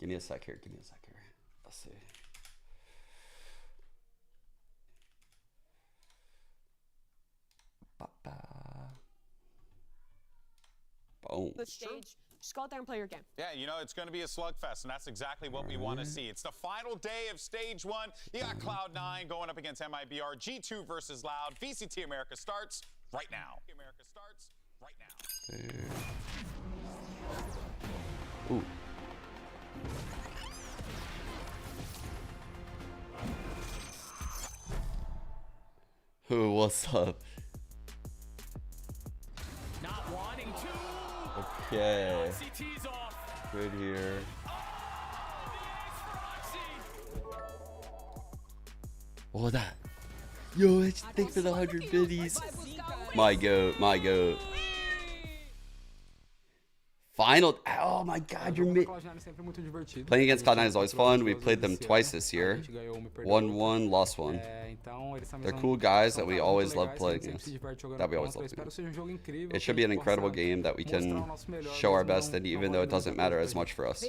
Give me a sec here. Give me a sec here. Let's see. Boom. The stage. Just go out there and play your game. Yeah, you know, it's going to be a slugfest, and that's exactly what we want to see. It's the final day of stage 1. You got Cloud9 going up against MIBR. G2 versus Loud. VCT America starts right now. America starts right now. Ooh. Ooh, what's up? Not wanting to. Okay. Good here. What was that? Yo, it's thanks for the 100 biddies. My goat, my goat. Final. Oh my God, you're playing against Cloud9 is always fun. We played them twice this year. Won one, lost one. They're cool guys that we always love playing against. It should be an incredible game that we can show our best, and even though it doesn't matter as much for us.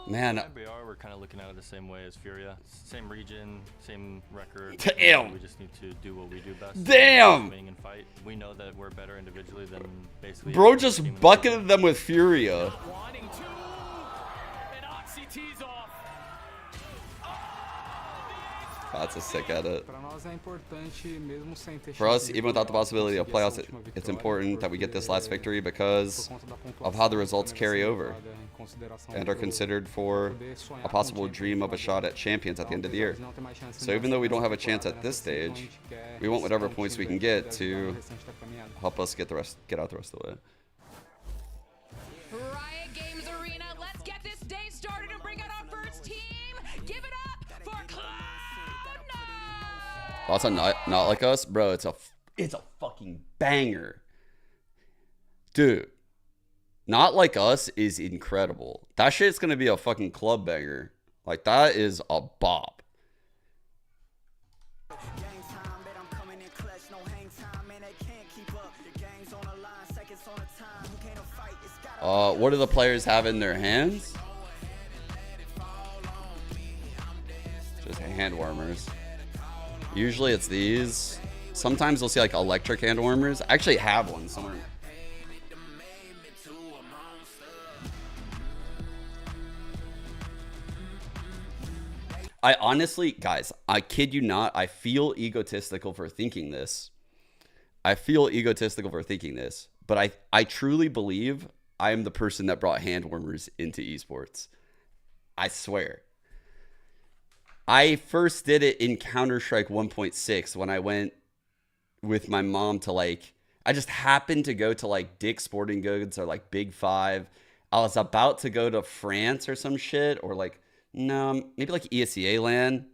Man, we're kind of looking at it the same way as Furia. Same region, same record. Damn. We just need to do what we do best. Damn. And fight. We know that we're better individually than basically. Bro just bucketed them with Furia. That's a sick edit. For us, even without the possibility of playoffs, it's important that we get this last victory because of how the results carry over and are considered for a possible dream of a shot at champions at the end of the year. So even though we don't have a chance at this stage, we want whatever points we can get to help us get out the rest of the way. Riot Games Arena, let's get this day started and bring out our first team. Give it up for Cloud9. Also, not like us, bro. It's a fucking banger, dude. Not like us is incredible. That shit's gonna be a fucking club banger. Like that is a bop. What do the players have in their hands? Just hand warmers. Usually it's these. Sometimes you'll see like electric hand warmers. I actually have one somewhere. I honestly, guys, I kid you not, I feel egotistical for thinking this. But I truly believe I am the person that brought hand warmers into esports. I swear. I first did it in Counter-Strike 1.6 when I went with my mom to like, I just happened to go to like Dick's Sporting Goods or like Big Five. I was about to go to France or some shit, or like, no, maybe like ESEA LAN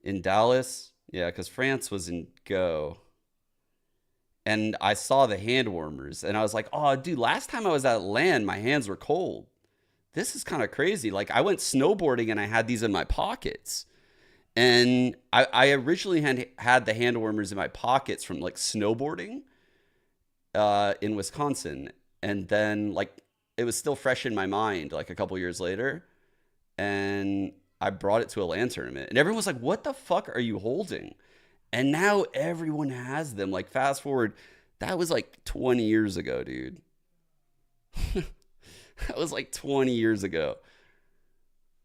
in Dallas. Yeah, because France was in Go. And I saw the hand warmers and I was like, oh, dude, last time I was at LAN, my hands were cold. This is kind of crazy. Like I went snowboarding and I had these in my pockets. And I originally had the hand warmers in my pockets from like snowboarding in Wisconsin. And then like it was still fresh in my mind like a couple years later. And I brought it to a LAN tournament. And everyone was like, what the fuck are you holding? And now everyone has them. Like fast forward, that was like 20 years ago, dude. That was like 20 years ago.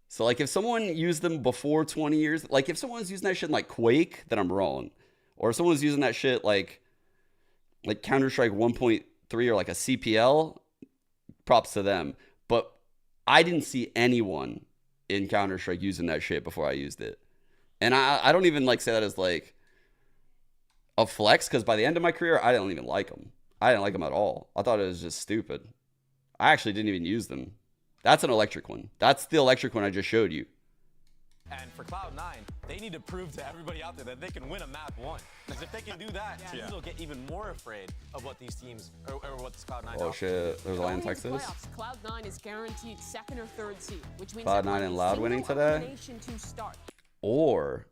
So like if someone used them before 20 years, like if someone's using that shit in like Quake, then I'm wrong. Or if someone's using that shit like Counter-Strike 1.3 or like a CPL, props to them. But I didn't see anyone in Counter-Strike using that shit before I used it. And I don't even like say that as like a flex, because by the end of my career, I didn't even like them. I didn't like them at all. I thought it was just stupid. I actually didn't even use them. That's an electric one. That's the electric one I just showed you. And for Cloud9, they need to prove to everybody out there that they can win a map one. Because if they can do that, teams will get even more afraid of what these teams or what this Cloud9. Oh shit! There's a LAN Texas. Cloud9 is guaranteed second or third seed, which means Cloud9 and Loud winning today. Or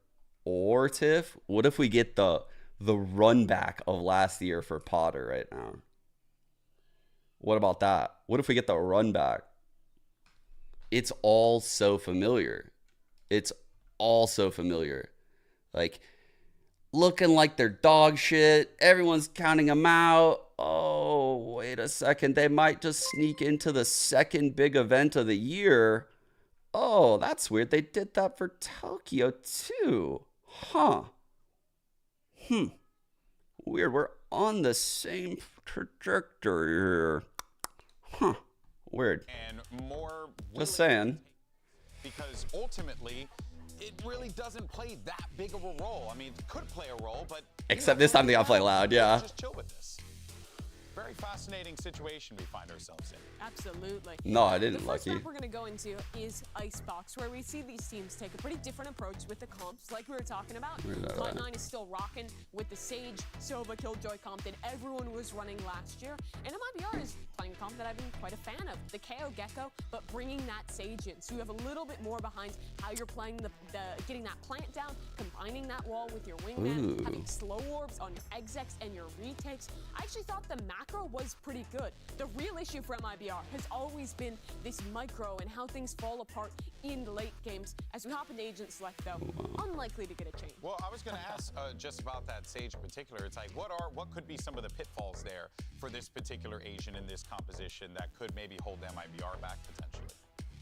Tiff, what if we get the run back of last year for Potter right now? What about that? What if we get the run back? It's all so familiar. It's all so familiar. Like, looking like they're dog shit. Everyone's counting them out. Oh, wait a second. They might just sneak into the second big event of the year. Oh, that's weird. They did that for Tokyo too. Huh. Weird. We're on the same trajectory here. Huh. Weird. And more Just saying. because ultimately it really doesn't play that big of a role. I mean, it could play a role, but Except this time they gotta play loud, yeah. Just chill with this. Very fascinating situation we find ourselves in. Absolutely. No, I didn't, The first Lucky. map we're going to go into is Icebox, where we see these teams take a pretty different approach with the comps, like we were talking about. Where's that at? Cloud9 is still rocking with the Sage, Sova, Killjoy comp that everyone was running last year. And MIBR is playing a comp that I've been quite a fan of, the KO Gecko, but bringing that Sage in. So you have a little bit more behind how you're playing the getting that plant down, combining that wall with your wingman, Ooh. having slow orbs on your execs and your retakes. I actually thought the macro was pretty good. The real issue for MIBR has always been this micro and how things fall apart in the late games. As we hop into Agent Select, though, unlikely to get a change. Well, I was going to ask just about that Sage in particular. It's like, what could be some of the pitfalls there for this particular Asian in this composition that could maybe hold MIBR back potentially?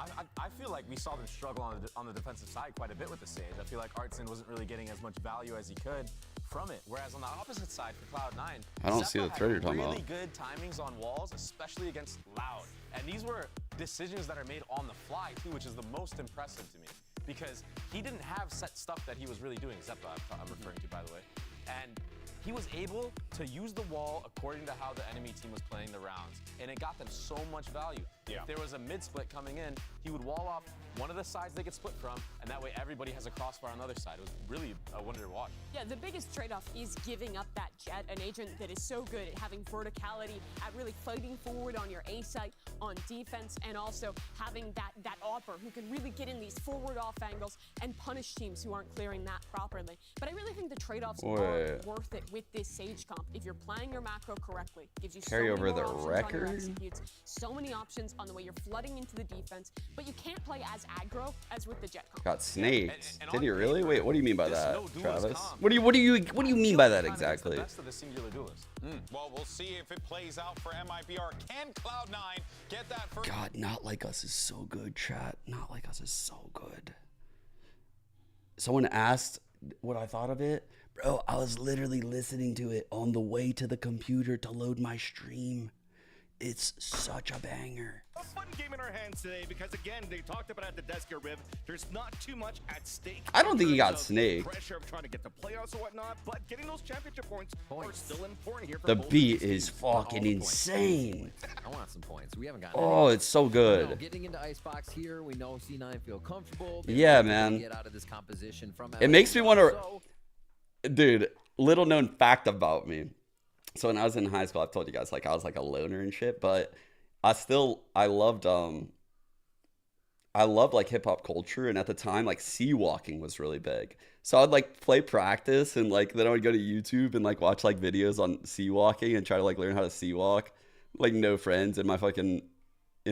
I feel like we saw them struggle on the defensive side quite a bit with the Sage. I feel like Artson wasn't really getting as much value as he could from it. Whereas on the opposite side for Cloud9, I don't see the thread you're talking really about. good timings on walls, especially against Loud. And these were decisions that are made on the fly too, which is the most impressive to me. Because he didn't have set stuff that he was really doing, Zeppa I'm referring to, by the way. And he was able to use the wall according to how the enemy team was playing the rounds. And it got them so much value. Yeah. If there was a mid-split coming in, he would wall off one of the sides they get split from, and that way everybody has a crossfire on the other side. It was really a wonder to watch. Yeah, the biggest trade-off is giving up that Jet, an agent that is so good at having verticality, at really fighting forward on your A site, on defense, and also having that Opper who can really get in these forward off angles and punish teams who aren't clearing that properly. But I really think the trade-offs are worth it with this Sage comp. If you're playing your macro correctly, gives you Carry so many over more the options on your record? executes, so many options on the way you're flooding into the defense, but you can't play as aggro as with the Jet comp. Got snaked. And Did on he really? paper, Wait, what do you mean by this that, no duelist Travis? comp- What do you mean by that exactly? The best of the singular duelists. Well, we'll see if it plays out for MIBR. Can Cloud9 get that first? God, Not Like Us is so good, chat. Not Like Us is so good. Someone asked what I thought of it. Bro, I was literally listening to it on the way to the computer to load my stream. It's such a banger. A fun game in our hands today because, again, they talked about at the desk here, Riv. There's not too much at stake. I don't think he in got terms of snaked. Pressure of trying to get the playoffs or whatnot, but getting those championship points are still important here. For The both beat teams. is fucking insane. I want some points. We haven't gotten Oh, it's so any. good. Getting into Icebox here, we know C9 feel comfortable. Yeah, They man. Get out of this composition from It makes me want to, So, dude. Little known fact about me. So when I was in high school, I've told you guys like I was like a loner and shit, but I loved like hip hop culture, and at the time like sea walking was really big. So I'd like play practice, and like then I would go to YouTube and like watch like videos on sea walking and try to like learn how to sea walk. Like no friends in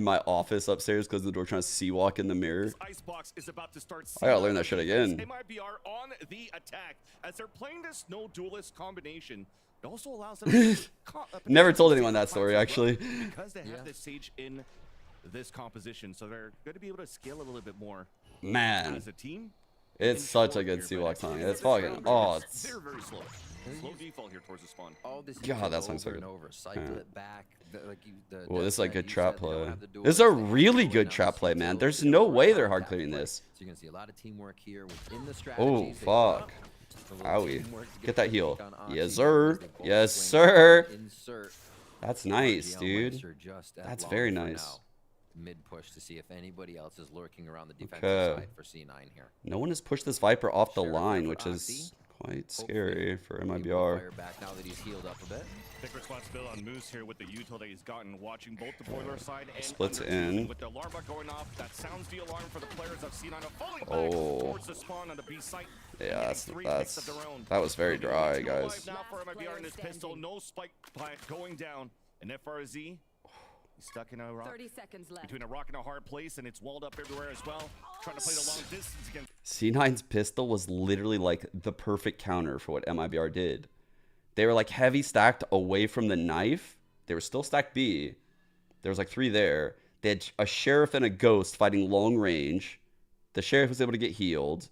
my office upstairs because the door trying to sea walk in the mirror. Icebox is about to start. I gotta learn that shit again. MIBR on the attack as they're playing this no duelist combination. It also allows them to Never told anyone that story, actually. because they have this Sage in this composition, so they're going to be able to scale a little bit more Man, as a team. it's such a good sea walk song. It's fucking it's They're very slow. Slow default here towards the spawn. all this God, that song's so over good. and over. Cycle Yeah. it back. Oh, this is a good trap play. This This is a really good trap play, man. There's no way they're hard clearing this. So you're gonna see a lot of teamwork here within the Oh, strategies. They fuck. put up. A little Owie. teamwork to Get that the heal. pick on Oxy Yes, as sir. they both Yes, swing sir. Insert. That's nice, RGL dude. Meister just at That's long very for nice. now. Mid push to see if anybody else is lurking around the defensive Okay. side for C9 here. No one has pushed this Viper off the Sheriff line, for which is Oxy. quite scary for Able to MIBR. fire back now that he's healed up a bit. Big responsibility on Moose here with the util that he's gotten, watching both the boiler side and Splits under in. team. With the alarm bot going off, that sounds the alarm for the players of C9 are falling back Oh. towards the spawn on the B site. and Yeah, getting that's 3 picks of their own. that was very dry, Two alive guys. Now for Last MIBR in this player pistol, standing. no spike plant going down, and FRZ He's stuck in a rock. 30 seconds left. Between a rock and a hard place, and it's walled up everywhere as well. Trying to play the long distance against. C9's pistol was literally like the perfect counter for what MIBR did. They were like heavy stacked away from the knife. They were still stacked B. There was like 3 there. They had a sheriff and a ghost fighting long range. The sheriff was able to get healed.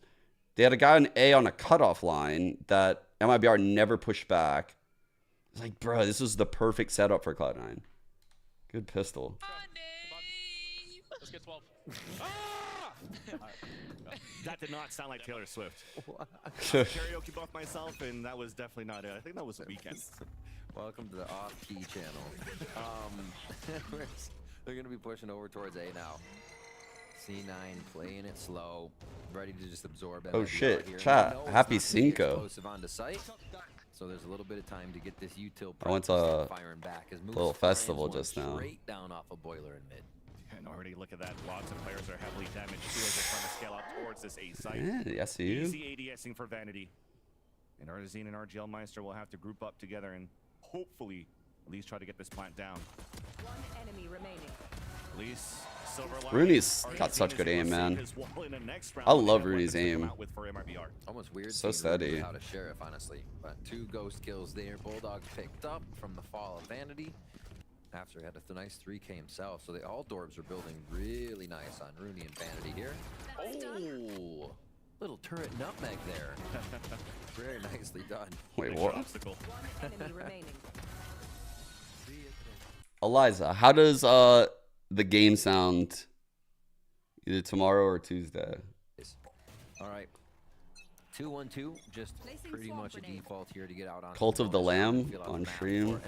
They had a guy on A on a cutoff line that MIBR never pushed back. It's like, bro, this was the perfect setup for Cloud9. Good pistol. Let's get 12. That did not sound like Taylor Swift. Karaoke both myself, and that was definitely not it. I think that was a weekend. Welcome to the off-key channel. They're going to be pushing over towards A now. C9 playing it slow, ready to just absorb. Oh shit, chat. Happy Cinco. Onto site, so there's a little bit of time to get this util. I went to a little festival Moose just now. Straight down off a boiler in mid. And already look at that. Lots of players are heavily damaged too as they're trying to scale up towards this A site. Yeah, I see you. Easy ADSing for Vanity. And Artazine and RGL Meister will have to group up together and hopefully at least try to get this plant down. One enemy remaining. At least Rooney's got such good aim, man. I love Rooney's aim. Almost weird. So steady. Without a sheriff, honestly. But 2 ghost kills there. Bulldog picked up from the fall of Vanity. After he had a nice 3K himself. So all Dorbs are building really nice on Rooney and Vanity here. Oh, little turret nutmeg there. Very nicely done. Wait, what? One enemy remaining. Eliza, how does the game sound either tomorrow or Tuesday? All right. 2-1-2, just pretty much a default here to get out on Cult of the Lamb on stream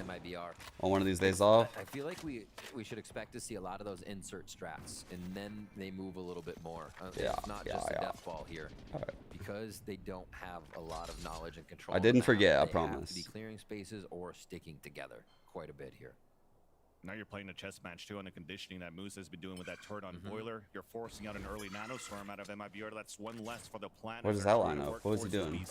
on one of these days off. I feel like we should expect to see a lot of those insert strats, and then they move a little bit more. It's not just a death ball here, because they don't have a lot of knowledge and control. I didn't forget, I They promise. have to be clearing spaces or sticking together quite a bit here. Now you're playing a chess match too on the conditioning that Moose has been doing with that turret on Boiler. You're forcing out an early nanostorm out of MIBR. That's 1 less for the plant. What is that lineup? What was he doing?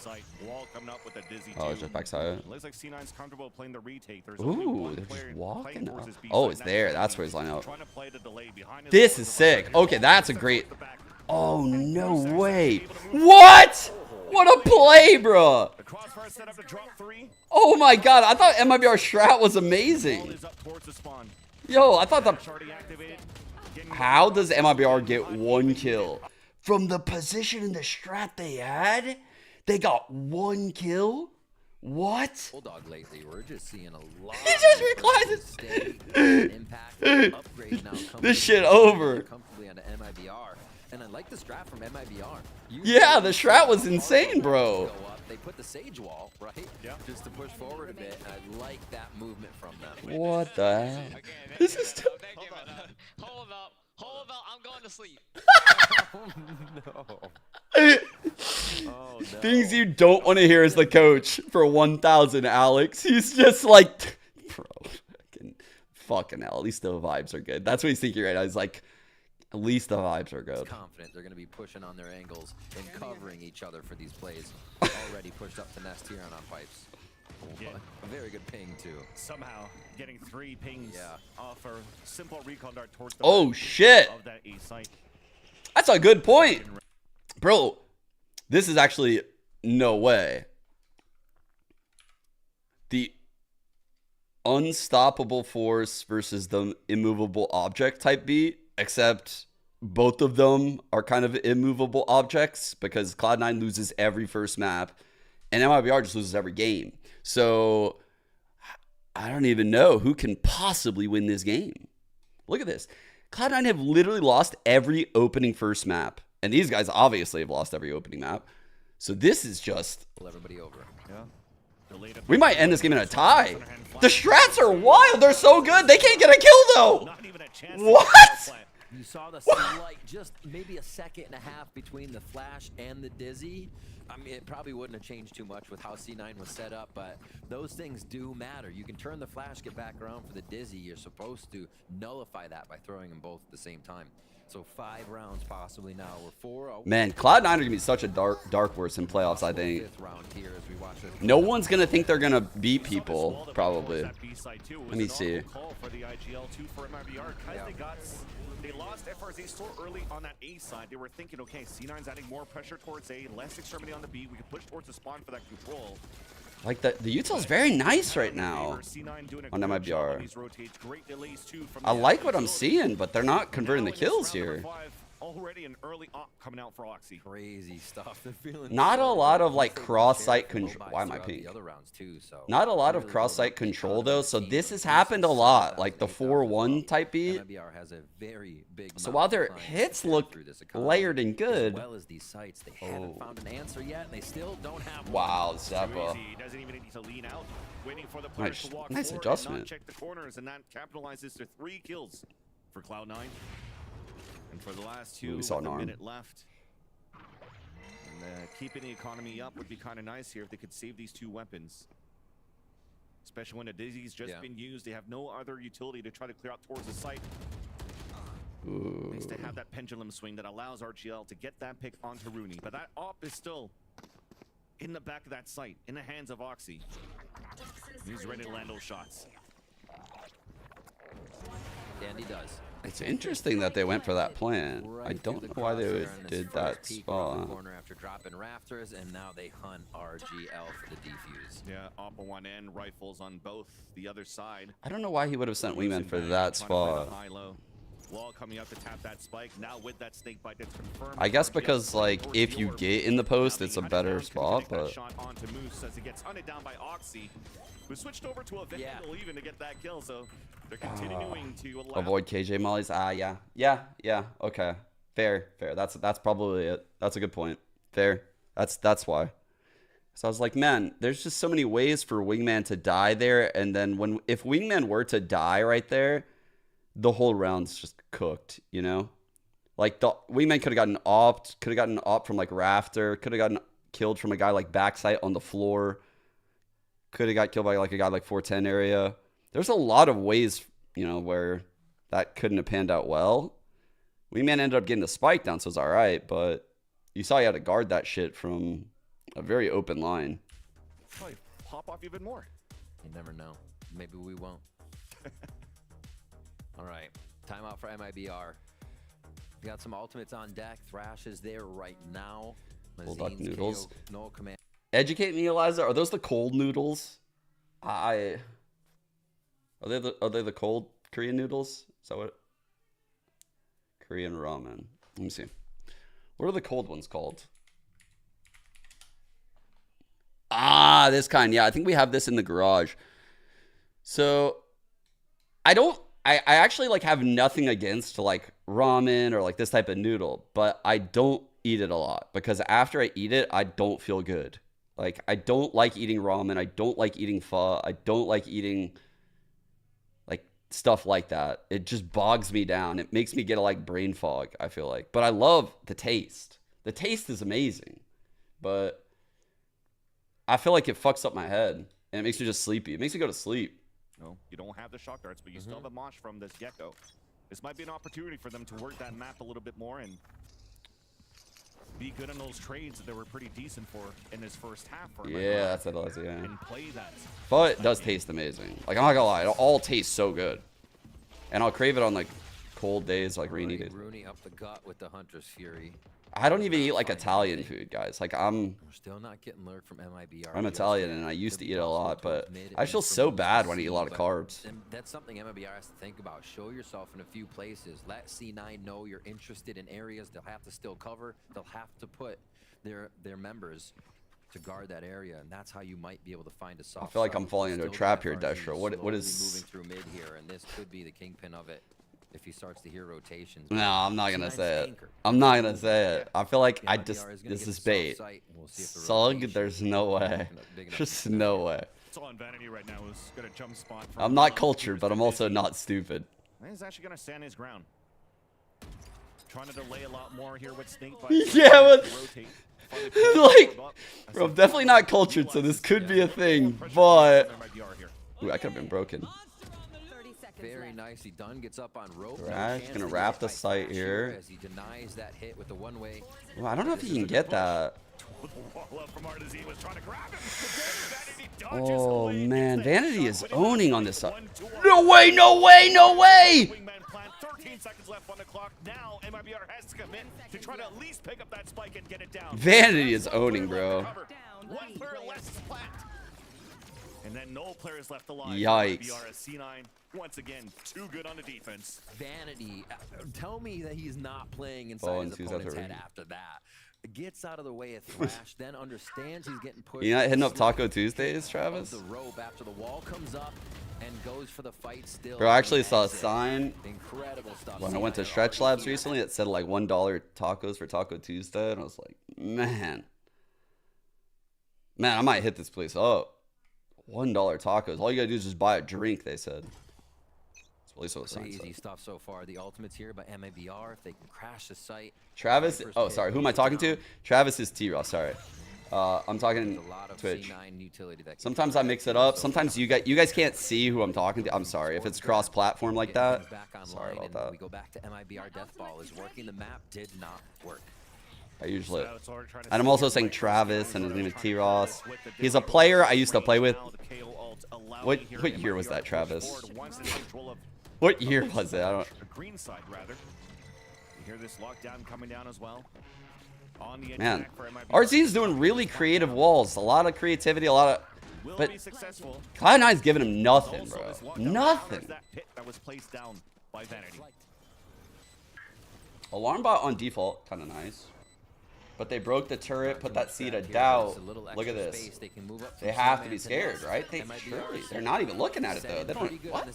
Wall coming up with a dizzy Oh, it's just backside. Looks like C9's comfortable playing the retake. There's Ooh, they're just walking up. up. Oh, it's there. That's where he's lining up. Trying to play the delay behind This is sick. Okay, that's a great... Oh, no way. What? What a play, bro. The crossfire set up to drop 3. Oh, my God. I thought MIBR strat was Ball amazing. is up towards the spawn. Yo, I thought the... Dash already activated. How does MIBR get 1 kill? From the position in the strat they had, they got 1 kill? What? Bulldog lately, we're just seeing a lot. He just reclines impact upgrade now. This shit over. Comfortably onto MIBR, and I like the strat from MIBR. Yeah, the strat was insane, bro. They put the Sage Wall, right? Yeah. Just to push forward a bit, and I like that movement from them. What the hell? This is... Hold up, I'm going to sleep. Oh, no. Things you don't want to hear as the coach for 1,000, Alex. He's just like, bro, fucking hell. At least the vibes are good. That's what he's thinking right now. He's like, at least the vibes are good. Confident they're going to be pushing on their angles and covering each other for these plays. Already pushed up to nest here on pipes. Yeah. A very good ping too. Somehow getting 3 pings off a simple recon dart towards the Oh, shit. of that A site. That's a good point. Bro, this is actually no way. The unstoppable force versus the immovable object type beat, except both of them are kind of immovable objects because Cloud9 loses every first map and MIBR just loses every game. So I don't even know who can possibly win this game. Look at this. Cloud9 have literally lost every opening first map. And these guys obviously have lost every opening map. So this is just... Pull everybody over. Yeah. We might end this game in a tie. The strats are wild. They're so good. They can't get a kill, though. Not even a chance. What? You saw the slight, just maybe a second and a half between the flash and the dizzy. I mean, it probably wouldn't have changed too much with how C9 was set up, but those things do matter. You can turn the flash, get back around for the dizzy. You're supposed to nullify that by throwing them both at the same time. So 5 rounds possibly now. We're 4-0. Man, Cloud9 are going to be such a dark horse in playoffs, I think. 5th round here as we watch this. No one's going to think they're going to beat people, probably. Let me see. IGL 2 for MIBR. Because they lost FRZ so early on that A side. They were thinking, okay, C9's adding more pressure towards A, less extremity on the B. We can push towards the spawn for that control. Like the util's very nice right now on MIBR. I like what I'm seeing, but they're not converting the kills here. Already an early op coming out for Oxy. Crazy stuff. They're feeling Not a lot of like so cross-site careful control. Why am I throughout the pink? other rounds too, so Not a lot of really cross-site building up control the though, so team. this has happened a lot, like the 4-1 type beat. MIBR has a very big So amount while of their clients hits to get look through this economy, layered and good. as well as these sites, they haven't found an answer yet, and they still don't have one. Wow, Zeppa. Doesn't even need to lean out, waiting for the players to walk Nice forward adjustment. and not check the corners, and that capitalizes to 3 kills for Cloud9. And for the last 2, we saw with an a arm. minute left. And keeping the economy up would be kind of nice here if they could save these 2 weapons. Especially when a Dizzy's just been used. They have no other utility to try to clear out towards the site. Ooh. Nice to have that pendulum swing that allows RGL to get that pick onto Rooney. But that op is still in the back of that site, in the hands of Oxy. He's ready to land those shots. And he does. It's interesting that they went for that plan. I Right don't through know the why they crosshair in this did that first peek around the spot. corner after dropping rafters, and now they hunt RGL for the defuse. Yeah, op on one end, rifles on both. The other side. I don't know why he would have sent Wingman for that spot. Wall coming up to tap that spike. Now with that snake bite that's confirmed. I guess because like if you get in the post, it's a better spot, but shot onto Moose as it gets hunted down by Oxy, who switched over to a Vandal even to get that kill. So they're continuing to allow avoid KJ mollies. Yeah. Okay, fair. That's probably it. That's a good point. Fair. That's why. So I was like, man, there's just so many ways for Wingman to die there, and then if Wingman were to die right there, the whole round's just cooked, you know? Like, the Wingman could have gotten opt from, like, Rafter, could have gotten killed from a guy like Backside on the floor, could have got killed by, like, a guy like 410 area. There's a lot of ways, you know, where that couldn't have panned out well. Wingman ended up getting the spike down, so it's all right, but you saw he had to guard that shit from a very open line. probably pop off even more. You never know. Maybe we won't. All right, timeout for MIBR. We got some ultimates on deck. Thrash is there right now. Bulldog Mazine's noodles. KO, no command. Educate me, Eliza. Are those the cold noodles? Are they the cold Korean noodles? Is that what? Korean ramen. Let me see. What are the cold ones called? Ah, this kind. Yeah, I think we have this in the garage. So I actually like have nothing against like ramen or like this type of noodle, but I don't eat it a lot because after I eat it, I don't feel good. Like I don't like eating ramen. I don't like eating pho. I don't like eating like stuff like that. It just bogs me down. It makes me get like brain fog, I feel like. But I love the taste. The taste is amazing, but I feel like it fucks up my head and it makes me just sleepy. It makes me go to sleep. No, you don't have the shock darts, but you still have a mosh from this gecko. This might be an opportunity for them to work that map a little bit more and be good in those trades that they were pretty decent for in this first half. Yeah, that's what it was, yeah. And play that. But it does taste amazing. Like, I'm not gonna lie, it all tastes so good. And I'll crave it on, like, cold days, like rainy days. Rooney up the gut with the Hunter's Fury. I don't even eat, like, Italian food, guys. Like, We're still not getting lurked from MIBR. I'm Italian, and I used to eat it a lot, but I feel so bad when I eat a lot of carbs. And that's something MIBR has to think about. Show yourself in a few places. Let C9 know you're interested in areas they'll have to still cover. They'll have to put their members to guard that area, and that's how you might be able to find a soft I feel like side. I'm falling into a Still trap got here, FRZ Destro. What slowly is... moving through mid here, and this could be the kingpin of it if he starts to hear rotations. No, I'm not gonna C9's say it. anchor. I'm not gonna say it. I feel like Yeah, I MIBR just... is gonna This get is the soft bait. site. We'll see if the Sug, rotation there's no way. big enough Just to no way. It's all on Vanity right now. Is gonna jump spot. From I'm not cultured, but I'm also not stupid. He's actually gonna stand his ground. Trying to delay a lot more here with Snake. Yeah, but... like, bro, I'm definitely not cultured, so this could be a thing, but... Ooh, I could have been broken. Very nicely done. Gets up on rope. Thrash gonna wrap the site here. As he denies that hit with the one-way. Well, I don't know if he can get that. with a wall up from Artizine was trying to grab him. Vanity dodges Oh away, man, gets that Vanity shot, is winning owning that on fight, this side. 1-1. No way, no way, no way! Wingman plant, 13 seconds left on the clock. Now MIBR has to commit to try to at least pick up that spike and get it down. Vanity is owning, bro. One player less is plant. And then no players left alive. Yikes. MIBR as C9 once again too good on the defense. Vanity, tell me that he's not playing inside Oh, and his two's opponent's after head Ricky. after that. Gets out of the way of Thrash, then understands he's getting pushed. You not hitting up to the Taco slope Tuesdays, of Travis? The rope after the wall comes up and goes for the fight still. Bro, I actually He saw a ends it. sign Incredible stuff. when I went to Stretch Labs recently. It said like $1 tacos for Taco Tuesday, and I was like, man, I might hit this place up. $1 tacos. All you gotta do is just buy a drink. They said. That's at least what the sign Crazy said. stuff so far. The ultimate's here by MIBR. If they can crash the site. Travis. First Oh, hit sorry. Who am I talking to? Travis is T-Ross. Sorry. I'm talking There's a lot of Twitch. C9 utility that can Sometimes I mix it up. Sometimes you guys can't see who I'm talking to. I'm sorry if it's cross-platform like Getting that. things back online, Sorry about and that. We go back to MIBR Deathball is working. The map did not work. I usually. So it's already trying to And I'm see also if saying Mike Travis, is and his trying name to is T-Ross. with the He's a different player I used to play with. now, the KO ult allowing What here year was MIBR that, to Travis? push forward once in control of What year was it? I don't. the green side rather. You hear this lockdown coming down as well. On the Man, attack for MIBR. Arzene's doing really creative walls. A lot of creativity, a lot of. Will But be successful. Cloud9's giving him nothing, Also, bro. this lockdown Nothing. counters that pit that was placed down by Vanity. Alarm bot on default, kind of nice. But they broke the turret, put that seed of doubt. Look at this. They have to be scared, right? Surely. They're not even looking at it though. They don't. What?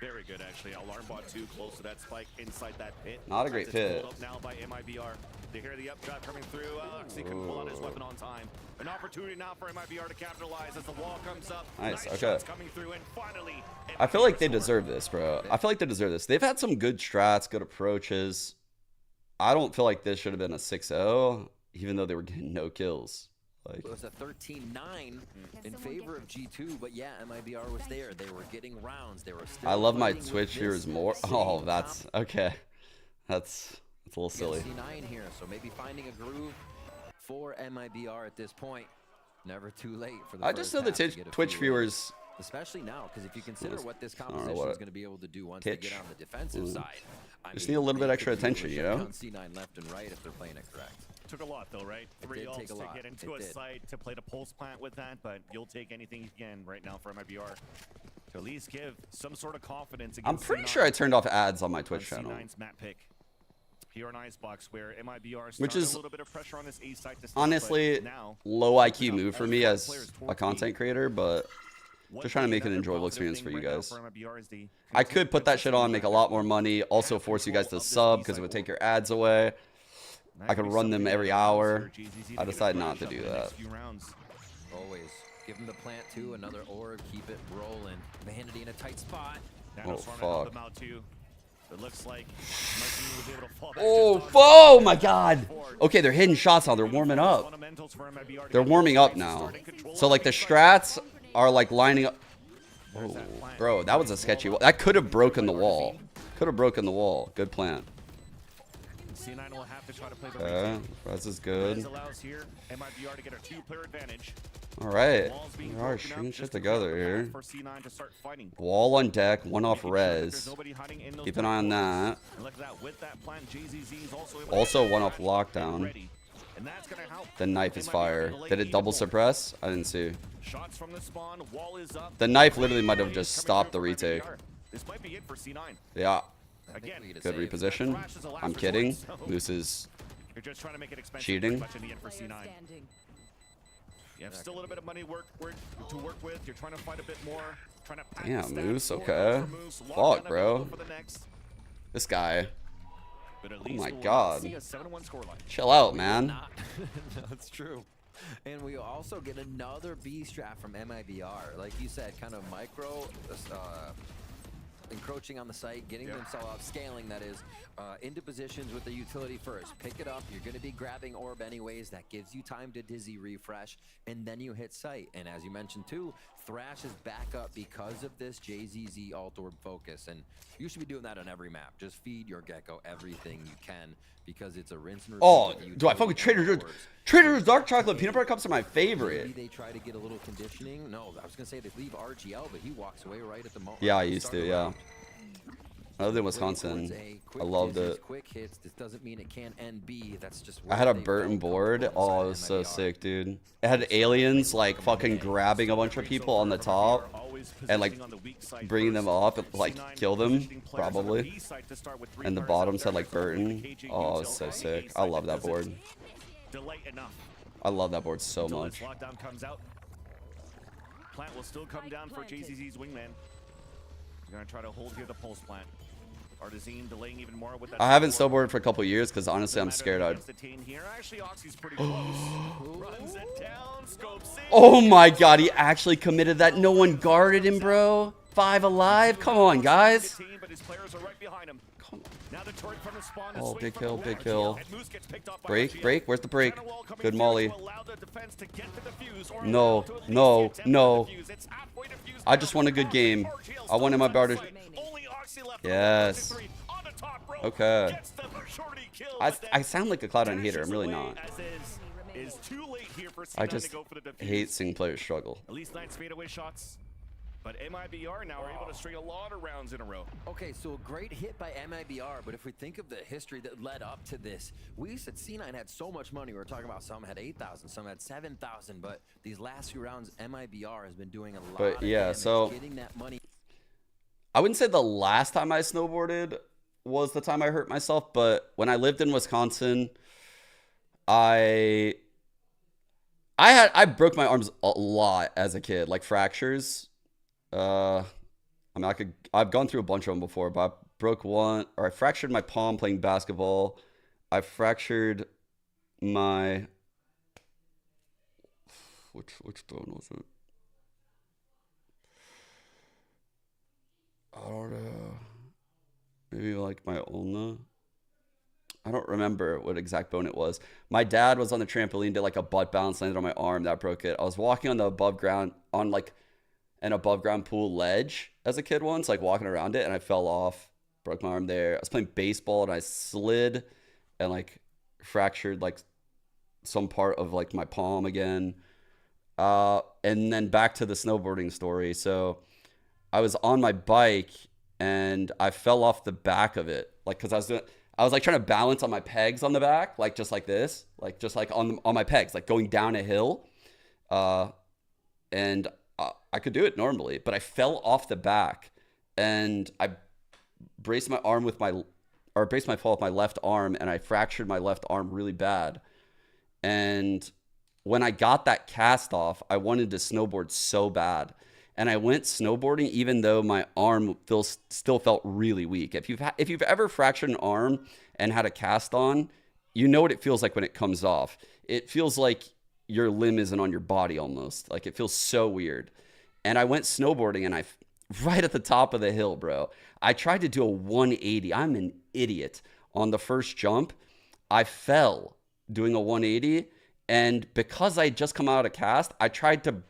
Very good, actually. Alarm bot too close to that spike inside that pit. Not a great That's pit. pulled up now by MIBR. They hear the upshot coming through. Alex, he couldn't pull out his weapon on time. An opportunity now for MIBR to capitalize as the wall comes up. Nice, okay. shots coming through, and finally, I feel like they MIBR deserve this, bro. I feel like they deserve this. They've had some good strats, good approaches. I don't feel like this should have been a 6-0, even though they were getting no kills. Like, It was a 13-9 in favor of G2, but yeah, MIBR was there. They were getting rounds. They were still I love my fighting with Twitch this viewers more. same Oh, that's okay. That's a little silly. C9 here, so maybe finding a groove for MIBR at this point. Never too late for the I just first know the half to get a Twitch few viewers. especially now, because if you consider Yes. what this I don't know composition what is going to be able to do once they pitch. get on the defensive side. I Just mean, need a little bit they extra could really attention, you shut know? down C9 left and right if they're playing it correct. Took a lot though, right? It 3 did ults take a to lot. get into It a did. site to play the pulse plant with that, but you'll take anything you can right now for MIBR to at least give some sort of confidence. I'm against pretty C9 sure I turned off ads on my on Twitch channel. C9's map pick. Here on Icebox, where MIBR Which started is a little bit of pressure on this A site to start, Honestly, but now low IQ up move for all me 5 as players a towards content B. creator, but One just trying to thing, make an another enjoyable positive experience for thing you right now guys. for MIBR is the I could put that shit on, make a lot more money, also have force you guys to control of this sub B because it site would take war. your ads away. That I could could be run them something every that allows hour. for GZZ to I get decided a not to flash do up in the next that. few rounds. Always. Give them the plant too, another orb, keep it rolling. Vanity in a tight spot. Nanos Oh, trying to help fuck. them out too. It looks like Martin was able to fall back Oh, just on oh my god. Okay, they're hitting shots now. They're warming up. fundamentals for MIBR to They're get warming the up sites now. started control So of like the site. strats are like lining up. There's Oh, that plant. bro, that was a sketchy wall. That could have broken the wall. Could have broken the wall. Good plan. C9 will have to try to play the Okay, retake. Res is This good. allows here MIBR to get a 2-player advantage. All right, Walls being we are broken up shooting just shit to together clear the here. path for C9 to start fighting. Wall on deck, one off Making sure that res. there's nobody hiding in those Keep an eye on back corners. that. And look at that, with that plan, JZZ is also able to Also get one off flash lockdown. ready. And that's gonna help. The knife is MIBR fire. delay Did it even double more. suppress? I didn't see. Shots from the spawn, wall is up. The knife literally might have Coming just through stopped the from retake. MIBR. This might be it for C9. Yeah, Again, we get a good save. reposition. Flash is a last I'm resort, kidding. so Moose is you're just trying to make it expensive cheating. pretty much in the end for C9. You have still a little bit of money to work with. You're trying to fight a bit more. Trying to pack Damn, the stats, Moose, score okay. for Moose, lock Fuck, down bro. available for the next. this guy. But at Oh least my we'll God. see a 7-1 scoreline. Chill out, man. Not. That's true. And we also get another B strat from MIBR. Like you said, kind of micro encroaching on the site, getting themselves up, scaling that is, into positions with the utility first. Pick it up, you're going to be grabbing orb anyways. That gives you time to dizzy refresh, and then you hit site. And as you mentioned too, Thrash is back up because of this JZZ alt orb focus, and you should be doing that on every map. Just feed your gecko everything you can because it's a rinse and repeat. Oh, do I fucking Trader Joe's dark chocolate peanut butter cups are my favorite. Maybe they try to get a little conditioning. No, I was gonna say they leave RGL, but he walks away right at the moment. Yeah, I used to. Yeah. I lived in Wisconsin. I loved it. Quick hits. This doesn't mean it can't end B. That's just. I had a Burton board. Oh, it was so sick, dude. It had aliens like fucking grabbing a bunch of people on the top and like bringing them up and like kill them probably. And the bottom said like Burton. Oh, it was so sick. I love that board. I love that board so much. Lockdown comes out. Plant will still come down for JZZ's wingman. He's gonna try to hold here the pulse plant. Artizine delaying even more with that. I haven't snowboarded for a couple years because honestly I'm scared I'd. Actually, Oxy's pretty close. Runs it down, scopes in. Oh my god, he actually committed that. No one guarded him, bro. 5 alive. Come on, guys. But his players are right behind him. Come on. Now the turret from the spawn Oh, is big swing kill, from the big wall. kill. And Moose gets picked up by Break, RGL. break. Where's the break? Channel wall coming Good through molly. to allow the defense to get to the fuse, or No, allow to at least no, the attempt no. at the fuse. It's halfway to fuse I just now. want a good game. I wanted my bar to. Only Oxy left. Yes. On the top rope. Okay. Gets the majority kill, I but then sound like a Cloud9 hater. I'm really not. is too late here for I C9 just to go for the defuse. hate seeing players struggle. At least 9 fadeaway shots. But MIBR now are able to string a lot of rounds in a row. Okay, so a great hit by MIBR, but if we think of the history that led up to this, we said C9 had so much money. We were talking about some had 8,000, some had 7,000, but these last few rounds, MIBR has been doing a lot But of yeah, damage, so getting that money. I wouldn't say the last time I snowboarded was the time I hurt myself, but when I lived in Wisconsin, I broke my arms a lot as a kid, like fractures. I mean, I've gone through a bunch of them before, but I broke one, or I fractured my palm playing basketball. I fractured my, which bone was it? I don't know. Maybe like my ulna. I don't remember what exact bone it was. My dad was on the trampoline, did like a butt bounce, landed on my arm, that broke it. I was walking on the above ground, on like an above ground pool ledge as a kid once, like walking around it, and I fell off, broke my arm there. I was playing baseball and I slid and like fractured like some part of like my palm again. And then back to the snowboarding story. So I was on my bike and I fell off the back of it, like because I was like trying to balance on my pegs on the back, like just like this, like just like on my pegs, like going down a hill, and I could do it normally, but I fell off the back, and I braced my fall with my left arm, and I fractured my left arm really bad. And when I got that cast off, I wanted to snowboard so bad. And I went snowboarding even though my arm still felt really weak. If you've ever fractured an arm and had a cast on, you know what it feels like when it comes off. It feels like your limb isn't on your body almost. Like it feels so weird. And I went snowboarding and right at the top of the hill, bro. I tried to do a 180. I'm an idiot. On the first jump, I fell doing a 180. And because I had just come out of cast, I tried to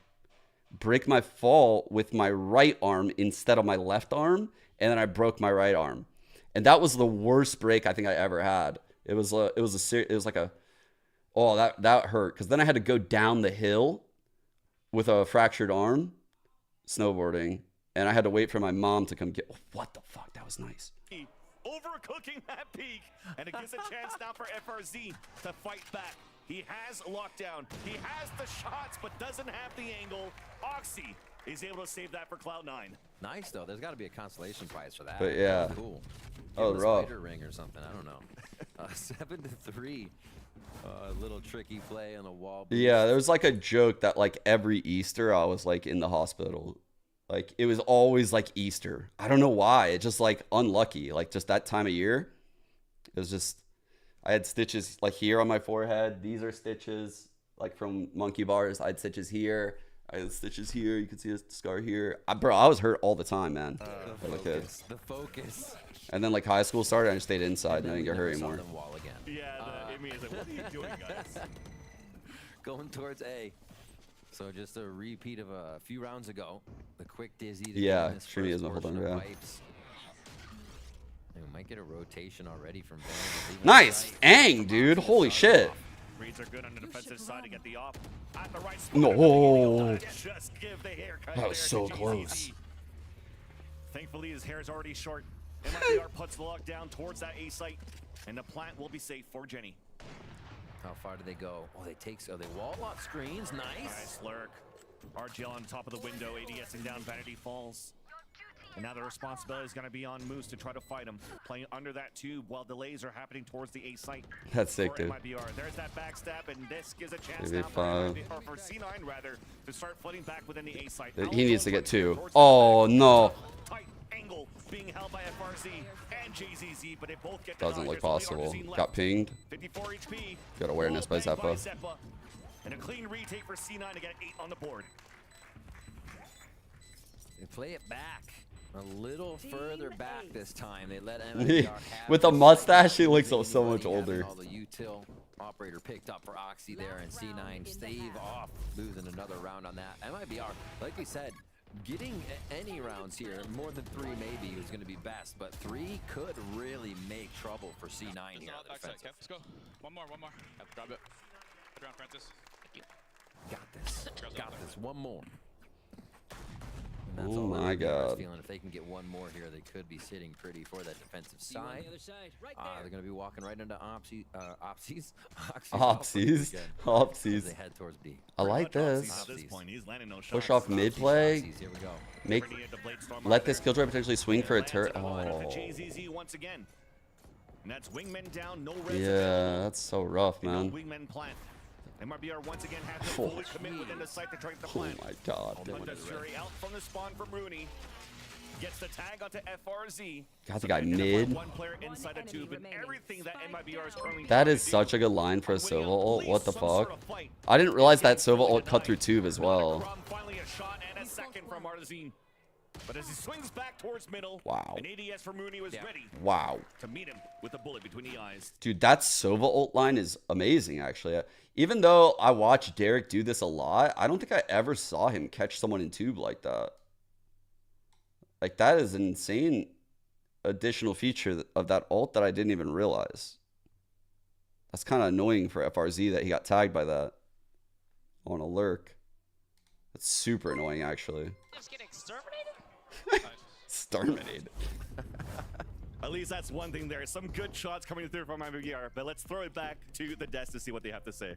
break my fall with my right arm instead of my left arm, and then I broke my right arm, and that was the worst break I think I ever had. It was like a, oh, that hurt, because then I had to go down the hill with a fractured arm snowboarding, and I had to wait for my mom to come get. Oh, what the fuck? That was nice. Overcooking that peak, and it gives a chance now for FRZ to fight back. He has lockdown. He has the shots, but doesn't have the angle. Oxy is able to save that for Cloud9. Nice though. There's got to be a consolation prize for that. But yeah, cool. Oh, rough. Spider ring or something. I don't know. 7-3. Little tricky play on the wall. Yeah, there was like a joke that like every Easter I was like in the hospital. Like it was always like Easter. I don't know why. It's just like unlucky. Like just that time of year. It was just, I had stitches like here on my forehead. These are stitches like from monkey bars. I had stitches here. I had stitches here. You can see a scar here. Bro, I was hurt all the time, man. The focus. And then like high school started, I just stayed inside and I didn't get hurt anymore. Wall again. Yeah, Amy is like, what are you doing, guys? Going towards A. So just a repeat of a few rounds ago. The quick dizzy. To Yeah, get in this Streamy first isn't holding, portion of yeah. pipes. And we might get a rotation already from Ben. Nice. Ang, dude. Holy shit. Reads are good on the defensive side to get the op at the right spot. No. Just give the haircut That was there so to close. GZZ. Thankfully, his hair is already short. MIBR puts the lock down towards that A site, and the plant will be safe for Jenny. How far do they go? Oh, they take. Oh, they wall lock screens. Nice. Nice lurk. RGL on top of the window, ADSing down Vanity Falls. And now the responsibility is going to be on Moose to try to fight him. Playing under that tube while delays are happening towards the A site. That's sick, for dude. MIBR. There's that backstab, and this gives a chance Maybe now five. for C9 rather to start flooding back within the A site. He needs to get 2. Oh, no. Tight angle being held by FRZ and JZZ, but they both get Doesn't denied. look There's only possible. Arzine left. Got pinged. 54 HP. Good awareness by Well banged Zeppa. And a clean retake for C9 to get 8 on the board. They play it back. A little further back this time. They let MIBR have With a it. mustache, he looks so much Having older. All the util operator picked up for Oxy there, and C9 stave off, losing another round on that. MIBR, like we said, getting any rounds here, more than 3 maybe was going to be best, but 3 could really make trouble for C9 here on the defensive. Let's go. One more. Grab it. Put around Francis. Got this. Got this. One more. And that's Oh all my MIBR is God. feeling. If they can get one more here, they could be sitting pretty for that defensive side. They're going to be walking right into Opsies. Opsies. As Opsies. they head towards B. I like At this. this point, he's landing no shots. Push off mid play. Opsies, here we go. Make. Let this killjoy potentially swing for a turret. Oh. JZZ once again. And that's wingman down, no res Yeah, available. that's so rough, No man. wingman plant. MRBR once again has to Oh. fully commit within the site to try the Oh plant. my god. Hunter's Fury out from the spawn from Rooney. Gets the tag onto FRZ. God, the So guy they're gonna find mid. One player inside a tube, and everything that MIBR is currently That trying is to such do a good line for a on winning Sova ult. at What the least some sort fuck? of fight. I didn't realize that Getting Sova fully ult cut denied. through tube as well. Crumb, finally a shot and a second from Arzine. But as he swings back towards middle, Wow. an ADS from Rooney was ready Wow. to meet him with a bullet between the eyes. Dude, that Sova ult line is amazing, actually. Even though I watch Derek do this a lot, I don't think I ever saw him catch someone in tube like that. Like, that is an insane additional feature of that ult that I didn't even realize. That's kind of annoying for FRZ that he got tagged by that on a lurk. That's super annoying, actually. Just get exterminated? Exterminated. At least that's one thing there. Some good shots coming through from MIBR, but let's throw it back to the desk to see what they have to say.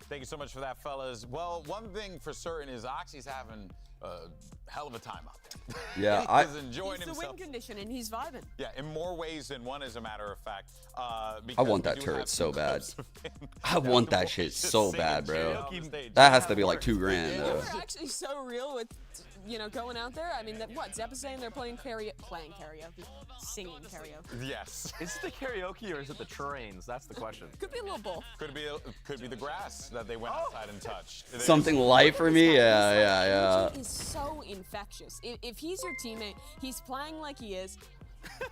Thank you so much for that, fellas. Well, one thing for certain is Oxy's having a hell of a time out there. Yeah, he's enjoying He's the himself. win condition and he's vibing. Yeah, in more ways than one, as a matter of fact. I because want we that do turret have so some bad. clips of him I want that having shit voices so singing bad, bro. karaoke on stage. That has to be like $2 grand, They though. were actually so real with, going out there. I mean, what Zeppa's saying they're playing karaoke, singing karaoke. Yes. Is it the karaoke or is it the trains? That's the question. Could be a little both. Could be the grass that they went outside and touched. Something light for me? Yeah. He is so infectious. If he's your teammate, he's playing like he is,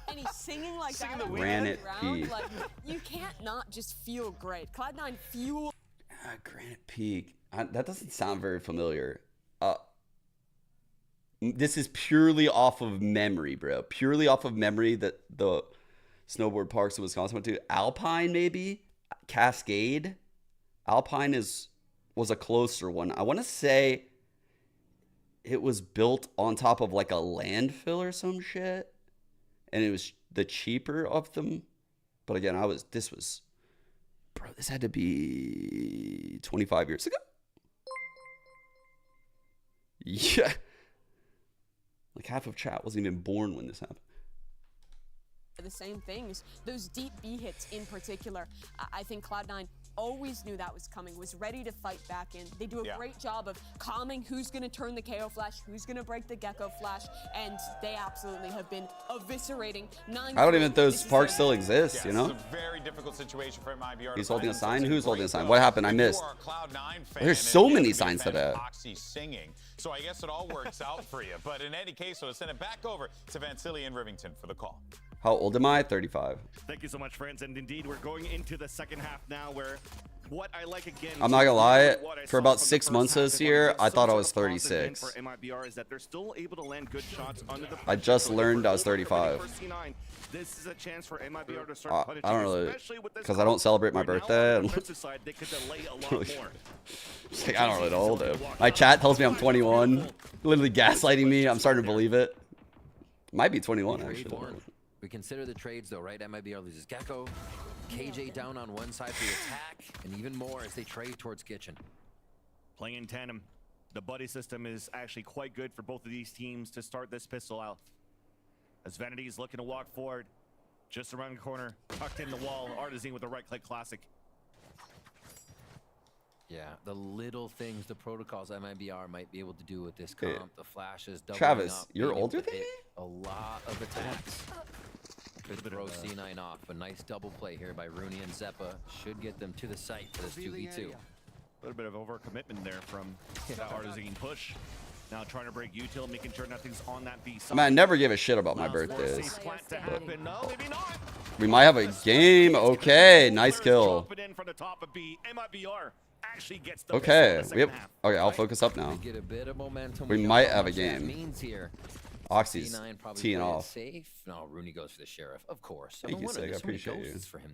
and he's singing like that. on Granite round, Peak. like, you can't not just feel great. Cloud9 fuel. Granite Peak. That doesn't sound very familiar. This is purely off of memory, bro. Purely off of memory that the snowboard parks in Wisconsin went to. Alpine, maybe? Cascade? Alpine was a closer one. I want to say it was built on top of like a landfill or some shit. And it was the cheaper of them. But again, this had to be 25 years ago. Yeah. Like half of chat wasn't even born when this happened. The same things. Those deep B hits in particular. I think Cloud9 always knew that was coming, was ready to fight back in. They do a great job of calming who's going to turn the KO flash, who's going to break the Gecko flash, and they absolutely have been eviscerating 9. I don't even know if those parks still exist, you know? It's a very difficult situation for MIBR. He's holding a sign? Who's holding a sign? What happened? I missed. There's There's so many signs to that. Oxy singing. So I guess it all works out for you. But in any case, so to send it back over to Vansili and Rivington for the call. How old am I? 35. Thank you so much, friends. And indeed, we're going into the second half now where what I like again. I'm not gonna lie. what I For saw about from the 6 first months half this is one year, of I some thought I sort was of positive 36. For MIBR is that they're still able to land good shots under the I pressure. just So if learned we're I was 35. over for C9, this is a chance for MIBR to start punishing, I don't really, especially with this because I don't celebrate my where now on birthday. the And defensive side, they could delay a lot more. it's like, I don't really know old, dude. My chat tells me I'm 21. Literally gaslighting me. I'm starting to believe it. Might be 21 actually. We consider the trades though, right? MIBR loses Gecko, KJ down on one side for the attack, and even more as they trade towards Kitchen. Playing in tandem, the buddy system is actually quite good for both of these teams to start this pistol out. As Vanity is looking to walk forward, just around the corner, tucked in the wall, Artizine with a right-click classic. Yeah, the little things, the protocols MIBR might be able to do with this comp, the flashes, doubling Travis, up, you're being able older to than hit me? a lot of attacks. Could throw C9 off. A nice double play here by Rooney and Zeppa should get them to the site for this 2v2. A little bit of overcommitment there from that Artizine push. Now trying to break util, making sure nothing's on that B side. Man, I never give a shit about my birthdays. But no, maybe not. We might have a game. Okay, nice kill. Drop it in from the top of B. MIBR actually gets the Okay, pistol we in the have. second half. Okay, I'll focus up now. Get a bit of momentum. We got might how have a much that game. means here. Oxy's C9 probably teeing playing off. safe. No, Rooney goes for the sheriff, of course. Thank you, wonder, Sig. I there's so many appreciate you. ghosts for him.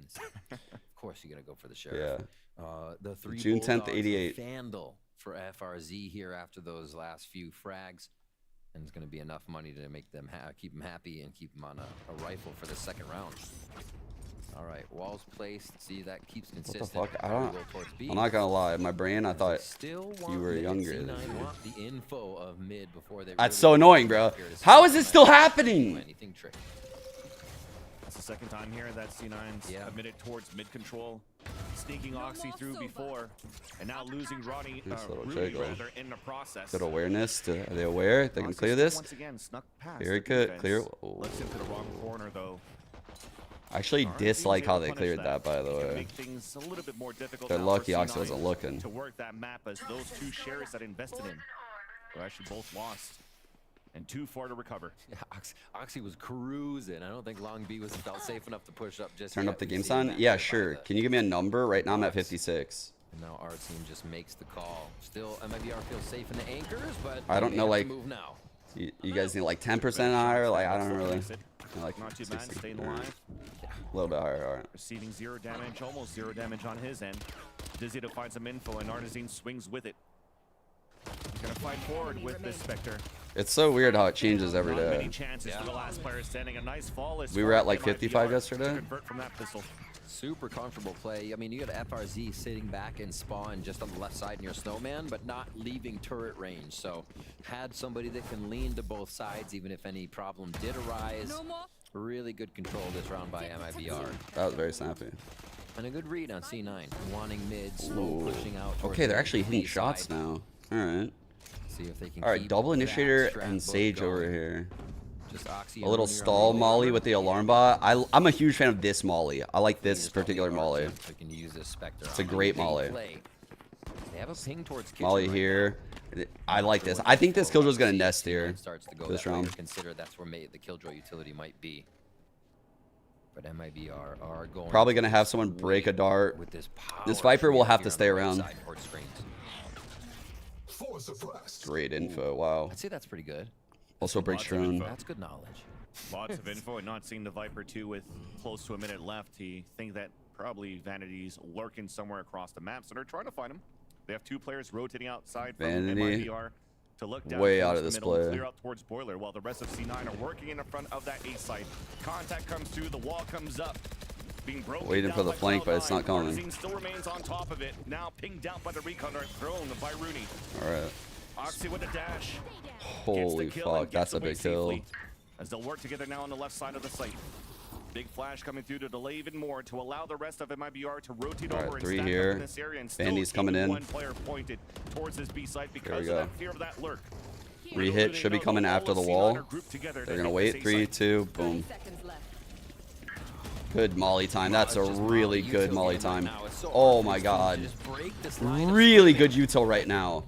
Of course, you're gonna go for the sheriff. Yeah. The three June 10th, Bulldogs, 88. Vandal for FRZ here after those last few frags, and it's gonna be enough money to make them keep them happy and keep them on a rifle for the second round. All right, walls placed. See, that keeps consistent. What the fuck? I don't. Go towards B. I'm not gonna lie. In my brain, I thought Still you were mid. younger C9 than me. want the info of mid before they. That's really so annoying, bro. here to see How if is they it might still do happening? anything tricky. That's the second time here that C9's admitted towards mid control, sneaking Oxy through before, and now losing Ronnie, Nice little Rooney jiggle. rather in the process. Good awareness. Are they aware? They can Oxy clear still this. Once again, snuck past Very the good. defense. Clear. Looks into the wrong corner though. I actually Artizine's dislike how able to they punish cleared that, by the It can way. make things a little bit more difficult They're now lucky for Oxy C9 wasn't looking. to work that map as those two sheriffs that invested in were actually both lost, and 2-4 to recover. Yeah, Oxy was cruising. I don't think Long B was felt safe enough to push up just Turn yet. up the We've game seen sign? that Yeah, by sure. the- Can you give me a number? Right now I'm at 56. And now our team just makes the call. Still, MIBR feels safe in the anchers, but I don't they know, have to like, move now. You guys need like 10% higher? Like, I don't really. Like Not too bad, 60 staying or alive. a little bit higher. All right. Receiving 0 damage, almost 0 damage on his end. Dizzy to find some info, and Artizine swings with it. He's gonna fight forward with this Spectre. It's so weird how it changes every Not many day. chances for the last player standing. A nice fall is We were for at like MIBR 55 to yesterday. convert from that pistol. Super comfortable play. I mean, you got FRZ sitting back in spawn just on the left side near Snowman, but not leaving turret range. So, had somebody that can lean to both sides, even if any problem did arise. Really good control this round by MIBR. That was very snappy. And a good read on C9, wanting mid, Ooh. slow pushing out. towards Okay, they're the actually hitting B shots side. now. All right. See if they can. All right, keep double that initiator strap and both Sage going. over here. Just Oxy A and little Rooney are stall on the molly over. with the alarm bot. I'm a huge fan of this molly. I like this Just don't particular need molly. Archer, so can use this Spectre It's a on great big molly. play. They have a ping towards Kitchen Molly right here. now. I like Sure this. what I think the this score Killjoy's gonna will be. nest here. C9 starts to go This that way, or round. consider that's where the Killjoy utility might be. But MIBR are going. Probably gonna to have someone break a dart. with this power. This Viper will trade have here to on stay the right around. side towards screens. Great info. Wow. I'd say that's pretty good. Also break Lots of info. drone. That's good knowledge. Lots of info, and not seeing the Viper 2 with close to a minute left. He think that probably Vanity's lurking somewhere across the map, so they're trying to find him. They have two players rotating outside from Vanity, MIBR to look down way towards out of the this middle and play. clear out towards Boiler, while the rest of C9 are working in the front of that A site. Contact comes through, the wall comes up. Being broken Waiting down for the by flank, but it's Cloud9. not coming. Artizine still remains on top of it. Now pinged out by the recon dart thrown by Rooney. All right. Oxy with a dash. Holy Gets the kill and fuck, gets that's a away big kill. safely, as they'll work together now on the left side of the site. Big flash coming through to delay even more to allow the rest of MIBR to rotate All right, over and 3 stack here. up in this area, and still Bandy's coming keeping in. one player pointed towards this B site because of go. that fear of that lurk. Rehit should be coming after the wall. They're gonna wait. 3, 2, boom. Good molly time. That's a really good molly time. Oh my god. Really good util right now.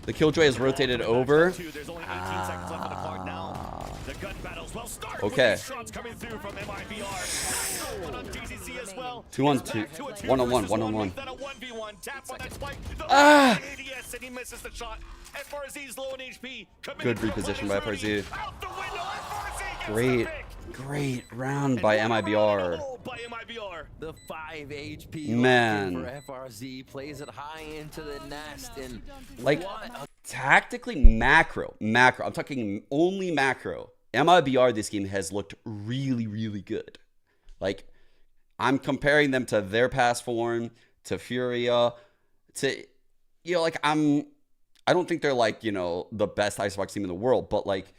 The Killjoy has rotated over. There's only 18 seconds left of the clock now. The gun battle's Well, start Okay. with these shots coming through from MIBR. On DCC as well. 2-on-2. 1-on-1. 1-on-1. Then a 1v1. Tap on that spike. Ah! ADS, and he misses the shot. FRZ's low in HP. Good reposition by FRZ. Out the window, FRZ gets the Great, pick. great round by MIBR. By MIBR. The 5 HP Man. for FRZ plays it high into the nest and Like, what tactically, macro. I'm talking only macro. MIBR this game has looked really, really good. Like, I'm comparing them to their past form, to Furia, to, you know, like, I don't think they're like, you know, the best Icebox team in the world, but like,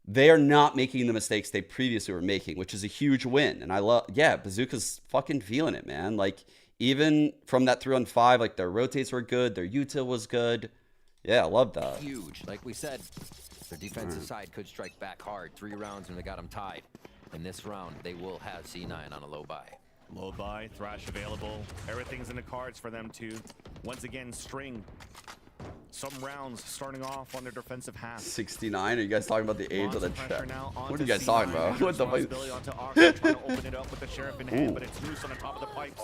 they are not making the mistakes they previously were making, which is a huge win. And I love, yeah, Bazooka's fucking feeling it, man. Like, even from that 3-on-5, like, their rotates were good, their util was good. Yeah, I love that. huge. Like we said, their defensive side could strike back hard. 3 rounds and they got them tied. In this round, they will have C9 on a low buy. Low buy, Thrash available. Everything's in the cards for them to once again string some rounds starting off on their defensive half. 69? Are you guys talking about the age of the Pressure chat? now What are onto you guys talking C9. about? What the fuck? Responsibility onto Oxford, trying to open it up with the Sheriff in hand, but it's Moose on the top of the pipes.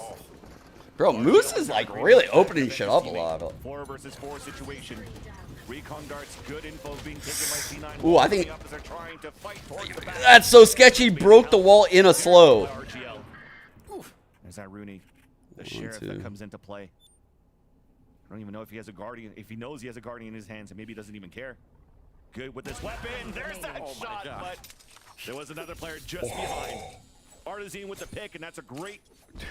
Bro, Moose is like really opening shit up a lot. 4 versus 4 situation. Recon darts, good info being taken by C9. Ooh, I think Up as they're trying to fight towards the back. that's so sketchy. Broke the wall in a slow. RGL. There's that Rooney, the Sheriff two. that comes into play. I don't even know if he has a Guardian. If he knows he has a Guardian in his hands, and maybe he doesn't even care. Good with this weapon. There's that shot, but there was another player just behind. Artisan with the pick, and that's a great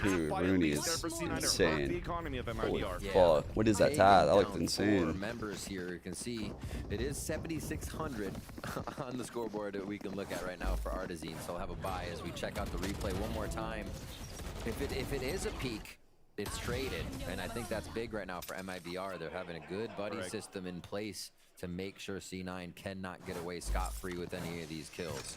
Dude, half-fight Rooney lead there is for C9 to hurt insane. the economy of Holy MIBR. fuck. What is that Taking tat? That looked down insane. 4 members here. You can see it is 7,600 on the scoreboard that we can look at right now for Artisan. So I'll have a buy as we check out the replay one more time. If it is a peak, it's traded, and I think that's big right now for MIBR. They're having a good buddy system in place to make sure C9 cannot get away scot-free with any of these kills.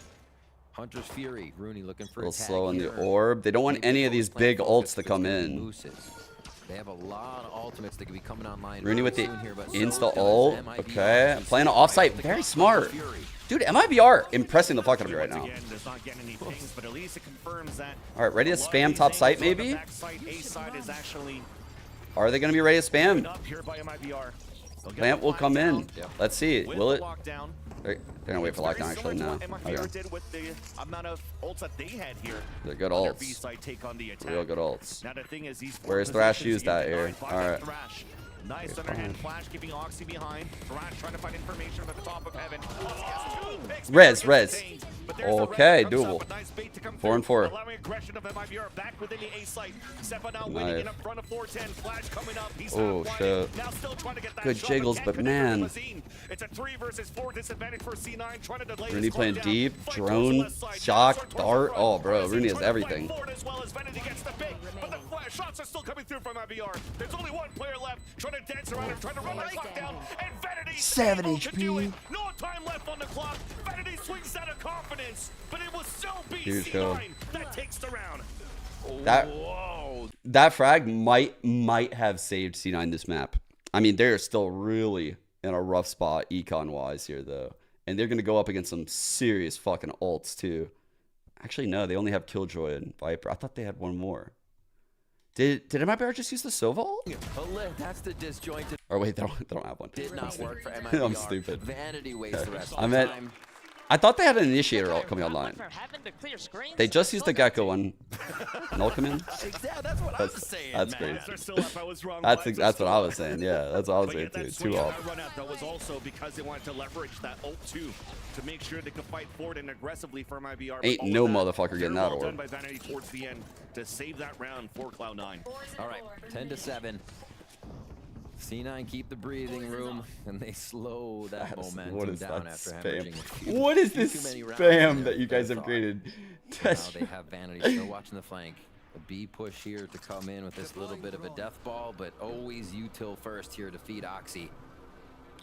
Hunter's Fury, Rooney looking for A a little tag slow on the here. orb. They don't want Maybe any of these Moose playing big focus, ults to but come it's gonna be in. Moose's. They have a lot of ultimates that could be coming online. Rooney with the soon here, but so insta does ult. MIBR. Okay, playing an offsite. Very smart. Dude, MIBR impressing the fuck out of me right now. Again, does not get any pings, but at least it confirms that. All right, ready to a lot of spam these top site angles on the maybe? backside, A side is actually Are they going to be ready to spam? up here by MIBR. They'll get Plant the will flag come in. down Let's see. with Will the it? lockdown. They're going to wait for Very lockdown actually similar now. to what MIBR Okay. did with the amount of ults that they had here. They're good on their ults. B-side take on the attack. Real good ults. Now the thing is, these Where's Thrash used that here? Alright. Thrash. Nice underhand flash, keeping Oxy behind. Thrash trying to find information at the top of heaven. Oxy has 2 picks Res, before it res. gets detained, but there's the Okay, res that comes doable. up with nice bait to come 4 and through, 4. allowing aggression of MIBR back within the A site. Sepa now winning in up front of 410. Flash coming up. He's Oh, not shit. flying. Now still trying to get that Good shot, jiggles, can't but connect with man. Limousine. It's a 3 versus 4 disadvantage for C9, trying to delay Rooney this playing down. deep, Fight drone, towards the left side. shock, Towards the dart. front. Oh, bro, Artisan Rooney has trying to fight everything. forward as well as Vanity gets the pick, but the shots are still coming through from MIBR. There's only 1 player left, trying to dance around and trying to run the clock down, and Vanity 7 able to do HP. it. No time left on the clock. Vanity swings out of confidence, but it will still be Huge kill. C9 that takes the round. That frag might have saved C9 this map. I mean, they're still really in a rough spot econ wise here though, and they're gonna go up against some serious fucking ults too. Actually, no, they only have Killjoy and Viper. I thought they had one more. Did MIBR just use the Sova ult? That's the disjointed. Or wait, they don't have one. Did not work for MIBR. I'm stupid. Vanity wastes the rest I of the meant, time. I thought they had an initiator ult coming online. They just used the Gecko one. Null come in? Yeah, that's what I was saying. That's man. crazy. They're still up. I was wrong. That's Vibes are what still I up. was saying. Yeah, that's what I was But saying yet that too. swing 2 and off. that run out, that was also because they wanted to leverage that ult too, to make sure they could fight forward and aggressively for MIBR. Ain't But all no of that, motherfucker getting very that well done orb. by Vanity towards the end to save that round for Cloud9. All right, 10-7. C9 keep the breathing room, and they slow that momentum What is down that after spam? hemorrhaging a few. What is too this many rounds spam there, that you guys have thought. created? Now they have Vanity still watching the flank. A B push here to come in with this little bit of a death ball, but always util first here to feed Oxy.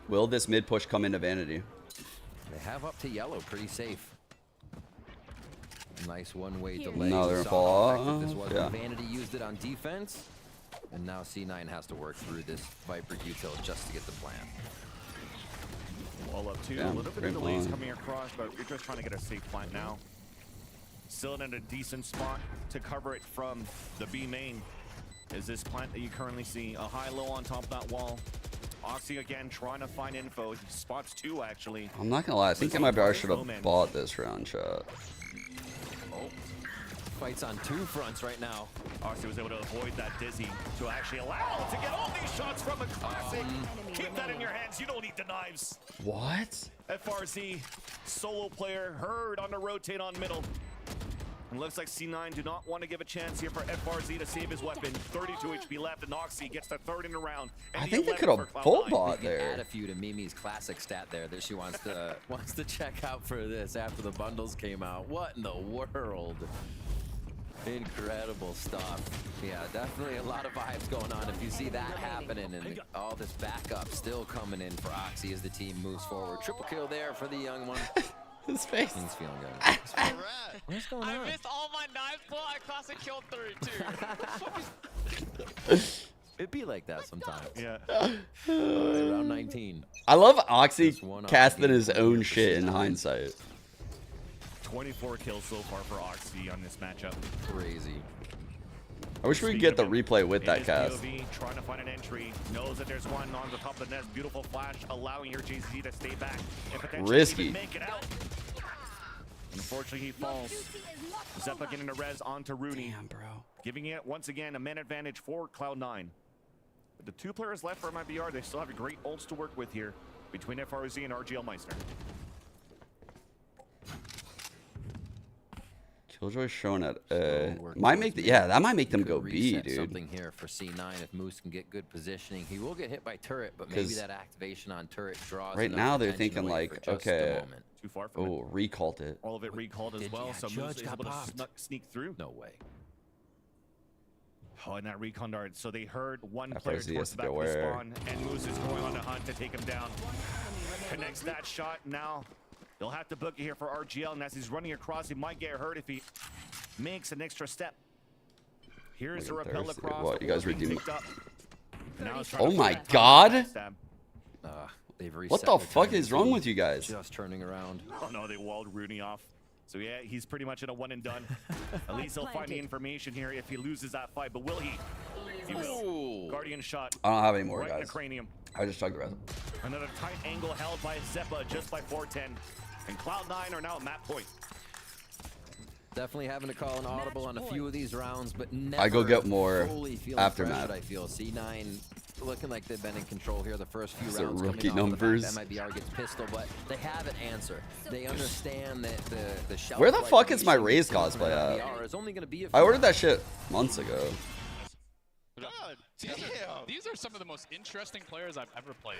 Will this mid push come into Vanity? They have up to yellow, pretty safe. Nice one-way delay. No, We they're gonna saw fall how effective this off, was yeah. when Vanity used it on defense, and now C9 has to work through this Viper util just to get the plan. All up two. Yeah, A little bit great of delays plan. coming across, but you're just trying to get a safe plant now. Still in a decent spot to cover it from the B main. Is this plant that you currently see? A high-low on top of that wall. Oxy again trying to find info. He spots two actually. I'm not gonna lie. I think MIBR should have bought this round shot. Fights on two fronts right now. Oxy was able to avoid that dizzy to actually allow to get all these shots from a classic. Keep that in your hands. You don't need the knives. What? FRZ, solo player, heard on the rotate on middle. And looks like C9 do not want to give a chance here for FRZ to save his weapon. 32 HP left, and Oxy gets the third in the round. And I the think they 11 could have for Cloud9. full bought Add there. a few to Mimi's classic stat there that she wants to check out for this after the bundles came out. What in the world? Incredible stuff. Yeah, definitely a lot of vibes going on if you see that happening, and all this backup still coming in for Oxy as the team moves forward. Triple kill there for the young one. His face. He's feeling good. What's going I on? missed all my knives, but I classic killed 3 too. It'd be like that sometimes. Yeah. Round 19. I love Oxy Just one casting Oxy. his own shit in hindsight. 24 kills so far for Oxy on this matchup. Crazy. I wish we could get the replay with that cast. POV, trying to find an entry, knows that there's one on the top of the nest. Beautiful flash, allowing your JC to stay back and potentially Risky. even make it out. Unfortunately, he falls. Zeppa getting a res onto Rooney. Damn, bro. Giving it, once again, a man advantage for Cloud9. But the two players left for MIBR, they still have great ults to work with here between FRZ and RGL Meister. Killjoy showing at might make that might make them go B, Reset dude. something here for C9 if Moose can get good positioning. He will get hit by turret, but maybe 'Cause that activation on turret draws. right enough now they're attention thinking away for like, just a okay, moment. Too far from it. oh, recalled it. All of it recalled as Did well, you? so Judge Moose is got able to popped. sneak through. No way. Oh, and that recon dart. So they heard one FRZ player has towards to the be back of the aware. spawn, and Moose is going on the hunt to take him down. Connects that shot. Now they'll have to book it here for RGL, and as he's running across, he might get hurt if he makes an extra step. Here's the Look at rappel Thirsty. across. What, the you guys wall being redeemed- picked up. Now he's trying Oh to my find time God. to backstab. They've reset What the their fuck timing is wrong too. with you guys? Just turning around. Oh no, they walled Rooney off. So yeah, he's pretty much in a one and done. At least he'll find the information here if he loses that fight. But will he? He will. Guardian shot. I don't have any more, Right in the guys. cranium. I just chugged the rest. Another tight angle held by Zeppa just by 410. And Cloud9 are now at map point. Definitely having to call an audible on a few of these rounds, but never I go get more fully feeling aftermath. pressured, I feel C9 looking like they've been in control here the first few Is it rounds. rookie coming off the numbers? fact that MIBR gets pistol, but they have an answer. They understand that the shelf Where the life fuck is my nation Raze from cosplay at? MIBR is only going to be a I few ordered that shit months ago. God damn. These are some of the most interesting players I've ever played.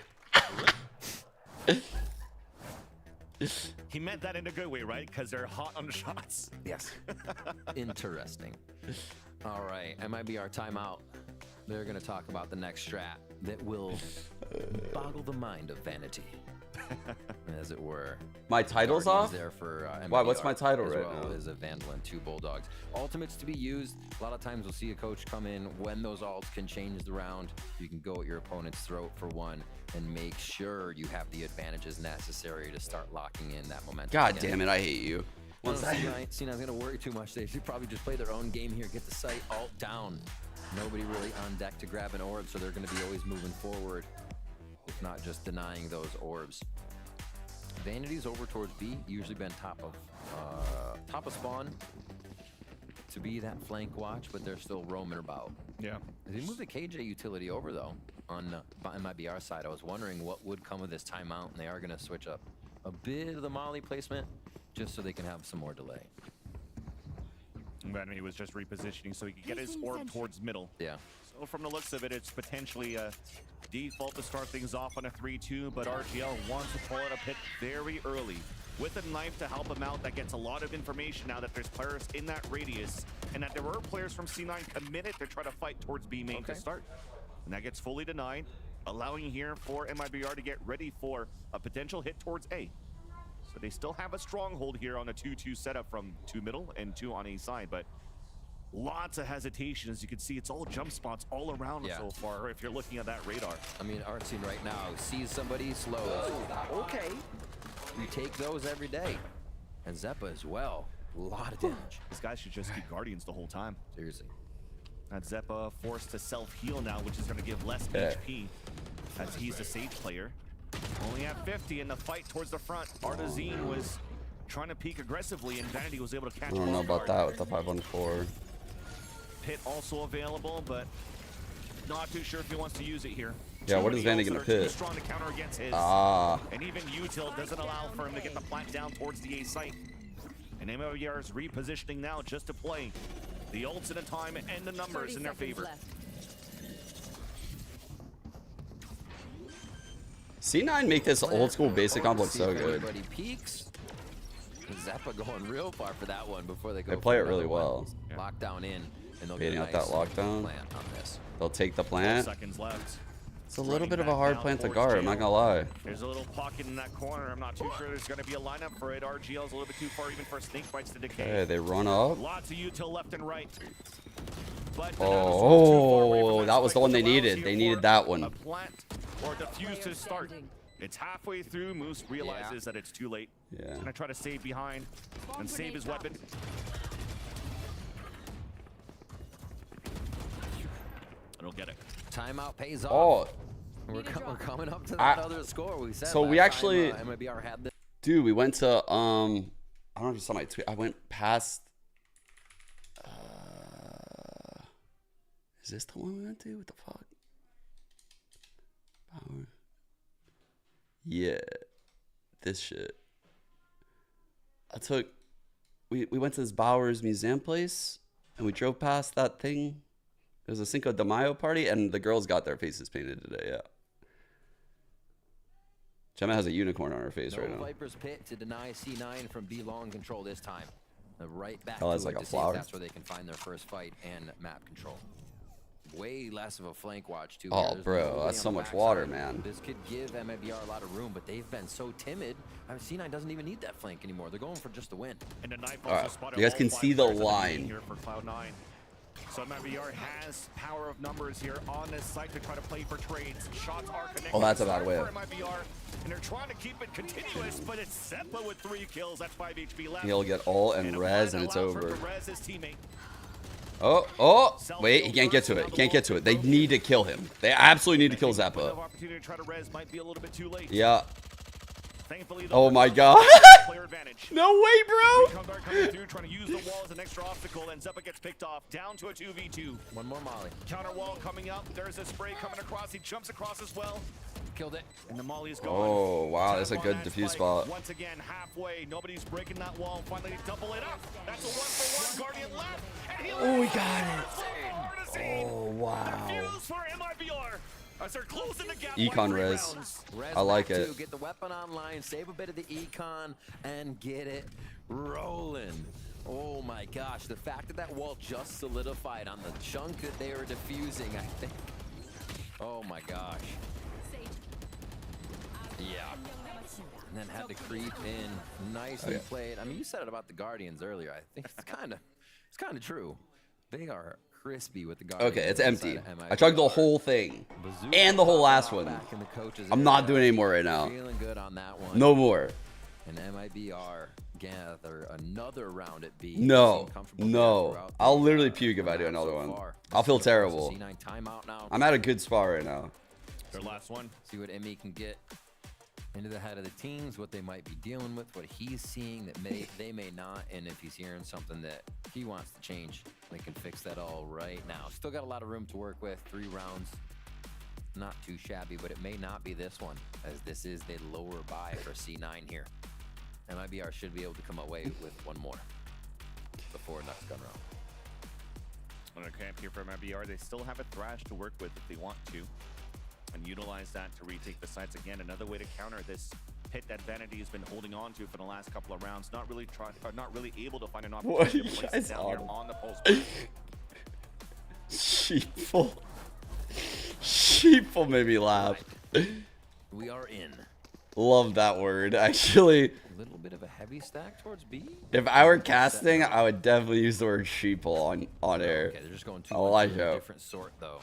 He meant that in a good way, right? Because they're hot on the shots. Yes. Interesting. All right, MIBR timeout. They're going to talk about the next strat that will boggle the mind of vanity, as it were. My title's Guardians off? there for Why, what's MIBR, my title as right well now? as a Vandal and 2 Bulldogs. Ultimates to be used. A lot of times we'll see a coach come in when those ults can change the round. You can go at your opponent's throat for one and make sure you have the advantages necessary to start locking in that momentum. God again. damn it, I hate you. One second. C9's gonna worry too much. They should probably just play their own game here, get the site alt down. Nobody really on deck to grab an orb, so they're gonna be always moving forward, if not just denying those orbs. Vanity's over towards B, usually been top of spawn to be that flank watch, but they're still roaming about. Yeah. They moved the KJ utility over though on MIBR side. I was wondering what would come of this timeout, and they are gonna switch up a bit of the molly placement just so they can have some more delay. Vanity was just repositioning so he could get his orb towards middle. Yeah. So from the looks of it, it's potentially a default to start things off on a 3-2, but RGL wants to pull out a pick very early. With a knife to help him out, that gets a lot of information now that there's players in that radius, and that there were players from C9 committed to try to fight towards B main to start. And that gets fully denied, allowing here for MIBR to get ready for a potential hit towards A. So they still have a stronghold here on a 2-2 setup from 2 middle and 2 on A side, but Lots of hesitation. As you can see, it's all jump spots all around so far if you're looking at that radar. I mean, Artsine right now sees somebody slow. Okay. You take those every day. And Zeppa as well. A lot of damage. This guy should just keep Guardians the whole time. Seriously. That Zeppa forced to self-heal now, which is going to give less HP as he's a Sage player. Only at 50 in the fight towards the front. Artazine was trying to peek aggressively, and Vanity was able to catch him. I don't know about that with the 5-on-4. Pit also available, but not too sure if he wants to use it here. Yeah, what is Vanity going to pit? Strong to counter against his. And even Util doesn't allow for him to get the plant down towards the A site. And MLBR is repositioning now just to play. The ults in the time and the numbers in their favor. C9 make this old school basic comp look so good. Everybody peeks. Zeppa going real far for that one before they go. They play it really well. Lockdown in, and they'll Baiting get a out that nice lockdown. plant on this. They'll take the plant. 12 seconds left. It's a little bit of a hard plant to guard, I'm not gonna lie. There's a little pocket in that corner. I'm not too sure there's going to be a lineup for it. RGL's a little bit too far even for snake bites to decay. Okay, they run up. Lots of util left and right. But Oh, that was the one they needed. They needed that one. A plant or defuse to start. It's halfway through. Moose realizes that it's too late. Yeah. Gonna try to save behind and save his weapon. I don't get it. Timeout pays off. Oh, We're coming up to that other score we said. so we last actually, time, MIBR had this. dude, we went to I don't know if you saw my tweet. I went past. Is this the one we went to? What the fuck? Power. Yeah, this shit. We went to this Bowers Museum place, and we drove past that thing. It was a Cinco de Mayo party, and the girls got their faces painted today. Yeah. Gemma has a unicorn on her face right now. Viper's pit to deny C9 from B long control this time. Right back Hell, to that's it like a to see if flower. that's where they can find their first fight and map control. Way less of a flank watch too. Oh, There's bro, nobody that's on so the much backside. water, man. This could give MIBR a lot of room, but they've been so timid. I mean, C9 doesn't even need that flank anymore. They're going for just the win. And the knife All also right, spotted you guys all can 5 see the players that are line. here for Cloud9. So MIBR has power of numbers here on this site to try to play for trades. Shots are connected. Oh, that's a bad way. For MIBR, and they're trying to keep it continuous, but it's Zeppa with 3 kills. That's 5 HP left. He'll get ult and res, and it's allows for him over. to res his teammate. Oh, wait, he can't get to it. He can't get to it. They need to kill him. They absolutely need to kill Zeppa. Opportunity to try to res might be a little bit too late. Yeah. Thankfully, Oh my god. player advantage. No way, bro. Recon guard coming through, trying to use the wall as an extra obstacle, and Zeppa gets picked off. Down to a 2v2. One more Molly. Counter wall coming up. There's a spray coming across. He jumps across as well. Killed it. And the Molly is gone. Oh, wow, that's a Tap good on that defuse spike. spot. Once again, halfway. Nobody's breaking that wall. Finally, double it up. That's a 1-for-1 Guardian left. And Oh, we got it. Oh, wow. Defuse for MIBR. As they're closing the gap. Econ 1-3 res. rounds. Res I like back it. two, get the weapon online, save a bit of the econ, and get it rolling. Oh my gosh, the fact that that wall just solidified on the chunk that they were defusing, I think. Oh my gosh. Yeah. And then had to creep in, nicely played. I mean, you said it about the Guardians earlier. I think it's kind of true. They are crispy with the Guardians. Okay, it's empty. inside of I chugged the whole thing. Bazooka And the whole last back one. in the coach's I'm not area. doing any more right now. Feeling good on that one. No more. And MIBR gather another round at B. No. Seem comfortable No. throughout the, I'll literally puke if I do another so one. far. I'll feel C9 terrible. C9 timeout now. I'm at a good spot right now. Their last one. See what Emmy can get into the head of the teams, what they might be dealing with, what he's seeing that they may not, and if he's hearing something that he wants to change, they can fix that all right now. Still got a lot of room to work with. 3 rounds, not too shabby, but it may not be this one, as this is the lower buy for C9 here. MIBR should be able to come away with one more before next gun round. On a camp here for MIBR, they still have a Thrash to work with if they want to, and utilize that to retake the sites again. Another way to counter this pit that Vanity has been holding on to for the last couple of rounds. Not really able to find an opportunity to place it down here on the post. Sheepful. Sheepful made me laugh. We are in. Love that word. Actually, A little bit of a heavy stack towards B. if I were casting, I would definitely use the word sheeple on air. Okay, they're just going I like to a it. different sort though.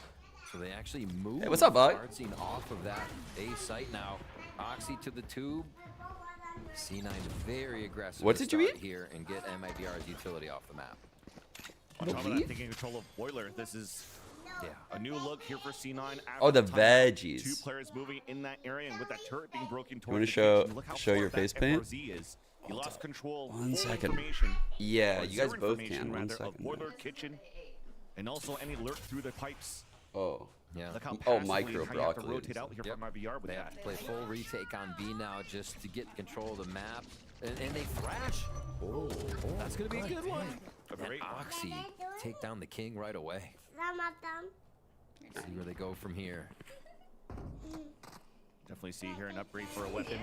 So they actually move. Hey, what's up, bud? Artsing off of that A site now. Oxy to the tube. C9 very aggressive. What to did you start eat? here and get MIBR's utility off the map? On top of that, taking control of Boiler. This is a new look here for C9. Oh, the after timeout. veggies. Two players moving in that area, and with that turret being broken towards wanna the show- kitchen, look how show far your back face paint? FRZ is. He lost control. One full second. information, Yeah, or you guys zero both information, can. One rather, of second. Boiler kitchen, and also any lurk through the pipes. Oh. Yeah. Look how Oh, passively micro how you have to broccoli. rotate out here from IBR with They that. have to play full retake on B now just to get control of the map. And they thrash. Oh, that's going to be a good one. And Oxy take down the king right away. See where they go from here. Definitely see here an upgrade for a weapon.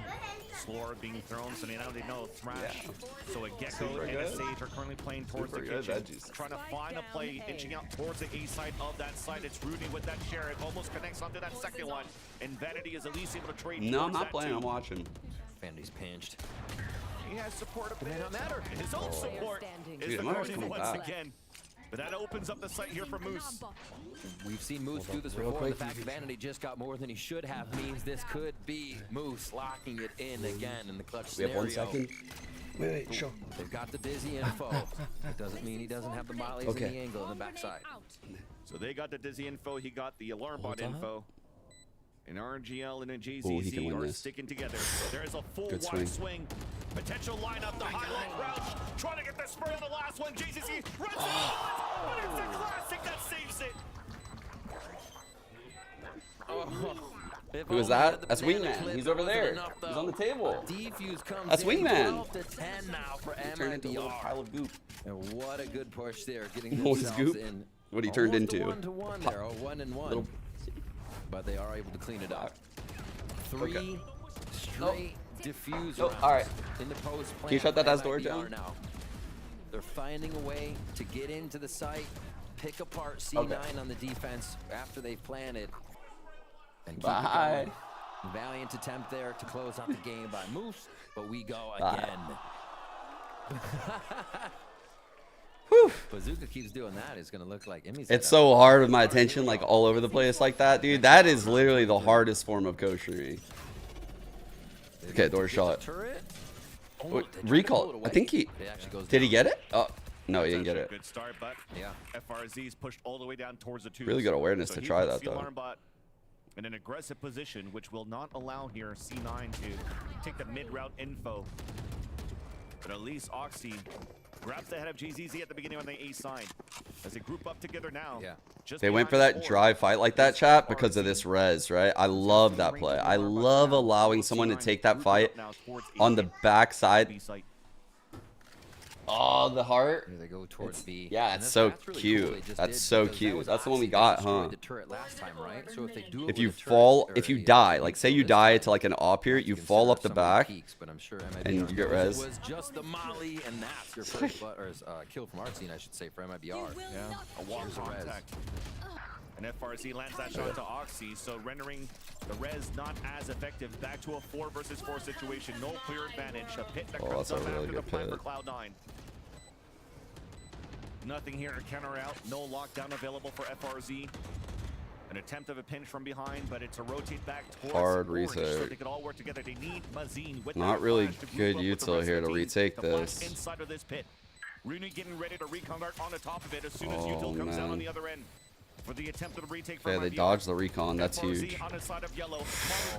Slore being thrown, so now they know Thrash. So a Gecko Super and a good. Sage are currently playing towards Super the good kitchen. veggies. Trying to find a play, inching out towards the A side of that side. It's Rudy with that share. It almost connects onto that second one. And Vanity is at least able to trade. No, I'm towards not that playing. too. I'm watching. Vanity's pinched. He has support up It may not matter. His own support Dude, is the Mother's guardian coming once back. again. But that opens up the site here for Moose. We've seen Moose do this real before. The quick, fact Vanity just got more than he should have means this could be Moose locking it in again in the clutch We have scenario. 1 second. Wait, show. They've got the dizzy info. It doesn't mean he doesn't have the mollies Okay. and the angle in the backside. So they got the Dizzy info, he got the alarm bot Hold up. info. And RGL and a Ooh, he can JZZ win are this. sticking together. There is a full Good wide swing. swing. Potential lineup, the highlight crouch. Trying to get the spray on the last one. JZZ runs it on, but it's a classic that saves it. Who is that? That's Wingman. He's over there. He's on the table. Defuse comes That's in, Wingman. 12 to 10 now for Turned into a little MIBR. pile of goop. And what a good push there, getting What was themselves Goop? in. What he turned Almost into? A 1-1 there, a 1-1. Little- But they are able to clean it up. Three Okay. straight diffuse Nope. rounds All right. in the post. Can you shut that last door MIBR down? now. They're finding a way to get into the site, pick apart C9 on the defense after they've planted, and keep it Bye. going. Valiant attempt there to close out the game by Moose, but we go Bye. again. Bazooka keeps doing that. It's going to look like Emmy's. It's so hard with my attention like all over the place like that, dude. That is literally the hardest form of Costream. Okay, door shot. Turret. Oh, Wait, they tried to recall. pull it I away. think he It actually goes did. He down. get it? Oh no, he didn't get That's a it. Good start, but Yeah. FRZ's pushed all the way down towards the two. Really good awareness to he try puts that, the though. alarm bot in an aggressive position, which will not allow here C9 to take the mid-route info. But at least Oxy grabs the head of JZZ at the beginning on the A side. As they group up together now. Yeah. Just They went for behind that the dry board fight like that, is chat, because of FRZ. this res, right? I love that play. I love allowing someone to take that fight on the backside. B site. Oh, the heart. Here they go towards B. Yeah, And it's so that's really cute. cool they just That's did, so because that cute. was That's the one we Oxy got, that destroyed huh? The turret last time, right? So if they do it If with you a turret, fall, or if you a die, like say you this die time, to like an op here, you can fall up consider the some of back. peaks, but I'm sure and you MIBR get knows res. It was just the molly, and that's your first kill from our team, I should say, for MIBR. Yeah, a walk Here's a res. contact. And FRZ lands that shot to Oxy, so rendering the res not as effective. Back to a 4 versus 4 situation. No clear advantage. A pit that Oh, comes that's a up really after the good plan for pit. Cloud9. Nothing here to counter out. No lockdown available for FRZ. An attempt of a pinch from behind, but it's a rotate back towards Hard orange, so reset. they could all work together. They need Mazine with Not that really flash to group good up with the util rest here of the to team. retake The flash this. inside of this pit. Rooney getting ready to reconvert on the top of it as soon as Oh, util comes out on man. the other end. For the attempt of the retake from Yeah, they IBR. dodged the recon. That's FRZ huge. on the side of yellow.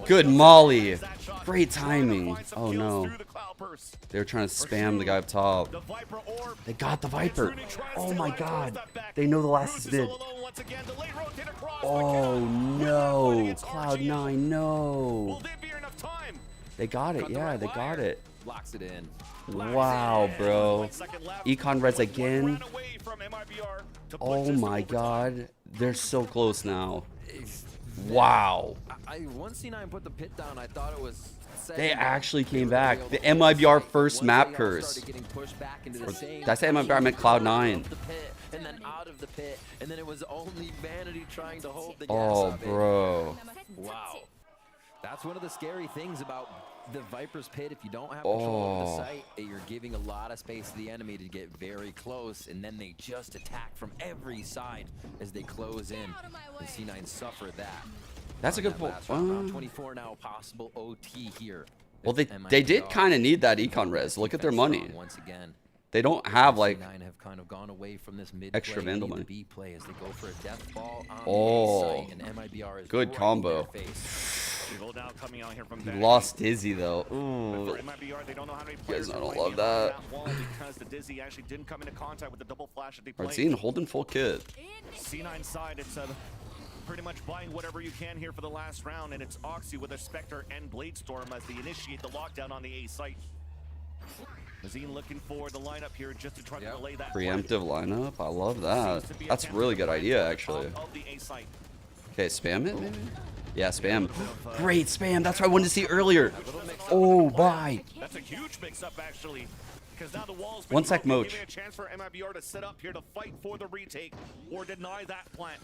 Good Molly molly. lands that shot. Great Trying to timing. find some Oh, kills no. through the cloud burst. They were trying to spam the guy up top. The Viper orb. They got the It's Viper. Rooney tries Oh to my line towards god. that back. They know the last Moose is is mid. all alone once again. The late rotate across, but Oh cannot win that fight no. against Cloud9, Will no. there be enough time? They got it. Cut the Yeah, right they got wire. it. Locks it in. Wow, bro. 1 second left. Econ res One again. round away from MIBR to put Oh this to my overtime. god. They're so close now. Wow. Once C9 put the pit down, I thought it was set. They and actually they came were back. able The to hold MIBR site. first Once map they all curse. started getting pushed back into the Or- same did I say MIBR? I meant Cloud9. of the pit, and then out of the pit, and then it was only Vanity trying to hold the gas Oh, up. bro. Wow. That's one of the scary things about the Viper's Pit, if you don't have control of the site, you're giving a lot of space to the enemy to get very close, and then they just attack from every side as they close in. And C9 suffer that. That's a good point. Round 24 now, possible OT here. Well, they did kind of need that econ res. Look at their money. Once again. They don't have like C9 have kind of gone away from this mid extra Vandal money. B play as they go for a death ball on the A site, and MIBR is good right combo. in their face. Now coming out here from He lost Dizzy though. Ooh. MIBR, they don't know how many players I are don't playing love that. Because the Dizzy actually didn't come into contact with the double flash that they played. Arsene holding full kit. C9 side, it's pretty much buying whatever you can here for the last round, and it's Oxy with a Spectre and Bladestorm as they initiate the lockdown on the A site. Mazine looking for the lineup here just to try to delay that Preemptive lineup. I love that. That's a really good idea, actually. Okay, spam it, maybe? Yeah, spam. Great spam. That's what I wanted to see earlier. Oh, bye. That's a huge mix-up, actually. Because now the wall's 1 sec, Moch. a chance for MIBR to set up here to fight for the retake or deny that plant.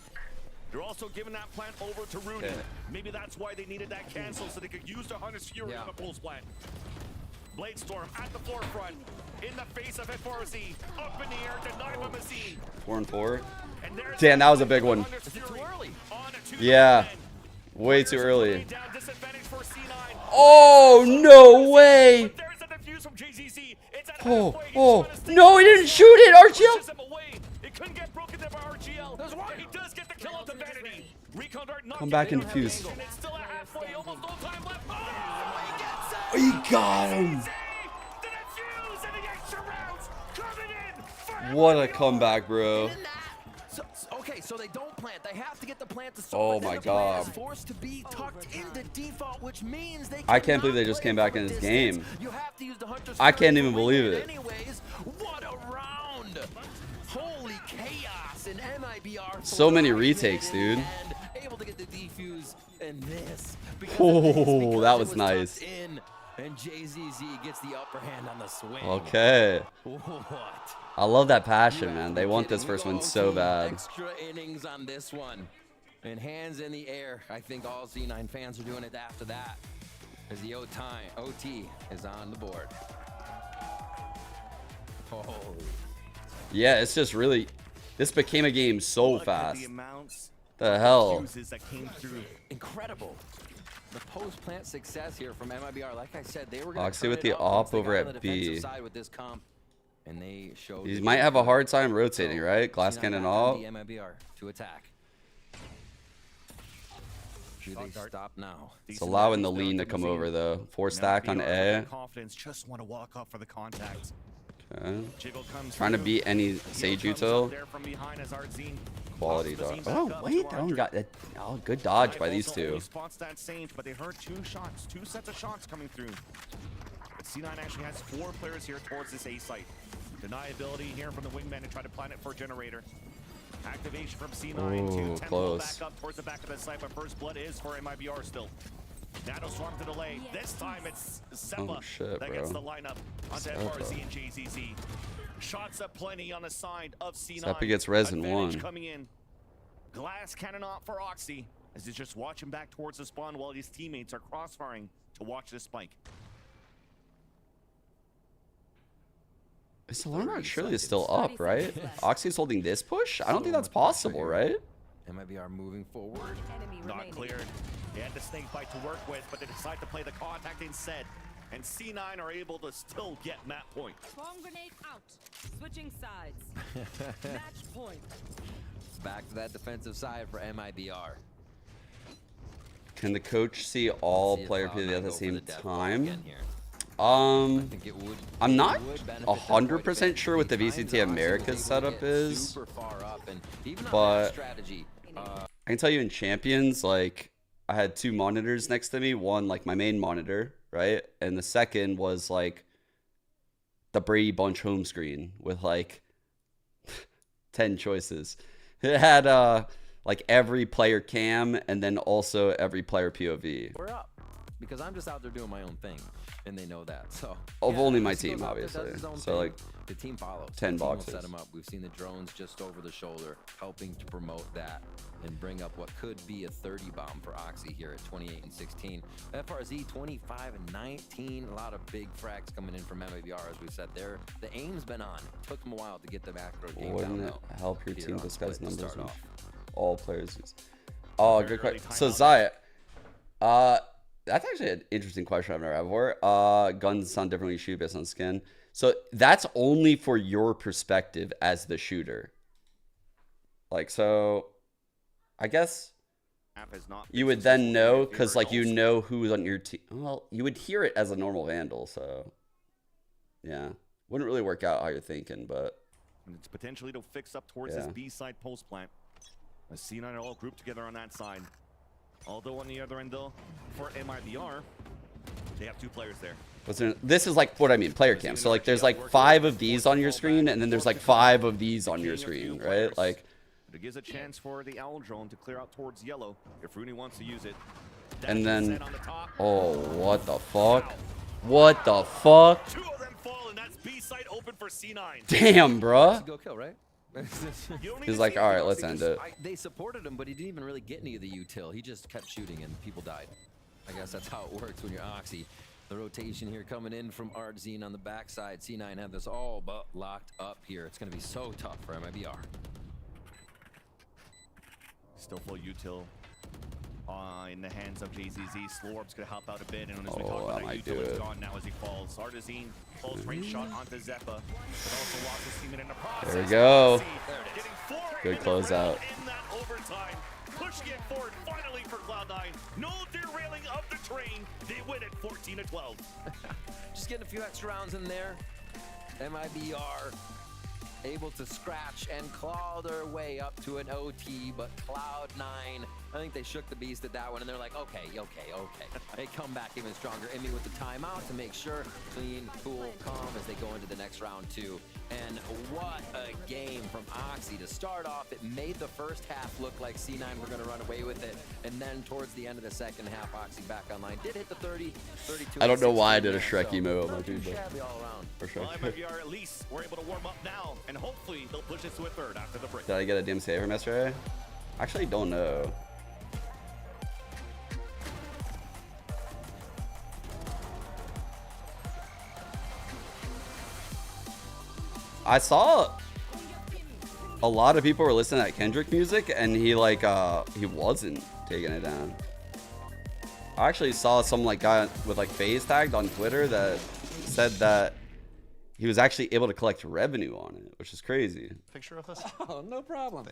They're also giving that plant over to Rudy. Maybe that's why they needed that cancel, so they could use the Hunter's Fury on the Pulse plant. Bladestorm at the forefront, in the face of FRZ, up in the air, denied by Mazine. 4 and 4. Damn, that was a big one. Yeah, way too early. Oh, no way. Oh, no, he didn't shoot it, RGL. It couldn't get broken there by RGL. He does get the kill on the vanity. Come back and defuse. It's still a halfway, almost no time left. Oh, he got him. What a comeback, bro. Okay, so they don't plant. They have to get the plant to Oh my god. Forced to be tucked into default, which means they I can't believe they just came back in this game. I can't even believe it. Anyways, what a round. Holy chaos in MIBR. So many retakes, dude. Able to get the defuse and this. Oh, that was nice. And JZZ gets the upper hand on the swing. Okay. What? I love that passion, man. They want this first one so bad. Extra innings on this one. And hands in the air. I think all Z9 fans are doing it after that. As the OT is on the board. Oh. Yeah, it's just really... This became a game so fast. The hell? Incredible. The post-plant success here from MIBR. Like I said, they were going Oxy with the op over at B. With this comp. And they showed He might have a hard time rotating, right? Glass cannon off. MIBR to attack. Do they stop now? It's allowing the lean to come over though. 4 stack on A. Confidence, just want to walk off for the contact. Okay. Trying to beat any Sage util. Quality dodge. Oh wait, that one got that. Oh, good dodge by these two. Spots that Sage, but they heard 2 shots, 2 sets of shots coming through. But C9 actually has 4 players here towards this A site. Deniability here from the wingman to try to plant it for a generator. Activation from C9 Ooh, to 10 close. back up towards the back of the site, but first blood is for MIBR still. Nano Swarm to delay. This time it's Seppa that gets the lineup onto FRZ and JZZ. Shots up plenty on the side of C9. Seppa gets res in 1. Coming in. Glass cannon off for Oxy as he's just watching back towards the spawn while his teammates are crossfiring to watch this spike. Is the alarm surely still up, right? Oxy's holding this push? I don't think that's possible, right? MIBR moving forward. Not cleared. They had the snake bite to work with, but they decide to play the contact instead. And C9 are able to still get map point. Bomb grenade out. Switching sides. Match point. Back to that defensive side for MIBR. Can the coach see all player PvP at the same time? I'm not 100% sure what the VCT Americas setup is, but I can tell you in Champions, like, I had 2 monitors next to me. One, like, my main monitor, right? And the second was, like, the Brady Bunch home screen with, like, 10 choices. It had, like, every player cam and then also every player POV. We're up. because I'm just out there doing my own thing, and they know that. So Of only my Oxy goes team, out there, does obviously. his own So, thing. like, the team follows. 10 The team will boxes. set him up. We've seen the drones just over the shoulder, helping to promote that and bring up what could be a 30 bomb for Oxy here at 28 and 16. FRZ 25 and 19. A lot of big frags coming in from MABR, as we said there. The aim's been on. Took them a while to get the macro game Wouldn't down, it though. help your Here team on discuss split to numbers start with off. all players? Oh, good question. So Zaya, that's actually an interesting question I've never had before. Guns sound differently when you shoot based on skin. So that's only for your perspective as the shooter. Like, so I guess you would then know, because like you know who's on your team. Well, you would hear it as a normal Vandal, so yeah, wouldn't really work out how you're thinking, but it's potentially to fix up towards this B side post plant. A C9 are all grouped together on that side. Although on the other end, though, for MIBR, they have 2 players there. This is like what I mean, player cam. So like there's like 5 of these on your screen, and then there's like 5 of these on your screen, right? Like, it gives a chance for the Owl drone to clear out towards yellow if Rooney wants to use it. and then, oh, what the fuck? What the fuck? 2 of them fall, and that's B side open for C9. Damn, bruh. Go kill, right? He's like, all right, let's end it. They supported him, but he didn't even really get any of the util. He just kept shooting, and people died. I guess that's how it works when you're Oxy. The rotation here coming in from Artzine on the backside. C9 had this all but locked up here. It's going to be so tough for MIBR. Still full util in the hands of JZZ. Slorb's going to help out a bit, and as we talk about that util, it's gone now as he falls. Artzine, close range shot onto Zeppa, but also lost his teammate in the process. There we go. Getting 4 Good closeout. in that overtime. Pushing it forward finally for Cloud9. No derailing of the train. They win it 14-12. Just getting a few extra rounds in there. MIBR able to scratch and claw their way up to an OT, but Cloud9, I think they shook the beast at that one, and they're like, okay. They come back even stronger. Emmy with the timeout to make sure, clean, cool, calm as they go into the next round too. And what a game from Oxy to start off. It made the first half look like C9 were going to run away with it, and then towards the end of the second half, Oxy back online. Did hit the 30, 32. I don't know why I did a Shrek emo on my dude, dude, but all around. For sure. Well, MIBR at least we're able to warm up now, and hopefully they'll push us to a third after the break. Did I get a dim saver yesterday? Actually, don't know. I saw a lot of people were listening to Kendrick music, and he like he wasn't taking it down. I actually saw some like guy with like phase tagged on Twitter that said that he was actually able to collect revenue on it, which is crazy. Picture of us? Oh, no problem.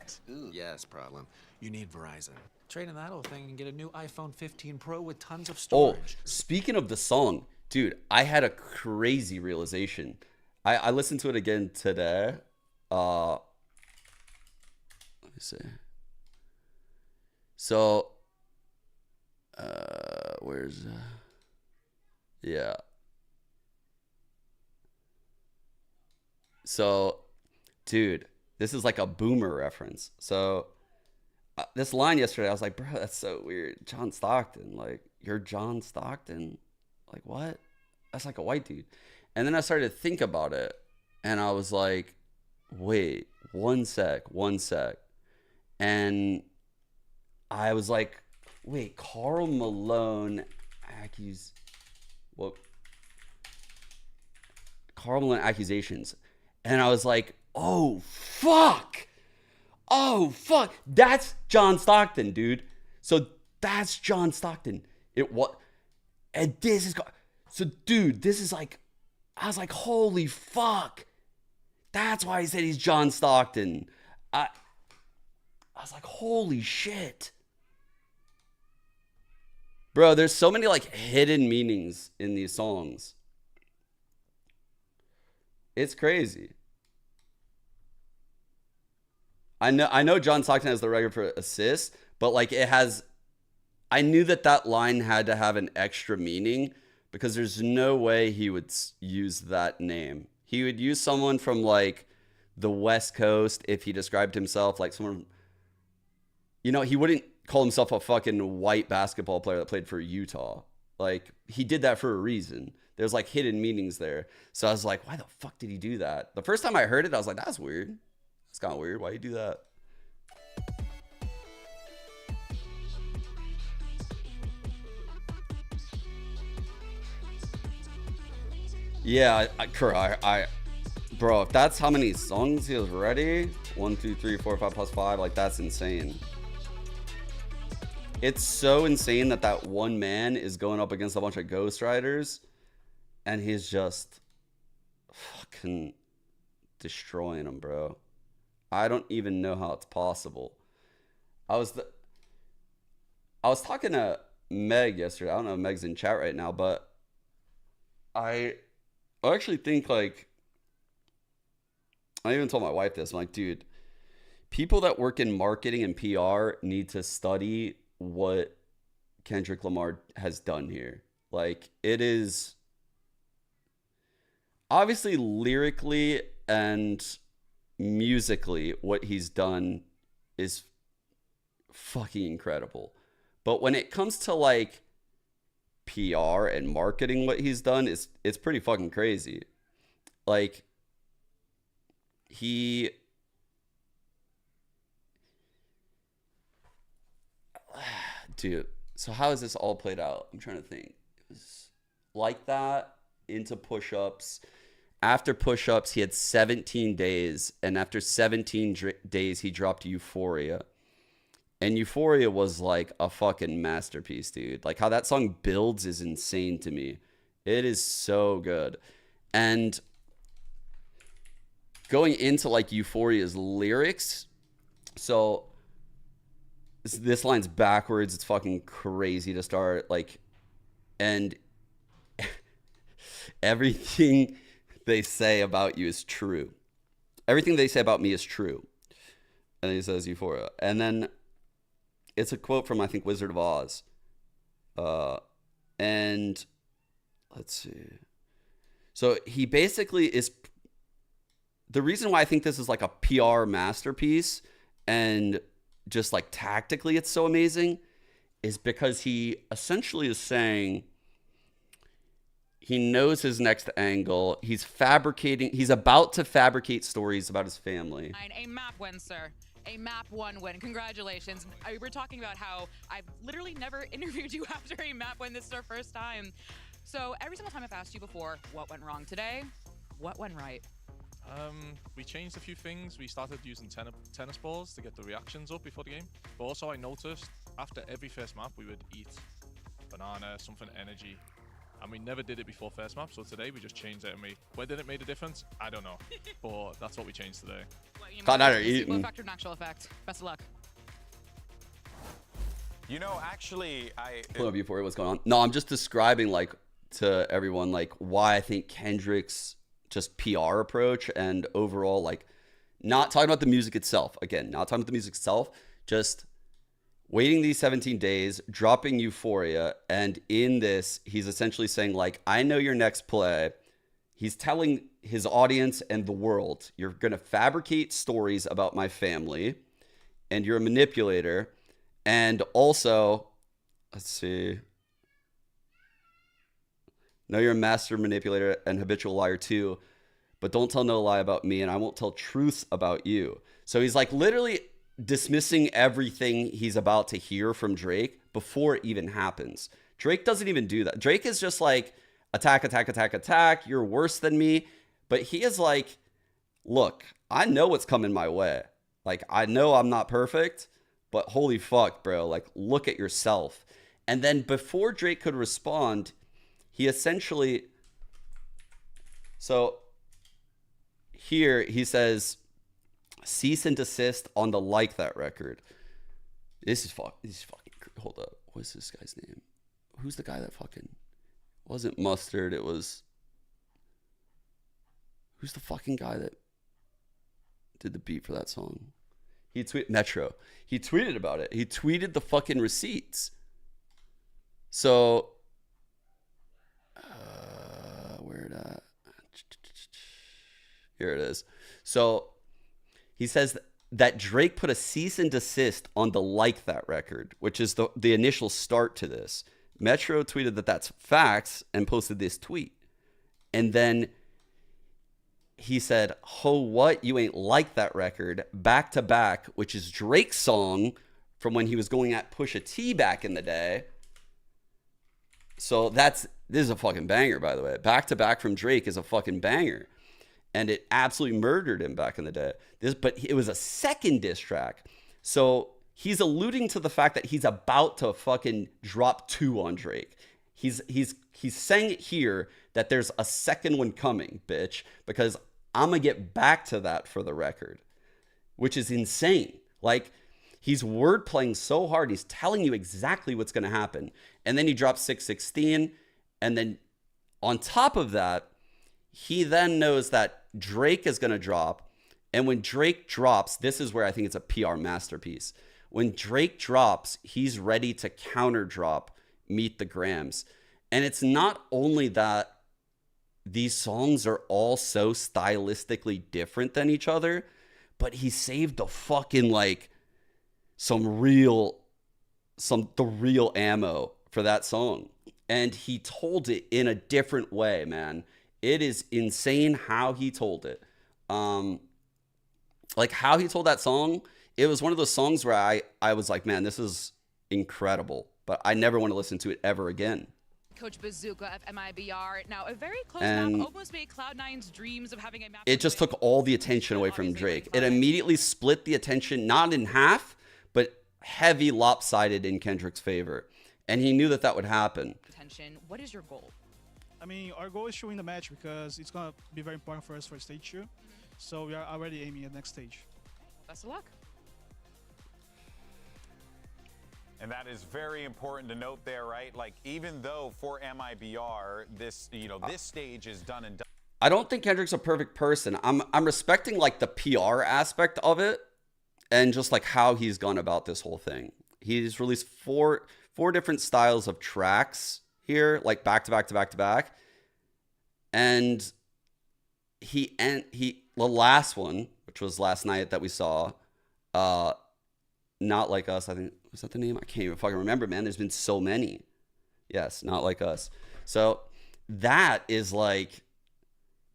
Yes, problem. You need Verizon. Trade in that old thing and get a new iPhone 15 Pro with tons of Oh, storage. speaking of the song, dude, I had a crazy realization. I listened to it again today. Let me see. So, where's, yeah. So, dude, this is like a boomer reference. So, this line yesterday, I was like, bro, that's so weird. John Stockton, like, you're John Stockton? Like, what? That's like a white dude. And then I started to think about it, and I was like, wait, one sec. And I was like, wait, Karl Malone Karl Malone accusations. And I was like, oh, fuck. That's John Stockton, dude. So that's John Stockton. And this is, so dude, this is like, I was like, holy fuck. That's why he said he's John Stockton. I was like, holy shit. Bro, there's so many like hidden meanings in these songs. It's crazy. I know John Stockton has the record for assists, but like I knew that line had to have an extra meaning, because there's no way he would use that name. He would use someone from like the West Coast if he described himself like someone, he wouldn't call himself a fucking white basketball player that played for Utah. Like, he did that for a reason. There's like hidden meanings there. So I was like, why the fuck did he do that? The first time I heard it, I was like, that's weird. It's kind of weird. Why you do that? Yeah, bro, if that's how many songs he was ready, 1, 2, 3, 4, 5 plus 5, like, that's insane. It's so insane that that one man is going up against a bunch of Ghost Riders, and he's just fucking destroying them, bro. I don't even know how it's possible. I was talking to Meg yesterday. I don't know if Meg's in chat right now, but I actually think, like, I even told my wife this. I'm like, dude, people that work in marketing and PR need to study what Kendrick Lamar has done here. Like, it is obviously lyrically and musically, what he's done is fucking incredible. But when it comes to like PR and marketing, what he's done it's pretty fucking crazy. Like, dude, so how has this all played out? I'm trying to think. It was like that into push-ups. After push-ups, he had 17 days, and after 17 days, he dropped Euphoria. And Euphoria was like a fucking masterpiece, dude. Like, how that song builds is insane to me. It is so good. And going into like Euphoria's lyrics, so this line's backwards. It's fucking crazy to start. Like, and everything they say about you is true. Everything they say about me is true. And he says Euphoria. And then it's a quote from, I think, Wizard of Oz. And let's see. So he basically is, the reason why I think this is like a PR masterpiece and just like tactically it's so amazing is because he essentially is saying he knows his next angle. He's about to fabricate stories about his family. A map win, sir. A map 1 win. Congratulations. We're talking about how I've literally never interviewed you after a map win. This is our first time. So every single time I've asked you before, what went wrong today? What went right? We changed a few things. We started using tennis balls to get the reactions up before the game. But also I noticed after every first map, we would eat banana, something energy. And we never did it before first map, so today we just changed it. And whether it made a difference, I don't know. But that's what we changed today. Low factor and actual effect. Best of luck. You know, actually, Pull up Euphoria, what's going on? No, I'm just describing, like, to everyone, like, why I think Kendrick's just PR approach and overall, like, not talking about the music itself. Again, not talking about the music itself, just waiting these 17 days, dropping Euphoria, and in this, he's essentially saying, like, I know your next play. He's telling his audience and the world, you're going to fabricate stories about my family, and you're a manipulator, and also, let's see, know you're a master manipulator and habitual liar too, but don't tell no lie about me, and I won't tell truths about you. So he's like literally dismissing everything he's about to hear from Drake before it even happens. Drake doesn't even do that. Drake is just like, attack, attack, attack, attack. You're worse than me. But he is like, look, I know what's coming my way. Like, I know I'm not perfect, but holy fuck, bro. Like, look at yourself. And then before Drake could respond, he essentially, so here he says, cease and desist on the Like That record. This is fucking, hold up. What's this guy's name? Who's the guy that fucking, wasn't Mustard, it was, who's the fucking guy that did the beat for that song? He tweeted, Metro. He tweeted about it. He tweeted the fucking receipts. So, where that? Here it is. So, he says that Drake put a cease and desist on the Like That record, which is the initial start to this. Metro tweeted that that's facts and posted this tweet. And then he said, "Ho, what? You ain't like that record. Back to Back," which is Drake's song from when he was going at Pusha T back in the day. So this is a fucking banger, by the way. Back to Back from Drake is a fucking banger. And it absolutely murdered him back in the day. But it was a second diss track. So he's alluding to the fact that he's about to fucking drop 2 on Drake. He's saying it here that there's a second one coming, bitch, because I'm going to get back to that for the record, which is insane. Like, he's word playing so hard. He's telling you exactly what's going to happen. And then he drops 616. And then on top of that, he then knows that Drake is going to drop. And when Drake drops, this is where I think it's a PR masterpiece. When Drake drops, he's ready to counter drop Meet the Grams. And it's not only that these songs are all so stylistically different than each other, but he saved the fucking like the real ammo for that song. And he told it in a different way, man. It is insane how he told it. Like how he told that song, it was one of those songs where I was like, man, this is incredible, but I never want to listen to it ever again. Coach Bazooka of MIBR. Now, a very close And map almost made Cloud9's dreams of having a map. It just took all the attention away from Drake. It immediately split the attention, not in half, but heavy lopsided in Kendrick's favor. And he knew that that would happen. What is your goal? I mean, our goal is to win the match because it's going to be very important for us for stage 2. So we are already aiming at next stage. Best of luck. And that is very important to note there, right? Like, even though for MIBR, this stage is done and done. I don't think Kendrick's a perfect person. I'm respecting like the PR aspect of it and just like how he's gone about this whole thing. He's released four different styles of tracks here, like back to back to back to back. And the last one, which was last night that we saw, Not Like Us, I think, was that the name? I can't even fucking remember, man. There's been so many. Yes, Not Like Us. So that is like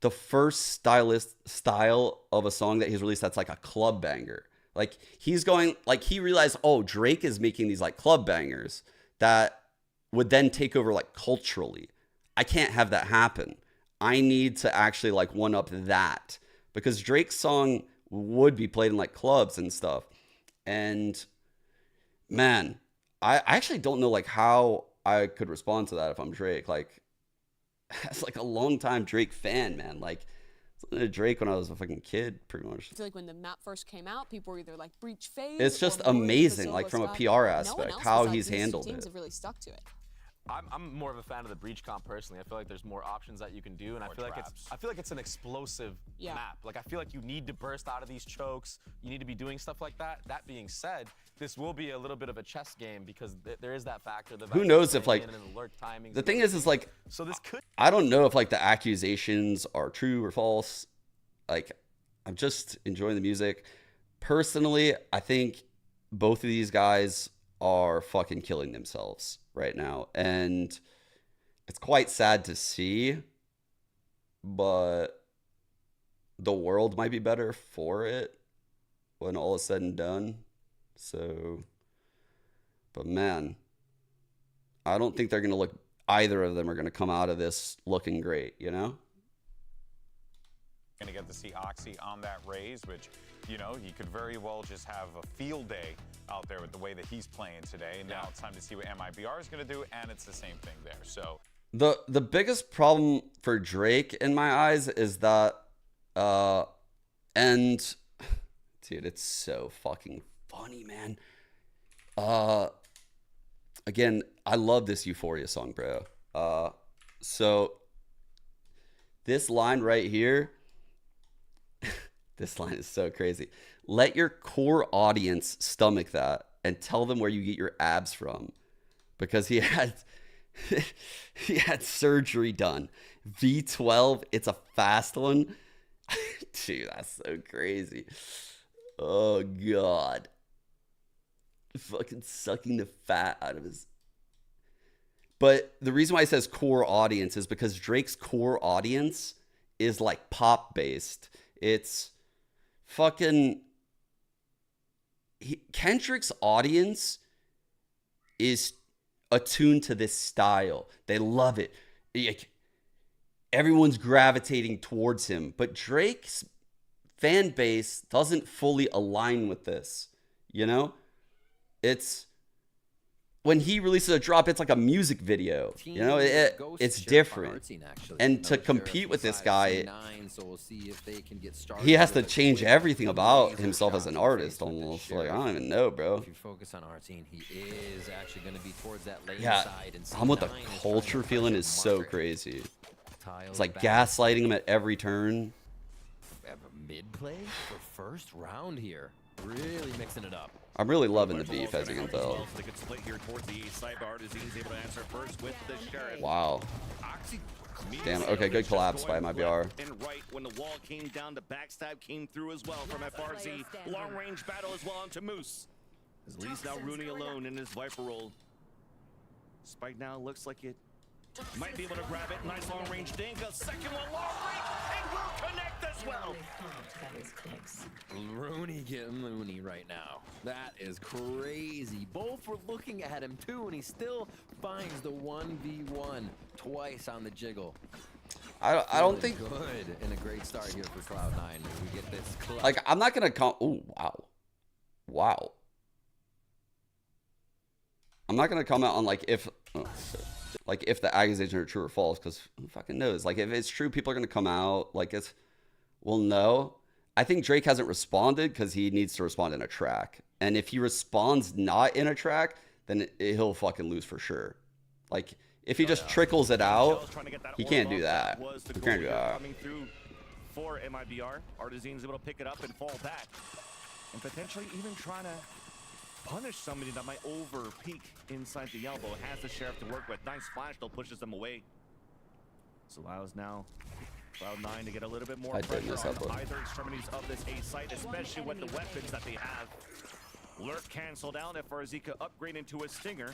the first style of a song that he's released that's like a club banger. Like he's going, like he realized, oh, Drake is making these like club bangers that would then take over like culturally. I can't have that happen. I need to actually like one up that, because Drake's song would be played in like clubs and stuff. And man, I actually don't know like how I could respond to that if I'm Drake. Like, as like a longtime Drake fan, man. Like, Drake when I was a fucking kid, pretty much. I feel like when the map first came out, people were either like breach phase. It's just amazing, like from a PR aspect, how he's handled it. Teams have really stuck to it. I'm more of a fan of the breach comp personally. I feel like there's more options that you can do, and I feel like it's an explosive map. Like I feel like you need to burst out of these chokes. You need to be doing stuff like that. That being said, this will be a little bit of a chess game because there is that factor. Who knows if like the thing is like, so this could. I don't know if like the accusations are true or false. Like, I'm just enjoying the music. Personally, I think both of these guys are fucking killing themselves right now, and it's quite sad to see, but the world might be better for it when all is said and done. So, but man, I don't think they're gonna either of them are gonna come out of this looking great, you know? Going to get to see Oxy on that raise, which, you know, he could very well just have a field day out there with the way that he's playing today. And now it's time to see what MIBR is going to do, and it's the same thing there. So the biggest problem for Drake in my eyes is that, and dude, it's so fucking funny, man. Again, I love this Euphoria song, bro. So this line right here. This line is so crazy. Let your core audience stomach that and tell them where you get your abs from, because he had surgery done. V12, it's a fast one. Dude, that's so crazy. Oh God. Fucking sucking the fat out of his. But the reason why it says core audience is because Drake's core audience is like pop based. It's fucking Kendrick's audience is attuned to this style. They love it. Everyone's gravitating towards him. But Drake's fan base doesn't fully align with this. You know? It's when he releases a drop, it's like a music video. You know, it's different. And to compete with this guy, he has to change everything about himself as an artist almost. Like, I don't even know, bro. If you focus on Artine, he is actually going to be towards that lane Yeah, side. And I'm with the culture feeling is so crazy. It's like gaslighting him at every turn. We have a mid play for first round here. Really mixing it up. I'm really loving the beef, as you can tell. Wow. Damn, okay, good collapse by MIBR. And right when the wall came down, the backstab came through as well from FRZ. Long range battle as well onto Moose. As least now Rooney alone in his Viper roll. Spike now looks like it might be able to grab it. Nice long range dink. A second one long range and will connect as well. Rooney getting loony right now. That is crazy. Both were looking at him too, and he still finds the 1v1 twice on the jiggle. I don't think good and a great start here for Cloud9. We get this clutch. Like, I'm not gonna come. Oh wow. I'm not gonna comment on like if the accusations are true or false, because who fucking knows? Like, if it's true, people are gonna come out. Like, we'll know. I think Drake hasn't responded because he needs to respond in a track. And if he responds not in a track, then he'll fucking lose for sure. Like, if he just trickles it out, he can't do that. He can't do that. Coming through for MIBR. Artisan's able to pick it up and fall back. And potentially even trying to punish somebody that might over peek inside the elbow. Has the Sheriff to work with. Nice flash, though, pushes them away. So allows now Cloud9 to get a little bit more pressure on either extremities of this A site, especially with the weapons that they have. Lurk canceled out. FRZ could upgrade into a Stinger.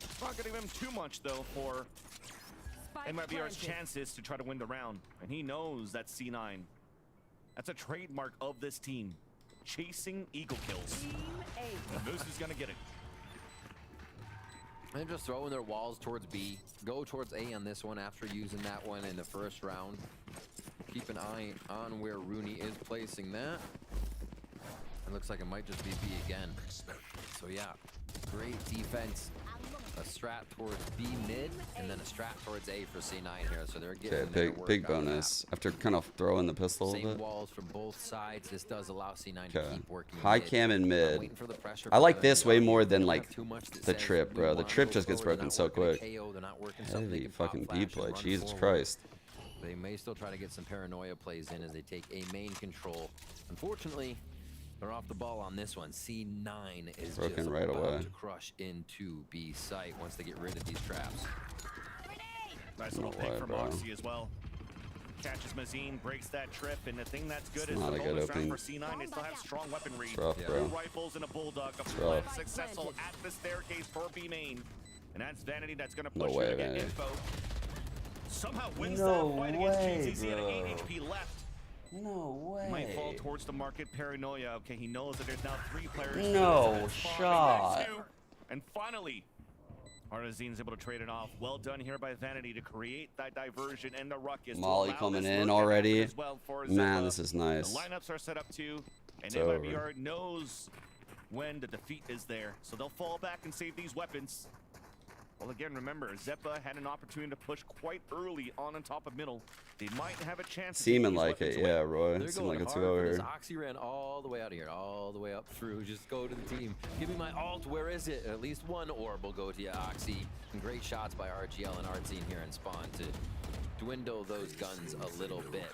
It's not gonna give him too much, though, for MIBR's chances to try to win the round. And he knows that C9. That's a trademark of this team. Chasing eagle kills. And Moose is gonna get it. They're just throwing their walls towards B. Go towards A on this one after using that one in the first round. Keep an eye on where Rooney is placing that. It looks like it might just be B again. So yeah, great defense. A strat towards B mid, and then a strat towards A for C9 here. So they're getting big bonus after kind of throwing the pistol a Same bit. walls from both sides. This does allow C9 to keep working. High cam and mid. I like this way more than like the trip, bro. The trip just gets broken so quick. Heavy fucking B play, Jesus Christ. They may still try to get some paranoia plays in as they take A main control. Unfortunately, they're off the ball on this one. C9 is broken just right about away to crush into B site once they get rid of these traps. Nice little pick from Moxie as well. Catches Mazine, breaks that trip, and the thing that's good is the bonus round for C9. They still have strong weaponry. Rough, bro. 2 rifles and a bulldog. A plan successful at the staircase for B main. And that's Vanity that's going to push her to get info. Somehow wins that fight against GZZ at 8 HP left. No way. Might fall towards the market paranoia. Okay, he knows that there's now 3 players. No shot. And finally, Artisan's able to trade it off. Well done here by Vanity to create that diversion and the ruckus. Molly coming in already. Man, this is nice. The lineups are set up too, and It's MIBR knows when the defeat is there. So they'll fall back and save these weapons. Well, again, remember, Zeppa had an opportunity to push quite early on top of middle. They might have a chance. Seeming like it, yeah, Roy. Seeming like it's over here. Oxy ran all the way out of here, all the way up through. Just go to the team. Give me my ult. Where is it? At least one orb will go to you, Oxy. And great shots by RGL and Artsine here in spawn to dwindle those guns a little bit.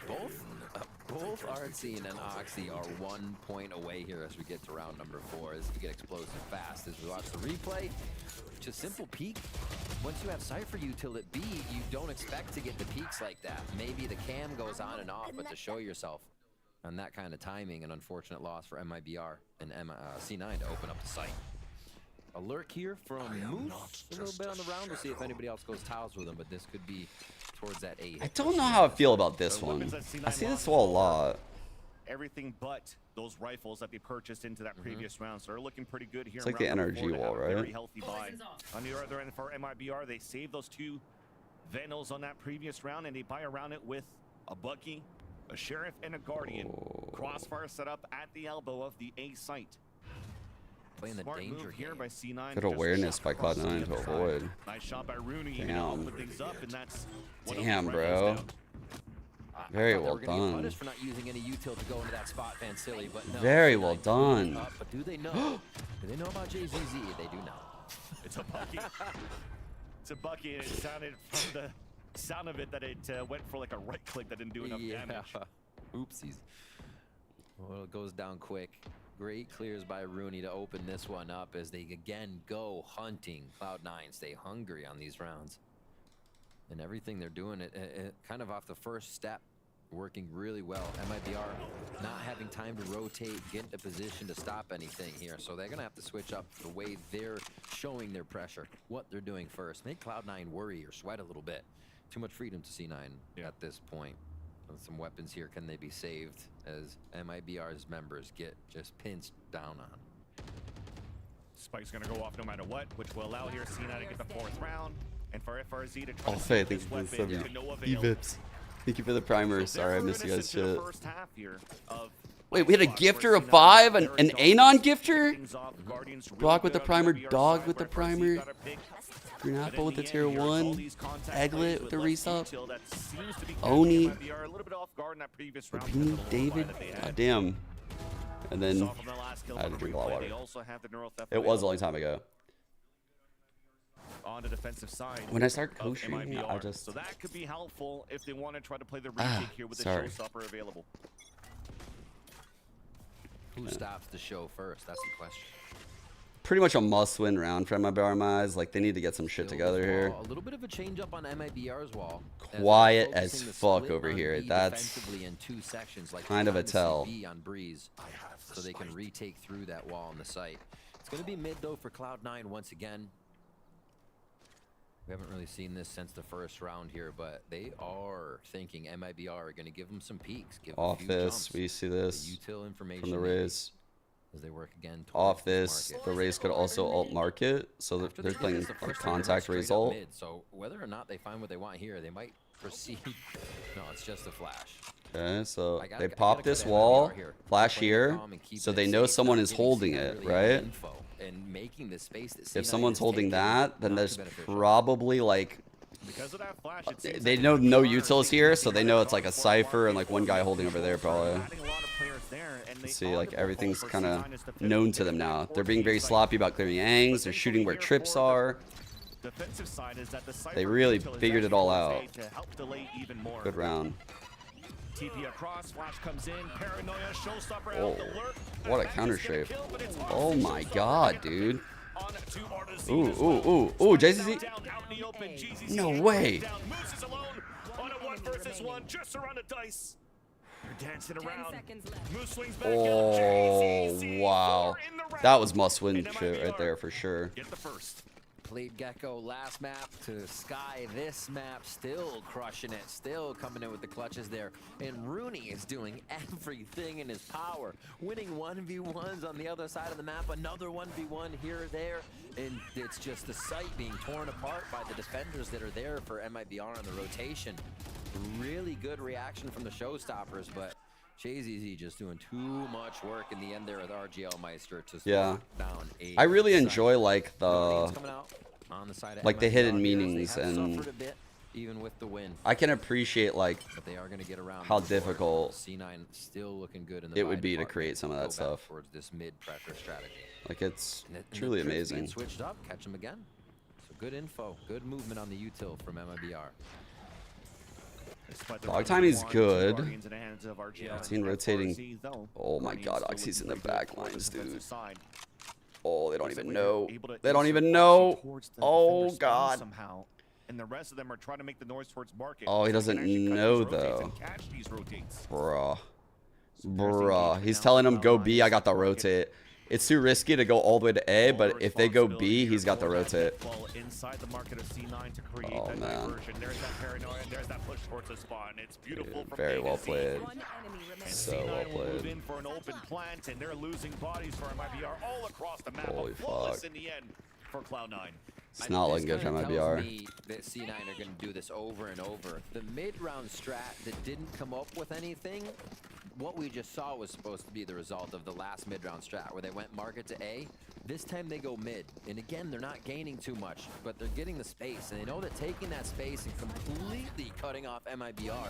Both Artsine and Oxy are 1 point away here as we get to round number 4. As we get explosive fast. As we watch the replay, just simple peek. Once you have Cypher util at B, you don't expect to get the peaks like that. Maybe the cam goes on and off, but to show yourself on that kind of timing, an unfortunate loss for MIBR and C9 to open up the site. A lurk here from Moose. A little bit on the round. We'll see if anybody else goes tiles with him, but this could be towards that 8. I don't know how I feel about this one. I see this wall a lot. Everything but those rifles that they purchased into that previous round, so they're looking pretty good here. It's like the NRG wall, right? Very healthy buy. On the other end for MIBR, they saved those 2 Vandals on that previous round, and they buy around it with a Bucky, a Sheriff, and a Guardian. Crossfire set up at the elbow of the A site. Playing the danger here by C9. Good awareness by Cloud9 to avoid. Nice shot by Rooney. Damn. Things up, and that's Damn, bro. Very well done. For not using any util to go into that spot, Van Silly, but no. Very well done. But do they know? Do they know about JZZ? They do know. It's a Bucky. It's a Bucky, and it sounded from the sound of it that it went for like a right click that didn't do enough damage. Oopsies. Well, it goes down quick. Great clears by Rooney to open this one up as they again go hunting. Cloud9 stay hungry on these rounds. And everything they're doing, it kind of off the first step, working really well. MIBR not having time to rotate, get into position to stop anything here. So they're going to have to switch up the way they're showing their pressure, what they're doing first. Make Cloud9 worry or sweat a little bit. Too much freedom to C9 at this point. With some weapons here, can they be saved as MIBR's members get just pinched down on? Spike's going to go off no matter what, which will allow here C9 to get the 4th round. And for FRZ to try I'll say thank you for the EVIPs. Thank you for the primer. Sorry, I missed you guys shit. Wait, we had a gifter, a 5, an Anon gifter? Brock with the primer, Dog with the primer, Green Apple with the tier 1, Egglet with the resub, Oni, Rapini, David, god damn. And then I had to drink a lot of water. It was a long time ago. On the defensive side. When I start co-streaming, I just... So that could be helpful if they want to try to play the retake here with the showstopper available. Who stops the show first? That's the question. Pretty much a must-win round for MIBR in my eyes. Like, they need to get some shit together here. A little bit of a change up on MIBR's wall. Quiet as fuck over here. That's in 2 sections, like kind of a tell. On Breeze, so they can retake through that wall on the site. It's going to be mid, though, for Cloud9 once again. We haven't really seen this since the first round here, but they are thinking MIBR are going to give them some peaks. Give them off a few this, jumps. we see this Util information from the Rays. As they work again off this, the Rays could also alt market, so they're playing like contact Rays ult. So whether or not they find what they want here, they might proceed. No, it's just a flash. Okay, so they pop this wall, flash here, so they know someone is holding it, right? And making the space that if someone's holding that, then there's probably like they know no utils here, so they know it's like a cipher and like one guy holding over there probably. See, like everything's kind of known to them now. They're being very sloppy about clearing angs. They're shooting where trips are. They really figured it all out. Good round. TP across, flash comes in, paranoia, showstopper out the lurk. What a counter shape. Oh my god, dude. Ooh, ooh, ooh, ooh, JCC. No way. Oh, wow. That was must-win shit right there for sure. Played Gecko last map to Sky. This map still crushing it, still coming in with the clutches there. And Rooney is doing everything in his power, winning 1v1s on the other side of the map, another 1v1 here or there. And it's just the site being torn apart by the defenders that are there for MIBR on the rotation. Really good reaction from the showstoppers, but JZZ just doing too much work in the end there with RGL Meister to down a I really enjoy like the hidden meanings, and even with the win. I can appreciate like they are gonna get around how difficult C9 still looking good in the it would be to create some of that stuff. Towards this mid pressure strategy. Like it's truly amazing. Switched up, catch him again. So good info, good movement on the util from MIBR. Dog timing's good. Seen rotating. Oh my god, Oxy's in the back lines, dude. Oh, they don't even know. They don't even know. Oh god. And the rest of them are trying to make the noise towards market. Oh, he doesn't know though. Bruh. Bruh. He's telling him go B, I got the rotate. It's too risky to go all the way to A, but if they go B, he's got the rotate. Inside the market of C9 to create Oh, that man. diversion. There's that paranoia, and there's that push towards the spot, and it's beautiful from Very A to well Z. played. And So C9 well will move played. in for an open plant, and they're losing bodies for MIBR all across the map. Holy Flawless fuck. in the end for Cloud9. It's not looking good for MIBR. Me that C9 are going to do this over and over. The mid-round strat that didn't come up with anything, what we just saw was supposed to be the result of the last mid-round strat where they went market to A. This time they go mid, and again, they're not gaining too much, but they're getting the space, and they know that taking that space and completely cutting off MIBR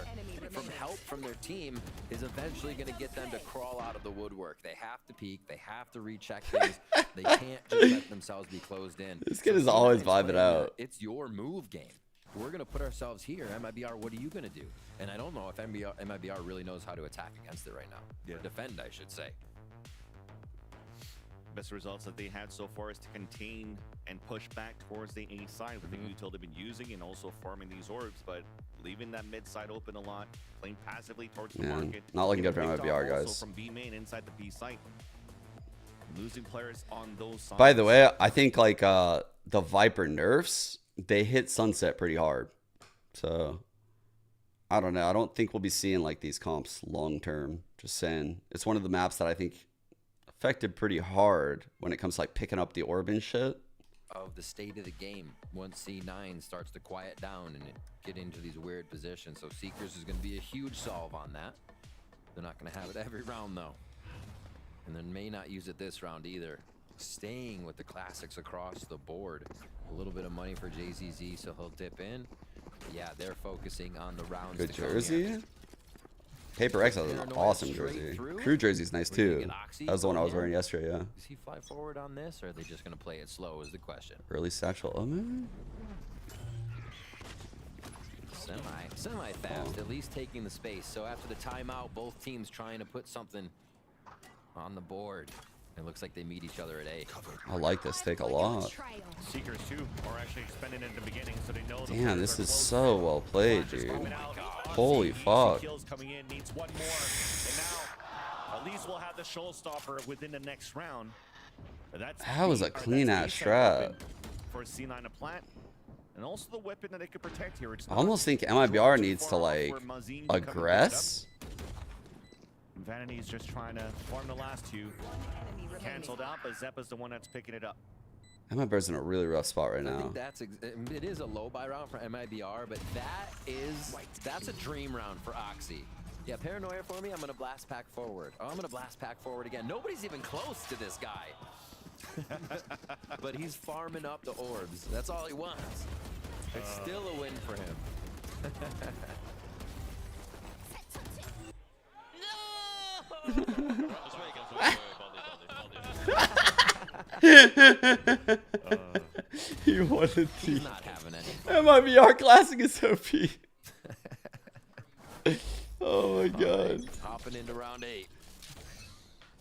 from help from their team is eventually going to get them to crawl out of the woodwork. They have to peek, they have to recheck things, they can't just let themselves be closed in. This kid is always vibing out. It's your move game. We're going to put ourselves here. MIBR, what are you going to do? And I don't know if MIBR really knows how to attack against it right now. Or defend, I should say. Best results that they had so far is to contain and push back towards the A side with the util they've been using and also farming these orbs, but leaving that mid side open a lot, playing passively towards the market. Not looking good for Picked off MIBR, also guys. from B main inside the B site. Losing players on those sides. By the way, I think like the Viper nerfs, they hit Sunset pretty hard. So I don't know. I don't think we'll be seeing like these comps long term. Just saying. It's one of the maps that I think affected pretty hard when it comes to like picking up the orb and shit. Of the state of the game once C9 starts to quiet down and get into these weird positions. So Seekers is going to be a huge solve on that. They're not going to have it every round though. And then may not use it this round either. Staying with the classics across the board. A little bit of money for JZZ, so he'll dip in. Yeah, they're focusing on the rounds. Good to come jersey. here. Paper X has an awesome jersey. Crew jersey's nice too. That was the one I was wearing yesterday, yeah. Does he fly forward on this, or are they just going to play it slow is the question. Early satchel. Oh, man. Semi-fast, at least taking the space. So after the timeout, both teams trying to put something on the board. It looks like they meet each other at A. I like this take a lot. Seekers too are actually expending in the beginning, so they know. Damn, this is so well played, dude. Holy fuck. Kills coming in, needs one more, and now at least we'll have the showstopper within the next round. That was a clean ass strat. For C9 to plant, and also the weapon that they could protect here. I almost think MIBR needs to like aggress. Vanity's just trying to farm the last two. Canceled out, but Zeppa's the one that's picking it up. MIBR's in a really rough spot right I now. think it is a low buy round for MIBR, but that's a dream round for Oxy. Yeah, paranoia for me. I'm gonna blast pack forward. Oh, I'm gonna blast pack forward again. Nobody's even close to this guy. But he's farming up the orbs. That's all he wants. It's still a win for him. He wanted He's not having any. MIBR Classic is OP. Oh my god. Hopping into round 8.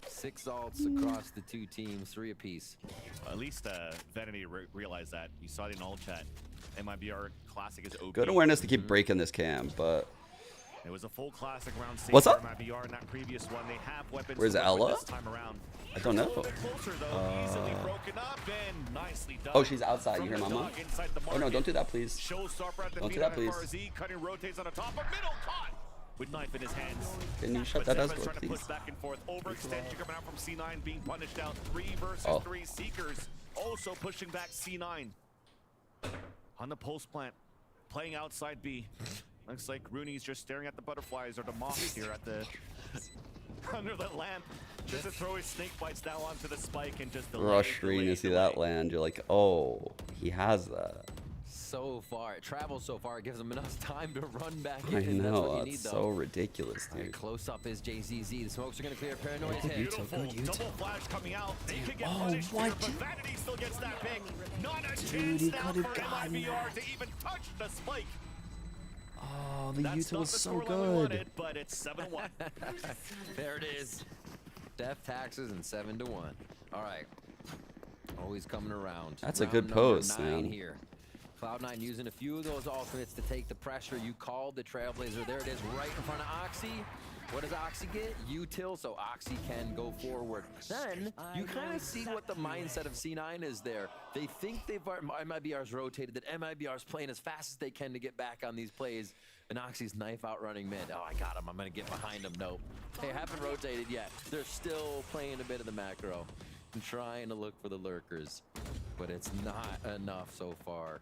6 alts across the two teams, 3 apiece. At least Vanity realized that. You saw it in all chat. MIBR Classic is OP. Good awareness to keep breaking this cam, but it was a full classic round. What's up? MIBR in that previous one. They have weapons. Where's Ella? This time around. I don't know. Closer, though. Easily broken up and nicely done. Oh, she's outside. You hear Mama? Oh no, don't do that, please. Don't do that, please. Cutting rotates on the top of middle, caught with knife in his hands. Can you shut that door, trying to please? push back and forth. Overextension coming out from C9, being punished out. 3 versus 3 Seekers. Also pushing back C9 on the post plant, playing outside B. Looks like Rooney's just staring at the butterflies or the moths here at the under the lamp. Just to throw his snake bites now onto the spike and just Restream, you see that land, you're like, oh, he has that. So far, it travels so far, it gives him enough time to run back I in. know, That's that's so ridiculous, dude. Right, close up is JZZ. The smokes are gonna clear. Paranoia's hit. Beautiful double flash coming out. They could get punished here, but Vanity still gets that pick. Not a chance now for MIBR to even touch the spike. Oh, the That's util was so not the scoreline we wanted, good. but it's 7-1. There it is. Death taxes and 7-1. All right. Always coming around. That's a Round good number post, 9 man. Here. Cloud9 using a few of those ultimates to take the pressure. You called the Trailblazer. There it is, right in front of Oxy. What does Oxy get? Util, so Oxy can go forward. Then you kind of see what the mindset of C9 is there. They think MIBR's rotated, that MIBR's playing as fast as they can to get back on these plays. And Oxy's knife outrunning mid. Oh, I got him. I'm going to get behind him. Nope. They haven't rotated yet. They're still playing a bit of the macro and trying to look for the lurkers. But it's not enough so far.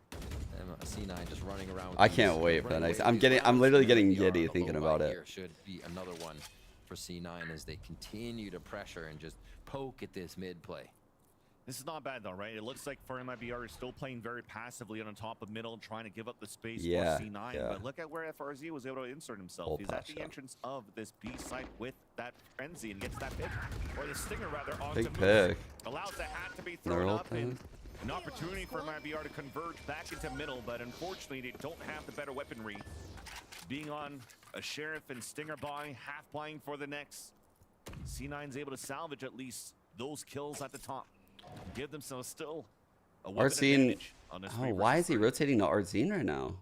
C9 just running around. I can't wait for the next. I'm literally getting giddy thinking about it. Here should be another one for C9 as they continue to pressure and just poke at this mid play. This is not bad though, right? It looks like for MIBR is still playing very passively on top of middle, trying to give up the space for C9. But look at where FRZ was able to insert himself. He's at the entrance of this B site with that frenzy and gets that pick, or the stinger rather, on Big to pick. Allows the hat to be thrown up and an opportunity for MIBR to converge back into middle, but unfortunately they don't have the better weaponry. Being on a Sheriff and Stinger buy, half buying for the next. C9's able to salvage at least those kills at the top. Give themselves still a weapon advantage on this. Oh, why is he rotating to Arzine right now?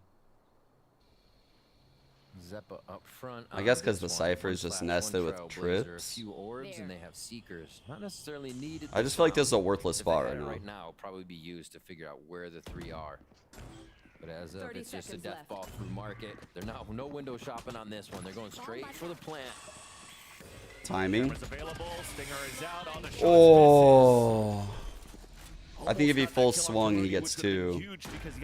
Zeppa up front. I guess because the Cypher is just nested with A trips. few orbs and they have seekers. Not necessarily needed. I just feel like this is a worthless spot right now. Right now, probably be used to figure out where the three are. But as of, it's just a death ball through market. They're not no window shopping on this one. They're going straight for the plant. Timing. Available. Stinger is out on the shot. Oh. I think if he full swung, he gets 2.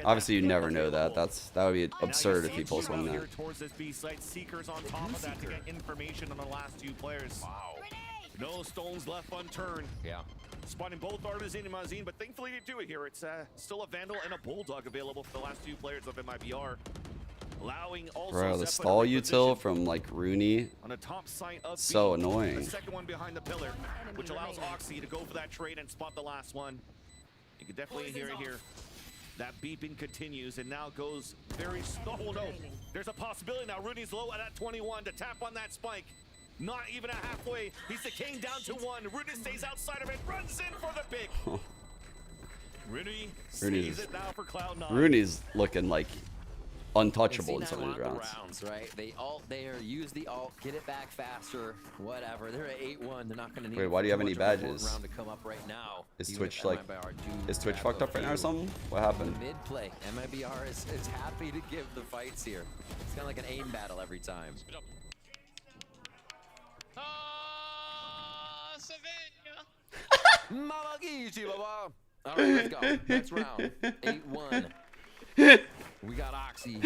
Obviously, you never know that. That would be absurd if he full swung that. Towards this B site, Seekers on top of that to get information on the last 2 players. Wow. No stones left unturned. Yeah. Spotting both Artisan and Mazine, but thankfully they do it here. It's still a Vandal and a Bulldog available for the last 2 players of MIBR. Allowing also Bro, the stall util from like Rooney, on the top side of so B, annoying. The second one behind the pillar, which allows Oxy to go for that trade and spot the last one. You can definitely hear it here. That beeping continues and now goes very slow. Oh, no, there's a possibility now. Rooney's low at that 21 to tap on that spike. Not even a halfway. He's decaying down to 1. Rooney stays outside of it, runs in for the pick. Rooney sees it now for Cloud9. Rooney's looking like untouchable in some of these rounds. Right? They are use the alt, get it back faster, whatever. They're at 8-1. They're not going to need. Wait, why do you have any badges? Round to come up right now. Is Twitch like? Is Twitch fucked up right now or something? What happened? Mid play. MIBR is happy to give the fights here. It's kind of like an aim battle every time. All right, let's go. Next round. 8-1. We got Oxy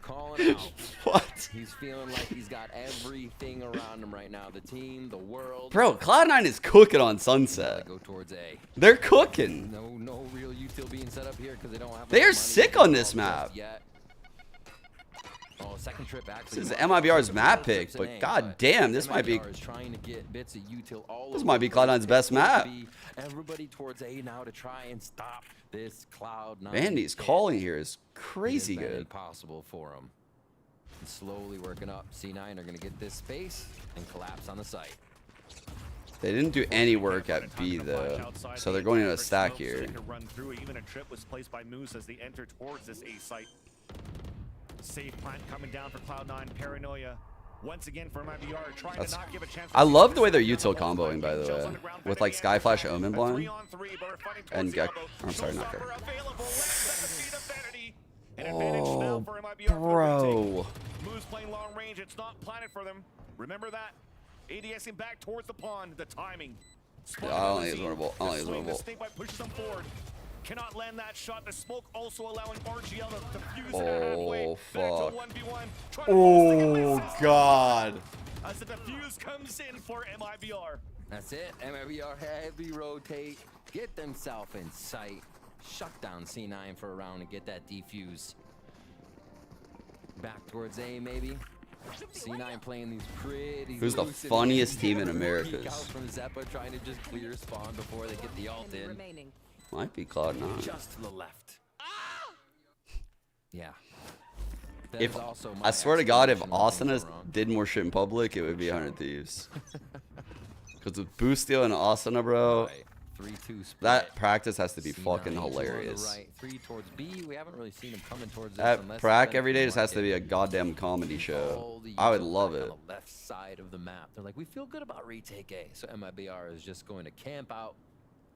calling out. What? He's feeling like he's got everything around him right now. The team, the world. Bro, Cloud9 is cooking on Sunset. Go towards A. They're cooking. No real util being set up here because they don't have. They are sick on this map. Yet. Oh, second trip actually. This is MIBR's map pick, but god damn, this might be. Trying to get bits of util all this might be Cloud9's best map. Everybody towards A now to try and stop this Cloud9. Vandy's calling here is crazy good. Impossible for him. And slowly working up. C9 are going to get this space and collapse on the site. They didn't do any work at B though, so they're going into a stack here. Run through. Even a trip was placed by Moose as they enter towards this A site. Safe plant coming down for Cloud9. Paranoia once again for MIBR trying to not give a chance. I love the way they're util comboing, by the way, with like Skyflash Omen Blind and Gecko. I'm sorry, not Gecko. Oh, bro. Moose playing long range. It's not planted for them. Remember that. ADSing back towards the pond. The timing. Yeah, I don't think it's winnable. I don't think it's winnable. Snake bite pushes them forward. Cannot land that shot. The smoke also allowing RGL to fuse oh, fuck. 1v1. Oh, God. As the defuse comes in for MIBR. That's it. MIBR heavy rotate. Get themselves in sight. Shut down C9 for a round and get that defuse. Back towards A, maybe. C9 playing these pretty. Who's the funniest team in America? From Zeppa trying to just clear spawn before they get the ult in. Might be Cloud9. Just to the left. Yeah. If I swear to God, if Austin did more shit in public, it would be 100 Thieves. Because with Boostio and Austin, bro, 3-2 split. That practice has to be C9 fucking on the hilarious. right, 3 towards B. We haven't really seen him coming towards this That unless prac it's been every day from just has to be a market. goddamn comedy show. All the I would usual love work it. on the left side of the map. They're like, we feel good about retake A. So MIBR is just going to camp out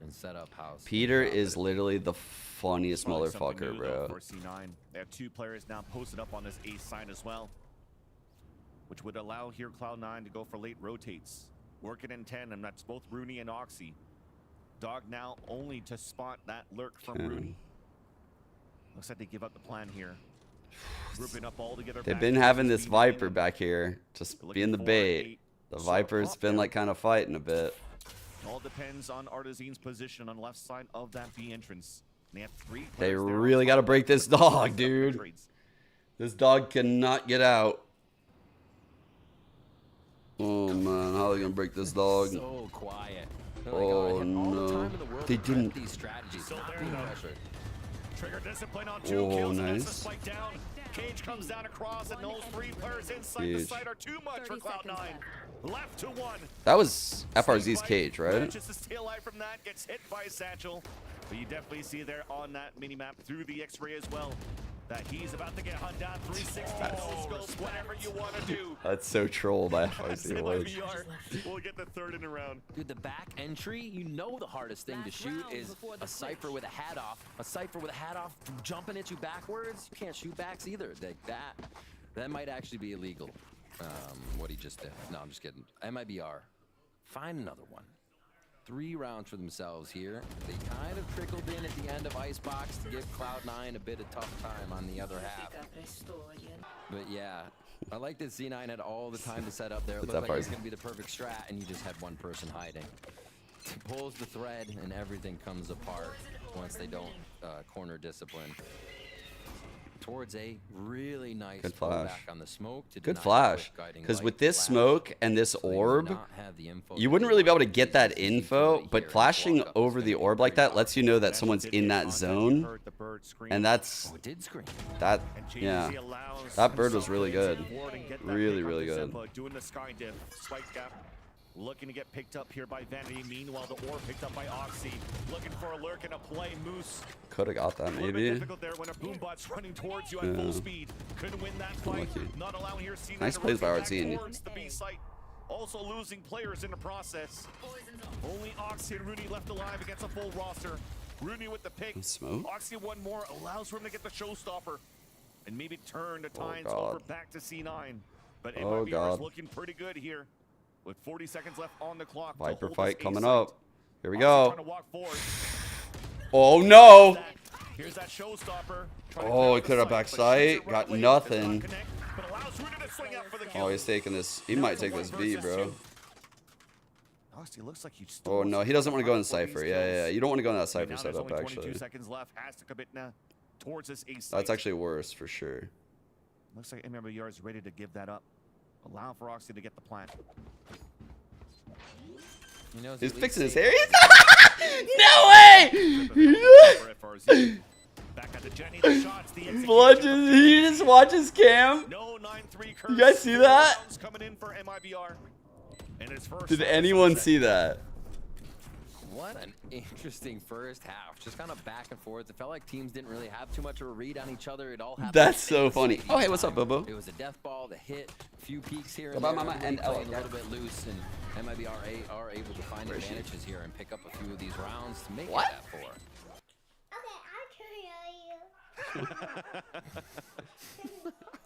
and set up house. Peter is literally the funniest Probably something motherfucker, new, though, bro. for C9. They have 2 players now posted up on this A side as well, which would allow here Cloud9 to go for late rotates. Working in 10, and that's both Rooney and Oxy. Dog now only to spot that lurk from Rooney. Looks like they give up the plan here. Grouping up all together. They've back been towards having the this B9. Viper back here, just Looking being the for bait. a The sort of Viper's pop been down. like kind of fighting a bit. All depends on Artisan's position on the left side of that B entrance. And they have 3 They players there on really got to top. break this Looking for dog, some dude. trades. This dog cannot get out. Oh man, how are they gonna break this dog? So quiet. They're Oh, like, I had all the no. time in the world They to prep didn't. these strategies. Still Not there, being though. pressured. Trigger discipline on 2 Oh, kills. And that's the nice. spike down. Cage comes down across, and those 3 players inside the Huge. site are too much for 30 seconds Cloud9. Left to 1. That was FRZ's Spike cage, right? manages to stay alive from that, gets hit by Satchel. But you definitely see there on that mini-map through the X-ray as well that he's about to get hunt down 360 scope, whatever you want to do. That's so troll by FRZ. it was. MIBR will get the 3rd in a round. Dude, the back entry, you know the hardest thing to shoot is a Cypher with a hat off. A Cypher with a hat off jumping at you backwards. You can't shoot backs either. Like that might actually be illegal. What he just did. No, I'm just kidding. MIBR. Find another one. 3 rounds for themselves here. They kind of trickled in at the end of Icebox to give Cloud9 a bit of tough time on the other half. But yeah, I like that C9 had all the time to set up there. It What's looked up, like it was Arz? going to be the perfect strat, and you just had one person hiding. Pulls the thread, and everything comes apart once they don't corner discipline. Towards a really nice Good flash. pullback on the smoke to Good deny flash. quick guiding Because light with this flash. smoke and this So they would orb, not have the info you that wouldn't they really be able to wanted. get that Just easy info, right but here. flashing Walk up is over gonna the be orb like pretty that lets you know that someone's in that You zone, heard the bird scream. and that's Oh, it did scream. that. And Yeah, JDC allows that bird was himself really to good. get forward and get that Really, pick up really to good. Zempa, doing the sky diff. Spike gap. Looking to get picked up here by Vanity. Meanwhile, the orb picked up by Oxy. Looking for a lurk and a play. Moose. Could have got that A little bit maybe. difficult there when a boombot's running towards you at full Yeah. speed. Couldn't win that fight. Unlucky. Not allowing here C9 Nice to plays by rotate back RT. towards the B site. Also losing players in the process. Only Oxy and Rooney left alive against a full roster. Rooney with the pick. Smoke? Oxy one more allows for him to get the showstopper and maybe turn the tides God. over back to C9. But Oh, MIBR is God. looking pretty good here with 40 seconds left on the clock. to Viper hold fight this A coming site. up. Here we Oxy go. trying to walk forward. Oh no! Here's that showstopper. Trying to Oh, clear he the could have site, back but shoots sight. it right Got away. Does nothing. not connect, but allows Rooney to swing up for the kill. Oh, he's taking this. He Now might it's a take one this B, versus bro. two. Oxy looks like he still Oh wants no, to he doesn't want to go in run for these Cypher. Yeah, yeah, yeah. kills. You don't want to go in that Right Cypher now, there's setup, only 22 actually. seconds left. Has to commit now towards this A site. That's actually worse for sure. Looks like MIBR is ready to give that up. Allow for Oxy to get the plant. You know, He's at least fixing his safe. hair. No way! For FRZ. Back at the Jenny, the shots, the execution. Blood just, he just watches cam. No 9-3 curse. You guys see 4 that? rounds coming in for MIBR. And his first Did shot anyone sunset. see that? What an interesting first half. Just kind of back and forth. It felt like teams didn't really have too much of a read on each other. It all happened. That's at so the funny. same Oh, hey, what's up, time. Bobo? It was a death ball, the hit, a few peaks here and Bye-bye, there. mama, Everybody and playing a Ella. little bit loose, and MIBR are able to find Where is she? advantages here and pick up a few of these rounds to make What? it that 4.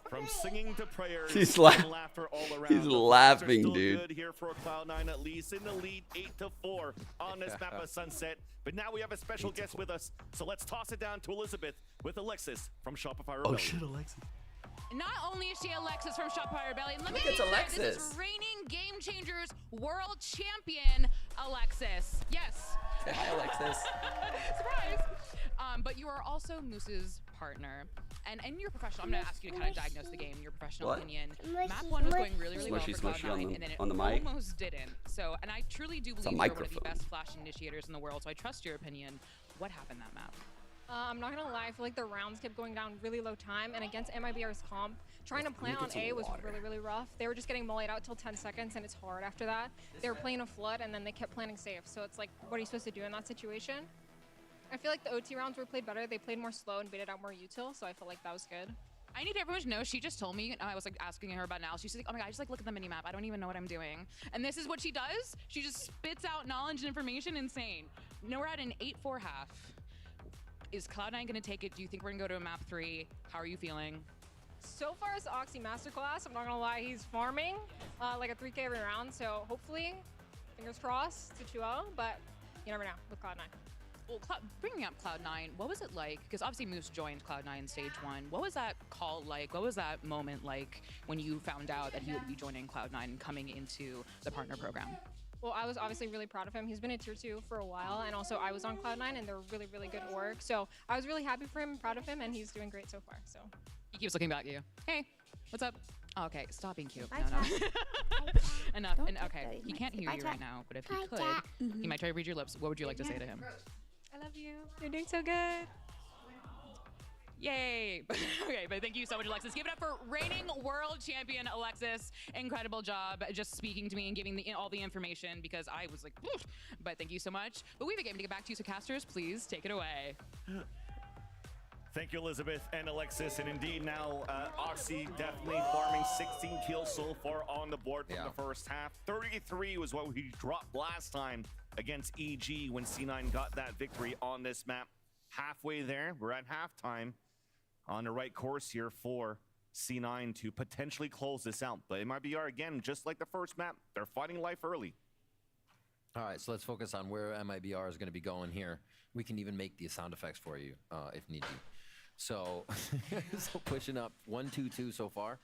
From singing to prayers, He's and laughter all around. he's The vibes are laughing, still dude. Good here for Cloud9, at least in the lead, 8-4 on this map of Sunset. But now we have a special guest with us, so let's toss it down to Elizabeth with Alexis from Shopify Rebellion. Alexis. Not only is she Alexis from Shopify Rebellion, look Look, at it's you there. This Alexis. is reigning Game Changers World Champion Alexis. Yes. Say hi, Alexis. Surprise. But you are also Moose's partner. And in your professional, I'm going to ask you to kind of diagnose the game, your professional What? opinion. Map 1 was going really, really well Smushy, for smushy on Cloud9, the- and then it on the mic. almost didn't. So, and I truly do a believe you're one of the microphone. best flash initiators in the world, so I trust your opinion. What happened that map? I'm not gonna lie, I feel like the rounds kept going down really low time, and against MIBR's comp, trying to plant on A was really rough. They were just getting mullied out till 10 seconds, and it's hard after that. They were playing a flood, and then they kept planting safe, so it's like, what are you supposed to do in that situation? I feel like the OT rounds were played better. They played more slow and baited out more util, so I felt like that was good. I need everyone to know, she just told me, and I was like asking her about now. She's like, oh my god, I just like look at the mini map. I don't even know what I'm doing. And this is what she does. She just spits out knowledge and information. Insane. Now we're at an 8-4 half. Is Cloud9 gonna take it? Do you think we're gonna go to a map 3? How are you feeling? So far as the Oxy Masterclass, I'm not gonna lie, he's farming like a 3K every round, so hopefully, fingers crossed, it's a 2-0, but you never know with Cloud9. Well, bringing up Cloud9, what was it like? Because obviously Moose joined Cloud9 in stage 1. What was that call like? What was that moment like when you found out that he would be joining Cloud9 and coming into the partner program? Well, I was obviously really proud of him. He's been in tier 2 for a while, and also I was on Cloud9, and they're really good at work. So I was really happy for him, proud of him, and he's doing great so far. So He keeps looking back at you. Hey, what's up? Oh, okay, stop being cute. Bye, No. Enough. Don't And get okay, dirty. he can't hear Bye, you chat. right now, but if Bye, he could, chat. he might try to read your lips. What would you like to say to him? I love you. You're doing so good. Yay! Okay, but thank you so much, Alexis. Give it up for reigning world champion Alexis. Incredible job just speaking to me and giving all the information because I was like, oof. But thank you so much. But we have a game to get back to, so casters, please take it away. Thank you, Elizabeth and Alexis. And indeed now, Oxy definitely farming 16 kills so far on the board from the first half. 33 was what we dropped last time against EG when C9 got that victory on this map. Halfway there, we're at halftime. On the right course here for C9 to potentially close this out. But MIBR, again, just like the first map, they're fighting life early. All right, so let's focus on where MIBR is going to be going here. We can even make the sound effects for you if need be. So, so pushing up 1-2-2 so far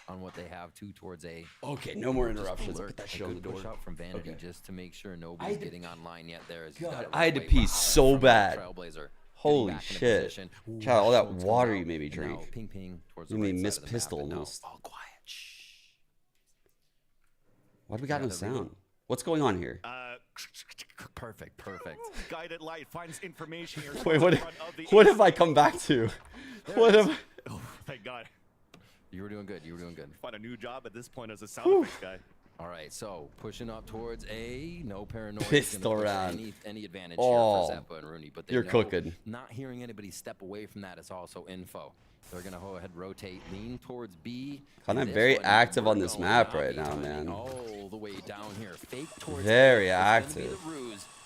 on what they have, 2 towards A. Okay, no more interruptions. I'll put that shit on the door. Push out from Vanity just to make sure nobody's getting online yet. There is. God, I had to pee so bad. Holy shit. Child, all that water you made me drink. Ping ping towards you made me miss pistol almost. All quiet. Shh. Why do we got no sound? What's going on here? Perfect. Guided light finds information here. Wait, what have I come back to? What have? Oh, thank God. You were doing good. Find a new job at this point as a sound effects guy. All right, so pushing up towards A, no paranoia. Pistol round. Any advantage here for Zeppa and Rooney, but you're cooking. Not hearing anybody step away from that is also info. They're gonna go ahead, rotate, lean towards B. I'm very active on this map right now, man. All the way down here, fake towards very active.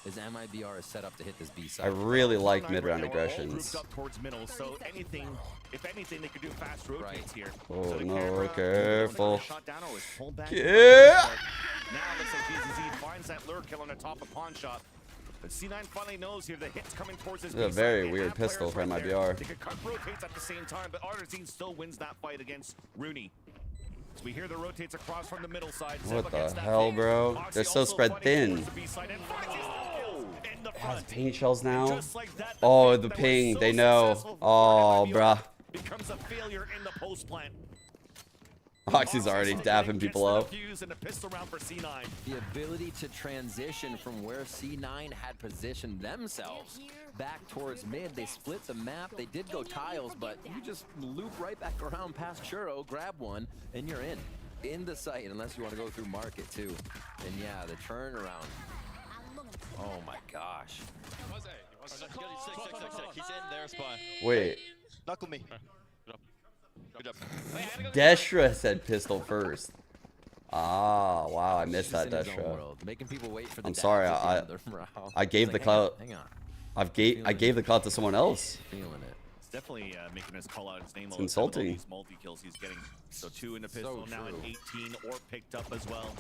As MIBR is set up to hit this B side. I really like mid-round aggressions. Up towards middle, so if anything, they could do fast rotates here. Oh so no, careful. Yeah. Now looks like GZZ finds that lure kill on the top of pawn shop. But C9 finally knows here the hit's coming towards his. This is a very weird pistol for MIBR. They could cut rotates at the same time, but Artazine still wins that fight against Rooney. So we hear the rotates across from the middle side. What the hell, bro? They're so spread thin. Oh, the ping shells now. Oh, the ping. They know. Oh, bruh. Becomes a failure in the post plant. Oxy's already dapping people up. The ability to transition from where C9 had positioned themselves back towards mid. They split the map. They did go tiles, but you just loop right back around past Churro, grab one, and you're in the site, unless you want to go through market too. And yeah, the turnaround. Oh my gosh. He's in their spot. Wait. Knuckle me. Good job. Deshra said pistol first. Ah, wow, I missed that Deshra. Making people wait for the I'm sorry, I gave the clout. I gave the clout to someone else. Feeling it. It's definitely making us call out his name. It's insulting. These multi kills he's getting. So 2 in the pistol, now at 18 or picked up as well.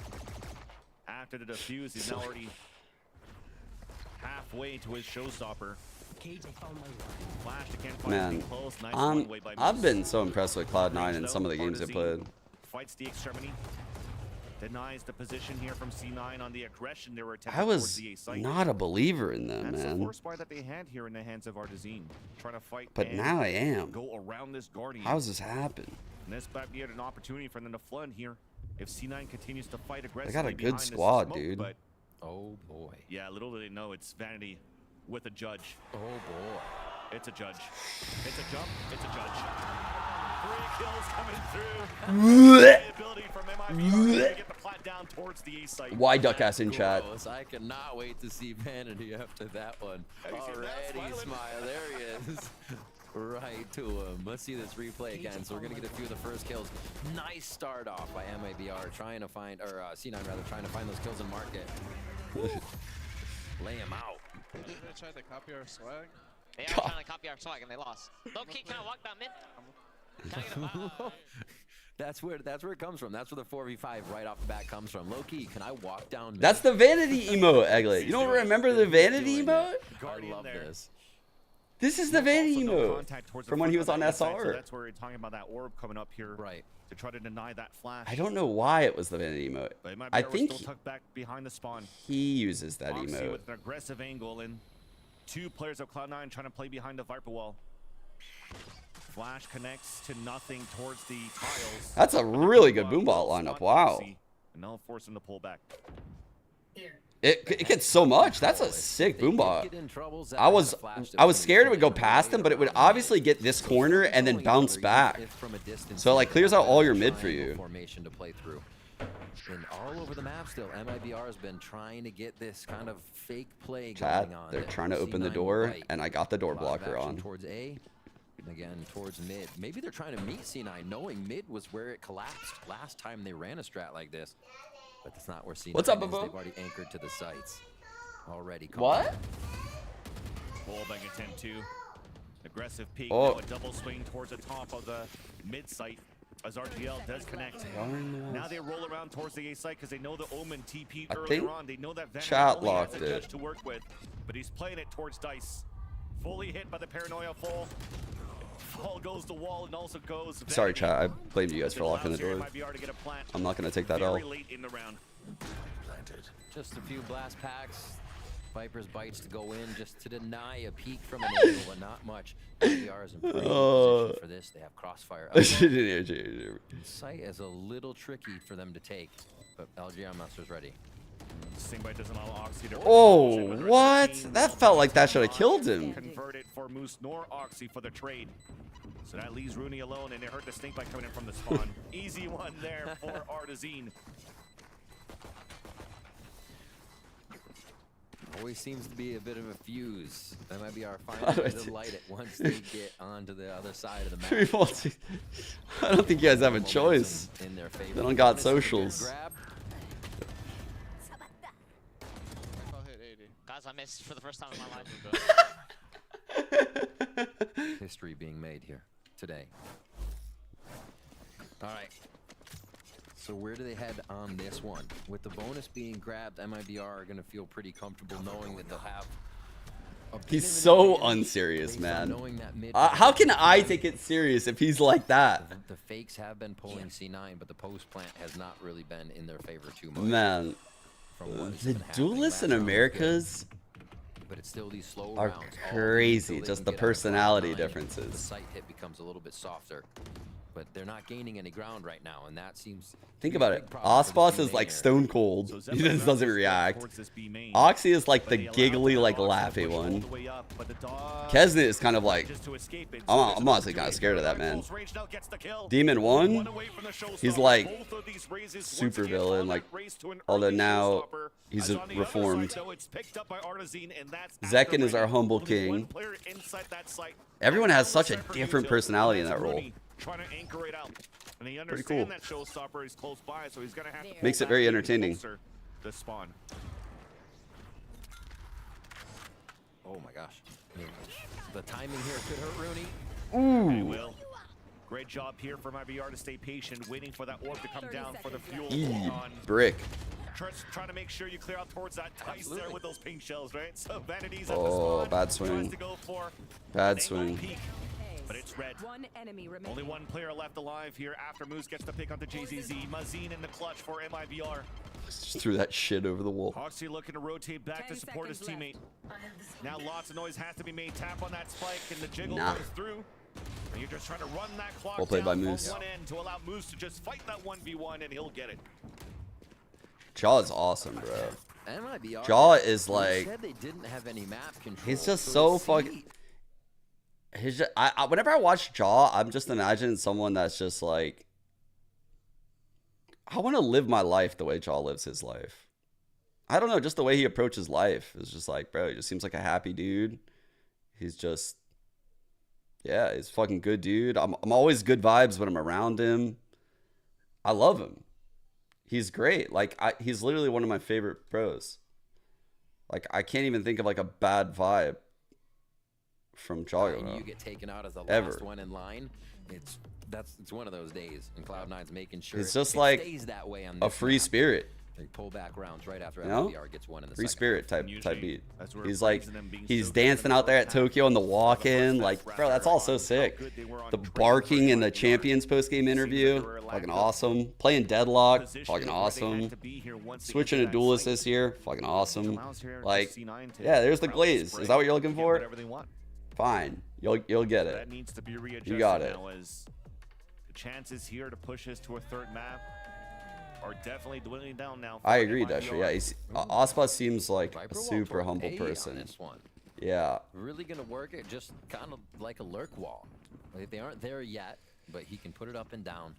After the defuse, he's now already halfway to his showstopper. Flash again, Man, close. Nice I've been so impressed with Cloud9 in some of the games they played. Fights the extremity. Denies the position here from C9 on the aggression they were attempting. I was not a believer in them, That's man. the force bar that they had here in the hands of Artazine, trying to fight. But now I am. Go around this Guardian. How's this happen? And this might be an opportunity for them to flood here. If C9 continues to fight aggressively, They got a good behind this squad, smoke, dude. But oh boy. Yeah, little do they know it's Vanity with a judge. Oh boy. It's a judge. It's a jump. It's a judge. 3 kills coming through. Ability from MIBR to get the plat down towards the A site. Why duck ass in chat? Gross. I cannot wait to see Vanity after that one. Already smile. There he is. Right to him. Let's see this replay again. So we're gonna get a few of the first kills. Nice start off by MIBR trying to find, or C9 rather, trying to find those kills in market. Lay him out. Did they try to copy our swag? They are trying to copy our swag and they lost. Low-key, can I walk down mid? Can I get a That's where it comes from. That's where the 4v5 right off the bat comes from. Low key, can I walk down? That's the vanity emote, Eglet. You don't remember the vanity emote? I love this. This is the vanity emote from when he was on SR. So that's where you're talking about that orb coming up here. Right. To try to deny that flash. I don't know why it was the vanity emote. I think still tucked back behind the spawn. he uses that Oxy emote. with an aggressive angle and 2 players of Cloud9 trying to play behind the Viper wall. Flash connects to nothing towards the tiles. That's a really good boombot lineup. Wow. And they'll force him to pull back. It gets so much. That's a sick boombot. I was scared it would go past him, but it would obviously get this corner and then bounce back. So it like clears out all your mid for you. Formation to play through. And all over the map still, MIBR has been trying to get this kind of fake play Chat, going on. they're trying to open the door, right. and I got the door blocker on. Towards A, and again towards mid. Maybe they're trying to meet C9, knowing mid was where it collapsed last time they ran a strat like this. But that's not where C9 What's up, is. Babo? They've already anchored to the sites. Already. What? Wallbang attempt 2. Aggressive peek. Oh. Now a double swing towards the top of the mid site. As RGL does connect. Now they roll around towards the A site because they know the Omen TP earlier on. They know that Vanity chat only has locked a judge it. to work with, but he's playing it towards Dice. Fully hit by the paranoia fall. Fall goes the wall and also goes. Sorry, Vanity. chat. I blamed you guys for locking the door. I'm not gonna take that L. Very late in the round. Just a few blast packs. Viper's bites to go in just to deny a peek from an angle, but not much. MIBR is in pretty good position for this. They have crossfire. Sight is a little tricky for them to take, but LGR Master's ready. Stingbite doesn't allow Oxy to Oh, what? That felt like that should have killed him. Converted for Moose nor Oxy for the trade. So that leaves Rooney alone, and they heard the Stingbite coming in from the spawn. Easy one there for Artazine. Always seems to be a bit of a fuse. That might be our final to light it once they get onto the other side of the map. I don't think you guys have a choice. They don't got socials. Guys, I missed for the first time in my life. History being made here today. All right. So where do they head on this one? With the bonus being grabbed, MIBR are going to feel pretty comfortable knowing that they'll have... He's so unserious, man. How can I take it serious if he's like that? The fakes have been pulling C9, but the post plant has not really been in their favor too much. Man, the duelists in Americas but it's still these slow are rounds. crazy. Just the personality differences. The sight hit becomes a little bit softer, but they're not gaining any ground right now, and that seems. Think about it. Icebox is like stone cold. He just doesn't react. Oxy is like the giggly, like laughy one. Kesnet is kind of like. I'm honestly kind of scared of that man. Demon 1, he's like super villain. Like, although now he's reformed. Zekin is our humble king. Everyone has such a different personality in that role. Trying to anchor it out. And he Pretty cool. that showstopper is close by, so he's gonna have to makes it very entertaining. The spawn. Oh my gosh. The timing here could hurt Rooney. Ooh. And it will. Great job here from IBR to stay patient, waiting for that orb to come down for the fuel. Brick. Trying to make sure you clear out towards that Dice there with those pink shells, right? So Vanity's at the Oh, spawn. bad swing. To go for Bad swing. peek. But it's red. Only one player left alive here after Moose gets the pick onto JZZ. Mazine in the clutch for MIBR. Just threw that shit over the wall. Oxy looking to rotate back to support his teammate. Now lots of noise has to be made. Tap on that spike and the jiggle goes through. And you're just trying to run that clock Well played by down Moose. on one end to allow Moose to just fight that 1v1 and he'll get it. Jaw is awesome, bro. MIBR Jaw is like. said they didn't have any map control, He's just so so fucking. Whenever I watch Jaw, I'm just imagining someone that's just like, I want to live my life the way Jaw lives his life. I don't know, just the way he approaches life is just like, bro, he just seems like a happy dude. He's just, yeah, he's a fucking good dude. I'm always good vibes when I'm around him. I love him. He's great. Like, he's literally one of my favorite pros. Like, I can't even think of like a bad vibe from Jaw. And you get taken out as the Ever. last one in line. It's one of those days, and Cloud9's making sure It's just it like stays that way on a this free map. spirit. They pull back rounds right after You know? MIBR gets one in the Free second spirit half. type beat. He's like, he's dancing out there at Tokyo on the walk-in. Like, bro, that's all so sick. The barking in the Champions post-game interview, fucking awesome. Playing Deadlock, fucking awesome. Switching to Duelist this year, fucking awesome. Like, yeah, there's the glaze. Is that what you're looking for? Fine, you'll get it. That needs to be readjusted You got it. now, as the chances here to push us to a third map are definitely dwindling down now. I agree, Desher. Yeah, Icebox seems like a super humble person. This one. Yeah. Really gonna work it just kind of like a lurk wall. Like, they aren't there yet, but he can put it up and down.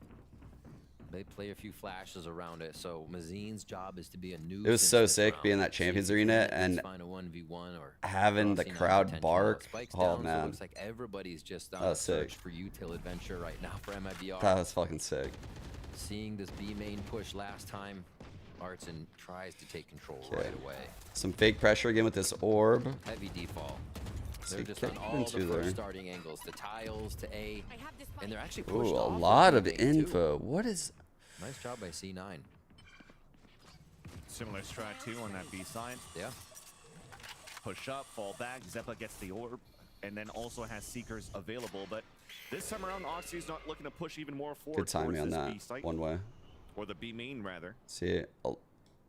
They play a few flashes around it, so Mazine's job is to be a nuisance. It was so sick being in that Champions Arena and having the crowd bark. Oh man, So looks like everybody's just on a search for util adventure right now for MIBR. That was fucking sick. Seeing this B main push last time, Artson tries to take control right away. Some fake pressure again with this orb. Heavy default. So They're you just on can't all even the do first there. starting angles, the tiles to A, and they're actually Ooh, pushed a off lot the of B main, too. info. What is? Nice job by C9. Similar strat too on that B side. Yeah. Push up, fall back. Zeppa gets the orb, and then also has Seekers available. But this time around, Oxy's not looking to push even more forward. Good timing on that. One way. Or the B main rather. See, a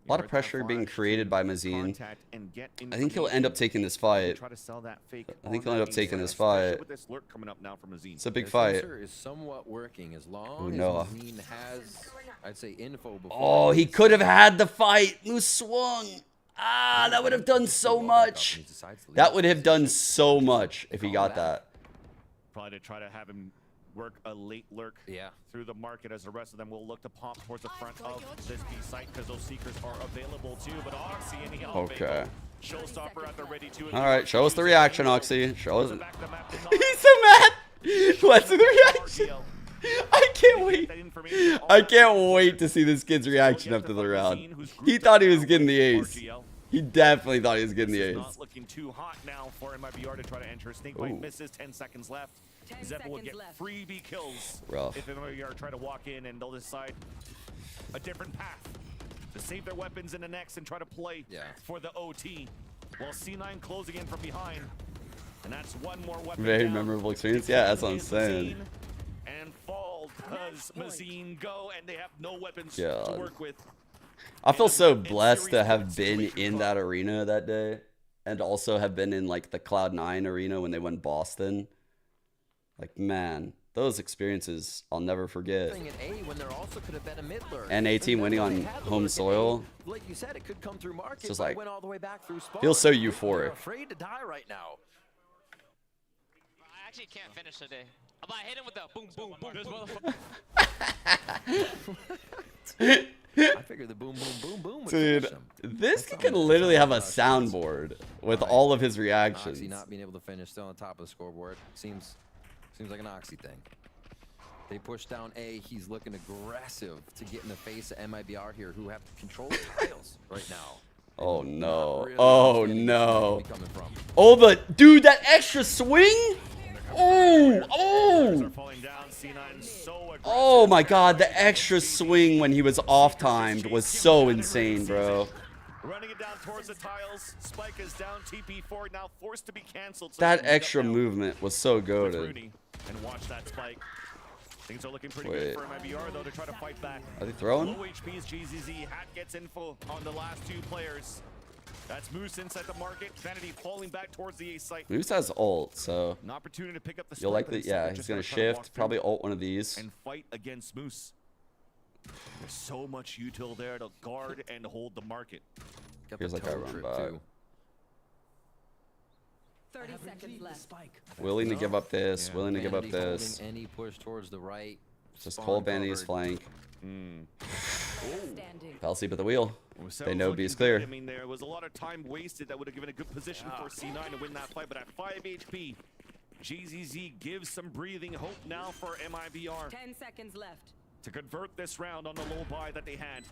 lot of pressure being created by Mazine. I think he'll end up taking this fight. I think he'll end up taking this fight. It's a big Their fight. sensor is somewhat working as long as Noah. Mazine has, I'd say, info before. Oh, he could have had the fight. Moose swung. Ah, that would have done so much. That would have done so much if he got that. Probably to try to have him work a late lurk through the market, as the rest of them will look to pop towards the front of this B site because those Seekers are available too. But Oxy and the Okay. Showstopper at the ready to. All right, show us the reaction, Oxy. Show us. He's so mad. Let's see the reaction. I can't wait. I can't wait to see this kid's reaction after the round. He thought he was getting the ace. He definitely thought he was getting the ace. Not looking too hot now for MIBR to try to enter. Snakebite misses. 10 seconds left. Zeppa will get freebie kills. Rough. If MIBR try to walk in, and they'll decide a different path to save their weapons in the next and try to play for the OT. While C9 closing in from behind. And that's one more weapon. Very down. memorable experience. Yeah, that's what I'm saying. And fall does Mazine go, and they have no weapons God. to work with. I feel so blessed to have been in that arena that day, and also have been in like the Cloud9 arena when they won Boston. Like, man, those experiences I'll never forget. And A team winning on home soil. Like you said, it could come through market. Just but like, went all the way back through spawn. feels so They're euphoric. afraid to die right now. I actually can't finish today. I'm about to hit him with the boom, boom, boom, boom. I figured the boom, boom, boom, boom would Dude, finish him. this could literally have a soundboard with all of his reactions. Oxy not being able to finish, still on top of the scoreboard. Seems like an Oxy thing. They push down A. He's looking aggressive to get in the face of MIBR here, who have to control the tiles right now. Oh no. really Oh understanding no. where he's coming from. Oh, but dude, that extra swing? Oh, oh. Oh my god, the extra swing when he was off timed was so insane, bro. Running it down towards the tiles. Spike is down. TP4 now forced to be canceled. So That extra movement was so goated. And watch that spike. Things are looking pretty Wait. good for MIBR though to try to fight back. Are they throwing? Low HP's GZZ. Hat gets info on the last two players. That's Moose inside the market. Vanity falling back towards the A site. Moose has ult, so An opportunity to pick up the you'll like sniper the, yeah, instead, he's just gonna gotta try to walk shift, through probably ult one of these. and fight against Moose. There's so much util there to guard and hold the market. Here's like I run by. 30 seconds left. Willing to give up this. Willing to give up Vanity holding this. any push towards the right. Just Spawn Cole Vanity's covered. flank. Fell asleep at the wheel. They know B's clear. I mean, there was a lot of time wasted that would have given a good position for C9 to win that fight, but at 5 HP, JZZ gives some breathing hope now for MIBR 10 seconds left. to convert this round on the low buy that they had.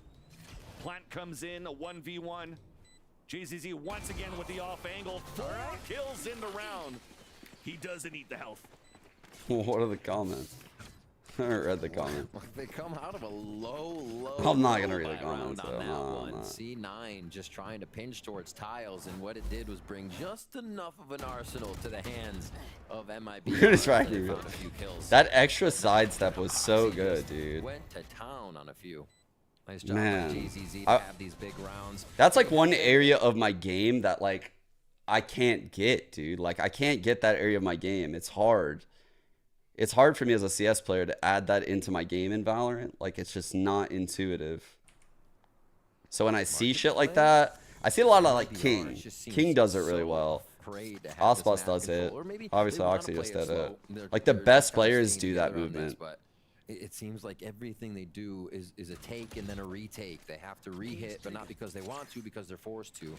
Plant comes in, a 1v1. JZZ once again with the off angle. 4 kills in the round. He doesn't eat the health. What are the comments? I read the comment. They come out of a low. I'm not gonna low read the buy comments, round on though. that No, I'm one. not. C9 just trying to pinch towards tiles, and what it did was bring just enough of an arsenal to the hands of MIB. It's right They here. found a few kills. That extra sidestep was so Oxy good, just dude. Went to town on a few. Nice job Man. by JZZ to I- have these big rounds. That's like one area of my game that like I can't get, dude. Like I can't get that area of my game. It's hard. It's hard for me as a CS player to add that into my game in Valorant. Like it's just not intuitive. So when I see shit like that, I see a lot of like King. King does it really well. Icebox does it. Obviously Oxy just did it. Like the best players do that movement. But it seems like everything they do is a take and then a retake. They have to re-hit, but not because they want to, because they're forced to.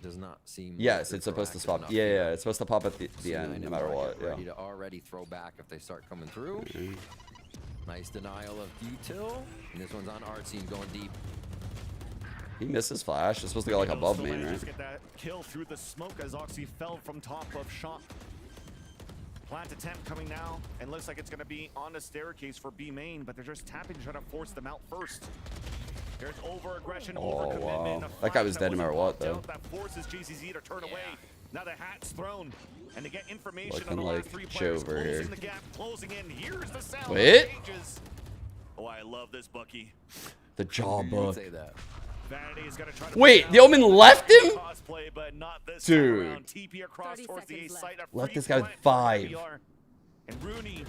Does not seem. Yes, like it's supposed to proactive swap. enough Yeah, here. yeah, it's supposed to pop at the end, no matter what. Yeah. Ready to already throw back if they start coming through. Nice denial of detail. And this one's on Artsy going deep. He missed his flash. It's supposed to go like above main, right? Just get that kill through the smoke as Oxy fell from top of shot. Plant attempt coming now, and looks like it's going to be on the staircase for B main, but they're just tapping to try to force them out first. There's over-aggression, over-commitment. Wow. That guy was dead no matter what, though. That forces JZZ to turn away. Now the hat's thrown, and to get information Looking on the like last 3 players Joe over closing here. the gap, closing in. Here's the sound. Wait. Changes. Oh, I love this Bucky. The jaw book. Say that. Vanity's gonna try to Wait, the Omen left him? cosplay, but not this Dude. time around. TP across towards the A site. A Left free this guy with plant for 5. MBR. And Rooney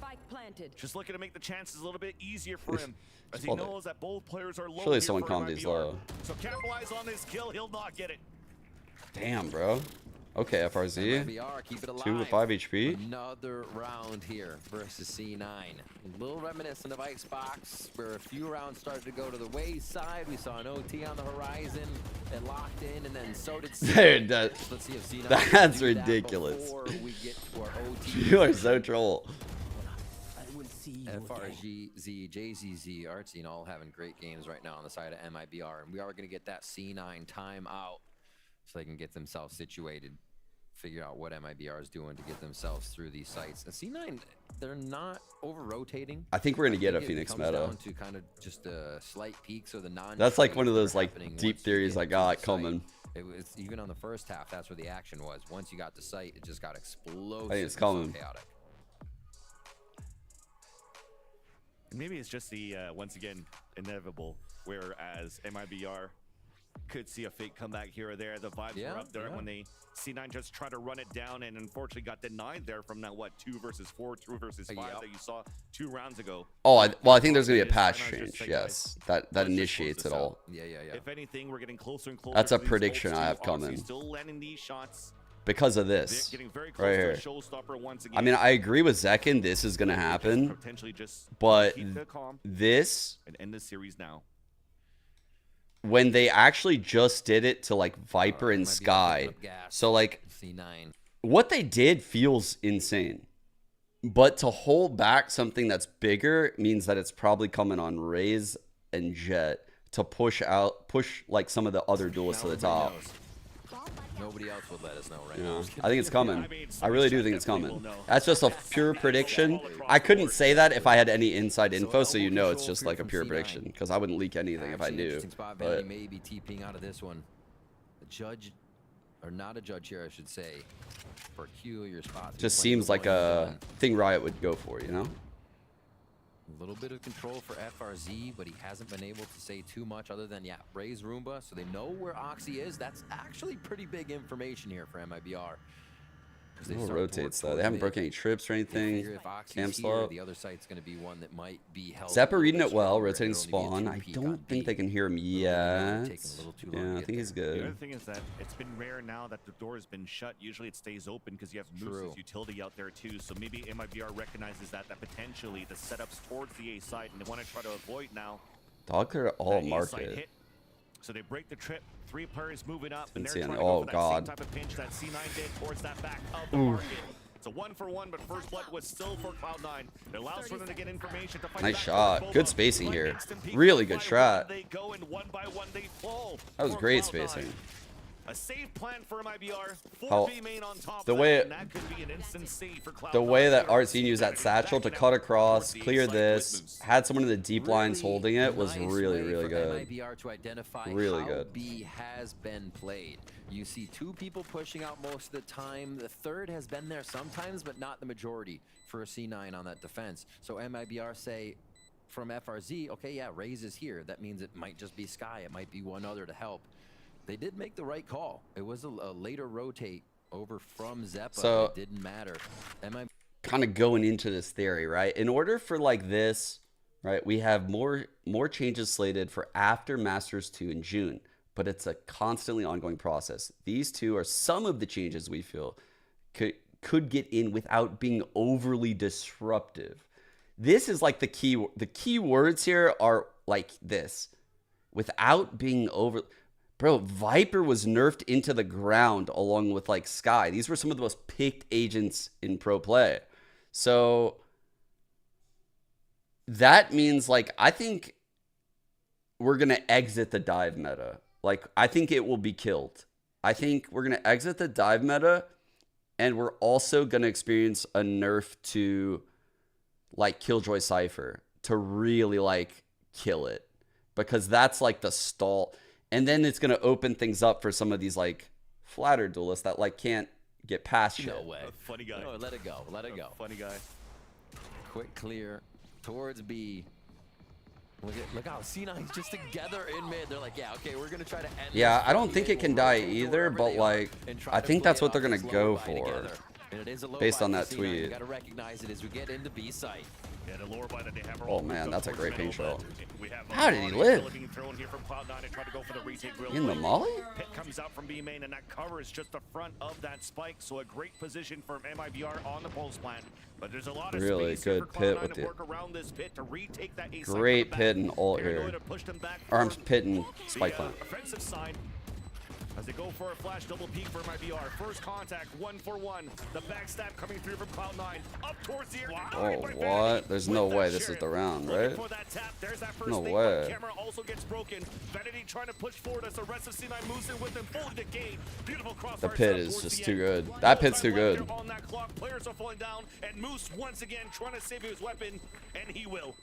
Spike planted. just looking to make the chances a little bit easier for him, as he Hold it. knows that both players are low. Surely here someone for calmed these MIBR. low. So capitalize on this kill, he'll not get it. Damn, bro. Okay, FRZ. MIBR, keep it alive. 2 with 5 HP. Another round here versus C9. A little reminiscent of Icebox, where a few rounds started to go to the wayside. We saw an OT on the horizon and locked in, and then so did C9. Dude, Let's see if C9 that's can do that ridiculous. before we get to our OT. You are so troll. FRGZ, JZZ, Artsy, and all having great games right now on the side of MIBR, and we are going to get that C9 timeout so they can get themselves situated, figure out what MIBR is doing to get themselves through these sites. And C9, they're not over-rotating. I think we're gonna get a think it Phoenix comes meta. down to kind of just slight peaks or the non. That's like one of those like happening deep once you theories get I to got the site. coming. It was even on the first half. That's where the action was. Once you got to site, it just got explosive. I think it's and so coming. chaotic. Maybe it's just the, once again, inevitable, whereas MIBR could see a fake comeback here or there. The vibes were up there when they C9 just tried to run it down and unfortunately got denied there from that, 2 versus 4, 2 versus 5 that you saw 2 rounds ago. Oh, well, I think there's gonna be a It is patch kinda just change. like, Yes, guys, that let's just close initiates this it out. all. Yeah. If anything, we're getting closer and closer. That's to a these prediction ults I have too. coming. Oxy's still landing these shots. Because of They're this, getting very close right to here. a showstopper once again. I mean, I agree with Zekin. This is gonna happen, Potentially just but keep the calm this, and end the series now. when they actually just did it to like Viper and Sky, so like C9. what they did feels insane. But to hold back something that's bigger means that it's probably coming on Raze and Jet to push like some of the other duelists to the top. Nobody else would let us know right You now. know, I think it's coming. I really do think it's coming. That's just a pure prediction. I couldn't say that if I had any inside info, so you know it's just like a pure prediction, because I wouldn't leak anything if I knew. Interesting spot. But Vanity may be TPing out of this one. A judge, or not a judge here, I should say. Peculiar spot. just seems like a thing Riot would go for, you know? A little bit of control for FRZ, but he hasn't been able to say too much other than, raise Roomba, so they know where Oxy is. That's actually pretty big information here for MIBR. Little rotates though. They haven't broken any trips or anything. Cam slow. The other site's going to be one that might be held. Zeppa reading it well, rotating spawn. I don't think they can hear him yet. Yeah, I think he's The good. other thing is that it's been rare now that the door has been shut. Usually it stays open because you have Moose's utility out there too. So maybe MIBR recognizes that potentially the setups towards the A side, and they want to try to avoid now. Dog clear all market. Hit. So they break the trip. 3 players moving up, Been and they're seeing trying it. to go Oh for that god. same type of pinch that C9 did towards that back of the market. It's a 1-for-1, but first blood was still for Cloud9. It allows for them to get information to fight Nice back shot. with Good both spacing up. here. Instant peek, Really 1 good by shot. 1 they go, and 1 by 1 they fall That was for great Cloud9. spacing. A safe plan for MIBR. How- 4B main on top the of way that, it- and that could be an instant save for Cloud9. The way that Artsine used that satchel to cut across, clear this, had someone in the deep lines holding it was really, really good. MIBR to identify Really how good. B has been played. You see 2 people pushing out most of the time. The third has been there sometimes, but not the majority for a C9 on that defense. So MIBR say from FRZ, okay, yeah, Raze is here. That means it might just be Sky. It might be one other to help. They did make the right call. It was a later rotate over from Zeppa. So- It didn't matter. Kind of going into this theory, right? In order for like this, right, we have more changes slated for after Masters 2 in June, but it's a constantly ongoing process. These two are some of the changes we feel could get in without being overly disruptive. This is like the key words here are like this. Without being over. Bro, Viper was nerfed into the ground along with like Sky. These were some of the most picked agents in pro play. So that means like I think we're going to exit the dive meta. Like I think it will be killed. I think we're going to exit the dive meta, and we're also going to experience a nerf to like Killjoy Cypher to really like kill it, because that's like the stall. And then it's going to open things up for some of these like flatter duelists that like can't get past shit. No way. Funny guy. No, let it go. Let it go. Funny guy. Quick clear towards B. Look how C9's just together in mid. They're like, yeah, okay, we're gonna try to end. Yeah, I don't think it can die either, but like I think that's what they're gonna go for based on that tweet. You gotta recognize it as we get into B site. Yeah, the lower by that they have Oh man, that's a great paint shot. We have How did he live? being thrown here from Cloud9 to try to go for the retake real In the quick. molly? Pit comes out from B main, and that cover is just the front of that spike, so a great position from MIBR on the pulse plant. But there's a lot of Really space here good for pit Cloud9 with to the work around this pit to retake that A site great from the pit back. and ult They're here. going to push them back Or I'm forward. pitting spike The plant. offensive side as they go for a flash double peek for MIBR. First contact, 1-for-1. The backstab coming through from Cloud9. Up towards the air. Oh, what? There's no way this is the round, right? No way. Camera also gets broken. Vanity trying to push forward as the rest of C9 moves in with them fully negate. Beautiful crossfire. The pit is just too good. That pit's too good. On that clock, players are falling down, and Moose once again trying to save his weapon, and he will.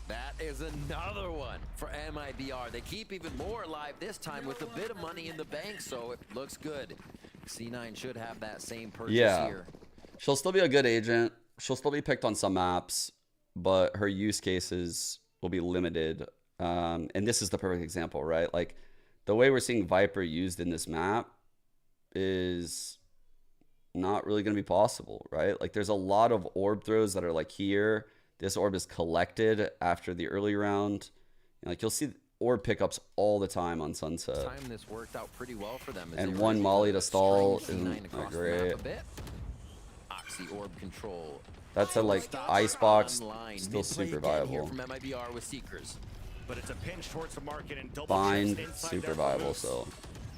That is another one for MIBR. They keep even more alive this time with a bit of money in the bank, so it looks good. C9 should have that same purchase here. She'll still be a good agent. She'll still be picked on some maps, but her use cases will be limited. And this is the perfect example, right? Like the way we're seeing Viper used in this map is not really going to be possible, right? Like there's a lot of orb throws that are like here. This orb is collected after the early round. Like you'll see orb pickups all the time on Sunset. This time this worked out pretty well for them. And one molly to stall isn't that great. Oxy orb control. That's a like Icebox, still super viable. From MIBR with Seekers. But it's a pinch towards the market and double Bind, checks inside super there for viable, Moose. so.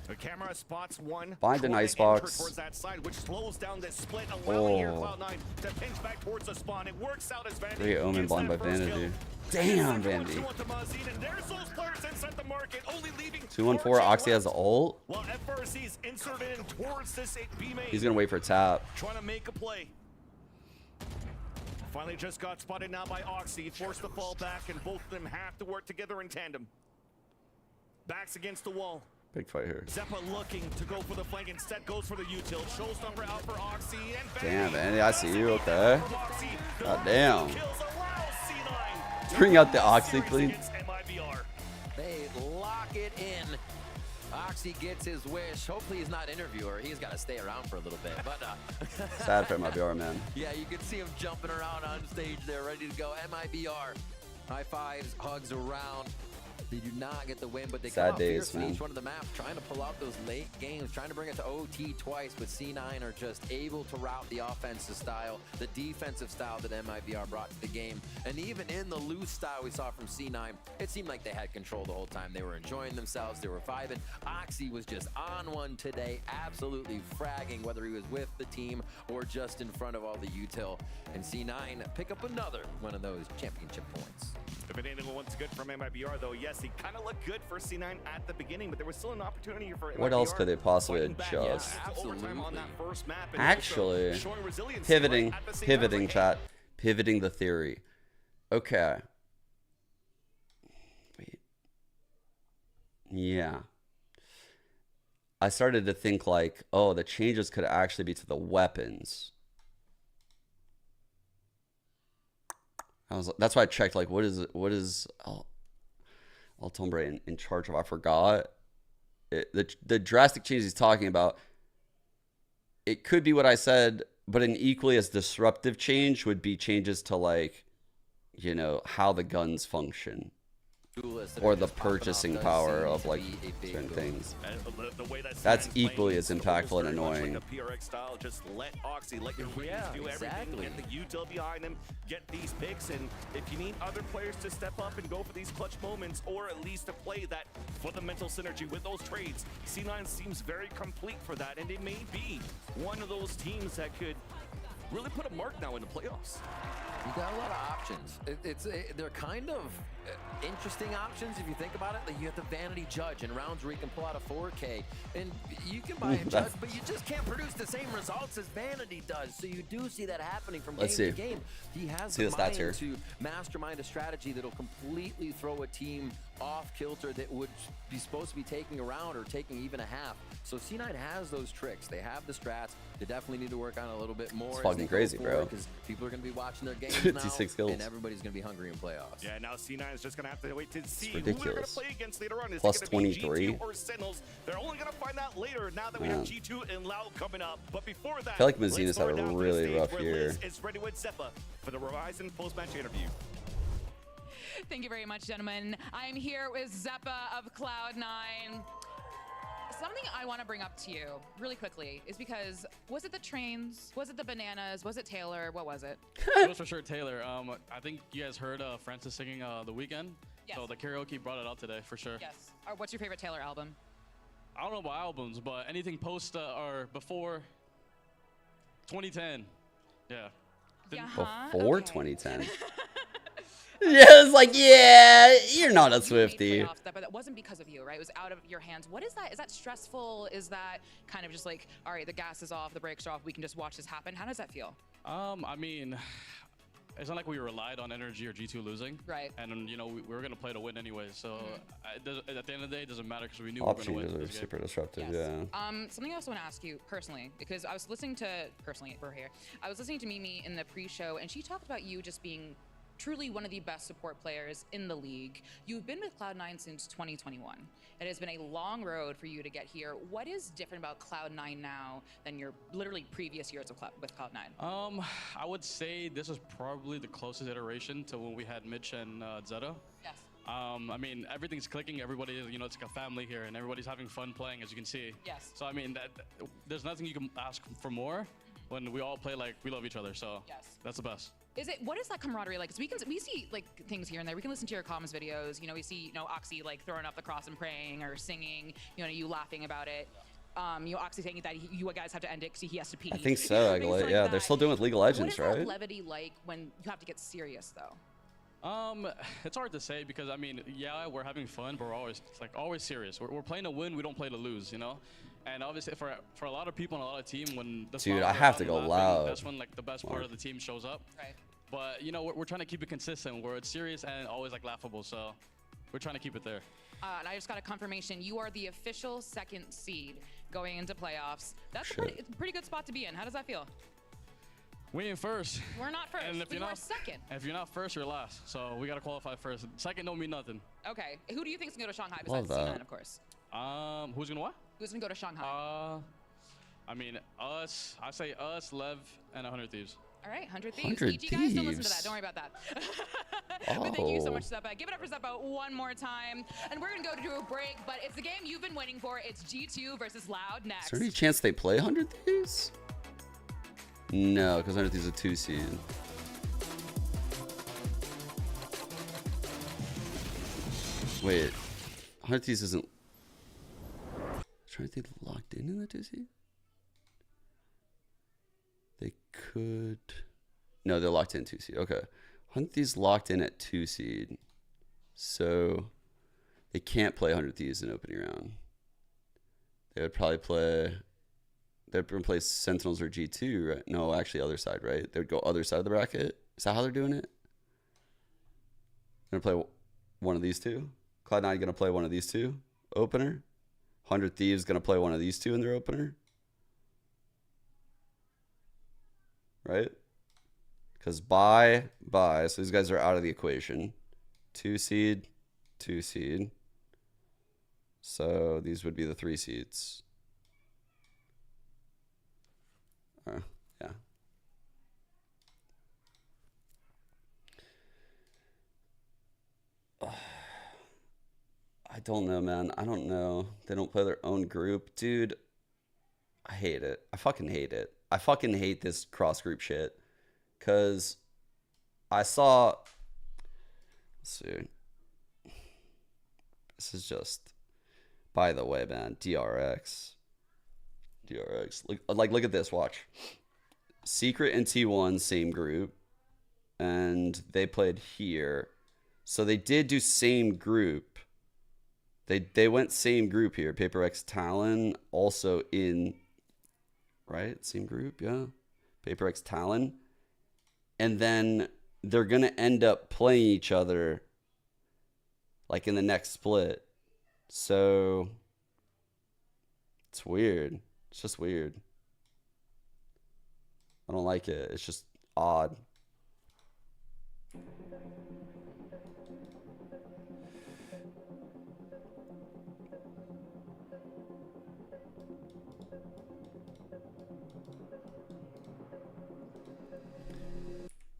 The camera spots one. Bind an trying to Icebox. enter towards that side, which slows down this split, allowing here Oh. Cloud9 to pinch back towards the spawn. It works out as Vanity. Great omen gets blind by that first Vanity. kill. Damn, And the second one, Vanity. 2 on to Mazin, and there's those players inside the market, only leaving 2-1-4, Oxy has the ult. While FRC's inserted in towards this B main. He's gonna wait for tap. Trying to make a play. Finally just got spotted now by Oxy. Forced to fall back, and both of them have to work together in tandem. Backs against the wall. Big fight here. Zeppa looking to go for the flank, instead goes for the util. Showstopper out for Oxy, and Damn, Vanity, I see you. Okay. God damn. Bring out the Oxy clean. They lock it in. Oxy gets his wish. Hopefully he's not interviewer. He's got to stay around for a little bit. But Sad for MIBR, man. yeah, you can see him jumping around on stage there, ready to go. MIBR. High fives, hugs around. They do not get the win, but they Sad come out days, fiercely man. each one of the maps, trying to pull out those late games, trying to bring it to OT twice, but C9 are just able to route the offensive style, the defensive style that MIBR brought to the game. And even in the loose style we saw from C9, it seemed like they had control the whole time. They were enjoying themselves, they were vibing. Oxy was just on one today, absolutely fragging, whether he was with the team or just in front of all the util. And C9 pick up another one of those championship points. If anything was good from MIBR, though, yes, he kind of looked good for C9 at the beginning, but there was still an opportunity for MIBR. What else could they possibly fighting back, adjust? yes, overtime on that first map, and Actually, also showing resiliency, pivoting, right, at the same pivoting, time. chat, pivoting the theory. Okay. Wait. Yeah. I started to think like, oh, the changes could actually be to the weapons. That's why I checked, like, what is Altombre in charge of? I forgot. The drastic changes he's talking about, it could be what I said, but an equally as disruptive change would be changes to, like, you know, how the guns function. Or the purchasing power of, like, certain things. The way That's C's equally playing as is impactful and very much annoying. Like a PRX style, just let Oxy, let your rings do everything, get the util behind them, get these picks, and if you need other players to step up and go for these clutch moments, or at least to play that fundamental synergy with those trades, C9 seems very complete for that, and it may be one of those teams that could really put a mark now in the playoffs. You got a lot of options. They're kind of interesting options if you think about it. Like you have the Vanity Judge in rounds where you can pull out a 4K, and you can buy a Judge, but you just can't produce the same results as Vanity does. So you do see that happening from game to game. He has the mind to mastermind a strategy that'll completely throw a team off kilter that would be supposed to be taking a round or taking even a half. So C9 has those tricks. They have the strats. They definitely need to work on it a little bit more. It's fucking crazy, bro. Because people are going to be watching their games now, 56 kills. and everybody's going to be hungry in playoffs. Yeah, now C9 is just going to have to wait to see who ridiculous. they're going to play against later on. Is Plus it going to be 23. G2 or Sentinels? They're only going to find out later now that we have G2 and Loud coming up. But before that, I feel like Mazina's had a really rough where year. Liz is ready with Zeppa for the Horizon post-match interview. Thank you very much, gentlemen. I'm here with Zeppa of Cloud9. Something I want to bring up to you really quickly is because, was it the trains? Was it the bananas? Was it Taylor? What was it? It was for sure Taylor. I think you guys heard Francis singing The Weekend. Yes. So the karaoke brought it out today for sure. Yes. What's your favorite Taylor album? I don't know about albums, but anything post or before 2010. Yeah. Before 2010. Yeah, it's like, yeah, you're not a Swiftie. But that wasn't because of you, right? It was out of your hands. What is that? Is that stressful? Is that kind of just like, all right, the gas is off, the brakes are off, we can just watch this happen? How does that feel? I mean, it's not like we relied on Energy or G2 losing. Right. And, you know, we were going to play to win anyway. So at the end of the day, it doesn't matter because we knew Option we were going to win. users are super disruptive, yeah. Something I also want to ask you personally, because I was listening to, we're here, I was listening to Mimi in the pre-show, and she talked about you just being truly one of the best support players in the league. You've been with Cloud9 since 2021. It has been a long road for you to get here. What is different about Cloud9 now than your literally previous years of with Cloud9? I would say this is probably the closest iteration to when we had Mitch and Zeta. Yes. I mean, everything's clicking. Everybody, you know, it's like a family here, and everybody's having fun playing, as you can see. Yes. So I mean, there's nothing you can ask for more when we all play like we love each other. So that's the best. What is that camaraderie like? Because we see like things here and there. We can listen to your comms videos. You know, we see, you know, Oxy like throwing up the cross and praying or singing. You know, you laughing about it. You know, Oxy saying that you guys have to end it because he has to pee. I think so. Yeah, they're still doing with League of Legends, right? What is right? that levity like when you have to get serious though? It's hard to say because I mean, yeah, we're having fun, but we're always serious. We're playing to win. We don't play to lose, you know. And obviously, for a lot of people and a lot of team, when the Dude, I have to go loud. That's when like the best part of the team shows up. Right. But you know, we're trying to keep it consistent, where it's serious and always like laughable. So we're trying to keep it there. And I just got a confirmation. You are the official 2nd seed going into playoffs. That's a pretty good spot to be in. How does that feel? We ain't first. We're not first. And if we are second. If you're not first, you're last. So we gotta qualify first. Second don't mean nothing. Okay. Who do you think is gonna go to Shanghai besides C9, of course? Who's gonna what? Who's gonna go to Shanghai? I mean, us. I say us, Lev, and 100 Thieves. All right, 100 Thieves. 100 EG guys, don't listen to Thieves. that. Don't worry about that. But thank you so Oh. much, Seppa. Give it up for Seppa one more time. And we're going to go to a break, but it's the game you've been waiting for. It's G2 versus Loud next. Is there any chance they play 100 Thieves? No, because 100 Thieves is a 2 seed. Wait, 100 Thieves isn't. Trying to think locked in the 2 seed? They could. No, they're locked in 2 seed. Okay. 100 Thieves locked in at 2 seed. So they can't play 100 Thieves in opening round. They would probably play. They'd play Sentinels or G2, right? No, actually, other side, right? They would go other side of the bracket. Is that how they're doing it? Gonna play one of these two. Cloud9 gonna play one of these two opener. 100 Thieves gonna play one of these two in their opener, right? Because bye. So these guys are out of the equation. 2 seed, 2 seed. So these would be the 3 seeds. Yeah. I don't know, man. I don't know. They don't play their own group. Dude, I hate it. I fucking hate it. I fucking hate this cross-group shit. Because I saw... Let's see. This is just... By the way, man, DRX. Look at this. Watch. Secret and T1, same group. And they played here. So they did do same group. They went same group here. Paper X Talon also in, right? Same group, yeah. Paper X Talon. And then they're going to end up playing each other like in the next split. So it's weird. It's just weird. I don't like it. It's just odd.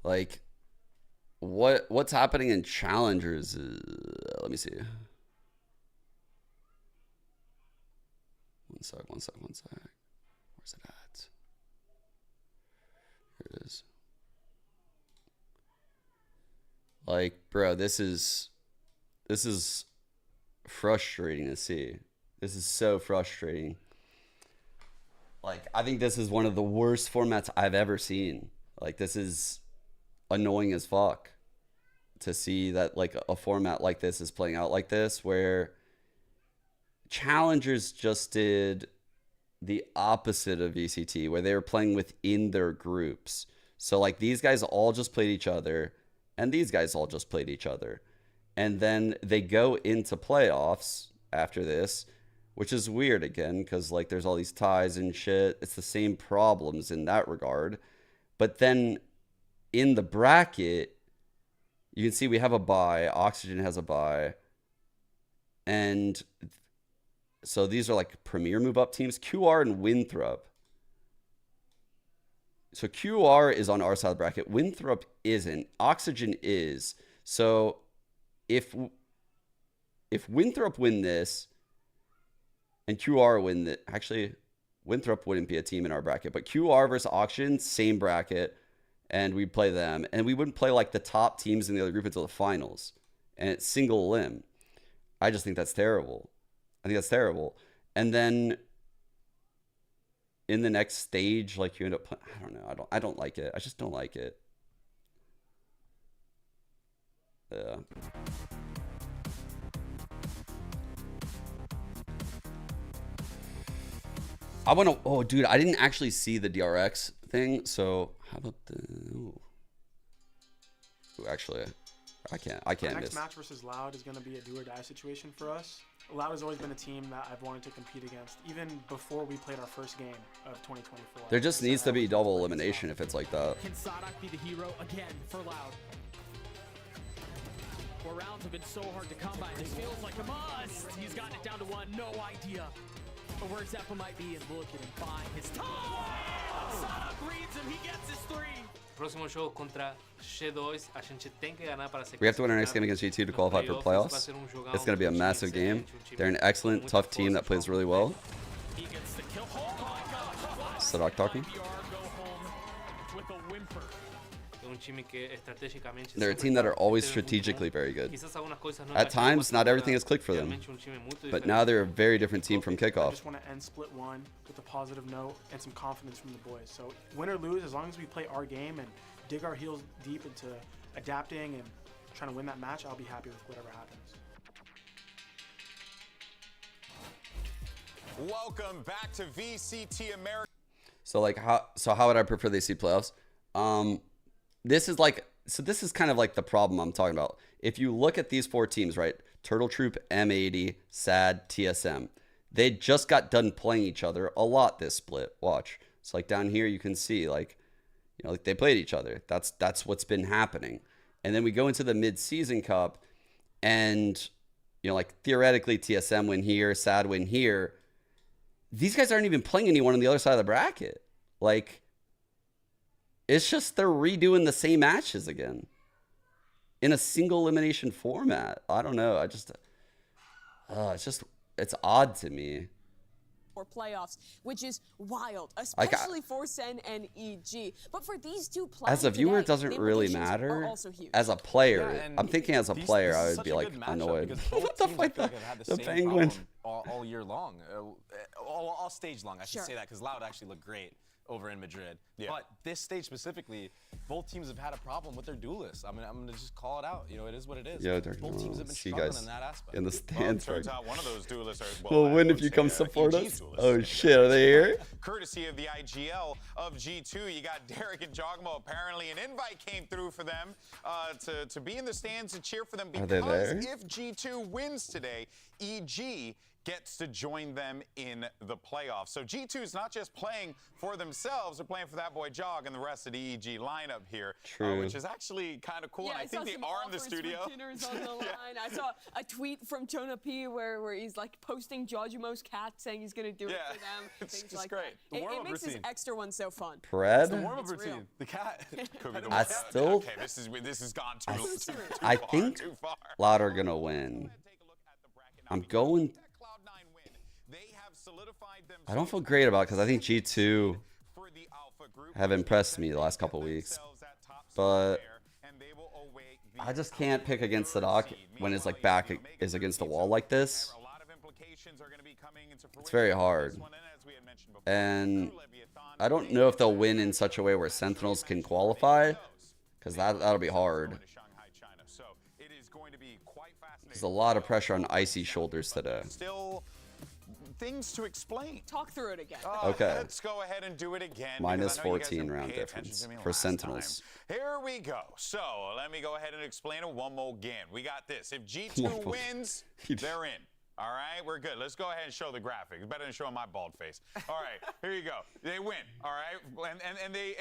Like, what's happening in challengers? Let me see. One sec. Where's it at? Here it is. Like, bro, this is frustrating to see. This is so frustrating. Like, I think this is one of the worst formats I've ever seen. Like, this is annoying as fuck to see that like a format like this is playing out like this, where challengers just did the opposite of VCT, where they were playing within their groups. So like these guys all just played each other and these guys all just played each other, and then they go into playoffs after this, which is weird again because like there's all these ties and shit. It's the same problems in that regard. But then in the bracket, you can see we have a bye. Oxygen has a bye. And so these are like premier move up teams. QR and Winthrop. So QR is on our side of the bracket. Winthrop isn't. Oxygen is. So if Winthrop win this and QR win it, actually Winthrop wouldn't be a team in our bracket, but QR versus Oxygen, same bracket. And we'd play them, and we wouldn't play like the top teams in the other group until the finals, and it's single limb. I just think that's terrible. I think that's terrible. And then in the next stage, like you end up, I don't know. I don't like it. I just don't like it. Yeah. I want to. Oh, dude, I didn't actually see the DRX thing. So how about the? Ooh, actually, I can't Next miss. match versus Loud is going to be a do or die situation for us. Loud has always been a team that I've wanted to compete against, even before we played our first game of 2024. There just needs to be double elimination if it's like that. Can Sadak be the hero again for Loud? 4 rounds have been so hard to come by. This feels like a must. He's gotten it down to 1. No idea where Zeppa might be, and look at him buying his time. Sada reads him. He gets his 3. Próximo jogo contra G2, a gente tem que ganhar para se We have to win our next game against G2 to qualify for playoffs. It's going to be a massive game. They're an excellent, tough team that plays really well. Sadak talking. They're a team that are always strategically very good. At times, not everything has clicked for them, but now they're a very different team from I kickoff. just want to end split 1 with a positive note and some confidence from the boys. So win or lose, as long as we play our game and dig our heels deep into adapting and trying to win that match, I'll be happy with whatever happens. Welcome back to VCT America. So like how would I prefer they see playoffs? This is kind of like the problem I'm talking about. If you look at these 4 teams, right? Turtle Troop, M80, SAD, TSM. They just got done playing each other a lot this split. Watch. It's like down here you can see like, you know, like they played each other. That's what's been happening. And then we go into the mid-season cup and, you know, like theoretically TSM win here, SAD win here. These guys aren't even playing anyone on the other side of the bracket. Like, it's just they're redoing the same matches again in a single elimination format. I don't know. It's odd to me. For playoffs, which is wild, especially for Sen and EG. But for these two players, As a viewer, it doesn't really matter. As a player, I'm thinking as a player, I would be like annoyed. What the fuck? The Penguin. All year long, all stage long. I should say that because Loud actually looked great over in Madrid. Yeah. But this stage specifically, both teams have had a problem with their duelists. I mean, I'm gonna just call it out. You know, it is what it is. Yeah, both teams have been see struggling guys in that aspect. in the stands. Turns out one of those duelists are Well, win if you come support us. Oh shit, are they here? Courtesy of the IGL of G2, you got Derek and Jogmo. Apparently, an invite came through for them to be in the stands to cheer for them because Are they there? if G2 wins today, EG gets to join them in the playoffs. So G2 is not just playing for themselves, they're playing for that boy Jog and the rest of the EG lineup here, True. which is actually kind of cool. Yeah, and I think they are in the studio. Dinners on the line. I saw a tweet from Jonah P where he's like posting Jojumo's cat saying he's going to do it for them. It's Things just like great. That. It makes this extra one so fun. Pred? It's the warm-up routine. The cat. Could be the I one. still- Okay, this has gone I think Loud are gonna win. I'm going. I don't feel great about it because I think G2 have impressed me the last couple weeks, but I just can't pick against Sadak when his like back is against the wall like this. It's very hard, and I don't know if they'll win in such a way where Sentinels can qualify, because that'll be hard. There's a lot of pressure on Icy shoulders today. Still things to explain. Talk through it again. Okay. Let's go ahead and do it again. Minus because I know you guys 14 didn't round pay attention difference to me for last Sentinels. time. Here we go. So let me go ahead and explain it one more again. We got this. If G2 wins, they're in. All right, we're good. Let's go ahead and show the graphic. It's better than showing my bald face. All right, here you go. They win. All right,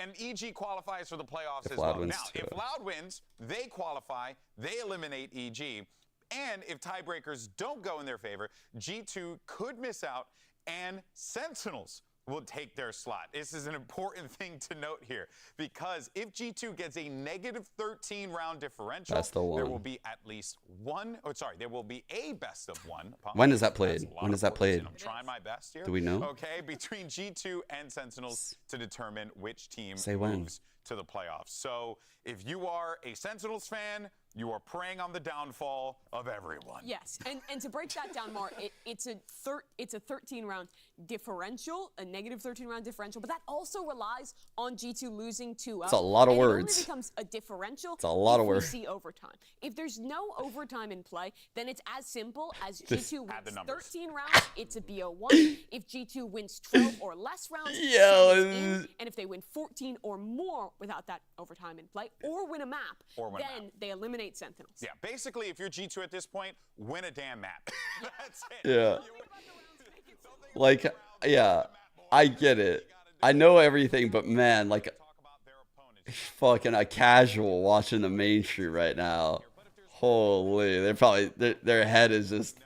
and EG qualifies for the playoffs as well. Now, if Loud wins, they qualify. They eliminate EG. And if tiebreakers don't go in their favor, G2 could miss out, and Sentinels will take their slot. This is an important thing to note here, because if G2 gets a negative 13 round differential, That's the one. there will be at least one, there will be a best of one. When is that played? When is that played? I'm trying my best here. Do we know? Okay, between G2 and Sentinels to determine which team Say when. moves to the playoffs. So if you are a Sentinels fan, you are preying on the downfall of everyone. Yes, and to break that down more, it's a 13 round differential, a negative 13 round differential, but that also relies on G2 losing to us. It's a lot of and words. It only becomes a differential. It's a lot of if we words. see overtime. If there's no overtime in play, then it's as simple as G2 wins 13 rounds, it's a BO1. If G2 wins 12 or less rounds, it's in. And if they win 14 or more without that overtime in play, or win a map, then they eliminate Sentinels. Yeah, basically, if you're G2 at this point, win a damn map. That's it. Yeah. Like, yeah, I get it. I know everything, but man, like, fucking a casual watching the main stream right now. Holy, they're probably their head is just,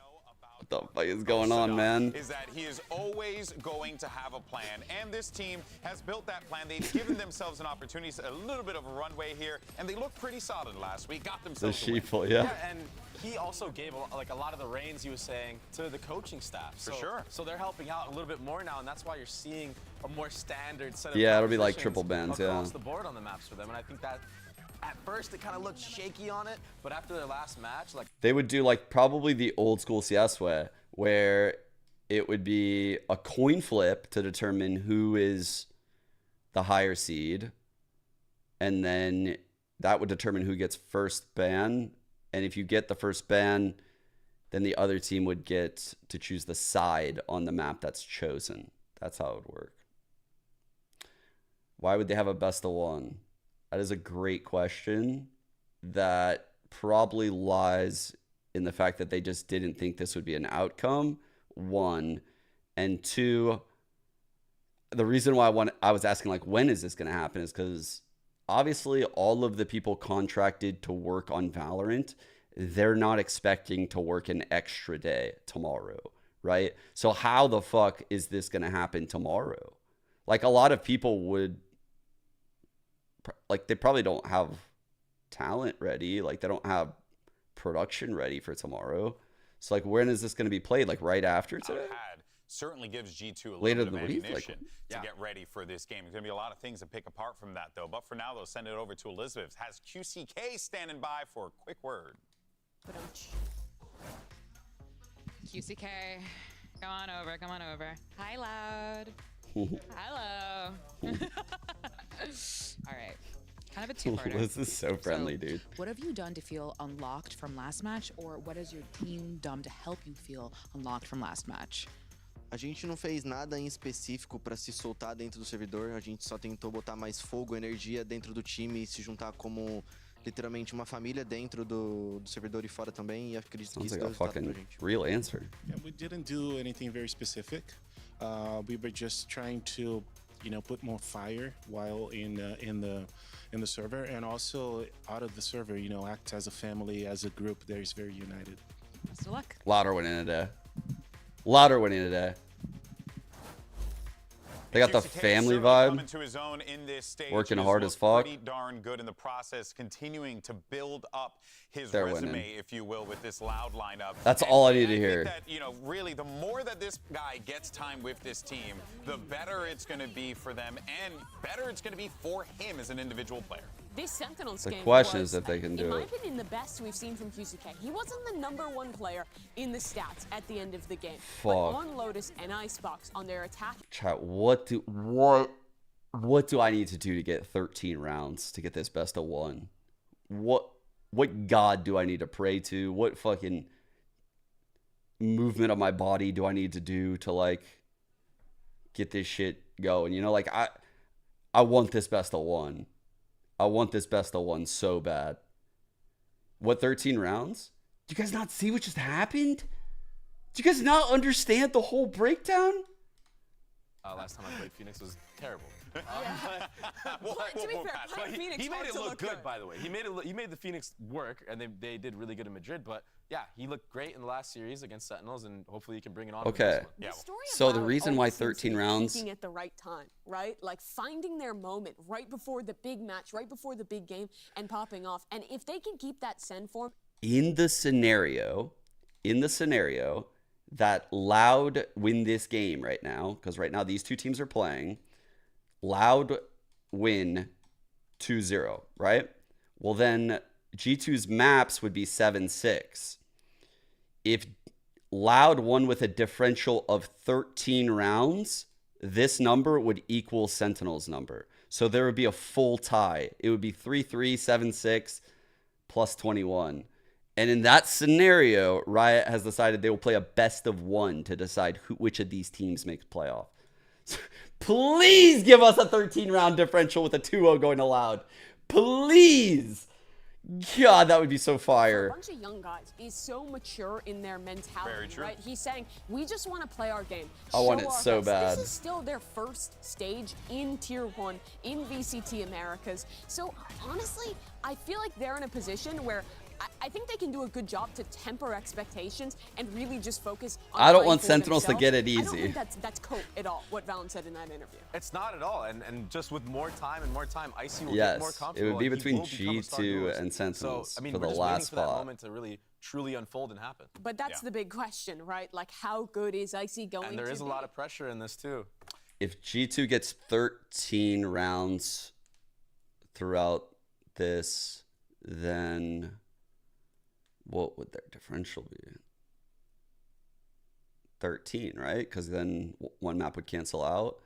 what the fuck is going on, man? Is that he is always going to have a plan, and this team has built that plan. They've given themselves an opportunity, a little bit of a runway here, and they looked pretty solid last week. Got The themselves a win. sheeple, yeah. And he also gave a lot of the reins, he was saying, to the coaching staff. For sure. So they're helping out a little bit more now, and that's why you're seeing a more standard set of Yeah, it'll be like compositions triple bans, yeah. across the board on the maps for them. And I think that at first it kind of looked shaky on it, but after their last match, like They would do like probably the old school CS way, where it would be a coin flip to determine who is the higher seed, and then that would determine who gets first ban. And if you get the first ban, then the other team would get to choose the side on the map that's chosen. That's how it would work. Why would they have a best of one? That is a great question that probably lies in the fact that they just didn't think this would be an outcome, one. And two, the reason why I was asking, like, when is this going to happen is because obviously all of the people contracted to work on Valorant, they're not expecting to work an extra day tomorrow, right? So how the fuck is this going to happen tomorrow? Like, a lot of people would, like, they probably don't have talent ready. Like, they don't have production ready for tomorrow. So, like, when is this going to be played? Like, right after today? Certainly gives G2 a little Later bit of in the week, ammunition like- to get ready for this game. There's going to be a lot of things to pick apart from that, though. But for now, though, send it over to Elizabeth. Has QCK standing by for a quick word. QCK, come on over, come on over. Hi, Loud. Hello. All right. Kind of a two-parter. This is so friendly, dude. What have you done to feel unlocked from last match, or what has your team done to help you feel unlocked from last match? A gente não fez nada em específico para se soltar dentro do servidor, a gente só tentou botar mais fogo, energia dentro do time e se juntar como literalmente uma família dentro do servidor e fora também, e acredito que Sounds isso like deu a resultado pra fucking gente. real answer. Yeah, we didn't do anything very specific. We were just trying to, put more fire while in the server, and also out of the server, act as a family, as a group that is very united. Best of luck. Louder winning today. Louder winning today. They got the family vibe. To his own in this stage. Working He's hard as looked fuck. Pretty darn good in the process, continuing to build up his They're resume, winning. if you will, with this Loud lineup. That's And all I need to think hear. That, really, the more that this guy gets time with this team, the better it's going to be for them, and better it's going to be for him as an individual player. This Sentinels The game question was, is if they can in do my it. opinion, the best we've seen from QCK. He wasn't the #1 player in the stats at the end of the game. But Fuck. on Lotus and Icebox on their attack. Chat, what do I need to do to get 13 rounds to get this best of one? What god do I need to pray to? What fucking movement of my body do I need to do to, like, get this shit going? Like, I want this best of one. I want this best of one so bad. What, 13 rounds? Do you guys not see what just happened? Do you guys not understand the whole breakdown? Last time I played Phoenix was terrible. To be fair, playing Phoenix he made hard it to look look good, good. by the way. He made the Phoenix work, and they did really good in Madrid. But yeah, he looked great in the last series against Sentinels, and hopefully he can bring it on. Okay. So the reason why Always seems to 13 be rounds. peaking at the right time, right? Like finding their moment right before the big match, right before the big game, and popping off. And if they can keep that send form. In the scenario that Loud win this game right now, because right now these two teams are playing, Loud win 2-0, right? Well, then G2's maps would be 7-6. If Loud won with a differential of 13 rounds, this number would equal Sentinel's number. So there would be a full tie. It would be 3-3, 7-6, plus 21. And in that scenario, Riot has decided they will play a best of one to decide which of these teams makes playoff. Please give us a 13-round differential with a 2-0 going to Loud. Please. God, that would be so A fire. bunch of young guys. He's so mature in their mentality, Very true. right? He's saying, we just want to play our game. I want show it our so heads." bad. This is still their first stage in Tier 1, in VCT Americas. So honestly, I feel like they're in a position where I think they can do a good job to temper expectations and really just focus on I don't playing want for Sentinels to themselves. get it I don't easy. think that's cope at all, what Valen said in that interview. It's not at all, and just with more time, Icy will Yes, get more it comfortable. would be and he between will become a star G2 duelist. and Sentinels so, I mean, for we're the just last waiting for that spot. moment to really, truly unfold and happen. But that's the big question, right? Like, how good is Icy going to be? And there is a lot of pressure in this, too. If G2 gets 13 rounds throughout this, then what would their differential be? 13, right? Because then one map would cancel out.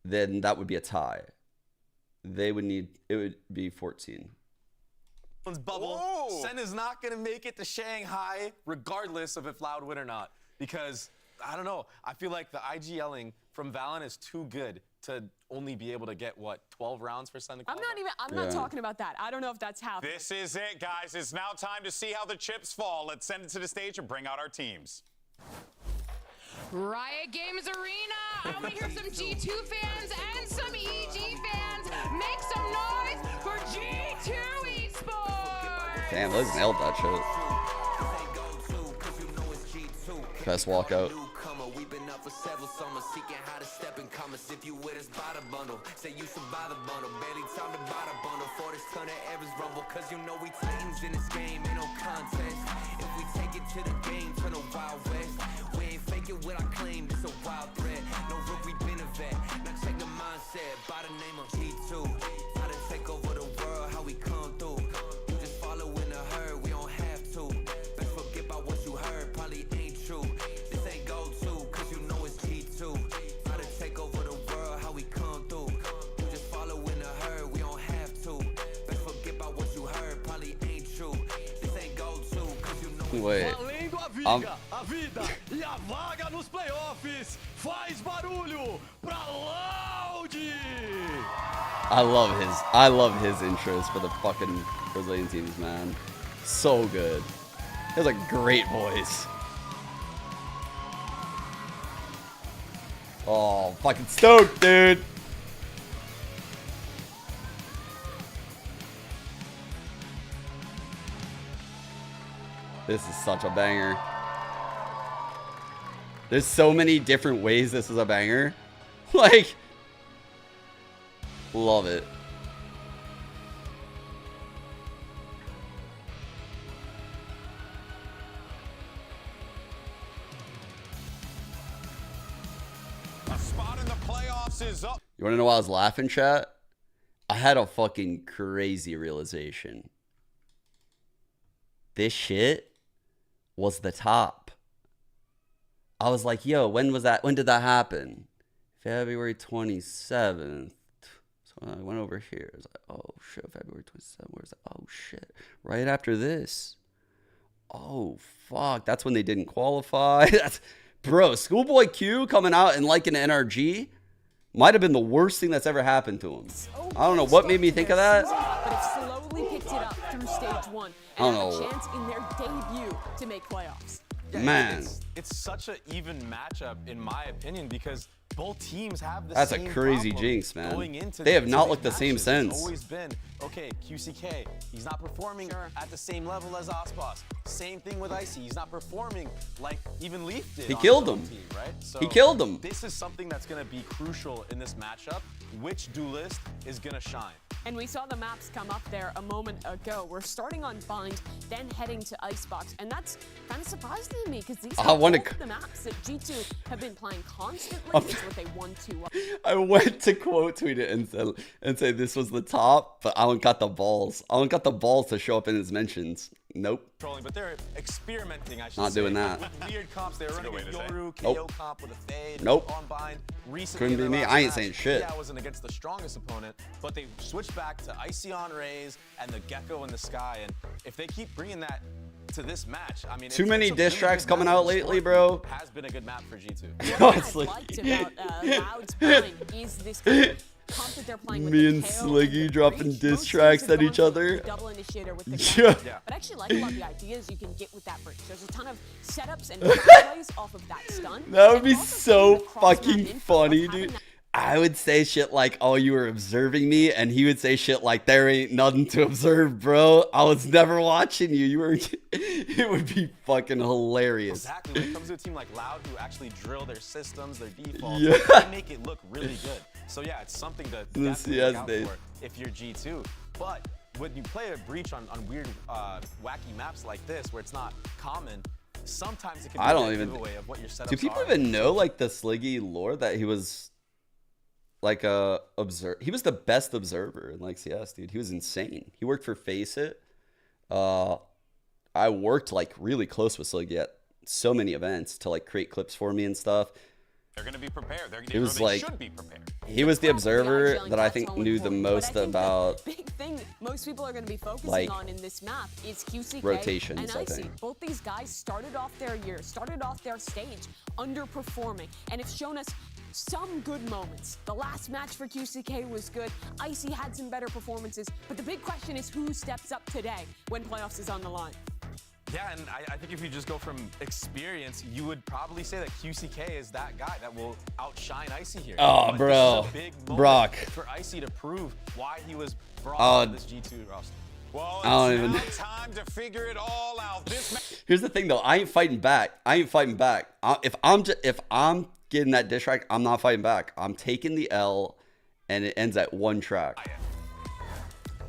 Then that would be a tie. They would need, it would be 14. Bubble. Sen is not going to make it to Shanghai, regardless of if Loud win or not. Because, I don't know, I feel like the IGLing from Valen is too good to only be able to get, what, 12 rounds for Sen to qualify? I'm not talking about that. I don't know if that's happening. This is it, guys. It's now time to see how the chips fall. Let's send it to the stage and bring out our teams. Riot Games Arena. I want to hear some G2 fans and some EG fans make some noise for G2 Esports. Damn, Liz nailed that shit. Best walkout. We've been up for several summers, seeking how to step in commerce. If you with us, buy the bundle. Say you should buy the bundle. Barely time to buy the bundle for this ton of errors rumble. Cause you know we titans in this game, ain't no contest. If we take it to the game, turn a wild west. We ain't faking what I claimed, it's a wild threat. No rook, we been a vet. Now check the mindset, by the name of G2. How to take over the world, how we come through. You just follow in the herd, we don't have to. Best forget about what you heard, probably ain't true. This ain't go to. How to take over the world, how we come through. You just follow in the herd, we don't have to. Best forget about what you heard, probably ain't true. This ain't go to, cause you know. Wait. A vida e a vaga nos playoffs. Faz barulho pra Loud. I love his intros for the fucking Brazilian teams, man. So good. He has a great voice. Oh, fucking stoked, dude. This is such a banger. There's so many different ways this is a banger. Like, love it. A spot in the playoffs is up. You want to know why I was laughing, chat? I had a fucking crazy realization. This shit was the top. I was like, yo, when was that? When did that happen? February 27th. So I went over here. I was like, oh shit, February 27th. Where's that? Oh shit. Right after this. Oh fuck. That's when they didn't qualify. That's, bro, Schoolboy Q coming out and liking NRG might have been the worst thing that's ever happened to him. I don't know what made me think of that. But it slowly picked it up through stage one. I don't and have know. a chance in their debut to make playoffs. Man. It's such an even matchup, in my opinion, because both teams have the That's same a crazy problem jinx, man. going into They have not these looked the same matches. since. It's always been, okay, QCK, he's not performing at the same level as Icebox. Same thing with Icy, he's not performing like even Leaf did. He on killed his own him. Team, right? So He killed him. This is something that's going to be crucial in this matchup. Which duelist is going to shine? And we saw the maps come up there a moment ago. We're starting on Bind, then heading to Icebox. And that's kind of surprising to me because these are both the maps that G2 have been playing constantly. It's what they won to. I went to quote tweet it and say this was the top, but Alan got the balls. Alan got the balls to show up in his mentions. Nope. But they're experimenting, I should Not say. doing that. With weird comps. They were running a Yoru, KO Nope. comp with a fade. Nope. On bind. Recently Couldn't be in their me. last I ain't match, saying shit. Yeah, I wasn't against the strongest opponent, but they switched back to Icy on Rays and the Gecko in the sky. And if they keep bringing that to this match, I mean, Too it's many a diss really tracks good coming map. out lately, bro. Has been a good map for G2. Honestly. What I liked about Loud's Bind is this kind of comp that they're playing with Me the and KO Sliggy dropping diss tracks at each other. double initiator with the Yeah. Gecko. But I actually like a lot of the ideas you can get with that breach. There's a ton of setups and plays off of that stun. That would be so fucking funny, dude. I would say shit like, "Oh, you were observing me," and he would say shit like, "There ain't nothing to observe, bro. I was never watching you. You were." It would be fucking hilarious. Exactly. When it comes to a team like Loud, who actually drill their systems, their defaults, Yeah. they make it look really good. So yeah, it's something to The definitely CS look out days. for if you're G2. But when you play a breach on weird, wacky maps like this, where it's not common, sometimes it can be I don't a even. giveaway of what your setups Do people are. even know like the Sliggy lore that he was like a observer? He was the best observer in like CS, dude. He was insane. He worked for Face It. I worked like really close with Sliggy at so many events to like create clips for me and stuff. They're going to be prepared. It was they like should be prepared. he was the observer that I think knew the most about big thing most people are going to be focusing like, on in this map is QCK rotations, and I Icy. think. Both these guys started off their year, started off their stage underperforming, and it's shown us some good moments. The last match for QCK was good. Icy had some better performances, but the big question is who steps up today when playoffs is on the line. Yeah, and I think if you just go from experience, you would probably say that QCK is that guy that will outshine Icy here. Oh, But bro. this is a big moment Brock. for Icy to prove why he was brought Oh, to this G2 roster. Well, I don't even. time to figure it all out. Here's the thing though, I ain't fighting back. If I'm getting that diss track, I'm not fighting back. I'm taking the L, and it ends at one track.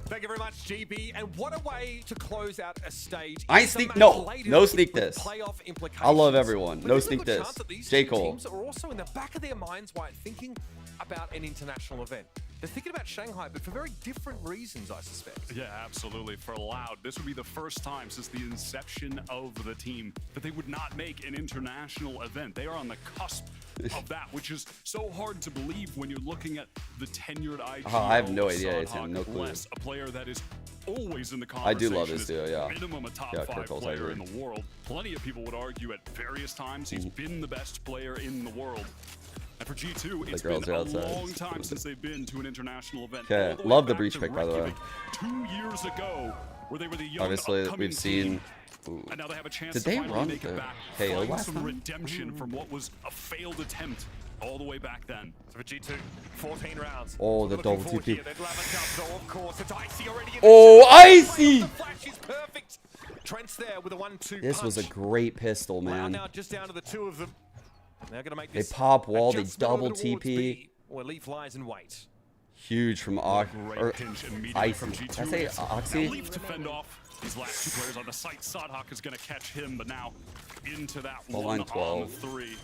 Thank you very much, GB. And what a way to close out a stage. I ain't It's a sneak. match No laden sneak with this. playoff implications. I love everyone. But No there's a sneak good this. chance that these J. two Cole. teams are also in the back of their minds while thinking about an international event. They're thinking about Shanghai, but for very different reasons, I suspect. Yeah, absolutely. For Loud, this would be the first time since the inception of the team that they would not make an international event. They are on the cusp of that, which is so hard to believe when you're looking at the tenured IGL. Oh, I have no idea. I Sodhawk, have no clue. less a player that is always in the I do conversation. love this as dude, yeah. Minimum a top Yeah, 5 Kirkles, I player agree. in the world. Plenty of people would argue at various times he's been the best player in the world. And for G2, it's been girls are a outside. long time since they've been to an international event. Okay, All the way love the back breach to pick, by the way. Reykjavik 2 years ago, where they were the young Obviously, upcoming we've seen. team. Ooh. And now they have a chance Did to they finally run make it the back, KO find last some time? redemption from what was a failed attempt all the way back then. So for G2, 14 rounds. Oh, the Looking double forward TP. here. They'd love a double, of course. It's Icy already in Oh, the Icy! The flash is perfect. Trent's there with a 1-2 This was a punch. great pistol, Loud man. now just down to the two of them. They're going to make They this pop wall, they adjustment double over towards TP. B, or Leaf lies in wait. Huge from Great pinch immediately Icy. from Did G2. I say Now Oxy? Leaf to fend off these last 2 players on the site. Sodhawk is going to catch him, but now into that Full one line 12. on 3.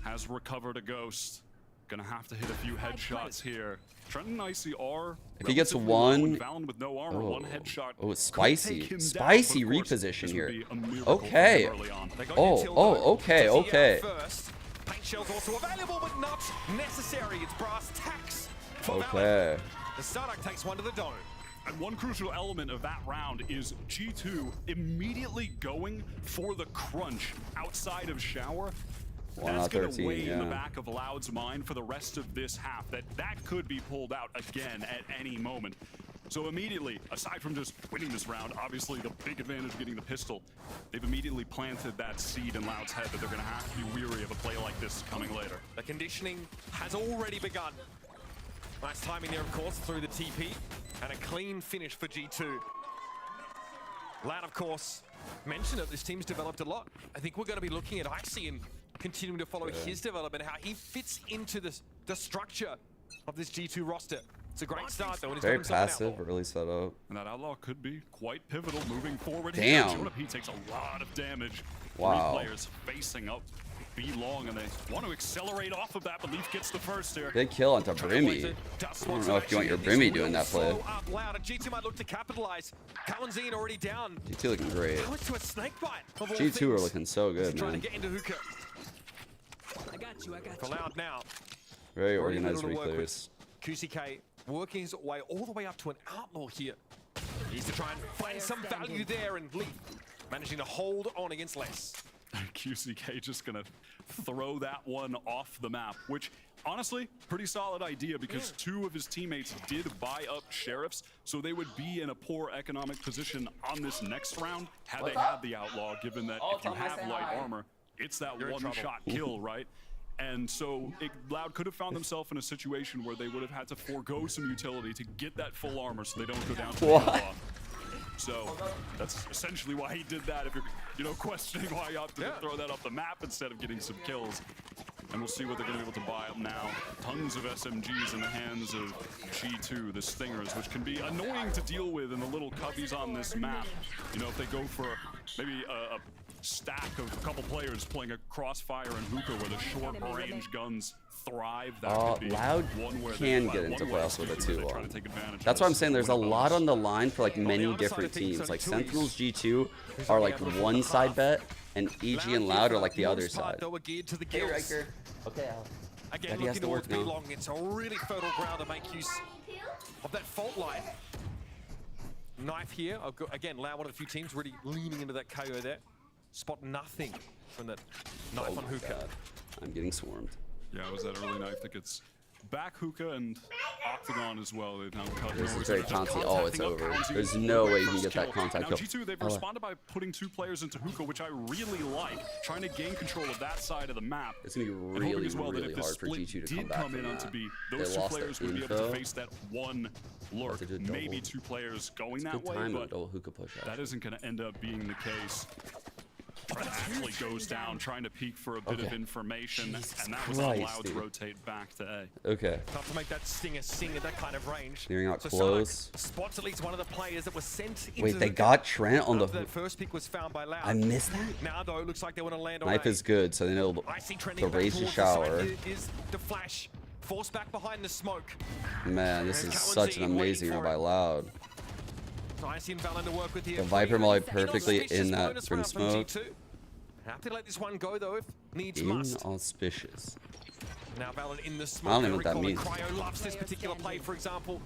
Has recovered a ghost. Gonna have to hit a few headshots here. Trent and Icy are. If he gets relatively low and one, Valen with no armor, one headshot. oh, it's could take spicy, him down, spicy but of course, reposition this here. would be a miracle from Okay. him early on. Okay, okay. First, paint shells also available, but not necessary. It's brass tacks for Valor. Okay. The Sodhawk takes one to the dome. And one crucial element of that round is G2 immediately going for the crunch outside of shower. 1 That's out going 13, to weigh in the yeah. back of Loud's mind for the rest of this half, that could be pulled out again at any moment. So immediately, aside from just winning this round, obviously the big advantage of getting the pistol, they've immediately planted that seed in Loud's head that they're going to have to be weary of a play like this coming later. The conditioning has already begun. Nice timing there, of course, through the TP. And a clean finish for G2. Loud, of course, mentioned that this team's developed a lot. I think we're going to be looking at Icy and continuing to follow his development, how he fits into the structure of this G2 roster. It's a great start, though. And he's got Very himself an passive, outlaw. early setup. And that outlaw could be quite pivotal moving forward. Damn. Here. Jonah P takes a lot of damage. Wow. 3 players facing up B long, and they want to accelerate off of that, but Leaf gets the first here. Big kill onto Brimmy. I don't know if you want your Brimmy doing that play. Up loud, and G2 might look to capitalize. Kalenzine already down. G2 looking great. Now into a snake bite. of all G2 are things. looking so good, Trying man. to get into hookah. I got you. For Loud now. Very Already organized little to work reclears. with. QCK working his way all the way up to an outlaw here. Needs to try and find some value there, and Leaf managing to hold on against less. QCK just gonna throw that one off the map, which honestly, pretty solid idea because 2 of his teammates did buy up sheriffs, so they would be in a poor economic position on this next round had they had the outlaw, given that if you have light armor, it's that one-shot kill, right? And so Loud could have found themselves in a situation where they would have had to forego some utility to get that full armor so they don't go down to the kill. So that's essentially why he did that. If you're, you know, questioning why he opted to throw that off the map instead of getting some kills. And we'll see what they're going to be able to buy up now. Tons of SMGs in the hands of G2, the Stingers, which can be annoying to deal with in the little cubbies on this map. You know, if they go for maybe a stack of a couple players playing a Crossfire and Hookah where the short-range guns thrive, that could be Loud one where can they get into playoffs with it too. That's why I'm saying there's a lot on the line for like many different teams. Like Sentinels G2 are like one side bet, and EG and Loud are like the other side. Hey, Riker. Okay, again, looking towards B long, it's a really fertile ground to make use of that fault line. Knife here. I've got, again, Loud, one of the few teams really leaning into that KO there. Spot nothing from that knife on Hookah. God. I'm getting swarmed. Yeah, it was that early knife that gets back Hookah and Octagon as well. They've now cut This is very taunty. Oh, it's over. There's no way you can get that contact now, kill. G2, they've responded by putting 2 players into Hookah, which I really like. Trying to gain control of that side of the map. It's going to be really, really hard for G2 to come back from that. Those 2 players would be able to face that one lurk. Maybe 2 players going that way, but Hookah push that isn't going to end up being the case. Actually goes down, trying to peek for a bit of information, and that was not allowed to rotate back to A. Okay. Tough to make that Stinger sing at that kind of range. Clearing out close. Spots at least one of the players that was sent into Wait, they got Trent on the first pick was found by Loud. I missed that. Now though, it looks like they want to land on Knife is good, so they know the raise to shower. Is the flash forced back behind the smoke. Man, this is such an amazing run by Loud. Icy and Valen to work with here. The Viper Molly perfectly in that Brim smoke. Happy to let this one go though if needs must. Inauspicious. Now Valen in the smoke. I don't know what that means. Cryo loves this particular play, for example.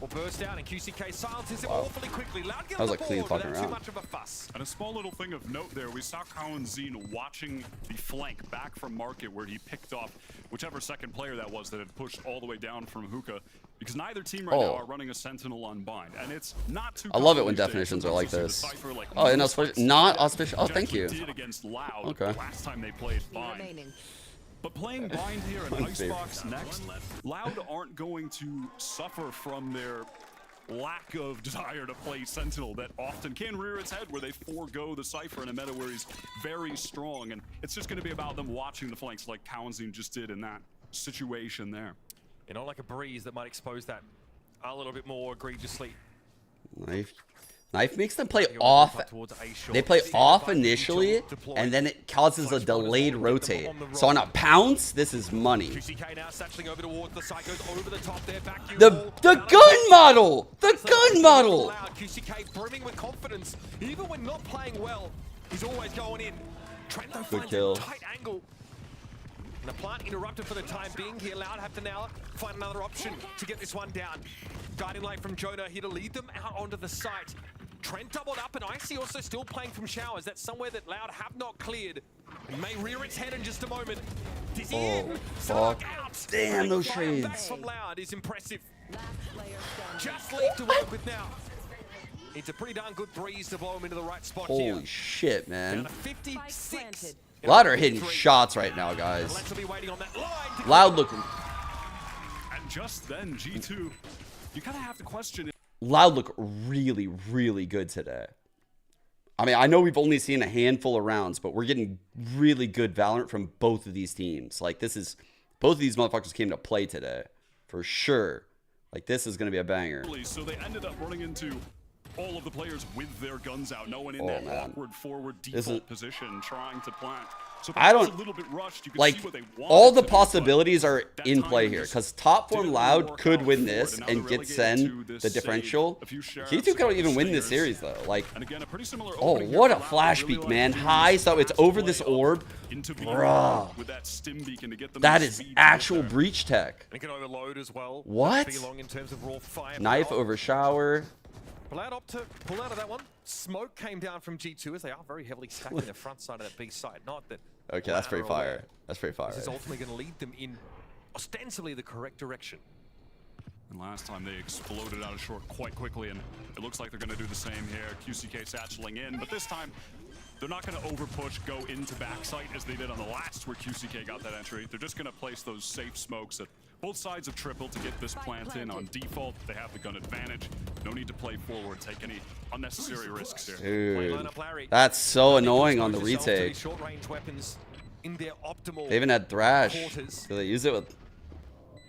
Will burst out and QCK silences it awfully quickly. Loud that was like clean fucking too around. much of a fuss. And a small little thing of note there, we saw Colin Zine watching the flank back from Market where he picked off whichever second player that was that had pushed all the way down from Hookah, because neither team right now are running a Sentinel on Bind, and it's not too. I love it when definitions are like this. Oh, inauspicious, not auspicious. Oh, thank you. Did against Loud okay. Last time they played Bind. But playing Bind here and Icebox next, Loud aren't going to suffer from their lack of desire to play Sentinel that often can rear its head, where they forego the Cypher in a meta where he's very strong, and it's just going to be about them watching the flanks like Kawanzine just did in that situation there. You know, like a breeze that might expose that a little bit more egregiously. Knife makes them play off. They play off initially, and then it causes a delayed rotate. So on a pounce, this is money. The gun model! The gun model! QCK brimming with confidence. Even when not playing well, he's always going in. Trento Good finds kill. a tight angle. And the plant interrupted for the time being here. Loud have to now find another option to get this one down. Guiding light from Jonah here to lead them out onto the site. Trent doubled up, and Icy also still playing from showers. That's somewhere that Loud have not cleared. It may rear its head in just a moment. Dizzy in. Fuck. Out. Damn, those Back shades. from Loud is impressive. Just leave to work with now. It's a pretty darn good breeze to blow him into the right spot here. Holy shit, man. Down to 56. Loud are hitting shots right now, guys. Loud looking. And just then, G2, you kind of have to question it. Loud look really, really good today. I mean, I know we've only seen a handful of rounds, but we're getting really good Valorant from both of these teams. Like, this is, both of these motherfuckers came to play today, for sure. Like, this is going to be a banger. So they ended up running into all of the players with their guns out. No one in that awkward forward default position trying to plant. So I don't, a little bit rushed. You can like, see what they all the possibilities are in play here, because top form Loud could win this and get Sen the differential. G2 could even win this series, though. Like, oh, what a flash peek, man. High, so it's over this orb. Bruh. That is actual breach tech. And it can overload as well. What? In terms of raw fire Knife over shower. Loud opt to pull out of that one. Smoke came down from G2 as they are very heavily stacked in the front side of that B side. Not that. Okay, that's pretty fire. That's pretty fire. This is ultimately going to lead them in ostensibly the correct direction. And last time they exploded out of short quite quickly, and it looks like they're going to do the same here. QCK satcheling in, but this time they're not going to overpush, go into backside as they did on the last where QCK got that entry. They're just going to place those safe smokes at both sides of triple to get this plant in on default. They have the gun advantage. No need to play forward, take any unnecessary risks here. Dude, that's so annoying on the retake. They even had Thrash. Do they use it with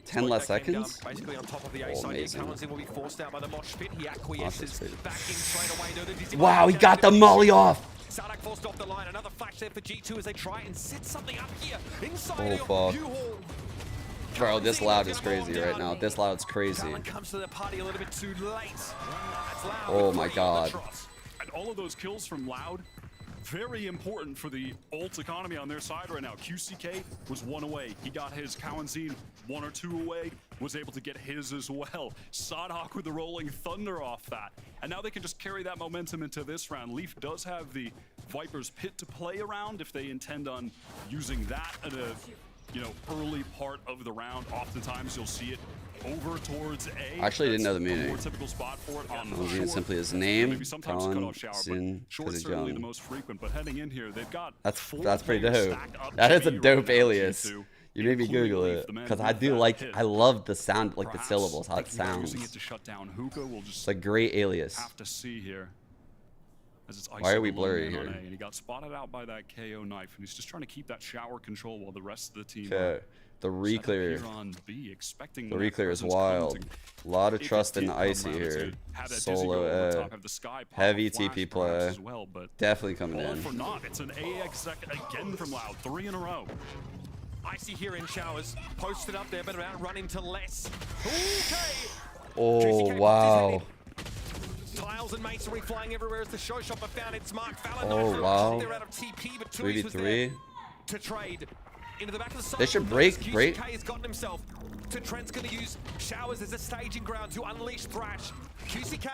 10 less seconds? Basically on top of the A Oh, side, amazing. Cowan's will be forced out by the mosh pit. He acquiesces back in straight away. No, the dizzy Wow, he down got the to molly G2. off. Sardak forced off the line. Another flash there for G2 as they try and set something up here inside Oh, of fuck. U-Haul. Bro, this loud is crazy right now. This loud's crazy. Talon comes to the party a little bit too late. That's Loud Oh with my 3 on the god. trot. And all of those kills from Loud, very important for the ult economy on their side right now. QCK was 1 away. He got his. Cowanzine 1 or 2 away, was able to get his as well. Sadhawk with the rolling thunder off that. And now they can just carry that momentum into this round. Leaf does have the Viper's Pit to play around if they intend on using that at a early part of the round. Oftentimes you'll see it over towards A. I actually didn't know the That's a meaning. more typical spot for it on I was short. using simply his name, Maybe sometimes cut off shower, but Sin, short's because he's certainly the young. most frequent. But heading in here, they've got That's 4 pretty players dope. stacked up That is a G dope right now, alias. G2, You made me including Google Leaf, it the man because with I do that like. hit. I love the sound, like the Perhaps syllables, how it thinking about using sounds. it to shut down Hookah. We'll just It's a great alias. have to see here. As it's Why are we Iso alone blurry man on here? A, and he got spotted out by that KO knife, and he's just trying to keep that shower control while the rest of the team. Okay, the set up reclear. here on B, expecting The that reclear is presence wild. counting. A lot of If it trust in did the come icy round to here. have that dizzy go Solo over the A. top, have the sky pop Heavy a flash TP perhaps play. as well, but Definitely coming all in. for naught. It's an A exec again from Loud, 3 in a row. Icy here in showers. Posted up there, but about run into less. Okay. Oh wow. Tiles and masonry flying everywhere as the show shopper found its mark. Fallon Oh wow. they're out of TP, but Tui's was there 3v3. to trade into the back of the side. They should break. QCK has gotten himself to Trent's going to use showers as a staging ground to unleash Thrash. QCK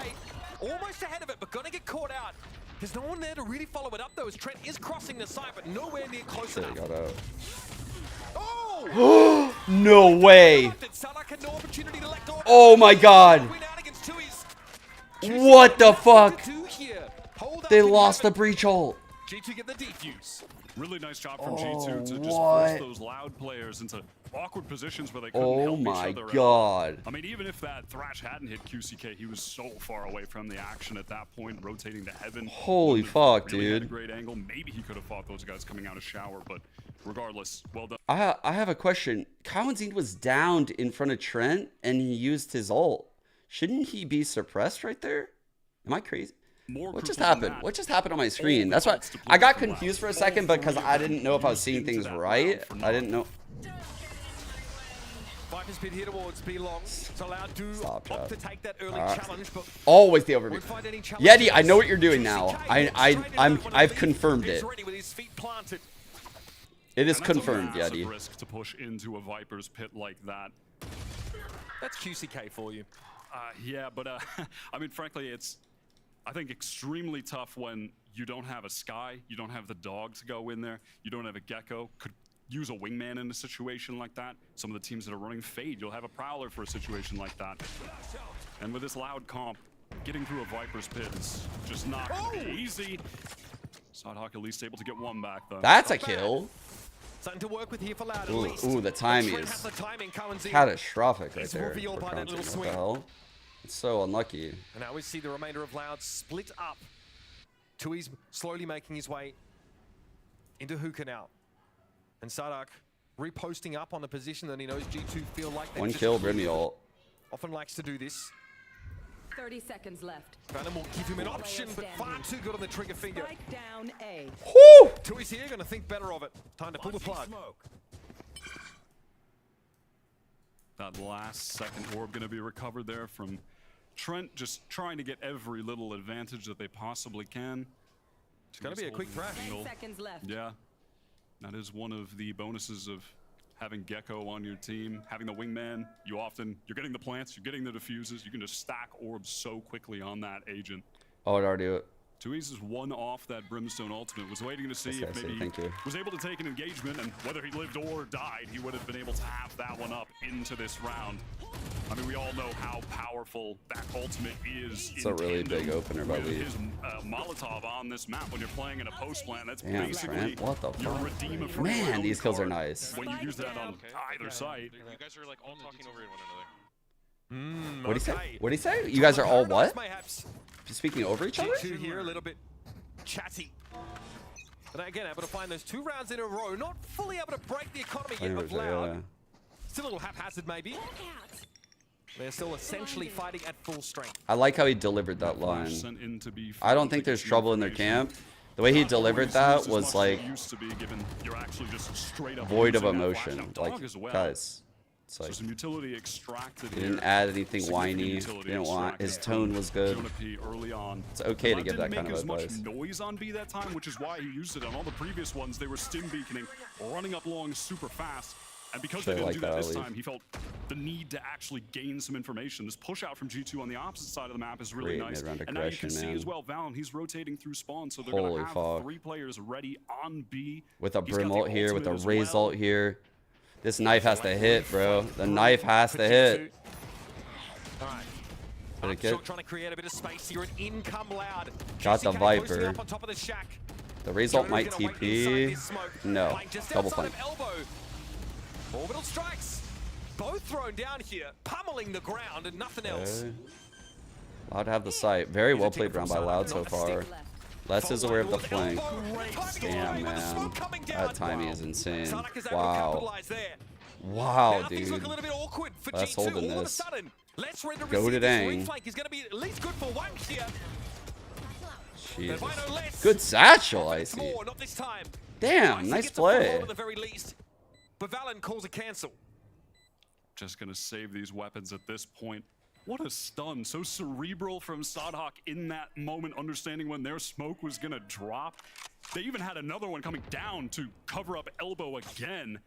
almost ahead of it, but going to get caught out. There's no one there to really follow it up though, as Trent is crossing the side, but nowhere near close Shit, enough. got out. Oh! No way. Sadak had no opportunity to let go. Oh my god. What the fuck? They lost the breach ult. G2 get the defuse. Really nice job from Oh, G2 to just what? force those Loud players into awkward positions where they couldn't Oh help my each other out. god. I mean, even if that Thrash hadn't hit QCK, he was so far away from the action at that point, rotating to heaven. Holy Wouldn't have fuck, really had a dude. great angle. Maybe he could have fought those guys coming out of shower, but regardless, well done. I have a question. Cowanzine was downed in front of Trent and he used his ult. Shouldn't he be suppressed right there? Am I crazy? What just happened? What just happened on my screen? That's why I got confused for a second because I didn't know if I was seeing things right. I didn't know. Viper's been here towards B long. So Loud do opt to take that early challenge, but Always the overview. won't find any challenge. Yeti, I know what you're doing now. I've confirmed it. He's ready with his feet planted. It is And that's a confirmed, massive Yeti. risk to push into a Viper's pit like that. That's QCK for you. Yeah, but I mean, frankly, it's, I think, extremely tough when you don't have a Sky, you don't have the dog to go in there, you don't have a Gecko. Could use a wingman in a situation like that. Some of the teams that are running Fade, you'll have a Prowler for a situation like that. And with this Loud comp, getting through a Viper's pit is just not gonna be easy. Sadhawk at least able to get one back, though. That's a kill. Something to work with here for Loud at Ooh, least. ooh, the timing Trent is has the timing, Cowanzine. catastrophic right He's there. revealed for by that Cowanzine. little What the swing. hell? It's so unlucky. And now we see the remainder of Loud split up. Tui's slowly making his way into Hookah now. And Sadhawk reposting up on the position that he knows G2 feel like they One just kill, Brimmy ult. often likes to do this. 30 seconds left. Venom will give him an option, but far too good on the trigger finger. Strike down A. Woo! Tui's here, gonna think better of it. Time to pull the plug. That last second orb going to be recovered there from Trent, just trying to get every little advantage that they possibly can. It's gonna be a quick thrash. 10 seconds left. Yeah, that is one of the bonuses of having Gecko on your team, having the wingman. You're getting the plants, you're getting the diffuses. You can just stack orbs so quickly on that agent. Oh, I'd already do it. Tui's is one off that Brimstone ultimate. Was waiting to see Yes, if I see. maybe Thank you. was able to take an engagement, and whether he lived or died, he would have been able to have that one up into this round. I mean, we all know how powerful that ultimate is. It's a really big opener by Lee. His Molotov on this map when you're playing in a post plant. That's Damn, basically Trent, what the your fuck? redeem of Man, these kills are nice. when you use that on either site. You guys are like all talking over one another. What do you say? What do you say? You guys are all what? Speaking over each other? G2 here, a little bit chatty. But again, able to find those 2 rounds in a row. Not fully able to break the economy yet of Loud. Still a little haphazard, maybe. They're still essentially fighting at full strength. I like how he delivered that line. I don't think there's trouble in their camp. The way he delivered that was like void of emotion. Like, guys, it's like some utility extracted he didn't add anything whiny. He didn't want. His tone was good. Early on. It's okay to give that kind of as much advice. noise on B that time, which is why he used it on all the previous ones. They were stim beaconing, running up long super fast. And because they didn't do that this time, he felt the need to actually gain some information. This push out from G2 on the opposite side of the map is really nice. And now you can see as well, Valen, he's rotating through spawn, so they're going to have 3 players ready on B. With a Brim ult here, with a Raze ult here. This knife has to hit, bro. The knife has to hit. All right. Did it get? Trying to create a bit of space here. An income Loud. Got the Viper. On top of the shack. The Raze ult might TP. No. Double flank. Orbital strikes, both thrown down here, pummeling the ground and nothing else. Loud to have the sight. Very well played round by Loud so far. Les is aware of the flank. Damn, man. That timing is insane. Wow. Wow, dude. Les holding this. Go to dang. Jesus. Good satchel, I see. Damn, nice play. But Valen calls a cancel. Just gonna save these weapons at this point. What a stun. So cerebral from Sadhak in that moment, understanding when their smoke was gonna drop. They even had another one coming down to cover up elbow again.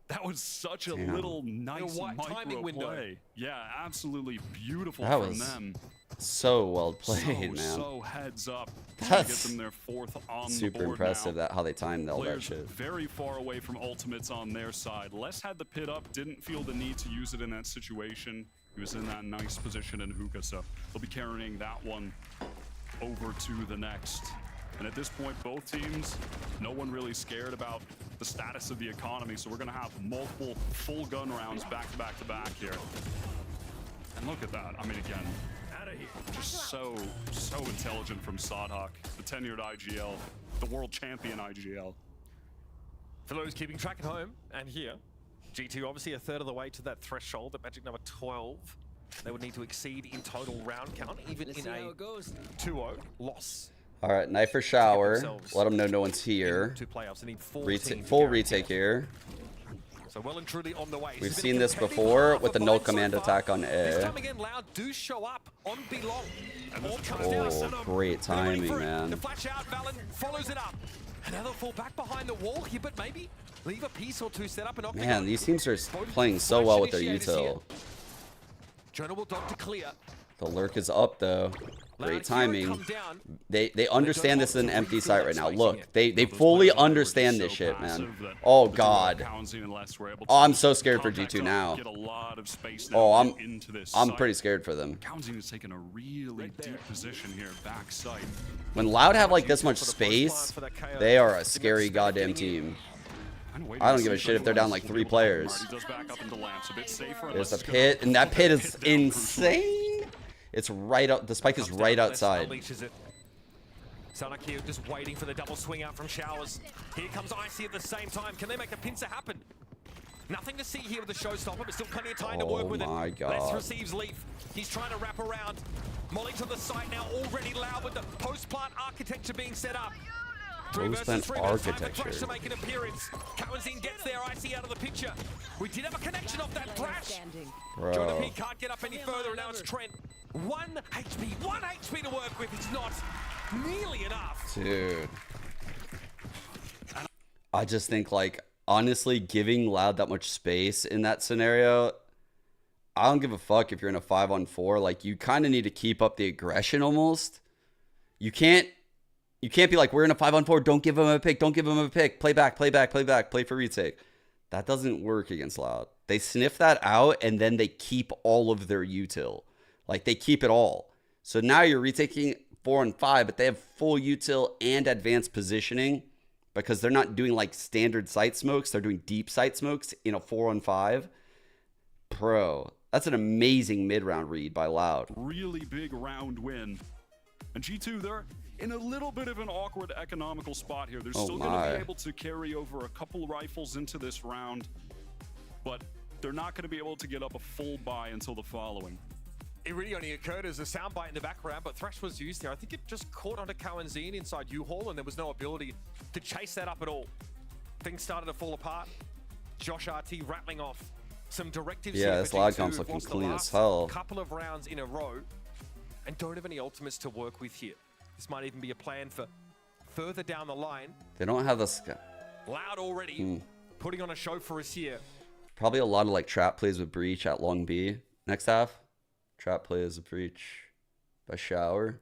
That was such a little nice micro play. Yeah, absolutely beautiful from them. So well played, man. So heads up. That's get them their 4th on super the board impressive now. that how they timed all that Players shit. very far away from ultimates on their side. Les had the pit up, didn't feel the need to use it in that situation. He was in that nice position in hookah, so he'll be carrying that one over to the next. And at this point, both teams, no one really scared about the status of the economy, so we're gonna have multiple full gun rounds back to back to back here. And look at that. I mean, again, just so intelligent from Sadhak, the tenured IGL, the world champion IGL. For those keeping track at home, and here, G2 obviously a third of the way to that threshold at magic number 12. They would need to exceed in total round count, even in a 2-0 loss. All right, knife for shower. Let them know no one's here. Full retake here. So well and truly on the way. We've seen this before with the null command attack on This A. time again, Loud do show up on B-long. Oh, great timing, man. The flash out, Valen follows it up. Another fall back behind the wall here, but maybe leave a piece or two set up and octagon. Man, these teams are playing so well with their util. Jonah will dog to clear. The lurk is up though. Great timing. They understand this is an empty site right now. Look, they fully understand this shit, man. Oh god. Oh, I'm so scared for G2 now. Oh, I'm pretty scared for them. Counting is taking a really deep position here, backside. When Loud have like this much space, they are a scary goddamn team. I don't give a shit if they're down like 3 players. There's a pit, and that pit is insane. It's right up. The spike is right outside. Sadhak here just waiting for the double swing out from Showers. Here comes Icy at the same time. Can they make a pincer happen? Nothing to see here with the showstopper, but still plenty of time to work with it. Oh my god. Les receives Leaf. He's trying to wrap around. Molly to the site now, already Loud with the post-plant architecture being set up. 3 versus 3 architecture. to make an appearance. Cowanzine gets there, Icy out of the picture. We did have a connection off that flash. Jonah P can't get up any further, and now it's Trent. 1 HP to work with. It's not nearly enough. Dude. I just think, like, honestly, giving Loud that much space in that scenario, I don't give a fuck if you're in a 5-on-4. Like, you kind of need to keep up the aggression almost. You can't be like, we're in a 5-on-4. Don't give him a pick. Don't give him a pick. Play back, play back, play back. Play for retake. That doesn't work against Loud. They sniff that out, and then they keep all of their util. Like, they keep it all. So now you're retaking 4 and 5, but they have full util and advanced positioning because they're not doing, like, standard sight smokes. They're doing deep sight smokes in a 4 on 5. Bro, that's an amazing mid-round read by Loud. Really big round win. And G2, they're in a little bit of an awkward economical spot here. They're still going to be able to carry over a couple rifles into this round, but they're not going to be able to get up a full buy until the following. It really only occurred as a soundbite in the background, but Thresh was used there. I think it just caught onto Cowanzine inside U-Haul, and there was no ability to chase that up at all. Things started to fall apart. Josh RT rattling off some directives. Yeah, this Loud comp's looking clean as hell. Couple of rounds in a row, and don't have any ultimates to work with here. This might even be a plan for further down the line. They don't have this guy. Loud already putting on a show for us here. Probably a lot of like trap plays with Breach at Long B next half. Trap plays with Breach by Shower.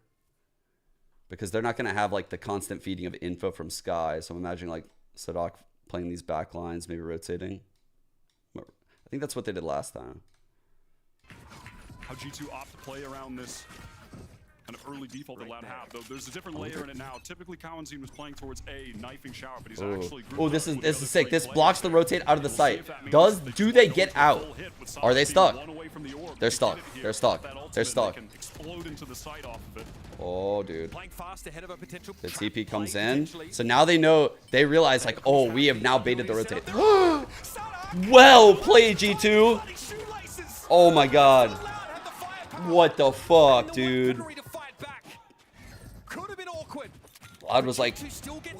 Because they're not going to have like the constant feeding of info from Sky. So I'm imagining like Sadok playing these back lines, maybe rotating. I think that's what they did last time. How G2 opt to play around this kind of early default that Loud have, though there's a different layer in it now. Typically, Cowanzine was playing towards A, knifing Shower, but he's actually... Oh, this is sick. This blocks the rotate out of the site. Do they get out? Are they stuck? They're stuck. They're stuck. They're stuck. Oh, dude. The TP comes in. So now they know, they realize like, oh, we have now baited the rotate. Well played, G2. Oh my god. What the fuck, dude? Loud was like,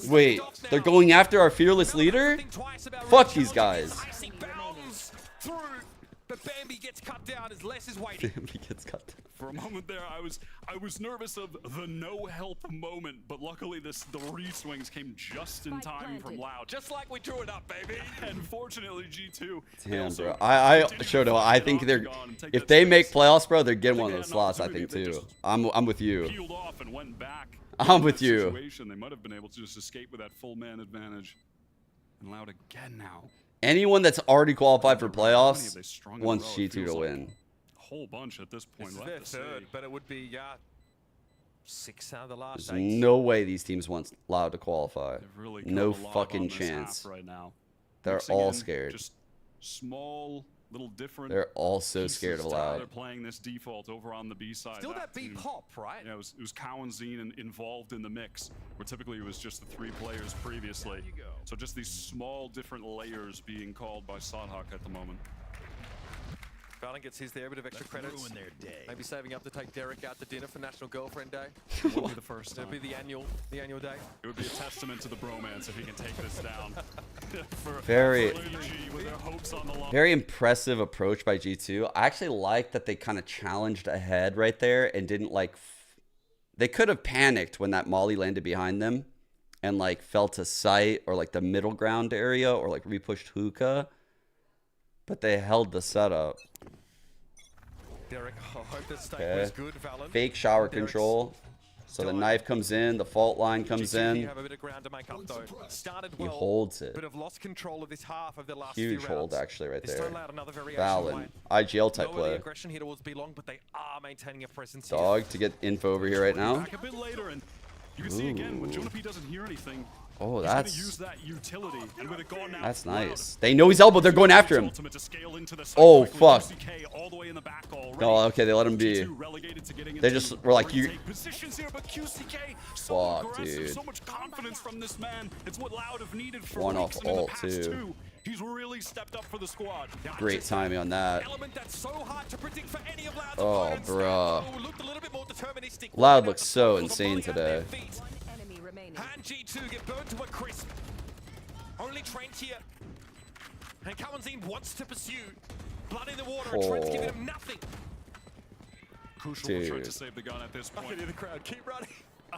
wait, they're going after our fearless leader? Fuck these guys. But Bambi gets cut down as less is waiting. Bambi gets cut down. For a moment there, I was nervous of the no help moment, but luckily the re-swings came just in time from Loud. Just like we drew it up, baby. And fortunately, G2. Damn, bro. I sure do. I think they're, if they make playoffs, bro, they're getting one of those slots, I think, too. I'm with you. Peeled off and went back. I'm with you. They might have been able to just escape with that full man advantage. And Loud again now. Anyone that's already qualified for playoffs wants G2 to win. A whole bunch at this point. This is their third, but it would be 6 out of the last There's 8. no way these teams want Loud to qualify. Really No fucking chance. Right now. They're all scared. Just small, little different. They're all so scared of Loud. They're playing this default over on the B side. Still that B pop, right? Yeah, it was Cowanzine involved in the mix, where typically it was just the 3 players previously. So just these small different layers being called by Sadok at the moment. Valen gets his there, a bit of extra credits. Ruin their day. Maybe saving up to take Derek out to dinner for National Girlfriend Day. It won't be the first time. It'll be the annual day. It would be a testament to the bromance if he can take this down. Very impressive approach by G2. I actually like that they kind of challenged ahead right there and didn't like... They could have panicked when that molly landed behind them and like fell to sight or like the middle ground area or like repushed hookah. But they held the setup. Derek, I hope this state was good, Valen. Fake shower control. So the knife comes in, the fault line comes in. Have a bit of ground to make up, though. Started He well, holds it. but have lost control of this half of the last Huge few hold rounds. actually right They there. still allowed another variation Valen. line. IGL type No early play. aggression here towards B long, but they are maintaining a presence Dog to get info over here right now. Back a bit later, and you can see again when Jonah P doesn't hear anything. Oh, he's that's gonna use that utility, and with it gone now, that's nice. They know he's elbowed. They're going after him. ultimate to scale into the site Oh quickly. fuck. UCK all the way in the back already. No, okay, they let him be. Relegated to getting They into just were like you. great positions here, but QCK so Fuck, aggressive, dude. so much confidence from this man. It's what Loud have needed for One weeks, off and in the ult, past too. two, he's really stepped up for the squad. Great timing on that. Element that's so hard to predict for any of Loud's Oh, opponents. bruh. Looked a little bit more deterministic. Loud looks so insane today. And G2 get burned to a crisp. Only Trent here. And Cowanzine wants to pursue. Blood in the water, and Trent's giving him nothing. Crucial for Trent Dude. to save the gun at this point. I can hear the crowd. Keep running.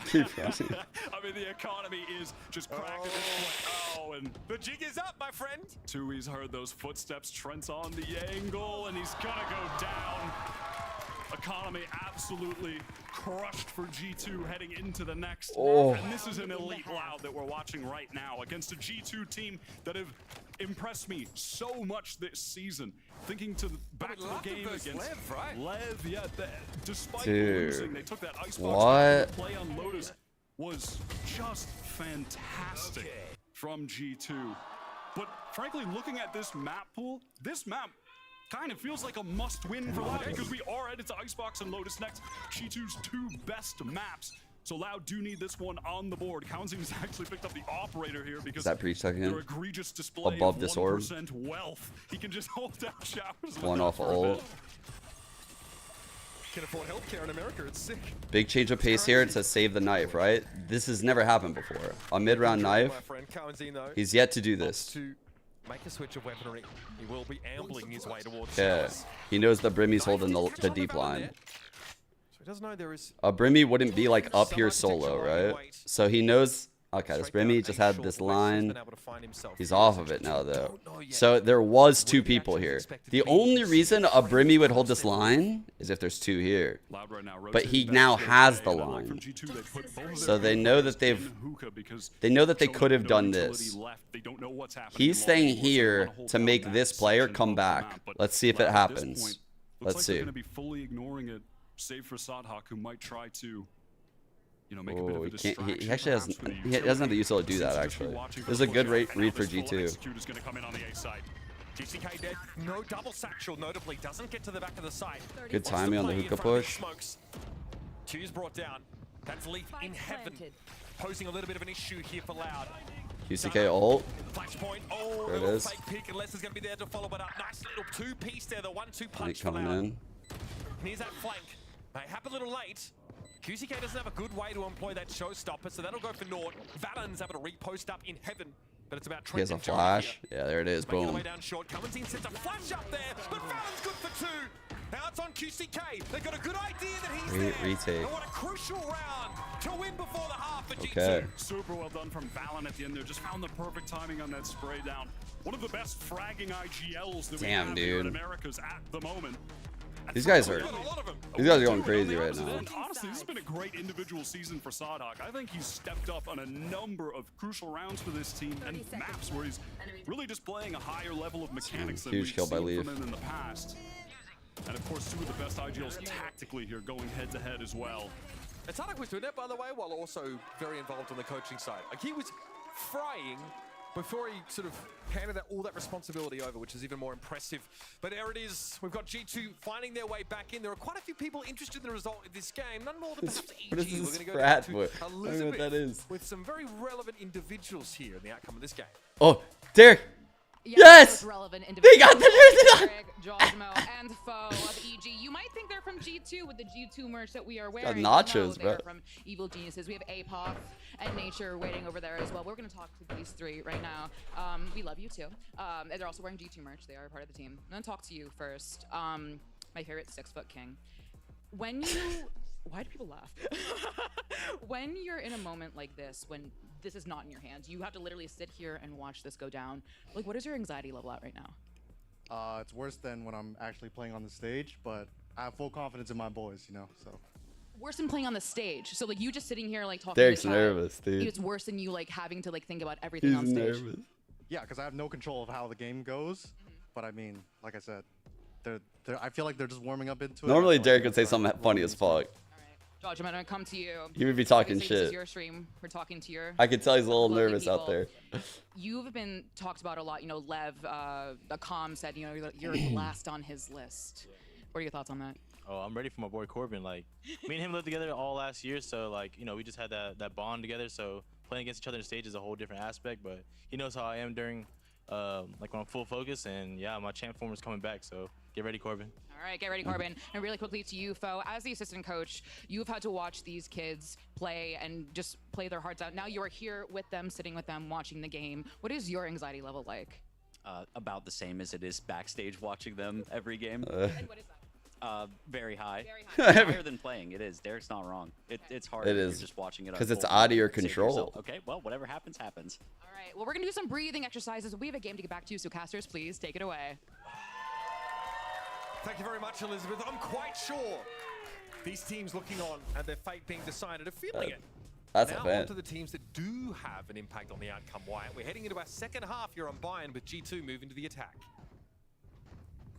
Keep running. I mean, the economy is just cracked at this point. Oh, and the jig is up, my friend. Tui's heard those footsteps. Trent's on the angle, and he's gonna go down. A economy absolutely crushed for G2 heading into the next. Oh. And this is an elite Loud that we're watching right now against a G2 team that have impressed me so much this season. Thinking to the back of the game against Lev, right? Lev, yeah, despite Dude. losing, they took that Icebox. What? The play on Lotus was just fantastic from G2. But frankly, looking at this map pool, this map kind of feels like a must-win for Loud because we are headed to Icebox and Lotus next. G2's 2 best maps. So Loud do need this one on the board. Counzing's actually picked up the operator here because Is that breach stuck their in? egregious display Above of this orb? 1% wealth. He can just hold down showers. One off ult. Can afford healthcare in America. It's sick. Big change of pace here. It says save the knife, right? This has never happened before. A mid-round knife. He's yet to do this. To make a switch of weaponry, he will be ambling his way towards Yeah. showers. He knows that Brimmy's holding the deep line. So he does know there is Brimmy wouldn't be like up here solo, right? So he knows. Okay, this Brimmy just had this line. He's off of it now, though. So there was 2 people here. The only reason a Brimmy would hold this line is if there's 2 here. But he now has the line. So they know that they know that they could have done this. He's staying here to make this player come back. Let's see if it happens. Let's see. They're going to be fully ignoring it, save for Sadhak, who might try to, you know, make a bit of a distraction. He actually doesn't. He doesn't have the util to do that. Actually, this is a good read for G2. GCK dead. No double satchel, notably doesn't get to the back of the site. Good timing on the hookah push. Q's brought down. That's Leaf in heaven, posing a little bit of an issue here for Loud. QCK ult. Flashpoint. Oh, there it is. Fake pick, unless is going to be there to follow it up. Nice little 2-piece there, the 1-2 punch Link for coming Loud. in. Here's that flank. They happen a little late. QCK doesn't have a good way to employ that showstopper, so that'll go for naught. Valen's able to repost up in heaven, but it's about He has a Trent and Joe flash. here. Yeah, there it is. Making the Boom. way down short. Cummins sets a flash up there, but Valen's good for 2. Now it's on QCK. They've got a good idea that he's there. Retake. And what a crucial round to win before the half for Okay. G2. Super well done from Valen at the end there. Just found the perfect timing on that spray down. One of the best fragging IGLs that we Damn, have here in dude. America's at the moment. These guys are going crazy right now. And honestly, this has been a great individual season for Sadhak. I think he's stepped up on a number of crucial rounds for this team and maps where he's really displaying a higher level of mechanics than Huge we've kill by seen Leaf. from him in the past. And of course, 2 of the best IGLs tactically here, going head to head as well. And Sadhak was doing that, by the way, while also very involved on the coaching side. Like, he was frying before he sort of handed all that responsibility over, which is even more impressive. But there it is. We've got G2 finding their way back in. There are quite a few people interested in the result of this game. None more than perhaps EG. What is We're this going to go frat down boy? to I don't know what Elizabeth that is. with some very relevant individuals here in the outcome of this game. Oh, Derek. Yeah, Yes! relevant They got the jersey on! Josmo and foe of EG. You might think they're from G2 with the G2 merch that we are wearing. nachos, no, bro. They're from Evil Geniuses. We have APOF and Nature waiting over there as well. We're going to talk to these 3 right now. We love you too. And they're also wearing G2 merch. They are part of the team. I'm going to talk to you first. My favorite 6-foot king. When you... Why do people laugh? When you're in a moment like this, when this is not in your hands, you have to literally sit here and watch this go down. Like, what is your anxiety level at right now? It's worse than when I'm actually playing on the stage, but I have full confidence in my boys, you know, so. Worse than playing on the stage. So, like, you just sitting here, like, talking Derek's to the chat, nervous, dude. It's worse than you, like, having to, like, think about everything He's on stage. nervous. Yeah, because I have no control of how the game goes, but I mean, like I said, I feel like they're just warming up into it. Normally, Derek would say something funny as fuck. George, I'm gonna come to you. He would be talking Obviously, This is shit. your stream. We're talking to your. I could tell he's a little local nervous out people. there. You've been talked about a lot. You know, Lev, the comm said, you know, you're last on his list. What are your thoughts on that? Oh, I'm ready for my boy Corbin. Like, me and him lived together all last year, so like, you know, we just had that bond together. So playing against each other on stage is a whole different aspect. But he knows how I am during, like when I'm full focus. And yeah, my champ form is coming back. So get ready, Corbin. All right, get ready, Corbin. And really quickly to you, Fo, as the assistant coach, you've had to watch these kids play and just play their hearts out. Now you are here with them, sitting with them, watching the game. What is your anxiety level like? About the same as it is backstage watching them every game. And what is that? Very high. Very high. Higher than playing. It is. Derek's not wrong. It's hard. It if is. You're just watching it Because it's unfold out of your and say to control. yourself, okay, well, whatever happens, happens. All right, well, we're going to do some breathing exercises. We have a game to get back to, so casters, please take it away. Thank you very much, Elizabeth. I'm quite sure these teams looking on and their fate being decided are feeling it. That's now a fan. on to the teams that do have an impact on the outcome, Wyatt. We're heading into our second half here on Bayern with G2 moving to the attack.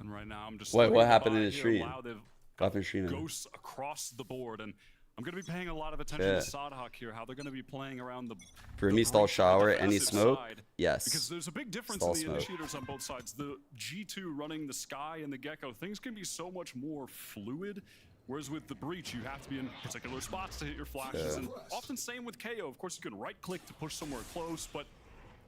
And right now I'm just What looking happened by in the here. stream? Wow, they've What happened in stream? ghosts across the board, and I'm going to be paying a lot of attention Yeah. to Sadhawk here, how they're going to be playing around the For me, stall shower, any defensive smoke? side. Yes. Because there's a big difference Stall in the smoke. initiators on both sides. The G2 running the Sky and the Gecko, things can be so much more fluid. Whereas with the Breach, you have to be in particular spots to hit your flashes. Yeah. And often same with KO. Of course, you can right-click to push somewhere close, but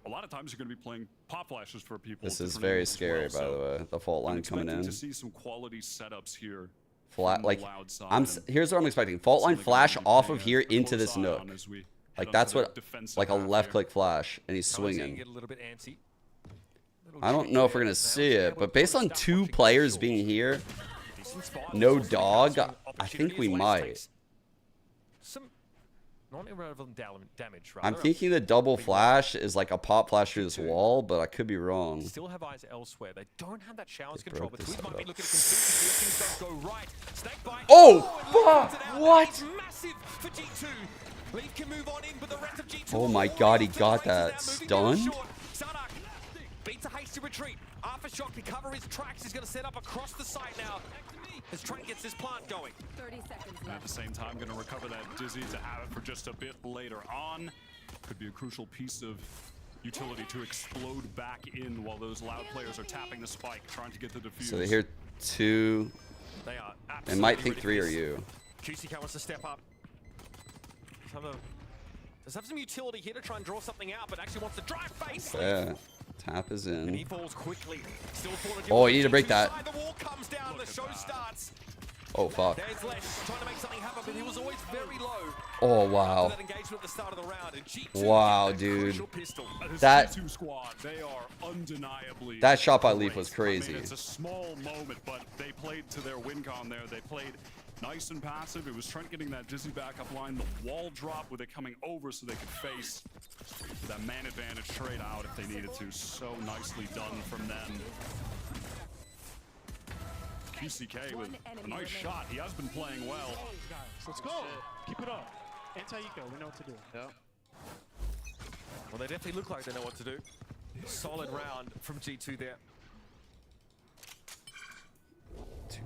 a lot of times you're going to be playing pop flashes for people. This is different very angles as scary, well. by the way. The fault I'm line coming expecting in. to see some quality setups here. Flat, from the like Loud side, here's what I'm expecting. Fault line flash off of here into this nook. Like that's what, like a left click flash, and he's swinging. Get a little bit antsy. I don't know if we're gonna see it, but based on 2 players being here, no dog, I think we might. Some non-irrelevant damage, I'm rather. thinking the double flash is like a pop flash through this wall, but I could be wrong. Still have eyes elsewhere. They don't have that showers They control, broke but this Tweed might be setup. looking to completely see if things don't go right. Snake bite. Oh, fuck! what? It's massive for G2. Leaf can move on in, but the rest of G2 Oh my god, he got that stunned. Sadak beats a hasty retreat. Aftershock to cover his tracks. He's going to set up across the site now. As Trent gets this plant going. 30 seconds And at the same time, going to recover that Dizzy to have it for just a bit later on. Could be a crucial piece of utility to explode back in while those Loud players are tapping the spike, trying to get the defuse. So they hear 2. They are They might think absolutely 3 are ridiculous. you. QCK wants to step up. Does have some utility here to try and draw something out, but actually wants to drive face. Yeah. Tap is And he in. falls quickly. Still Oh, you need to break that. The wall comes down. The show starts. Oh, fuck. There's Les trying to make something happen, but he was always very low. Oh, After wow. that engagement at the start of the round, and G2 Wow, gets that dude. crucial pistol. This That G2 squad, they are undeniably that shot by Leaf great. was crazy. I mean, it's a small moment, but they played to their win con there. They played nice and passive. It was Trent getting that Dizzy backup line, the wall drop with it coming over so they could face that man advantage trade out if they needed to. So nicely done from them. QCK with a nice shot. He has been playing well. Let's go. Keep it up. Anti-eco, we know what to do. Yeah. Well, they definitely look like they know what to do. Solid round from G2 there.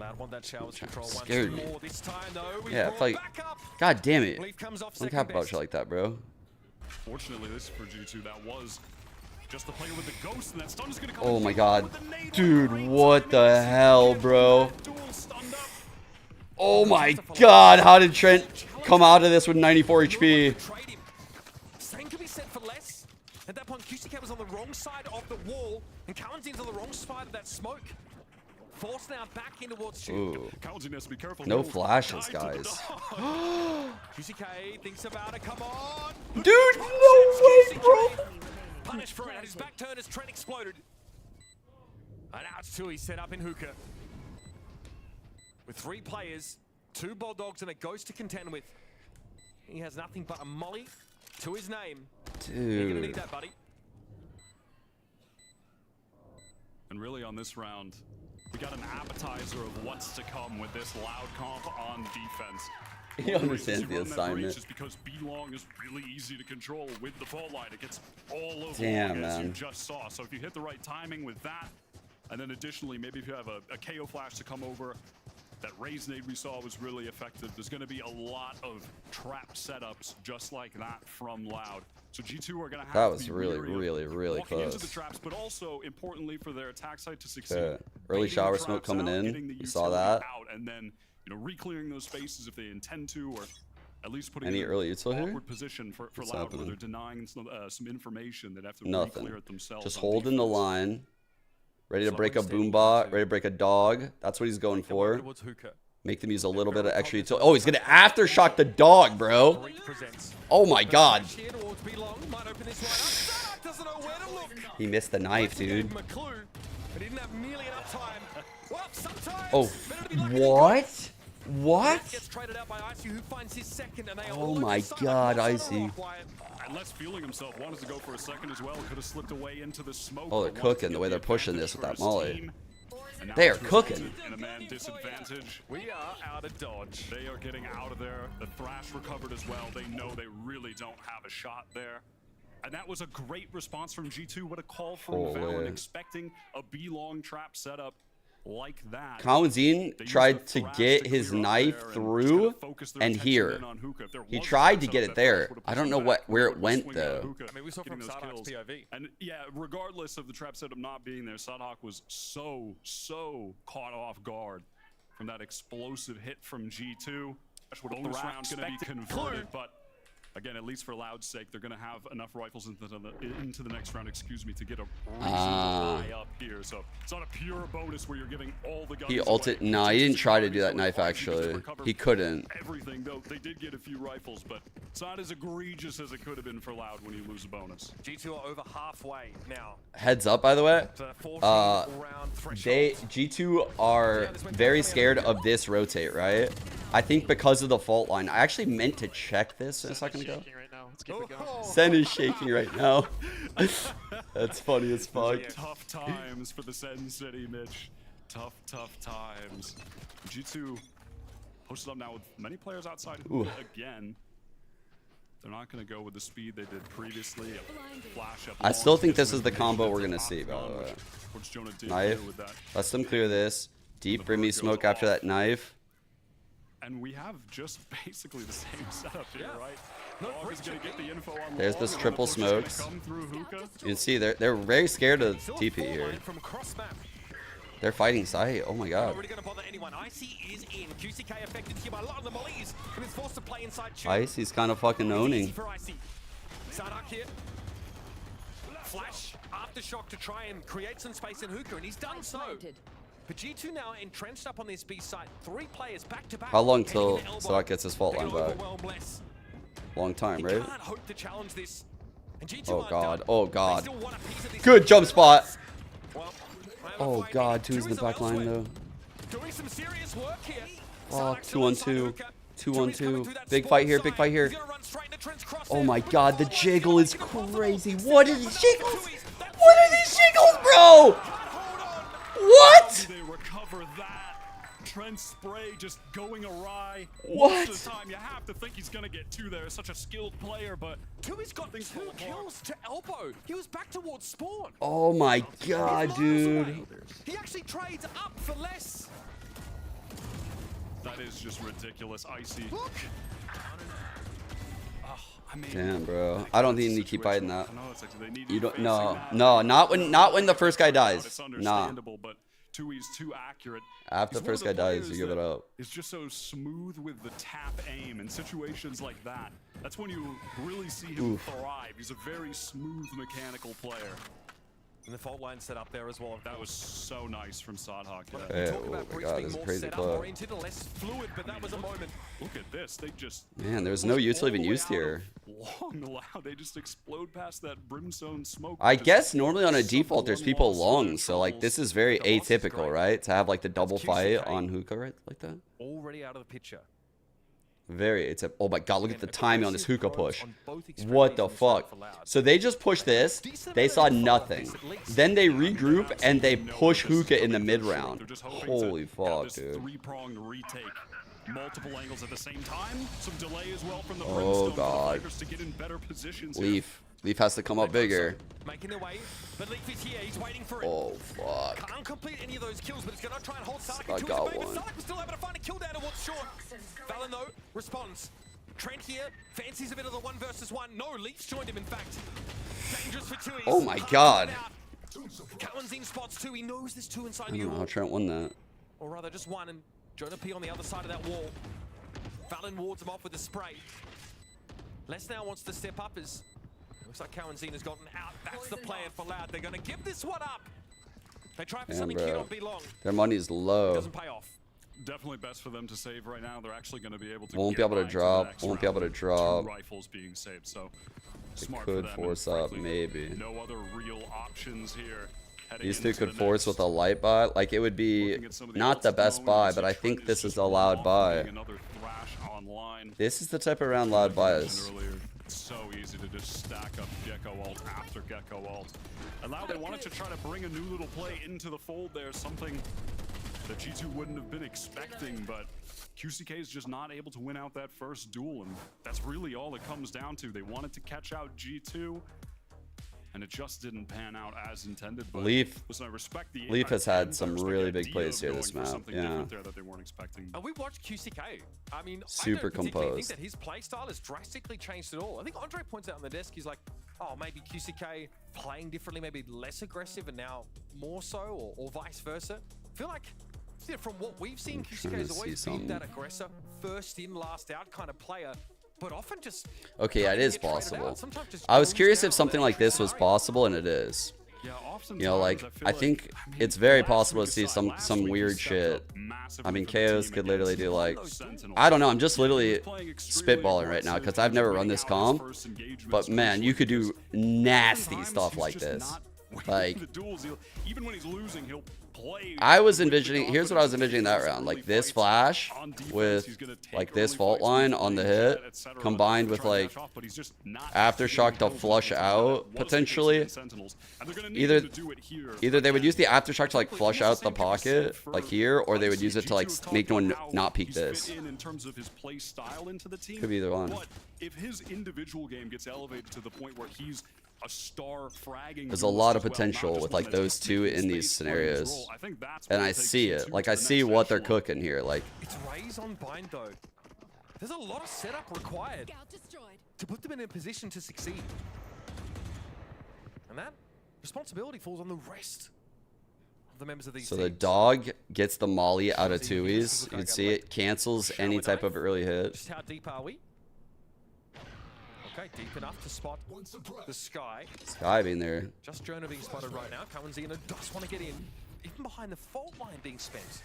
Loud want that showers control once Scared me. more. This time though, we Yeah, brought it's like, back up. god damn it. Leaf comes off Don't second cap about best. shit like that, bro. Fortunately, this for G2, that was just the player with the ghost, and that stun is going to come. Oh my god. Dude, what the hell, bro? Oh my god, how did Trent come out of this with 94 HP? Same could be said for Les. At that point, QCK was on the wrong side of the wall, and Kalenzin's on the wrong side of that smoke. Forced now back in towards Shield. Ooh. Kalensin has to be careful. No He'll flashes, die to the guys. dog. QCK thinks about it, come on! Dude, no way, bro! Punished for it, and his back turn as Trent exploded. And now it's 2, he's set up in hookah. With 3 players, 2 Bulldogs and a Ghost to contend with. He has nothing but a molly to his name. You're gonna need Dude. that, buddy. And really on this round, we got an appetizer of what's to come with this Loud comp on defense. He understands the assignment. Just because B-Long is really easy to control with the fault line. It gets all over Damn, as you man. just saw. So if you hit the right timing with that, and then additionally, maybe if you have a KO flash to come over, that raise nade we saw was really effective. There's going to be a lot of trap setups just like that from Loud. So G2 are going to have That to was be really, wary of really, really walking into the close. traps, but also importantly for their attack site to succeed. Okay. Early baiting shower the smoke traps coming out, in. getting the You saw utility that. out, and then re-clearing those spaces if they intend to, or at least putting Any them in early an util here? awkward position for What's Loud, where happening? they're denying some information that have to Nothing. re-clear it themselves. Just on holding the defense. line. Ready to break a boombot. Ready to break a dog. That's what he's going for. Towards hookah. Make them use a little bit of extra utility. Oh, he's going to aftershock the dog, bro. Oh my god. Here towards B-Long, might open this one up. Sadak doesn't know where to look. He missed the knife, dude. Gave him a clue, but he didn't have nearly enough time. Well, sometimes Oh, better to be lucky than what? What? Gets traded out by Icy, who finds his second, and they are Oh all over my Sadak. god, What's on the Icy. rock, Wyatt? And Les feeling himself, wanted to go for a second as well. Could have slipped away into the smoke. Oh, they're but wanted to cooking the get way they're pushing advantage this with for that his molly. team. They are cooking. In a man disadvantage. We are out of dodge. They are getting out of there. The Thrash recovered as well. They know they really don't have a shot there. And that was a great response from G2. What a call from Valen, expecting a B-long trap setup like that. Kawazine tried to get his knife through and here. He tried to get it there. I don't know where it went though. I mean, we saw from Sadhak's POV. And yeah, regardless of the trap setup not being there, Sadhak was so caught off guard from that explosive hit from G2. Bonus round going to be converted, but again, at least for Loud's sake, they're going to have enough rifles into the next round, to get a reasonable high up here. So it's not a pure bonus where you're giving all the guns. He ulted. Nah, he didn't try to do that knife actually. He couldn't. Everything though, they did get a few rifles, but it's not as egregious as it could have been for Loud when you lose a bonus. G2 are over halfway now. Heads up, by the way. G2 are very scared of this rotate, right? I think because of the fault line. I actually meant to check this a second ago. Sen is shaking right now. That's funny as fuck. Tough times for the Sen City, Mitch. Tough times. G2 posted up now with many players outside again. They're not going to go with the speed they did previously. Flash up. I still think this is the combo we're going to see, by the way. Knife. Let them clear this. Deep Brimmy smoke after that knife. And we have just basically the same setup here, right? Dog is gonna get the info on There's this triple smokes. You can see they're very scared of TP here. They're fighting site. Oh my god. Ice, he's kind of fucking owning. Flash aftershock to try and create some space in Hookah, and he's done so. But G2 now entrenched up on this B site. 3 players back to back. How long till Sadak gets his fault line back? Long time, right? Oh god. Oh god. Good jump spot. Oh god, 2's in the back line though. Doing some serious work here. Oh, 2-on-2. 2-on-2. Big fight here, big fight here. Oh my god, the jiggle is crazy. What are these jiggles? What are these jiggles, bro? What? They recover that. Trent spray just going awry. What? Most of the time, you have to think he's gonna get 2 there. Such a skilled player, but Tui's got 2 kills to elbow. He was back towards spawn. Oh my god, dude. He actually trades up for less. That is just ridiculous. Icy. Look. Damn, bro. I don't think you need to keep fighting that. You don't. No, not when the first guy dies. Nah. But Tui's too accurate. After the first guy dies, you give it up. It's just so smooth with the tap aim in situations like that. That's when you really see him thrive. He's a very smooth mechanical player. And the fault line set up there as well. That was so nice from Sadhak. Yeah. Oh my god, this is crazy club. Less fluid, but that was a moment. Look at this. They just Man, there's no util even used here. Long Loud. They just explode past that brimstone smoke. I guess normally on a default there's people long, so like this is very atypical, right? To have like the double fight on Hookah, right? Like that. Already out of the picture. Very atypical. Oh my god, look at the timing on this Hookah push. What the fuck? So they just pushed this. They saw nothing. Then they regroup and they push Hookah in the mid round. Holy fuck, dude. 3-pronged retake. Multiple angles at the same time. Some delay as well from the oh god. to get in better positions. Leaf has to come up bigger. Making their way, but Leaf is here. He's waiting for it. Oh fuck. Can't complete any of those kills, but he's gonna try and hold Sadak I into got his one. Sadak was still able to find a kill down towards short. Valen though responds. Trent here fancies a bit of the 1 versus 1. No, Leaf's joined him in fact. Dangerous for Tui. Oh my god. Kawazine spots 2. He knows there's 2 inside I don't you. know how Trent won that. Or rather just 1, and Jonah P on the other side of that wall. Valen wards him off with a spray. Les now wants to step up as looks like Kawazine has gotten out. That's the plan for Loud. They're going to give this one up. They try for something here on B long. Their money's low. Doesn't pay off. Definitely best for them to save right now. They're actually going to be able to. Won't be able to drop. Won't be able to drop. 2 rifles being saved, so they could force up, maybe. No other real options here. These 2 could force with a light buy. Like it would be not the best buy, but I think this is a Loud buy. This is the type of round Loud buys. It's so easy to just stack up Gecko ult after Gecko ult. And now they wanted to try to bring a new little play into the fold there, something that G2 wouldn't have been expecting, but QCK is just not able to win out that first duel, and that's really all it comes down to. They wanted to catch out G2, and it just didn't pan out as intended. But Leaf, listen, I respect the Leaf has had some really big plays here this map. something Yeah. different there that they weren't expecting. And we watched QCK. I mean, Super I don't particularly composed. think that his playstyle has drastically changed at all. I think Andre points out on the desk, he's like, oh, maybe QCK playing differently, maybe less aggressive and now more so, or vice versa. I feel like, yeah, from what we've seen, QCK has always been that aggressor, first in, last out kind of player. But often just Okay, yeah, it is possible. I was curious if something like this was possible, and it is. You know, like I think it's very possible to see some weird shit. I mean, KOs could literally do like, I don't know. I'm just literally spitballing right now because I've never run this comp. But man, you could do nasty stuff like this. Like, even when he's losing, he'll play. I was envisioning, here's what I was envisioning that round, like this flash with like this fault line on the hit combined with like aftershock to flush out potentially. Either they would use the aftershock to like flush out the pocket like here, or they would use it to like make no one not peek this. In terms of his play style into the team. Could be either one. But if his individual game gets elevated to the point where he's a star fragging, there's a lot of potential with like those two in these scenarios, and I see it. Like I see what they're cooking here. Like it's Raze on bind though. There's a lot of setup required to put them in a position to succeed, and that responsibility falls on the rest of the members of these so teams. the dog gets the molly out of Tui's. You can see it cancels any type of early hit. Just how deep are we? Okay, deep enough to spot the Sky. Sky being there. Just Jonah being spotted right now. Kawanzina does want to get in, even behind the fault line being spent.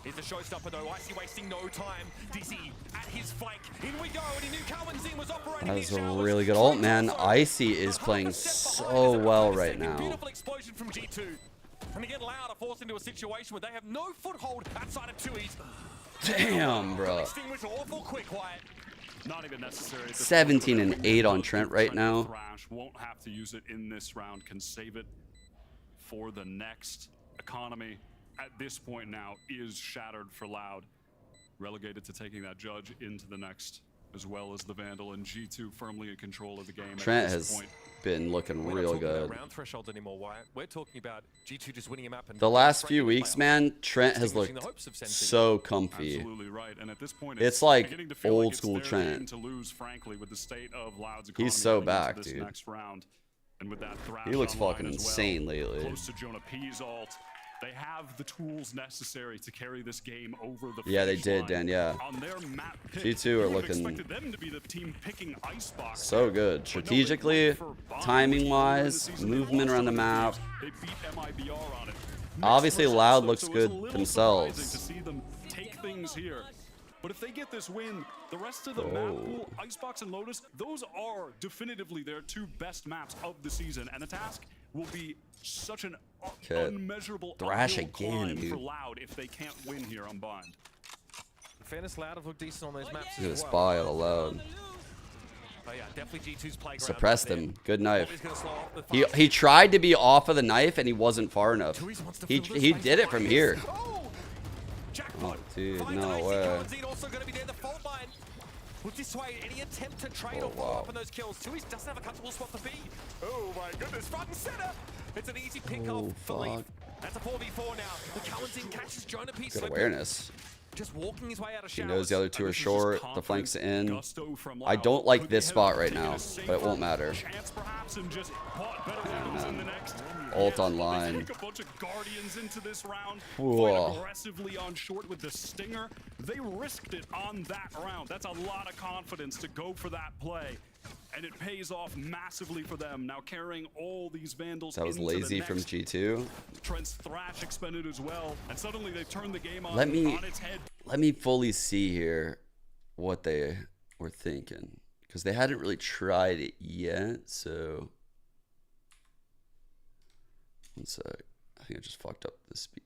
Here's the showstopper though. Icy wasting no time. Dizzy at his flank. In we go, and he knew Kawanzina was operating. That was a really good ult, man. Icy is playing so well right now. Beautiful explosion from G2. And again, Loud are forced into a situation where they have no foothold outside of Tui's. Damn, bro. Extinguish awful quick, Wyatt. Not even necessary. 17 and 8 on Trent right now. Thrash won't have to use it in this round. Can save it for the next. Economy at this point now is shattered for Loud. Relegated to taking that judge into the next, as well as the Vandal, and G2 firmly in control of the game. Trent has been looking real good. Round thresholds anymore, Wyatt. We're talking about G2 just winning him up. And The last few weeks, man, Trent has looked so comfy. Absolutely right. And at this point, It's like beginning to feel old like it's school their Trent. game to lose, frankly, with the state of Loud's He's economy so heading into back, this dude. next round. And with that Thrash He looks online fucking as well, insane lately. Close to Jonah P's ult. They have the tools necessary to carry this game over the Yeah, they finish did, line. Dan, yeah. On their map pick, G2 you are would have looking expected them to be the team picking Icebox. so good. Strategically, timing-wise, movement around the map. They beat MIBR on it. Obviously, Loud looks So it's a good little surprising themselves. to see them take things here. But if they get this win, the rest of the map pool, Icebox and Lotus, those are definitively their two best maps of the season. And the task will be such an unmeasurable Thrash uphill again, climb dude. for Loud if they can't win here on Bind. In fairness, Loud have looked decent on those maps. Look at as this well. buy out of Loud. Oh yeah, definitely G2's playground. Suppressed right there. him. Good knife. Always gonna slow off the He tried to be off of the knife and he wasn't far enough. He did it from here. Oh, dude, no way. Also going to be near the fault line. Will dissuade any attempt to trade or follow up on those kills. Tui's doesn't have a comfortable spot to be. Oh my goodness, front and center. It's an easy pick off for Leaf. That's a 4v4 now. The Kawanzin catches Jonah P. Good awareness. Just walking his way out of He showers. knows the other two are short. The flank's in. I don't like this spot right now, but it won't matter. Man. Ult online. Take a bunch of Guardians into this round. Whoa. Fight aggressively on short with the Stinger. They risked it on that round. That's a lot of confidence to go for that play. And it pays off massively for them. Now carrying all these Vandals That was into the lazy from next. G2. Trent's Thrash expended as well. And suddenly they turn the game on its head. Let me fully see here what they were thinking, because they hadn't really tried it yet. So one sec. I think I just fucked up the speed.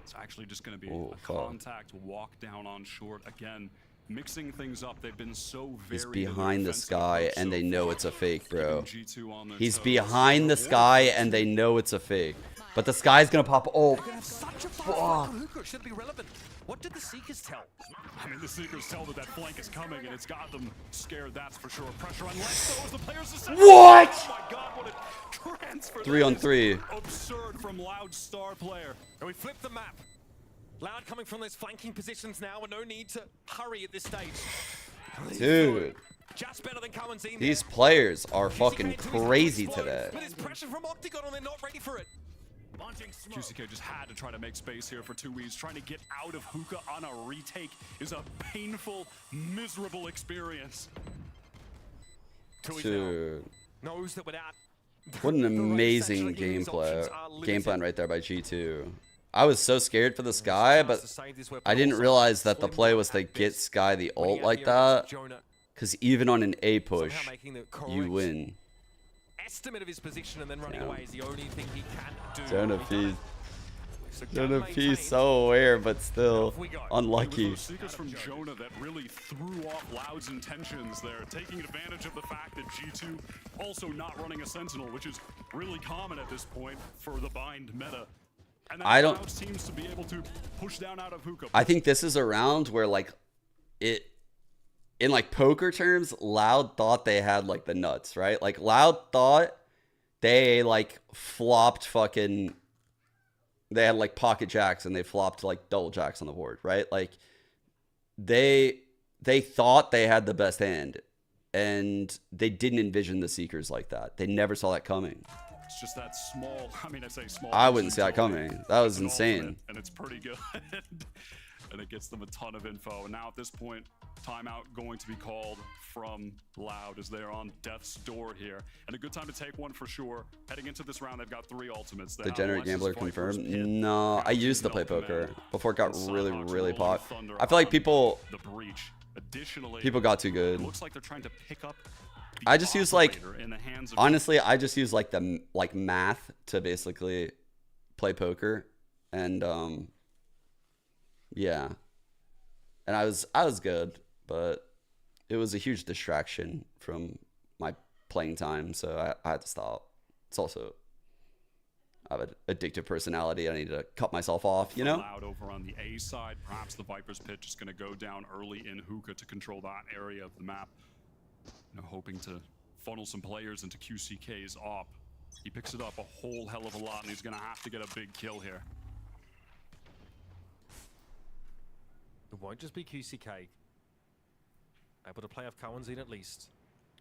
It's actually just going to be Oh, a fuck. contact walk down on short. Again, mixing things up. They've been so very He's behind this defensive guy, approach and so they know far. it's a fake, bro. Keeping G2 on their He's toes. behind the sky, and they know it's a fake. But the sky's gonna pop. Oh, fuck. Should be relevant. What did the Seekers tell? I mean, the Seekers tell that flank is coming, and it's got them scared, that's for sure. Pressure on Lex, though, as the players are What? Oh my god, what a transfer. 3 on 3. Absurd from Loud star player. And we flip the map. Loud coming from those flanking positions now, and no need to hurry at this stage. Dude. Just better than Kawanzin. These players are fucking crazy today. But it's pressure from Octagon, and they're not ready for it. QCK just had to try to make space here for 2Es. Trying to get out of Hookah on a retake is a painful, miserable experience. Dude. Knows that without What an amazing game plan right there by G2. I was so scared for this guy, but I didn't realize that the play was to get Sky the ult like that. Because even on an A push, you win. Estimate of his position and then running away is the only thing he can do. Jonah P's so aware, but still unlucky. Those Seekers from Jonah that really threw off Loud's intentions there, taking advantage of the fact that G2 also not running a Sentinel, which is really common at this point for the bind meta. And that Loud seems to be able to push down out of Hookah. I think this is a round where like it, in like poker terms, Loud thought they had like the nuts, right? Like Loud thought they like flopped fucking, they had like pocket jacks and they flopped like double jacks on the board, right? Like they thought they had the best hand, and they didn't envision the Seekers like that. They never saw that coming. It's just that small, I mean, I say small. I wouldn't see that coming. That was insane. And it's pretty good. And it gets them a ton of info. And now at this point, timeout going to be called from Loud as they're on death's door here. And a good time to take one for sure. Heading into this round, they've got 3 ultimates. Degenerate Gambler confirmed. No, I used to play poker before it got really pop. I feel like people got too good. Looks like they're trying to pick up. I just use like, honestly, I just use like the math to basically play poker, and yeah, and I was good, but it was a huge distraction from my playing time, so I had to stop. It's also, I have an addictive personality. I need to cut myself off, you know? Loud over on the A side, perhaps the Viper's Pit just going to go down early in Hookah to control that area of the map. You know, hoping to funnel some players into QCK's op. He picks it up a whole hell of a lot, and he's going to have to get a big kill here. It won't just be QCK. Able to play off Kawanzin at least.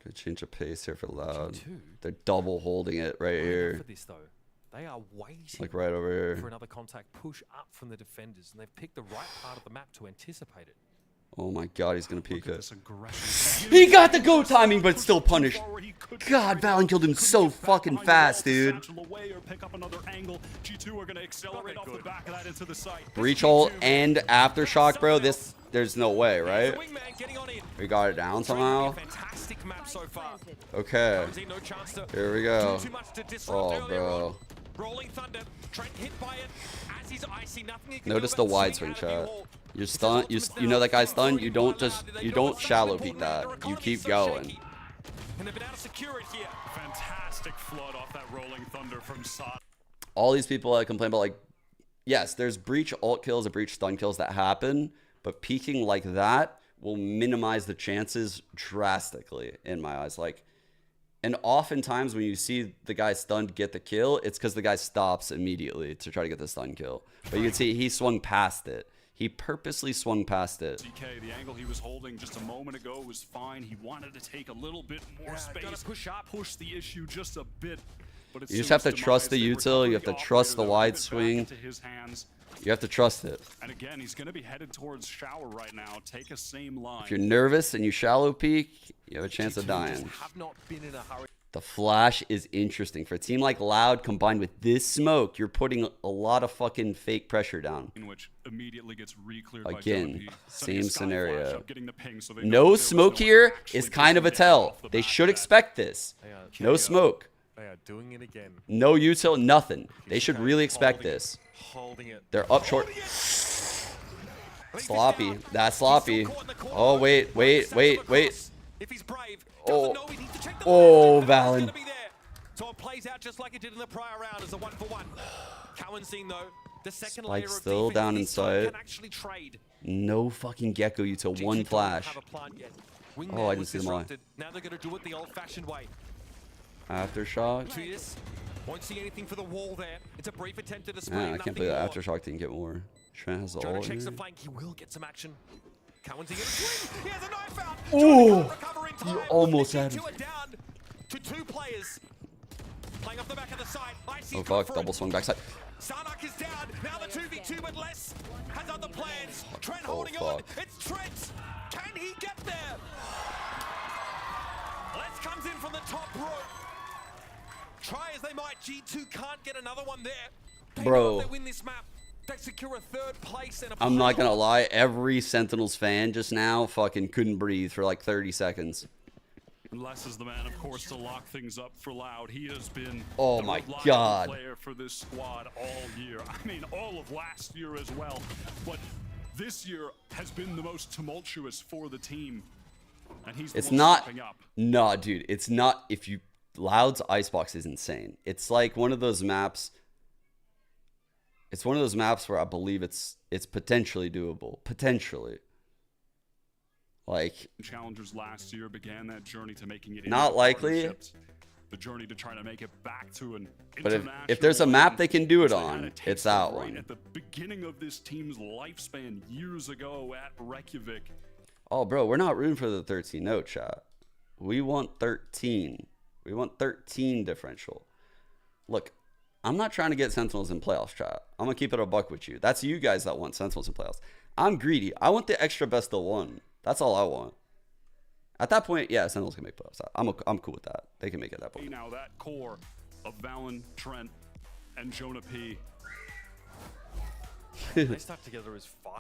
Good change of pace here for Loud. They're double holding it right here. For this, though. They are waiting Like right over here. for another contact push up from the defenders, and they've picked the right part of the map to anticipate it. Oh my god, he's gonna peek it. He got the go timing, but still punished. God, Valen killed him so fucking fast, dude. Breach ult and aftershock, bro. There's no way, right? We got it down somehow. Okay. Here we go. Oh, bro. Notice the wide swing, chat. You're stunned. You know that guy's stunned. You don't shallow peek that. You keep going. And they've been able to secure it here. Fantastic flood off that rolling thunder from Sot. All these people that complain about, like, yes, there's breach ult kills and breach stun kills that happen, but peeking like that will minimize the chances drastically in my eyes. Like, and oftentimes when you see the guy stunned get the kill, it's because the guy stops immediately to try to get the stun kill. But you can see he swung past it. He purposely swung past it. DK, the angle he was holding just a moment ago was fine. He wanted to take a little bit more space, push the issue just a bit. But You just have to trust the util. You have to trust the wide swing. You have to trust it. And again, he's going to be headed towards shower right now. Take a same line. If you're nervous and you shallow peek, you have a chance of dying. The flash is interesting. For a team like Loud combined with this smoke, you're putting a lot of fucking fake pressure down. Which immediately gets re-cleared Again, by same scenario. Ping, so No smoke here is kind of a tell. They should expect this. No smoke. They are doing it again. No util, nothing. They should really expect this. Holding it. They're up short. Sloppy. That's sloppy. Oh, wait. If he's brave, Oh, know, he needs to check the Valen. So it plays out just like it did in the prior round as a 1-for-1. Cowan seeing though, the second Spike layer of still defense, down this team inside. can actually trade. No fucking Gecko you till one flash. Oh, I didn't see them all. Now they're going to do it the old-fashioned way. Aftershock. Tuyas won't see anything for the wall there. It's a brief attempt at a spray. Man, I can't believe that Aftershock didn't get more. Trent has the Jonah ult checks the here. flank. He will get some action. Cowan's in a swing. He has a knife out. Oh, you almost had him. Down to 2 players. Playing off the back of the side. Oh fuck, double swing backside. Sarnak is down. Now the 2v2, but Les has other plans. Trent Oh, holding on. fuck. It's Trent. Can he get there? Les comes in from the top row. Try as they might, G2 can't get another one there. They Bro. know if they win this map, they secure a 3rd place and a I'm not gonna lie, every Sentinels fan just now fucking couldn't breathe for like 30 seconds. Les is the man, of course, to lock things up for Loud. He has been Oh the my reliable God. player for this squad all year. I mean, all of last year as well. But this year has been the most tumultuous for the team. And he's the It's one not. stepping up. Nah, dude. It's not. If you. Loud's Icebox is insane. It's like one of those maps. It's one of those maps where I believe it's potentially doable. Potentially. Like. Challengers last year began that journey to making it. Not into likely. partnerships. The journey to try to make it back to an But international if there's a map lane, they can do it which they had on, a taste it's of that right one. At the beginning of this team's lifespan years ago at Reykjavik. Oh, bro, we're not rooting for the 13. No, chat. We want 13. We want 13 differential. Look, I'm not trying to get Sentinels in playoffs, chat. I'm going to keep it a buck with you. That's you guys that want Sentinels in playoffs. I'm greedy. I want the extra best of 1. That's all I want. At that point, yeah, Sentinels can make playoffs. I'm cool with that. They can make it at that point. Now that core of Valen, Trent, and Jonah P. They stuck together as 5.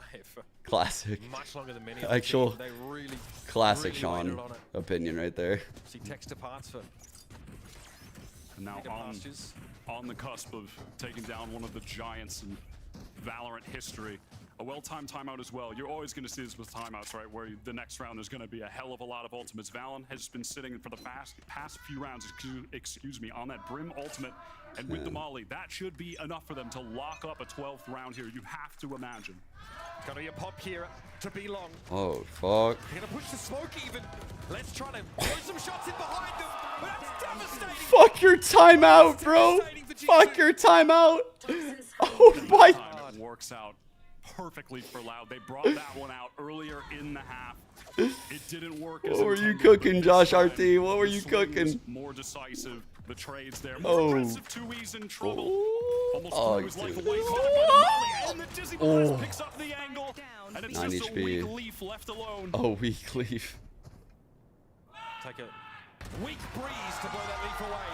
Classic. Much longer than many of the Actual team. They really, classic really Sean waited on it. opinion right there. See Texter parts for And now on the cusp of taking down one of the giants in Valorant history. A well-timed timeout as well. You're always going to see this with timeouts, right? Where the next round there's going to be a hell of a lot of ultimates. Valen has been sitting for the past few rounds, excuse me, on that Brim ultimate. And with the Molly, that should be enough for them to lock up a 12th round here. You have to imagine. Gonna be a pop here to be long. Oh, fuck. They're gonna push the smoke even. Let's try to throw some shots in behind them. But that's devastating. Fuck your timeout, bro. Fuck your timeout. Oh, my. It works out perfectly for Loud. They brought that one out earlier in the half. It didn't work. What were you cooking, Josh RT? What were you cooking? More decisive. The trades there. Oh. More aggressive. 2E's in trouble. Almost Oh, threw his life dude. away. Caught by the Molly, and the Dizzy Blast Oh. picks up the angle. And it's 9 just a HP. weak Leaf left alone. Oh, weak leaf. Take a weak breeze to blow that leaf away.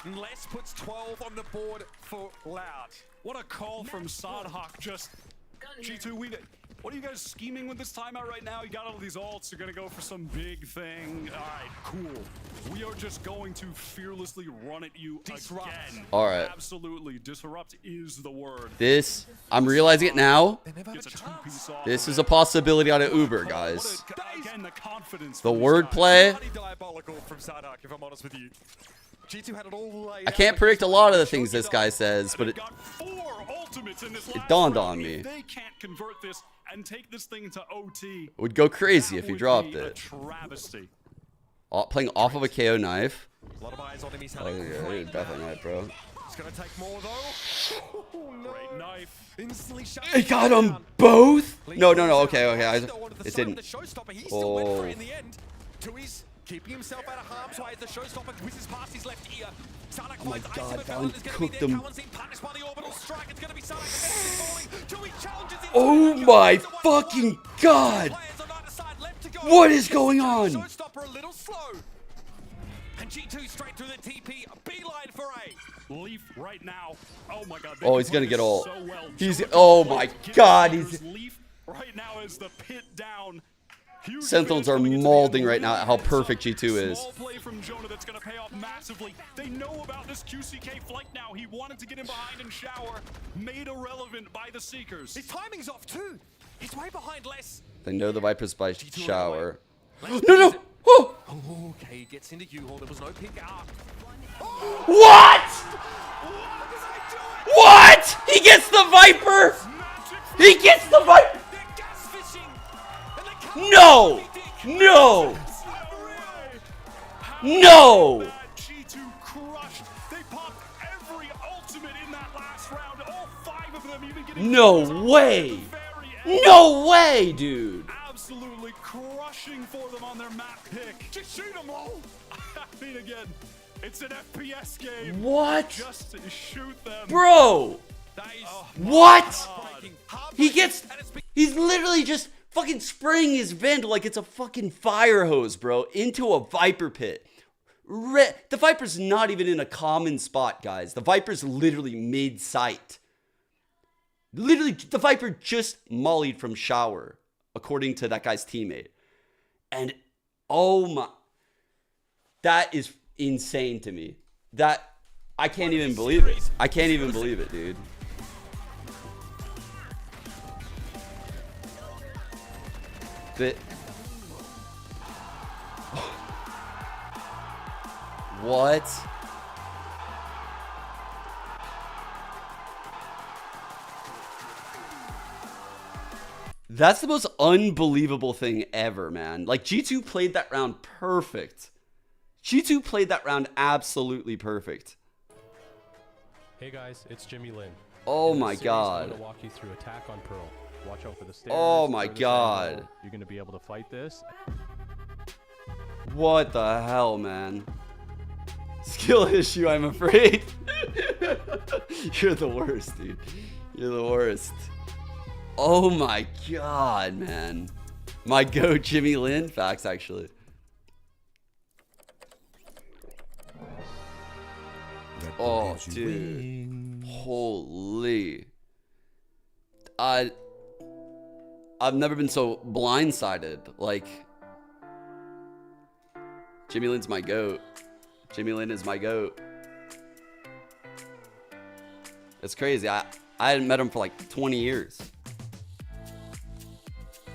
And Les puts 12 on the board for Loud. What a call from Sadhawk. Just G2, what are you guys scheming with this timeout right now? You got all these ults. You're going to go for some big thing. All right, cool. We are just going to fearlessly run at you again. All right. Absolutely. Disrupt is the word. This, I'm realizing it now. Gets a two-piece off. This is a possibility on an Uber, guys. Again, the confidence. The wordplay. Diabolical from Sarnak, if I'm honest with you. G2 had it all laid I can't predict a lot of the things this guy says, but it dawned on me. They can't convert this and take this thing to OT. It would go crazy if he dropped A it. travesty. Playing off of a KO knife. A lot of eyes on him. He's Oh, had a yeah, great definitely not, bro. It's gonna take more though. Oh, no. Great knife. Instantly shut It got them both? No. Okay. It didn't. He's Oh. still went for it in the end. Tui's keeping himself out of harm's way as the showstopper whizzes past his left ear. Sarnak Oh my finds God, Ice Valen is gonna cooked be there. him. Cowan's being punished by the orbital strike. It's gonna be Sarnak eventually falling. Tui challenges into Oh it. my fucking God. Players on either side left to go. What is going on? Showstopper a little slow. And G2 straight through the TP. A beeline for A. Leaf right now. Oh my God. Oh, he's gonna get all. So well. He's. Oh my God. He's. Leaf right now is the pit down. Sentinels are molding right now at how perfect G2 is. Small play from Jonah that's going to pay off massively. They know about this QCK flank now. He wanted to get in behind and shower. Made irrelevant by the Seekers. His timing's off too. He's way behind less. They know the Vipers by shower. No, no! Oh! Okay, he gets into U-Haul. There was no pick up. What? What? He gets the Viper! He gets the Viper! No! No! No! G2 crushed. They popped every ultimate in that last round. All 5 of them even getting No way! No way, dude! absolutely crushing for them on their map pick. Just shoot them all. I mean, again, it's an FPS game. What? Just shoot them. Bro! Oh, What? He gets... He's literally just fucking spraying his Vandal like it's a fucking fire hose, bro, into a Viper pit. The Viper's not even in a common spot, guys. The Viper's literally mid-sight. Literally, the Viper just mollied from shower, according to that guy's teammate. And, oh my... That is insane to me. That... I can't even believe it. I can't even believe it, dude. But... What? That's the most unbelievable thing ever, man. Like, G2 played that round perfect. G2 played that round absolutely perfect. Hey guys, it's Jimmy Lin. Oh In this my series, God. I'm gonna walk you through Attack on Pearl. Watch out for the stairs. Oh my turn this God. angle. You're gonna be able to fight this. What the hell, man? Skill issue, I'm afraid. You're the worst, dude. You're the worst. Oh my God, man. My go Jimmy Lin. Facts, actually. Oh, dude. Holy. I've never been so blindsided. Like, Jimmy Lin's my goat. Jimmy Lin is my goat. It's crazy. I hadn't met him for like 20 years.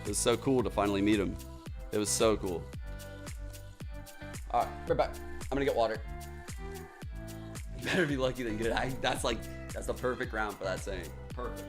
It was so cool to finally meet him. It was so cool. All right, we're back. I'm gonna get water. You better be lucky than good. That's the perfect round for that saying. Perfect.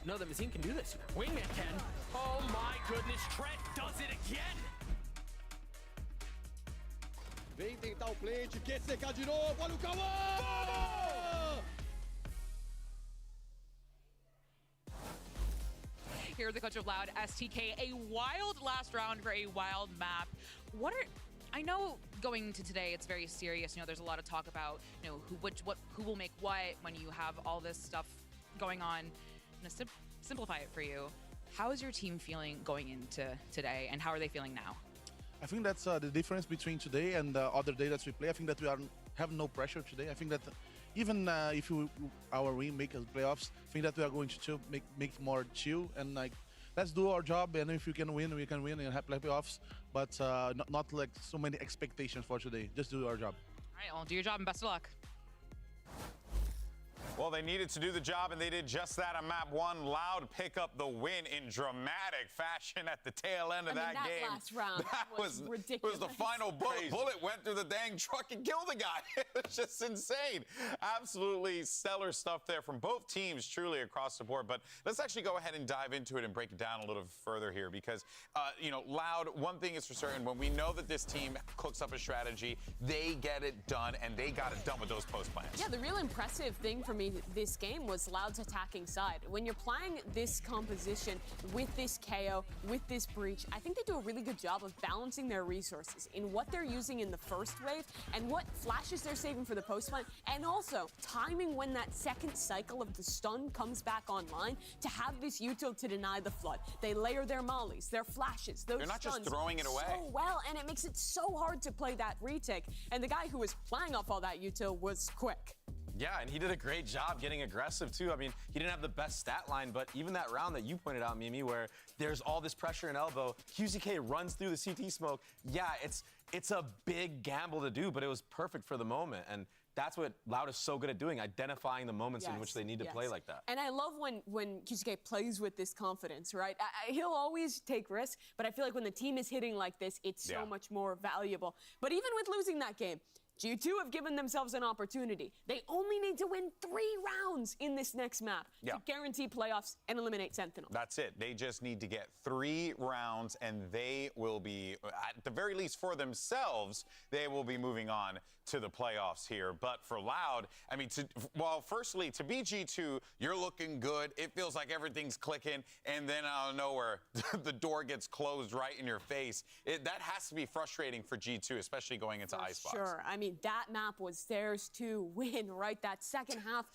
No, the Mazine can do this. Wingman can. Oh my goodness, Trent does it again. Vem tentar o plate, quer secar de novo, olha o Cauã! Here the coach of Loud, STK, a wild last round for a wild map. I know going into today, it's very serious. You know, there's a lot of talk about, you know, who will make what when you have all this stuff going on. I'm gonna simplify it for you. How is your team feeling going into today, and how are they feeling now? I think that's the difference between today and the other day that we play. I think that we have no pressure today. I think that even if our win make us playoffs, I think that we are going to make more chill and like let's do our job. And if we can win, we can win and have playoffs. But not like so many expectations for today. Just do our job. All right, well, do your job and best of luck. Well, they needed to do the job, and they did just that on map 1. Loud pick up the win in dramatic fashion at the tail end of that game. Last round was ridiculous. Was the final bullet went through the dang truck and killed the guy. It was just insane. Absolutely stellar stuff there from both teams, truly across the board. But let's actually go ahead and dive into it and break it down a little further here because, you know, Loud, one thing is for certain, when we know that this team cooks up a strategy, they get it done, and they got it done with those post plans. Yeah, the real impressive thing for me this game was Loud's attacking side. When you're playing this composition with this KO, with this breach, I think they do a really good job of balancing their resources in what they're using in the first wave and what flashes they're saving for the post plan, and also timing when that second cycle of the stun comes back online to have this util to deny the flood. They layer their mollies, their flashes, those They're not stuns just throwing it away so well, and it makes it so hard to play that retake. And the guy who was playing off all that util was quick. Yeah, and he did a great job getting aggressive too. I mean, he didn't have the best stat line, but even that round that you pointed out, Mimi, where there's all this pressure and elbow, QZK runs through the CT smoke. Yeah, it's a big gamble to do, but it was perfect for the moment. And that's what Loud is so good at doing, identifying the moments in which they need to play like that. And I love when QZK plays with this confidence, right? He'll always take risks, but I feel like when the team is hitting like this, it's so much more valuable. But even with losing that game, G2 have given themselves an opportunity. They only need to win 3 rounds in this next map to guarantee playoffs and eliminate Sentinel. That's it. They just need to get 3 rounds, and they will be, at the very least for themselves, they will be moving on to the playoffs here. But for Loud, I mean, firstly, to be G2, you're looking good. It feels like everything's clicking, and then out of nowhere, the door gets closed right in your face. That has to be frustrating for G2, especially going into Icebox. Sure. I mean, that map was theirs to win, right? That second half,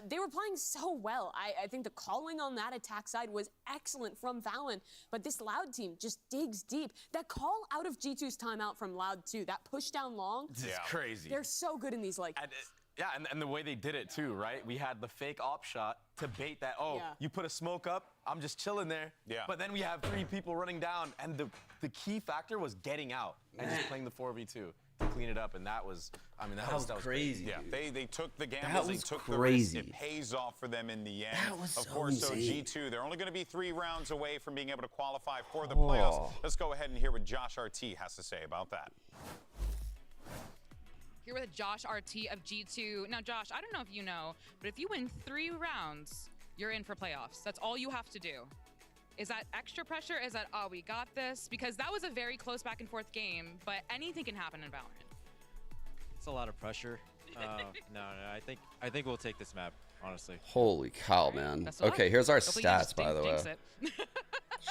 they were playing so well. I think the calling on that attack side was excellent from Valen, but this Loud team just digs deep. That call out of G2's timeout from Loud too, that push down long. It's crazy. They're so good in these like. Yeah, and the way they did it too, right? We had the fake op shot to bait that, you put a smoke up, I'm just chilling there. Yeah. But then we have 3 people running down, and the key factor was getting out and just playing the 4v2 to clean it up, and that was, I mean, that was crazy. Yeah, they took the gambles, That they was took crazy. the risk. It pays off for them in the end. That was of so course, insane. so G2, they're only going to be 3 rounds away from being able to qualify for the playoffs. Let's go ahead and hear what Josh RT has to say about that. Here with Josh RT of G2. Now, Josh, I don't know if you know, but if you win 3 rounds, you're in for playoffs. That's all you have to do. Is that extra pressure? Is that, we got this? Because that was a very close back and forth game, but anything can happen in Valorant. It's a lot of pressure. No, I think we'll take this map, honestly. Holy cow, man. Okay, here's our stats, by the way.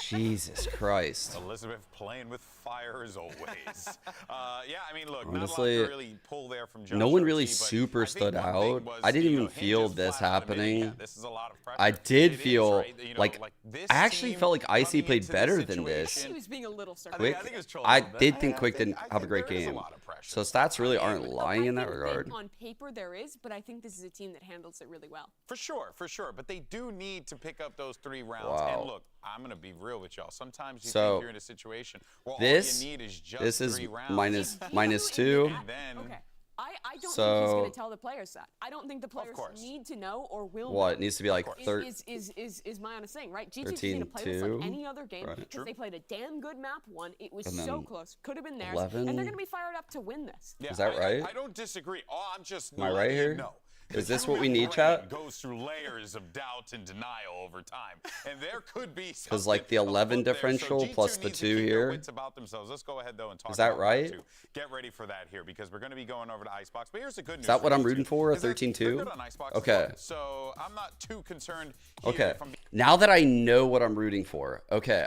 Jesus Christ. Elizabeth playing with fire as always. Yeah, I mean, look, Honestly, not a lot to really pull there from Josh no one RT, really but super I think stood one out. thing was, I didn't you know, even feel Hinge this flat out admitting, happening. yeah, this is a lot of pressure. I did It is, feel right? You know, like this I actually team felt like Icy coming played into better this than this. He was being a little Quick, I did think Quick didn't have a great game. So stats really aren't lying in that regard. On paper there is, but I think this is a team that handles it really well. For sure. But they do need to pick up those 3 rounds. Wow. And look, I'm going to be real with y'all. Sometimes you So, think you're in a situation where this, all you need is just this is 3 rounds. -2. And then, Okay. I don't think he's So- going to tell the players that. I don't think the players need to know or will What, know. it needs to be like is my honest thing, right? G2 just need to play this like 13-2, any other game right. because they played a damn good map 1. It was And so then close. Could have been theirs. 11. And they're going to be fired up to win this. Yeah, Is that right? I don't disagree. I'm just Am I right letting you here? know Is this what we need, chat? Goes through layers of doubt and denial over time, and there could be Because like the 11 differential plus the 2 here. wits about themselves. Let's go ahead though and talk. Is that about right? Too. Get ready for that here because we're going to be going over to Icebox. But here's the good news. Is that what I'm you rooting two, for? A is that 13-2? they're good on Icebox as Okay. well. So I'm not too concerned. Here Okay. From Now that I know what I'm rooting for. Okay.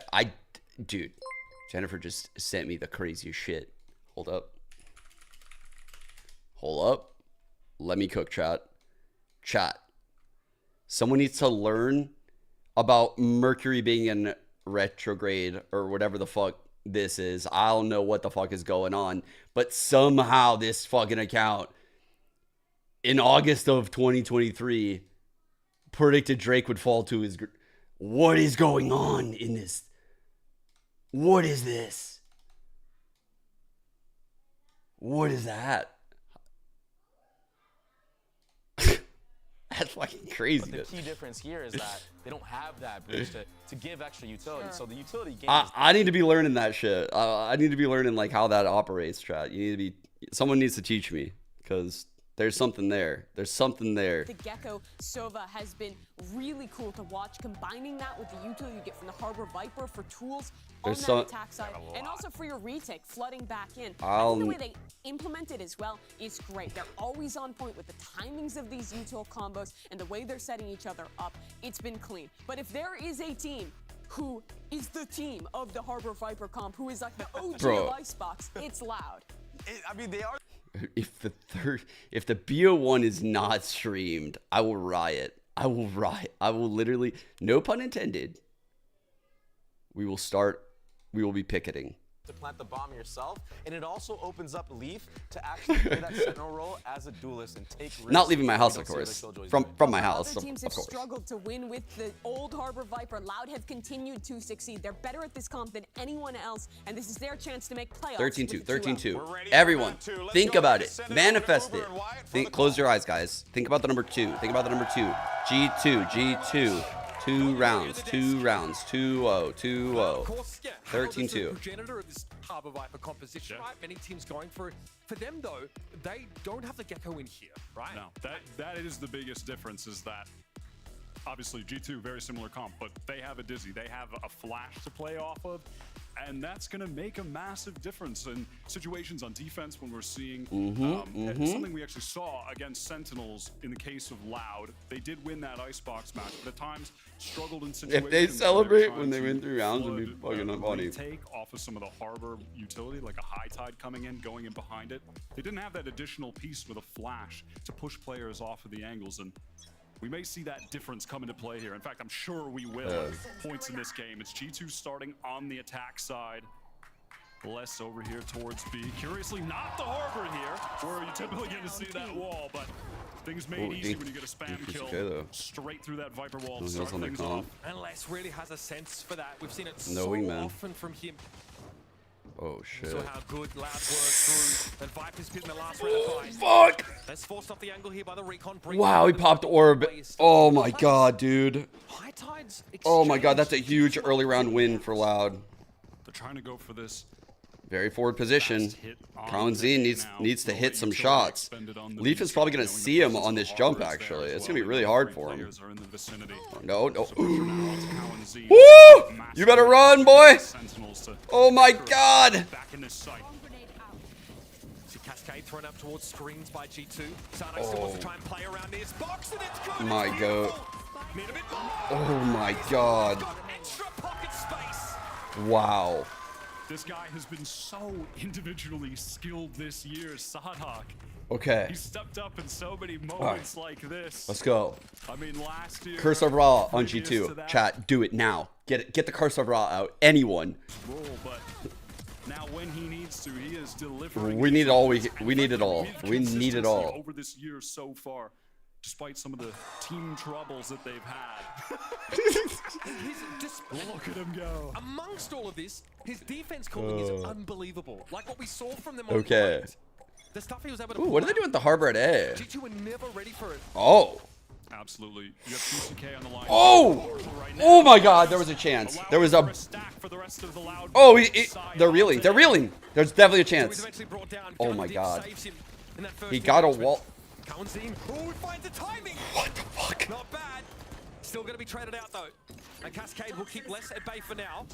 Dude, Jennifer just sent me the craziest shit. Hold up. Hold up. Let me cook, chat. Chat. Someone needs to learn about Mercury being in retrograde or whatever the fuck this is. I don't know what the fuck is going on, but somehow this fucking account in August of 2023 predicted Drake would fall to his... What is going on in this? What is this? What is that? That's fucking crazy. But the key difference here is that they don't have that boost to give extra utility. So the utility game. I need to be learning that shit. I need to be learning like how that operates, chat. You need to be. Someone needs to teach me because there's something there. There's something there. The Gecko Sova has been really cool to watch, combining that with the utility you get from the Harbor Viper for tools There's on that some- attack side, and also for your retake, flooding back in. I'll- I think the way they implement it as well is great. They're always on point with the timings of these util combos and the way they're setting each other up. It's been clean. But if there is a team who is the team of the Harbor Viper comp, who is like the OG Bro. of Icebox, it's Loud. I mean, they are. If the BO1 is not streamed, I will riot. I will riot. I will literally, no pun intended. We will be picketing. To plant the bomb yourself, and it also opens up Leaf to actually play that sentinel role as a duelist and take risks. Not leaving my house, We of don't see course. other Killjoys From doing. my house, Other teams of have course. struggled to win with the old Harbor Viper. Loud have continued to succeed. They're better at this comp than anyone else, and this is their chance to make playoffs. 13-2, with the 13-2. 2-0. Everyone, think about it. Manifest it. Close your eyes, guys. Think about the number 2. Think about the number 2. G2. 2 rounds. 2-0. 2-0. 13-2. Progenitor of this Harbor Viper composition, right? Many teams going for it. For them, though, they don't have the Gecko in here, right? No, that is the biggest difference is that obviously G2, very similar comp, but they have a Dizzy. They have a flash to play off of, and that's going to make a massive difference in situations on defense when we're seeing something we actually saw against Sentinels in the case of Loud. They did win that Icebox match, but at times struggled in situations. If they where celebrate they're when they trying win 3 rounds, it'd be to fucking funny. Take off of some of the Harbor utility, like a high tide coming in, going in behind it. They didn't have that additional piece with a flash to push players off of the angles, and we may see that difference come into play here. In fact, I'm sure we will. Points in this game. It's G2 starting on the attack side. Less over here towards B. Curiously, not the Harbor here, where you typically get to see that wall, but things made easy when you get a spam kill straight through that Viper wall to start things off. And Les really has a sense for that. We've seen it No so wingman. often from him. Oh shit. So how good Loud worked through. And Viper's been the last round of fight. Fuck! That's forced off the angle here by the recon. Wow, he popped orb. Oh my god, dude. High tides. Oh my god, that's a huge early round win for Loud. They're trying to go for this. Very forward position. Colin Z needs to hit some shots. Leaf is probably going to see him on this jump, actually. It's going to be really hard for him. No. Woo! You better run, boy! Oh my god! See Cascade thrown up towards screens by G2. Sano still wants to try and play around his box, and it's good. My god. Oh my god. Extra pocket space. Wow. This guy has been so individually skilled this year, Sadhak. Okay. He stepped up in so many moments like this. Let's go. I mean, last year. Curse of Raw on G2. Chat, do it now. Get the Curse of Raw out. Anyone. Role, but now when he needs to, he is delivering. We need it all. We need it all. We need it all. Over this year so far, despite some of the team troubles that they've had. Look at him go. Amongst all of this, his defense calling is unbelievable. Like what we saw from them. Okay. The stuff he was able to Ooh, what are they doing at the Harbor at A? G2 were never ready for it. Oh. Absolutely. You have PCK on the line. Oh! Oh my god, there was a chance. There was a... Oh, they're reeling. They're reeling. There's definitely a chance. Oh my god. He got a wall. Kawanzin, oh, finds the timing. What the fuck? Not bad. Still going to be traded out though. And Cascade will keep less at bay for now.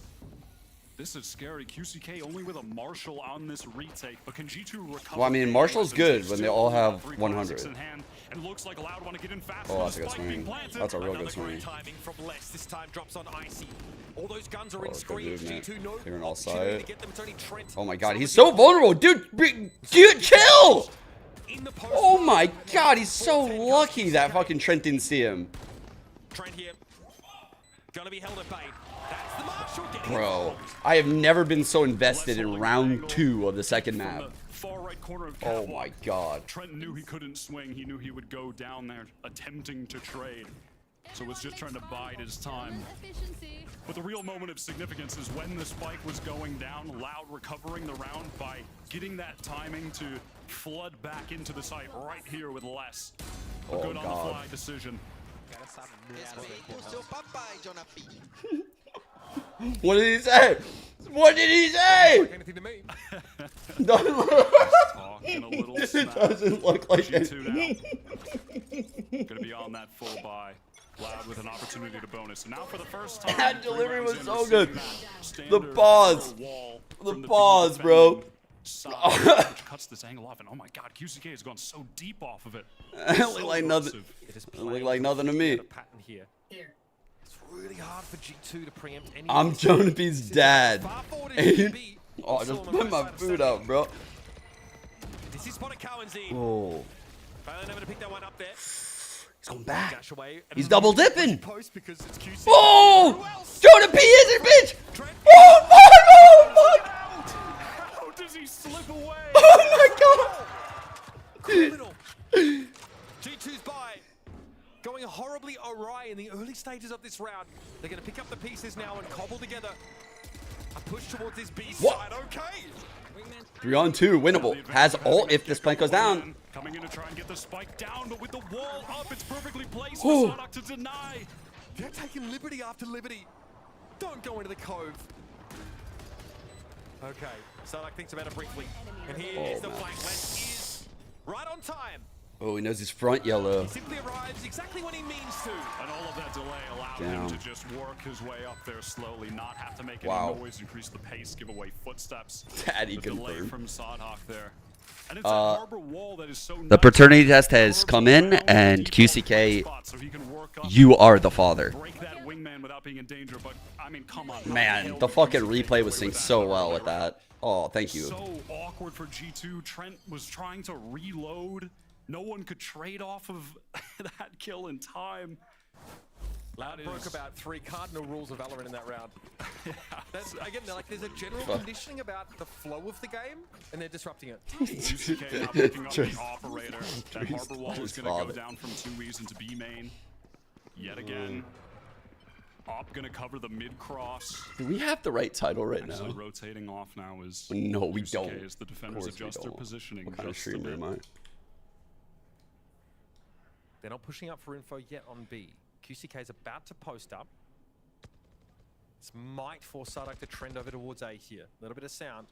This is scary. QCK only with a Marshall on this retake, but can G2 recover? Well, I mean, Marshall's good when they all have 3 100. classics in hand, and looks like Loud want to get in fast. Oh, that's a good swing. That's a real good swing. Timing from Les. This time drops on Icy. All those guns are in Good screens. movement. G2 no Clearing all opportunity side. to get them. It's only Trent. Oh my god, he's so vulnerable. Dude, chill! Oh my god, he's so lucky that fucking Trent didn't see him. Trent here. Gonna be held at bay. That's the Marshall getting Bro, I have never been so invested in round 2 of the second map. Far right corner of Oh my god. Trent knew he couldn't swing. He knew he would go down there attempting to trade. So was just trying to bide his time. But the real moment of significance is when the spike was going down, Loud recovering the round by getting that timing to flood back into the site right here with Les. A good on the fly decision. What did he say? What did he say? Anything to me. Talking a little It smack. doesn't look like G2 now. Gonna be on that full buy. Loud with an opportunity to bonus. And now for the first time, That delivery was in, so we're good. seeing The that pause. standard wall The from pause, big bro. defending side, which cuts this angle off. And oh my god, QCK has gone so deep off of it. It looked like nothing. It looked like nothing to me. Pattern here. It's really hard for G2 to preempt any. I'm Jonapi's dad. Oh, I just put my food out, bro. This is spotted Kawanzin. Oh. Finally able to pick that one up there. He's going back. Dash away. He's double dipping. Post because it's QC. Oh! Jonapi is it, bitch! Oh, fuck! Oh, fuck! How does he slip away? Oh, my God! Criminal. G2's by. Going horribly awry in the early stages of this round. They're going to pick up the pieces now and cobble together a push towards this B side. Okay. 3 on 2, winnable. Has ult if this plank goes down. Coming in to try and get the spike down, but with the wall up, it's perfectly placed Oh. for Sadok to deny. They're taking liberty after liberty. Don't go into the cove. Okay, Sadok thinks about it briefly. And here is the flank. Les is right on time. Oh, he knows his front yellow. He simply arrives exactly when he means to. And all of that delay allowed him to just work his way up there slowly, not have to make any noise, increase the pace, give away footsteps. Daddy the delay confirmed. from Sadok there. And it's that harbor wall that is so The paternity test has come in, and QCK, you are the father. break that wingman without being in danger, but I mean, come on. Man, the fucking replay was synced so well with that. Oh, thank you. So awkward for G2. Trent was trying to reload. No one could trade off of that kill in time. Loud broke about 3 cardinal rules of Valorant in that round. That's, again, like there's a general Fuck. conditioning about the flow of the game, and they're disrupting it. QCK now picking up the Just- operator. That just- harbor wall is just going to go father. down from 2Es into B main. Yet again. Op going to cover the mid cross. Do we have the right title right Actually now? rotating off now is No, we QCK don't. as the Of defenders course we adjust their don't. positioning. What kind of just a streamer bit. am I? They're not pushing up for info yet on B. QCK is about to post up. This might force Sadok to trend over towards A here. A little bit of sound.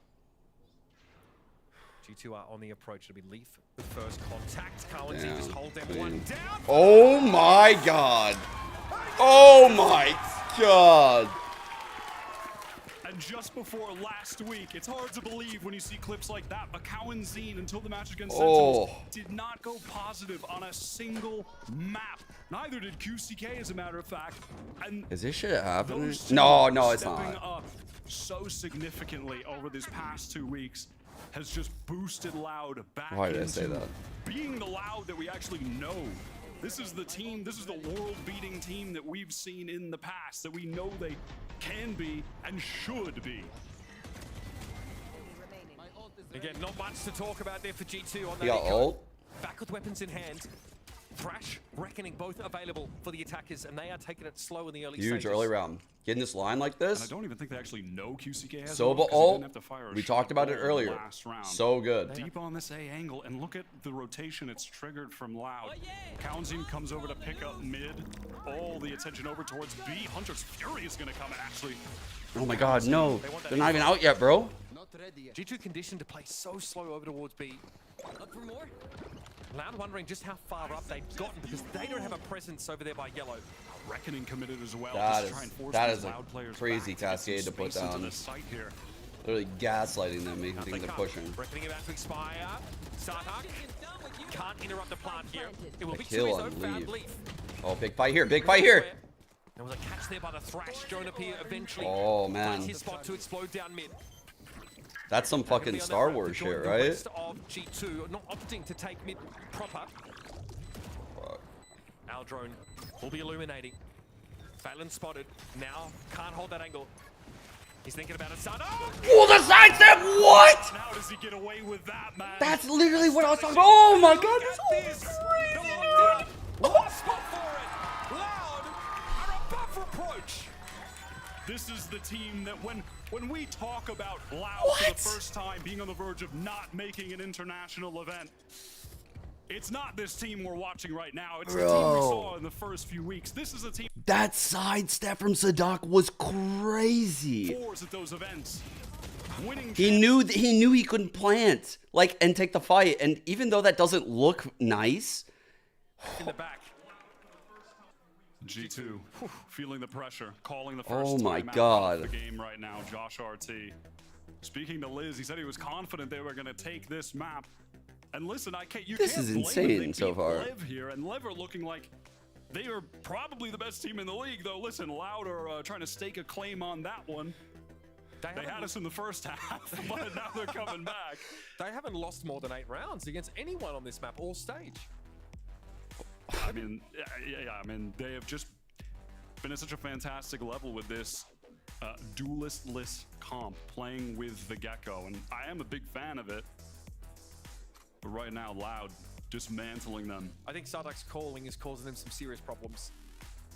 G2 are on the approach. It'll be Leaf with first contact. Kawanzin just hold them one down. Oh my god. Oh my god. And just before last week, it's hard to believe when you see clips like that, but Kawanzin, until the match against Sentinels, did not go positive on a single map. Neither did QCK, as a matter of fact. And Is this shit happening? those two No, it's stepping not. up so significantly over this past 2 weeks has just boosted Loud back Why did I into say that? being the Loud that we actually know. This is the team, this is the world-beating team that we've seen in the past, that we know they can be and should be. Again, not much to talk about there for G2 on He that got eco. ult. Back with weapons in hand. Thrash, Reckoning, both available for the attackers, and they are taking it slow in the early Huge stages. early round. Getting this line like And I this. don't even think they actually know QCK has Soba ult, 'cause he ult. didn't have to fire a We shot talked about it all earlier. last round. So good. Deep on this A angle, and look at the rotation it's triggered from Loud. Kawanzin comes over to pick up mid. All the attention over towards B. Hunter's Fury is going to come in, actually. Oh my god, no. They're not even out yet, bro. G2 conditioned to play so slow over towards B. Up for more? Loud wondering just how far up they've gotten because they don't have a presence over there by yellow. Reckoning committed as well. That Just try and force that these is a Loud players crazy back to get some cascade to put space into down. the site here. Literally gaslighting them, making think they're pushing. Reckoning about to expire. Sartak can't interrupt the plant here. It will A be kill to on his own found Leaf. Leaf. Oh, big fight here, big fight here. There was a catch there by the Thrash. Jonah P eventually Oh, man. finds his spot to explode down mid. That's some fucking Star Wars shit, The right? rest of G2 not opting to take mid proper. Our drone will be illuminating. Phelan spotted. Now can't hold that angle. He's thinking about a sun. Oh, the sidestep! What? How does he get away with that, man? That's literally what I was talking about. Oh my god, this whole crazy, dude. What spot for it? Loud are above reproach. This is the team that when we talk about Loud What? for the first time being on the verge of not making an international event, it's not this team we're watching right now. It's the team we saw in the first few weeks. This is a team That sidestep from Sadak was crazy. fours at those events. Winning He knew he couldn't plant like and take the fight, and even though that doesn't look nice, in the back. G2 feeling the pressure, calling the Oh first my timeout God. of the game right now. Josh RT. Speaking to Liz, he said he was confident they were going to take this map. And listen, you This can't is blame insane them. They so beat far. Liv here, and Liv are looking like they are probably the best team in the league. Though, listen, Loud are trying to stake a claim on that one. They had us in the first half, but now they're coming back. They haven't lost more than 8 rounds against anyone on this map all stage. I mean, I mean, they have just been at such a fantastic level with this duelist-less comp, playing with the Gecko, and I am a big fan of it. But right now, Loud dismantling them. I think Sardak's calling is causing them some serious problems.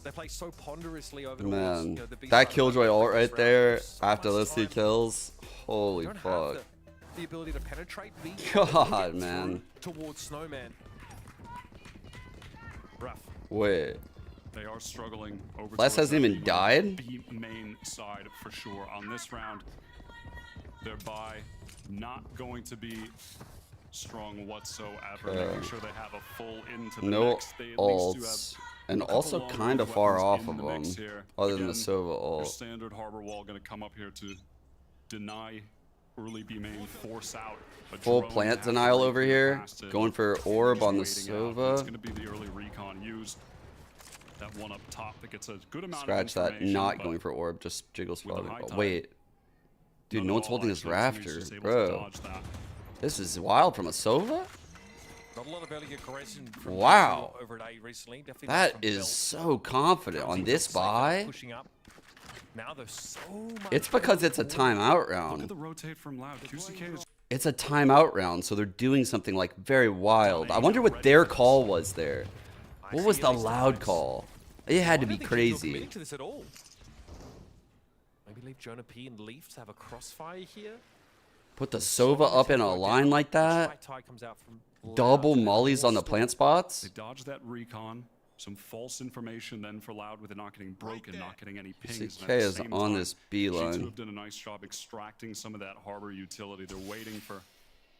They play so ponderously over the man, the B that side Killjoy ult right there so after those 2 much time. kills, holy Don't have fuck. the ability to penetrate B. God, man. Towards Snowman. Rough. Wait. They are struggling over. Les towards hasn't that even died? B main side for sure on this round. Their buy not going to be strong whatsoever. Making sure they have a full into the No next. They at least do have ults, and a couple also long kind of range far weapons off in of the mix them, here. other than the Again, Sova their ult. standard Harbor Wall going to come up here to deny early B main, force out a Full drone plant to have to denial over recon here, past it. going for orb on the Just waiting out. Sova. It's going to be the early recon used. That one up top that gets a good amount Scratch of that, information, not but going for orb, just jiggles with a flooded. high Oh, tide, wait. Dude, no one's holding this rafter, just able to bro. dodge that. This is wild from a Sova? Not a lot of early aggression from Wow. G2 over at A recently. Definitely That from is Bell. so confident on this buy. Pushing up. Now there's so much. It's because it's a timeout Look at round. the rotate from Loud. QCK is It's a timeout round, so they're doing something like very wild. I wonder what their call was there. What was the Loud call? It had to be crazy. To this at all. Maybe leave Jonah P and Leaf to have a crossfire here. Put the Sova up in a line like that. Tide comes out from Double mollies on the plant spots. They dodge that recon. Some false information then for Loud with it not getting broken, not getting any pings. CK is on this B G2 line. have done a nice job extracting some of that harbor utility. They're waiting for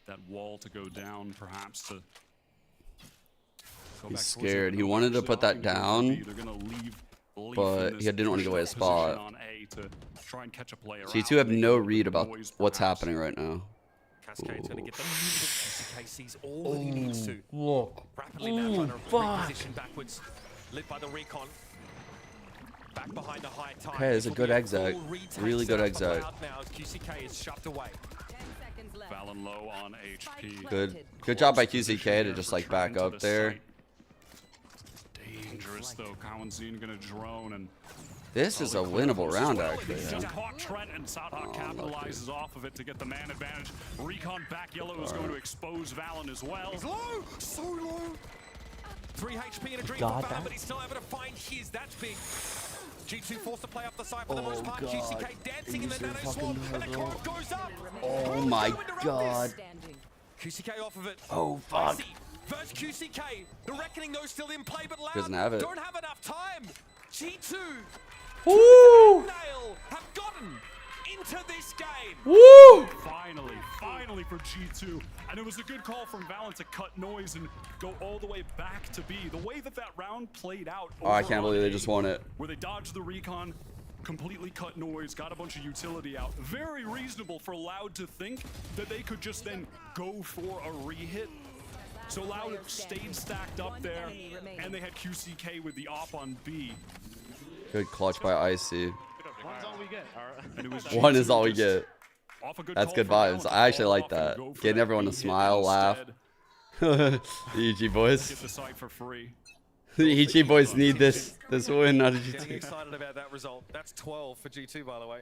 that wall to go down, perhaps to. He's scared. He wanted to put that down, but he didn't want to give away his spot. G2 have no read about what's happening right now. Cascade's going to get the CK sees all that he needs to. Look. Rapidly now trying to reposition backwards. Lit by the recon. Back behind the high tide. Okay, it's a good exit. Really good exit. Now QCK is shoved away. Valen low on HP. Good job by QCK to just like back up there. Dangerous though. Cowanzine gonna drone and. This is a winnable round actually. Just Yeah. caught Trent and Sadhak capitalizes off of it to get the man advantage. Recon back yellow is going to expose Valen as well. He's low, so low. 3 HP and a dream God, for Valen, that- but he's still able to find his. That's big. G2 forced to play up the side for the Oh, most part. God. QCK dancing in the Easy nano fucking swarm, and the hurdle. curve goes up. Oh my god. QCK off of it. Oh, fuck. Icy versus QCK. The Reckoning though still in play, but Loud Doesn't have it. don't have enough time. G2 Woo! nail have gotten into this game. Woo! Finally for G2. And it was a good call from Valen to cut noise and go all the way back to B. The way that round played out. Oh, I can't believe they just won it. Where they dodged the recon, completely cut noise, got a bunch of utility out. Very reasonable for Loud to think that they could just then go for a re-hit. So Loud stayed stacked up there, and they had QCK with the op on B. Good clutch by Icy. One's all we get. One is all we get. That's good vibes. I actually like that. Getting everyone to smile, laugh. The EG boys. Get the site for free. The EG boys need this win, not a Getting G2. excited about that result. That's 12 for G2, by the way.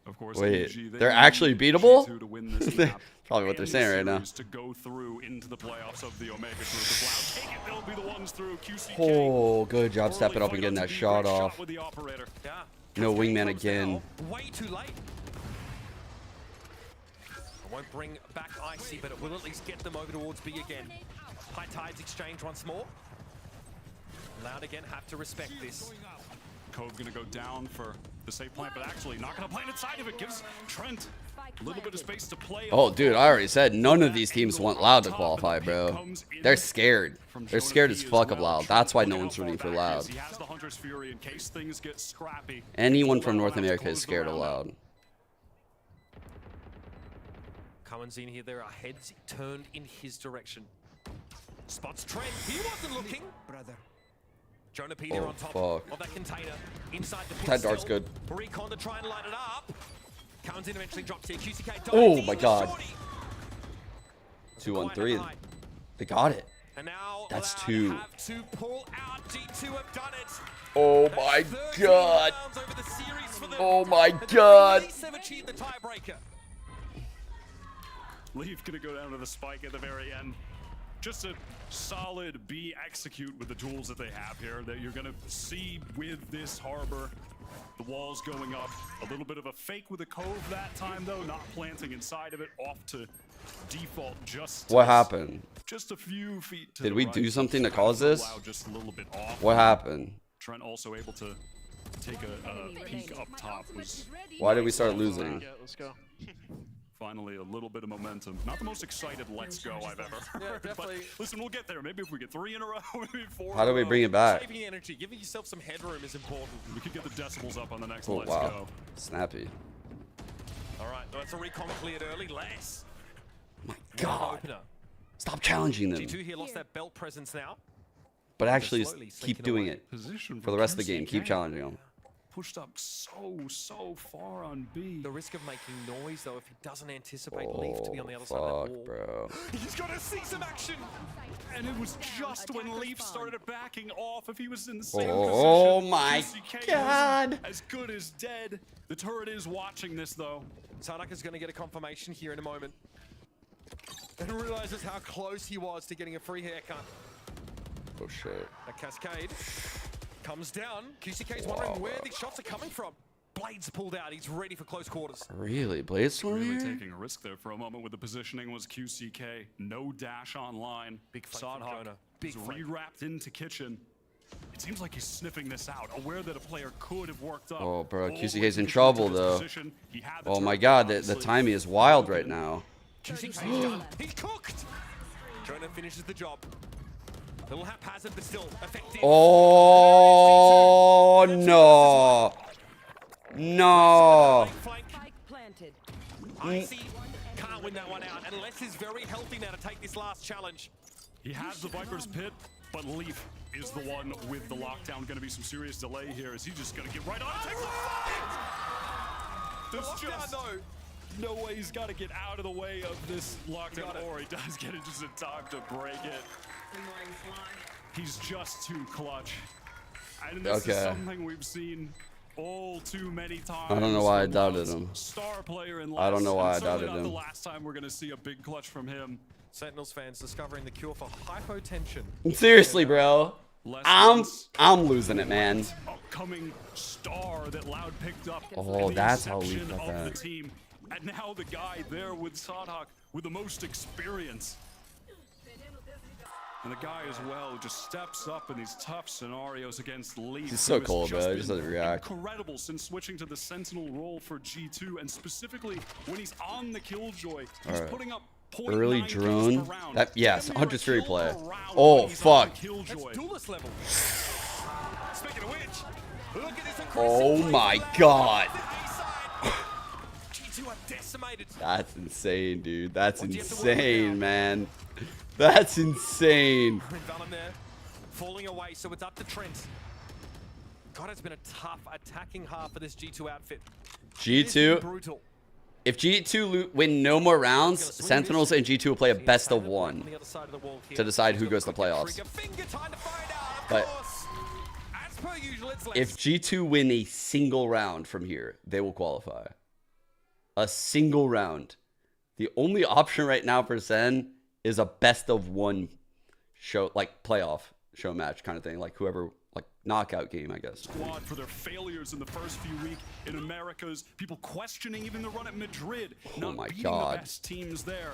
Of course, Wait, EG, they're actually beatable? G2 to win this map. Probably what they're saying right now. To go through into the playoffs of the Omega group. If Loud take it, they'll be the ones through. QCK. Oh, good job stepping up and getting that shot off. With the operator. Yeah. No wingman again. Way too late. I won't bring back Icy, but it will at least get them over towards B again. High tides exchange once more. Loud again, have to respect this. Cove gonna go down for the safe plant, but actually not gonna plant inside of it. Gives Trent a little bit of space to play. Oh, dude, I already said none of these teams want Loud to qualify, bro. They're scared. They're scared as fuck of Loud. That's why no one's rooting for Loud. He has the Hunter's Fury in case things get scrappy. Anyone from North America is scared of Loud. Cummins in here, there are heads turned in his direction. Spots Trent, he wasn't looking. Brother. Jonah P there on top of that container. Inside the pit. That dart's good. Recon to try and light it up. Comes in, eventually drops here. QCK. Oh my god. 2-1-3. They got it. And now that's Loud 2. have to pull out. G2 have done it. Oh my god. Oh my god. Have achieved the tiebreaker. Leaf gonna go down to the spike at the very end. Just a solid B execute with the tools that they have here that you're gonna see with this harbor. The walls going up. A little bit of a fake with a cove that time though, not planting inside of it, off to default just. What happened? Just a few feet to Did the we right. do something to cause this? Just a little bit off. What happened? Trent also able to take a peek up top. Why did we start losing? Yeah, let's go. Finally, a little bit of momentum. Not the most excited let's go I've ever heard, but listen, we'll get there. Maybe if we get 3 in a row, maybe 4 How do we bring it back? Saving energy, giving yourself some headroom is important. We could get the decibels up on the next Oh, let's wow. go. Snappy. All right, that's a recon cleared early. Less. My god. Stop challenging them. G2 here lost that belt presence now. But actually, just keep doing it. For the rest of the game, keep challenging them. Pushed up so far on B. The risk of making noise, though, if he doesn't anticipate Leaf to be on the other side of that wall. Bro. He's got to see some action. And it was just when Leaf started backing off. If he was in the same position. Oh my QCK god. wasn't as good as dead. The turret is watching this, though. Sarnak is going to get a confirmation here in a moment. And realizes how close he was to getting a free haircut. Oh shit. A cascade comes down. QCK's wondering where these shots are coming from. Blades pulled out. He's ready for close quarters. Really? Blades storm Really here? taking a risk there for a moment with the positioning was QCK. No dash online. Big fight from Jonah. Big fight. Re-wrapped into kitchen. It seems like he's sniffing this out, aware that a player could have worked up. Oh, bro. all QCK's the in way trouble, to his though. position. He had the Oh my turret, god, the obviously. timing is wild right now. QCK's done. He's cooked. Jonah finishes the job. A little haphazard, but still effective. Oh no. No. Planted. Icy can't win that one out unless he's very healthy now to take this last challenge. He has the Viper's Pit, but Leaf is the one with the lockdown. Going to be some serious delay here. Is he just going to get right on and take the fight? There's just no way he's got to get out of the way of this lockdown, or he does get it just in time to break it. He's just too clutch. And this is something we've seen all too many times. I don't know why I doubted him. Star player in I don't know why I certainly doubted not him. the last time we're going to see a big clutch from him. Sentinels fans discovering the cure for hypotension. Seriously, bro. I'm losing it, man. Upcoming star that Loud picked up. Oh, the that's how we inception got of the that. team. And now the guy there with Sadhak with the most experience. And the guy as well just steps up in these tough scenarios against Leaf. He's so who has cold, bro. He just been doesn't react. Incredible since switching to the Sentinel role for G2, and specifically when he's on the Killjoy, he's Alright. putting up Early 0.9 kills drone. per round. That yes, Damn near 100 a Fury kill play. per round Oh when he's on fuck. Killjoy. Duelist level. Speaking of which, look at this Oh aggressive my play from god. G2 are decimated. That's insane, dude. That's insane, man. That's insane. Valen there, falling away, so it's up to Trent. God, it's been a tough attacking half for this G2 outfit. It's been G2. brutal. If G2 win no more rounds, Sentinels and G2 will play a best of one to decide who goes to playoffs. But if G2 win a single round from here, they will qualify. A single round. The only option right now for Sen is a best of one show, like playoff show match kind of thing, like whoever, like knockout game, I guess. Squad for their failures in the first few weeks in Americas. People questioning even the run at Madrid, not my beating God. the best teams there.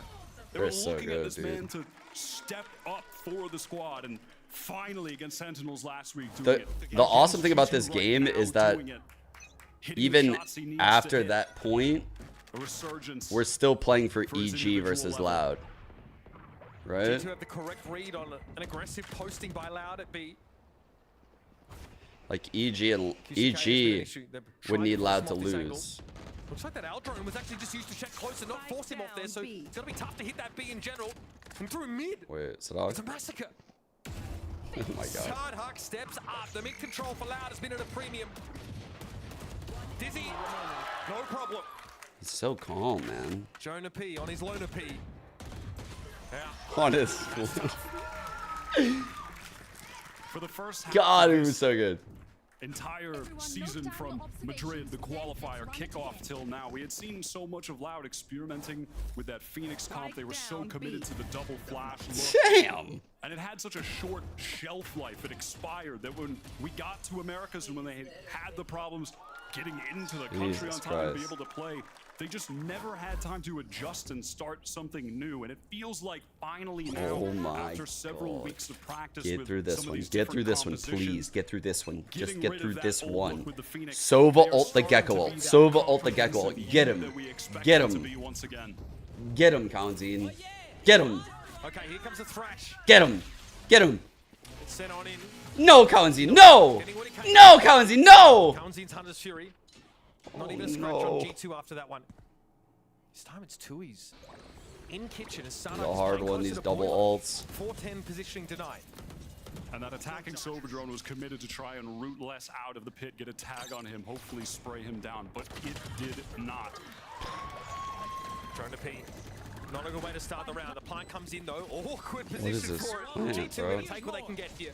They They're were so looking good, at this dude. man to step up for the squad, and finally against Sentinels last week doing The awesome thing about this game is that even after that point, we're still playing for EG versus Loud. Right? G2 have the correct read on an aggressive posting by Loud at B. Like EG would need Loud to lose. Looks like that L drone was actually just used to check close and not force him off there, so it's gonna be tough to hit that B in general. And through mid. Wait, Sadok? It's a massacre. Oh my god. Hard Huck steps up. The mid control for Loud has been at a premium. Dizzy, no problem. He's so calm, man. Jonah P on his Lona P. Honest. For the first half God, of it this was so good. entire season from Madrid, the qualifier kickoff till now, we had seen so much of Loud experimenting with that Phoenix comp. They were so committed to the double flash look. Damn! And it had such a short shelf life. It expired that when we got to Americas and when they had the problems getting into the country Jesus on time to be Christ. able to play, they just never had time to adjust and start something new. And it feels like finally now, Oh my after several God. weeks of practice, Get with through this some of one. these Get through different this one, compositions, please. Get through this one. Just getting get rid through of that this old one. look with the Phoenix, Sova they are ult the starting Gecko to ult. be that Sova ult the confidence Gecko ult. again Get him. that we expect Get them to him. be once again. Get him, Kaunzine. Get him. Okay, here comes the thrash. Get him. Get him. It's sent on in. No, Kaunzine. No. No, Kaunzine. No. Kaunzine's Hunter's Fury. Not Oh, even a scratch no. on G2 after that one. This time it's Tui's. In kitchen as The Startup hard one, these double ults. 410 positioning denied. And that attacking Silver Drone was committed to try and root less out of the pit, get a tag on him, hopefully spray him down, but it did not. Trying to P. Not a good way to start the round. The plant comes in though. Awkward What is position this for it. plant, G2 bro? gonna take what they can get here.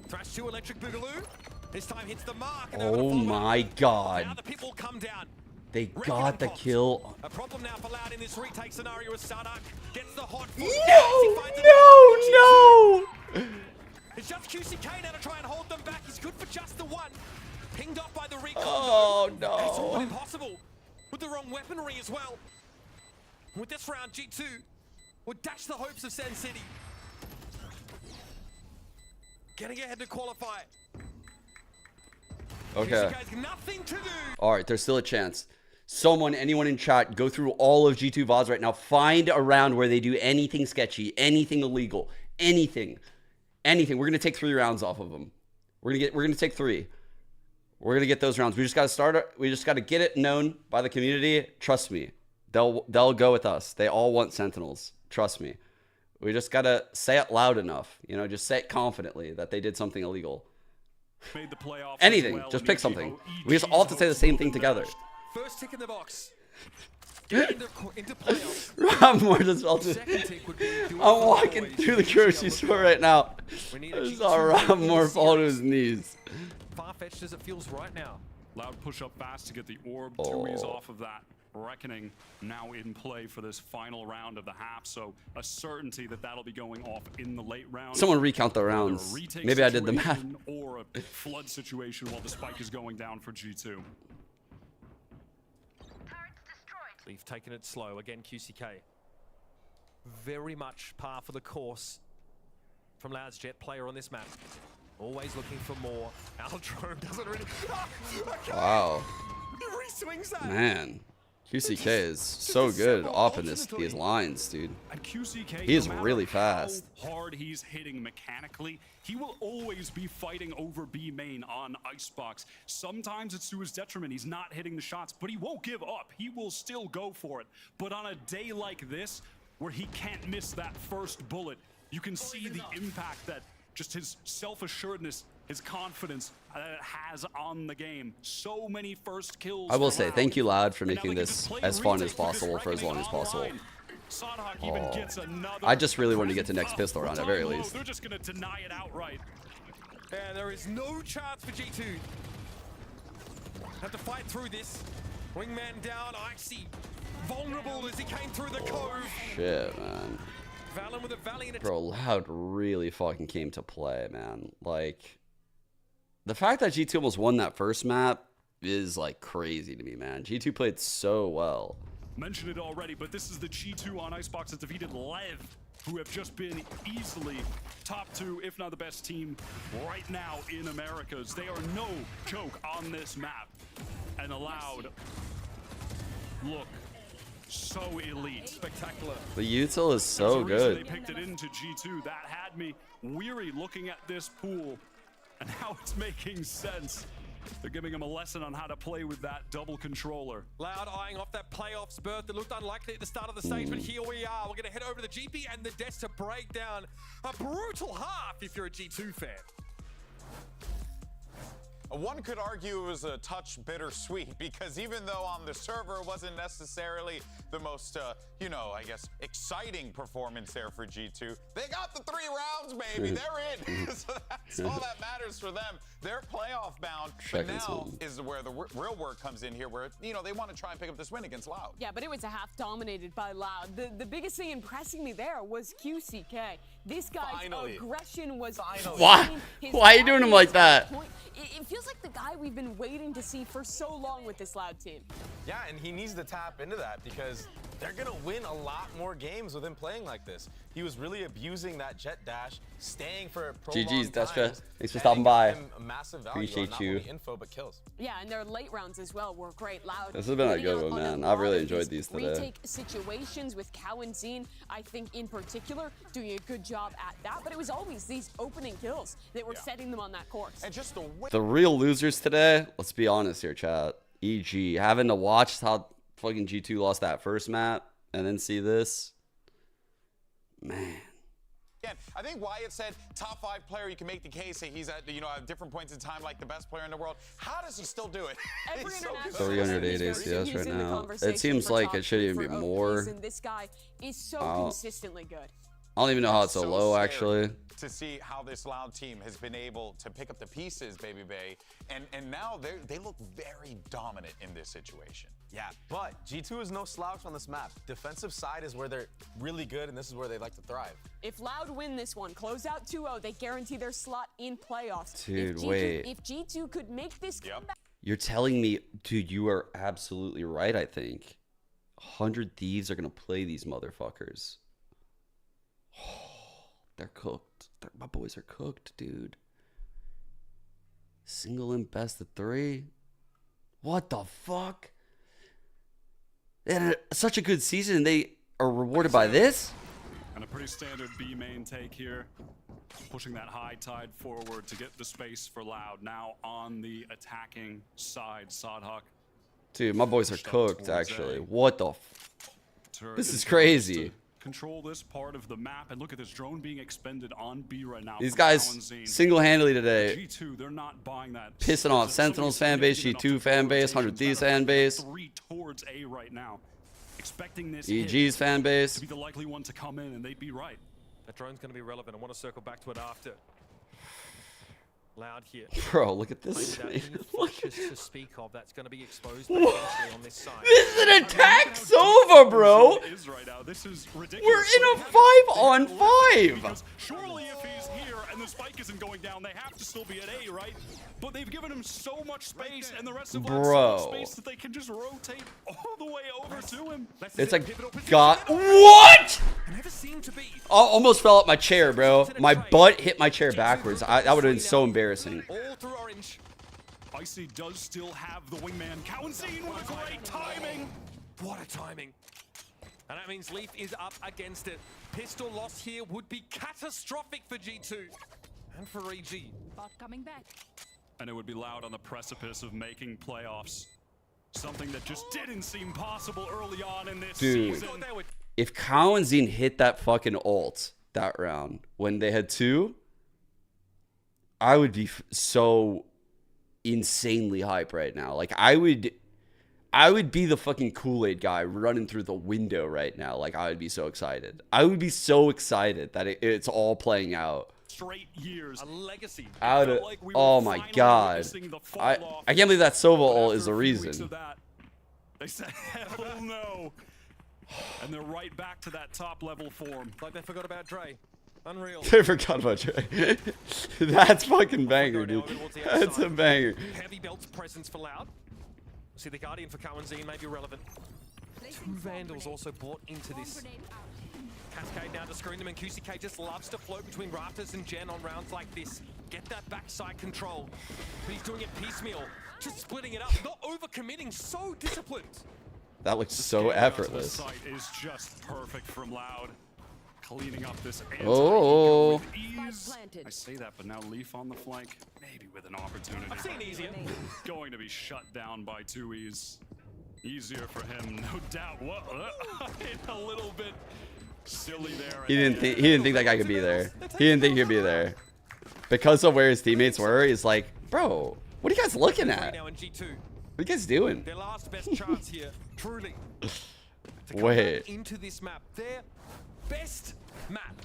Thrash 2 Electric Boogaloo. This time hits the mark. And Oh my now god. the people come down. They got the kill. A problem now for Loud in this retake scenario as Starduck gets the hot foot. No, no. It's just QCK now to try and hold them back. He's good for just the one. Pinged off by the recon. Oh, though. And it's all no. impossible. With the wrong weaponry as well. With this round, G2 would dash the hopes of Sen City. Getting ahead to qualify. Okay. QCK's nothing to do. All right, there's still a chance. Someone, anyone in chat, go through all of G2 VODs right now. Find a round where they do anything sketchy, anything illegal, anything. Anything. We're gonna take 3 rounds off of them. We're gonna take 3. We're gonna get those rounds. We just gotta start it. We just gotta get it known by the community. Trust me. They'll go with us. They all want Sentinels. Trust me. We just gotta say it loud enough. You know, just say it confidently that they did something illegal. Made the playoffs Anything. as well, Just and pick EG something. We just all have to say the hosts same will thing be together. matched. First tick in the box. Into playoffs. I'm more just felt it. I'm walking through the grocery store right now. I saw Rob Moore fall to his knees. Far-fetched as it feels right now. Loud push up fast to get the orb. Oh. Tui's off of that. Reckoning now in play for this final round of the half, so a certainty that that'll be going off in the late round. Someone recount the Either a rounds. retake Maybe I did the math. situation or a flood situation while the spike is going down for G2. Leaf taking it slow. Again, QCK. Very much par for the course from Loud's jet player on this map. Always looking for more. Aldrome doesn't really... Wow. He re-swings that. Man. QCK is so good off in these lines, dude. And QCK, He is no matter really fast. How hard he's hitting mechanically, he will always be fighting over B main on Icebox. Sometimes it's to his detriment. He's not hitting the shots, but he won't give up. He will still go for it. But on a day like this, where he can't miss that first bullet, you can see the impact that just his self-assuredness, his confidence has on the game. So many first kills. I will say thank you, Loud, for making this as fun as possible for as long as possible. I just really want to get to next pistol round at very least. They're just going to deny it outright. And there is no chance for G2. Have to fight through this. Wingman down, Icy vulnerable as he came through the cove. Shit, man. Valen with a valiant Bro, Loud really fucking came to play, man. Like, the fact that G2 almost won that first map is, like, crazy to me, man. G2 played so well. Mentioned it already, but this is the G2 on Icebox that defeated Lev, who have just been easily top 2, if not the best team right now in Americas. They are no joke on this map. And Loud look so elite. Spectacular. The util is so good. They picked it into G2. That had me weary looking at this pool and how it's making sense. They're giving him a lesson on how to play with that double controller. Loud eyeing off that playoffs berth that looked unlikely at the start of the stage, but here we are. We're going to head over to the GP and the Deaths to break down a brutal half if you're a G2 fan. One could argue it was a touch bittersweet because even though on the server it wasn't necessarily the most, you know, I guess, exciting performance there for G2, they got the 3 rounds, baby. They're in. So that's all that matters for them. They're playoff bound. But now is where the real work comes in here where, you know, they want to try and pick up this win against Loud. Yeah, but it was a half dominated by Loud. The biggest thing impressing me there was QCK. This guy's aggression was... Why are you doing him like that? It feels like the guy we've been waiting to see for so long with this Loud team. Yeah, and he needs to tap into that because they're going to win a lot more games with him playing like this. He was really abusing that jet dash, staying for GG's, Destra. Thanks for stopping by. A massive value Appreciate on you. not only info, but kills. Yeah, and their late rounds as well were great. Loud. This has been a good one, man. I've really enjoyed these today. Retake situations with Cow and Zine, I think in particular, doing a good job at that. But it was always these opening kills that were setting them on that course. And just The real losers today, let's be honest here, chat. EG, having to watch how fucking G2 lost that first map and then see this. Man. I think Wyatt said top 5 player. You can make the case that he's at, you know, at different points in time like the best player in the world. How does he still do it? Every so 308 ACS right now. It seems like it should even be more. And this guy is so consistently good. I don't even know how it's so low, scary actually. To see how this Loud team has been able to pick up the pieces, Baby Bay, and now they look very dominant in this situation. Yeah, but G2 is no slouch on this map. Defensive side is where they're really good, and this is where they like to thrive. If Loud win this one, close out 2-0, they guarantee their slot in playoffs. Dude, wait. If G2 could make this comeback. You're telling me, dude, you are absolutely right, I think. 100 Thieves are going to play these motherfuckers. They're cooked. My boys are cooked, dude. Single and best of 3. What the fuck? They had such a good season. They are rewarded by this? And a pretty standard B main take here. Pushing that high tide forward to get the space for Loud. Now on the attacking side, Sodhawk. Dude, my boys are cooked, actually. What the This is crazy. Control this part of the map, and look at this drone being expended on B right now. These guys single-handedly today G2, they're not buying that. pissing off Sentinels fan base, G2 fan base, 100 Thieves fan base, 3 towards A right now. Expecting this EG's fan base. to be the likely one to come in, and they'd be right. That drone's going to be relevant. I want to circle back to it after. Loud here. Bro, look at this. To speak of, that's going to be exposed What? potentially on this side. This is an attack Sova, bro. This is ridiculous. We're in a 5-on-5. Surely if he's here, and the spike isn't going down. They have to still be at A, right? But they've given him so much space, and the rest of them so much space that they can just rotate all the way over to him. It's a god. What? Almost fell up my chair, bro. My butt hit my chair backwards. That would have been so embarrassing. All through orange. Icy does still have the wingman. Cowanzine with a great timing. What a timing. And that means Leaf is up against it. Pistol loss here would be catastrophic for G2 and for EG. Bot coming back. And it would be Loud on the precipice of making playoffs. Something that just didn't seem possible early on in this season. If Cowanzine hit that fucking ult that round when they had 2, I would be so insanely hype right now. Like I would be the fucking Kool-Aid guy running through the window right now. Like I would be so excited. I would be so excited that it's all playing out. Straight years. A legacy. Oh my god. I can't believe that Sova ult is the reason. They said hell no. And they're right back to that top level form. Like they forgot about Dre. Unreal. They forgot about Dre. That's fucking banger, dude. That's a banger. Heavy belts presence for Loud. See the Guardian for Cowanzine may be relevant. 2 Vandals also brought into this. Cascade now to screen them, and QCK just loves to float between Rafters and Gen on rounds like this. Get that backside control. But he's doing it piecemeal. Just splitting it up, not overcommitting, so disciplined. That looks so effortless. The site is just perfect from Loud. Cleaning up this Oh. with ease. I say that, but now Leaf on the flank, maybe with an opportunity. I've seen easier. Going to be shut down by 2Es. Easier for him, no doubt. What? A little bit silly there. He didn't think that guy could be there. He didn't think he'd be there. Because of where his teammates were, he's like, bro, what are you guys looking at? What are you guys doing? Their last best chance here, truly. Wait. Into this map, their best map.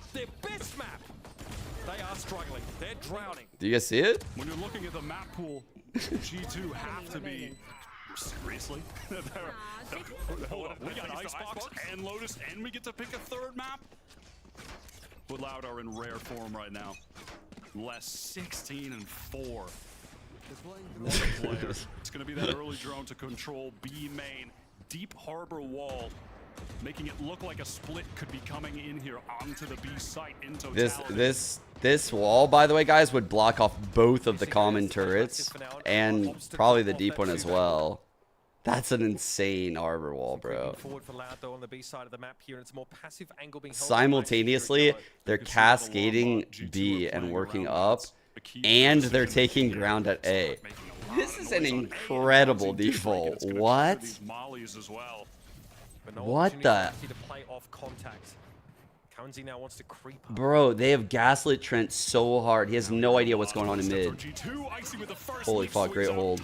They are struggling. They're drowning. Do you guys see it? When you're looking at the map pool, G2 have to be seriously. We got Icebox and Lotus, and we get to pick a 3rd map. But Loud are in rare form right now. Less 16 and 4. It's going to be that early drone to control B main. Deep harbor wall, making it look like a split could be coming in here onto the B site in totality. This wall, by the way, guys, would block off both of the common turrets and probably the deep one as well. That's an insane harbor wall, bro. Forward for Loud though on the B side of the map here, and it's a more passive angle being held. Simultaneously, they're cascading B and working up, and they're taking ground at A. This is an incredible default. What? What the? Now wants to creep up. Bro, they have gaslit Trent so hard. He has no idea what's going on in mid. Holy fuck, great hold.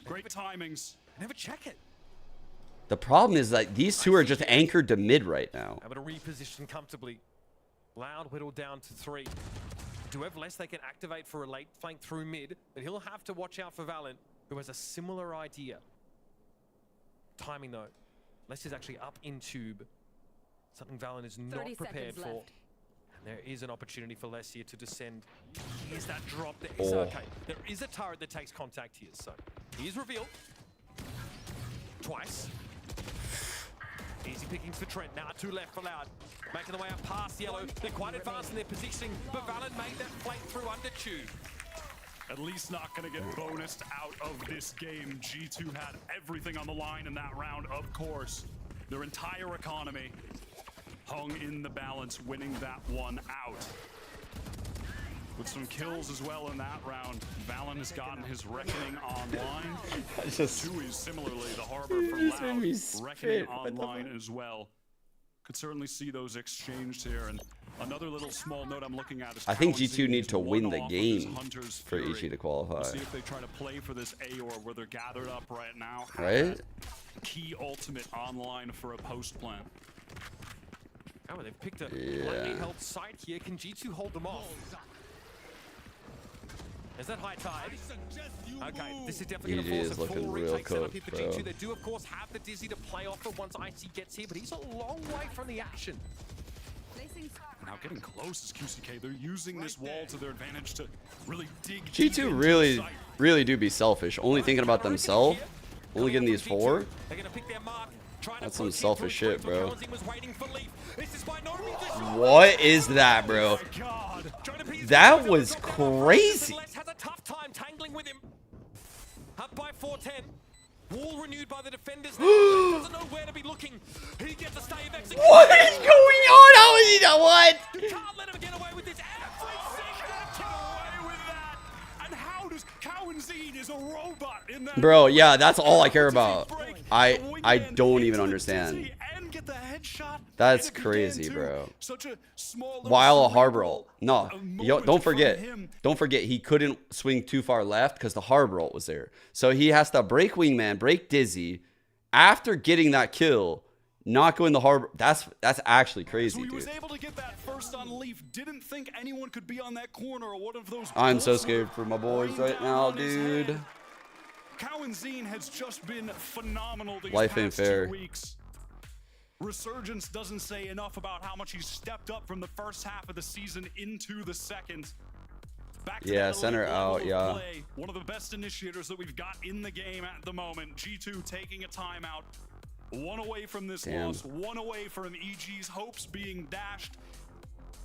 Great timings. Never check it. The problem is that these 2 are just anchored to mid right now. Able to reposition comfortably. Loud whittled down to 3. Do have less they can activate for a late flank through mid, but he'll have to watch out for Valen, who has a similar idea. Timing though. Les is actually up in tube. Something Valen is not prepared for. And there is an opportunity for Les here to descend. Here's that drop. Okay. There is a turret that takes contact here, so he is revealed. Twice. Easy pickings for Trent. Now 2 left for Loud. Making the way up past Yellow. They're quite advanced in their positioning, but Valen made that flank through under tube. At least not going to get bonused out of this game. G2 had everything on the line in that round, of course. Their entire economy hung in the balance, winning that one out. With some kills as well in that round, Valen has gotten his reckoning online. 2Es similarly, the harbor for Loud, reckoning online as well. Could certainly see those exchanged here. And another little small note I'm looking at is I think G2 need to win the game for EG to qualify. We'll see if they try to play for this AOR where they're gathered up right now. Right? Key ultimate online for a post plan. Oh, they've picked a lightly held site here. Can G2 hold them off? Is that high tide? Okay, this is definitely going to force a full retake setup here for G2. They do, of course, have the Dizzy to play off it once Icy gets here, but he's a long way from the action. Now getting close is QCK. They're using this wall to their advantage to really dig G2 deep really, really do be selfish. Only thinking about themselves. Only getting these 4. That's some selfish shit, bro. What is that, bro? That was crazy. Has a tough time tangling with him. Up by 410. Wall renewed by the defenders. Doesn't know where to be looking. He gets a stay of execution. What is going on? How is he not what? You can't let him get away with this. And how does Cowanzine is a robot in that? Bro, yeah, that's all I care about. I don't even understand. That's crazy, bro. While a harbor ult. No, yo, don't forget. Don't forget, he couldn't swing too far left because the harbor ult was there. So he has to break wingman, break dizzy. After getting that kill, not going the harbor. That's actually crazy, So he was dude. able to get that first on Leaf. Didn't think anyone could be on that corner or one of those. I'm so bolts scared for my boys right now, dude. Cowanzine has just been phenomenal these Life ain't past fair. 2 weeks. Resurgence doesn't say enough about how much he's stepped up from the first half of the season into the second. Back to Yeah, that center elite level out, of yeah. play. One of the best initiators that we've got in the game at the moment. G2 taking a timeout. 1 away from this Damn. loss. 1 away from EG's hopes being dashed.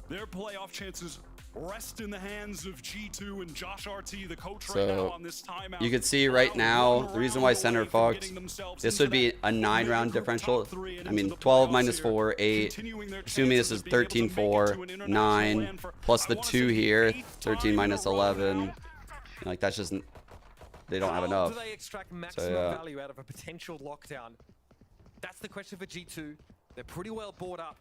Their playoff chances rest in the hands of G2 and Josh RT, the coach right now So on this timeout. you can see right now the reason why center fucked. This would be a 9-round differential. I mean 12 minus 4, 8. Assuming this is 13, 4, 9 plus the 2 here. 13 minus 11. Like that's just they don't have enough. Do they extract maximum So yeah. value out of a potential lockdown? That's the question for G2. They're pretty well bought up.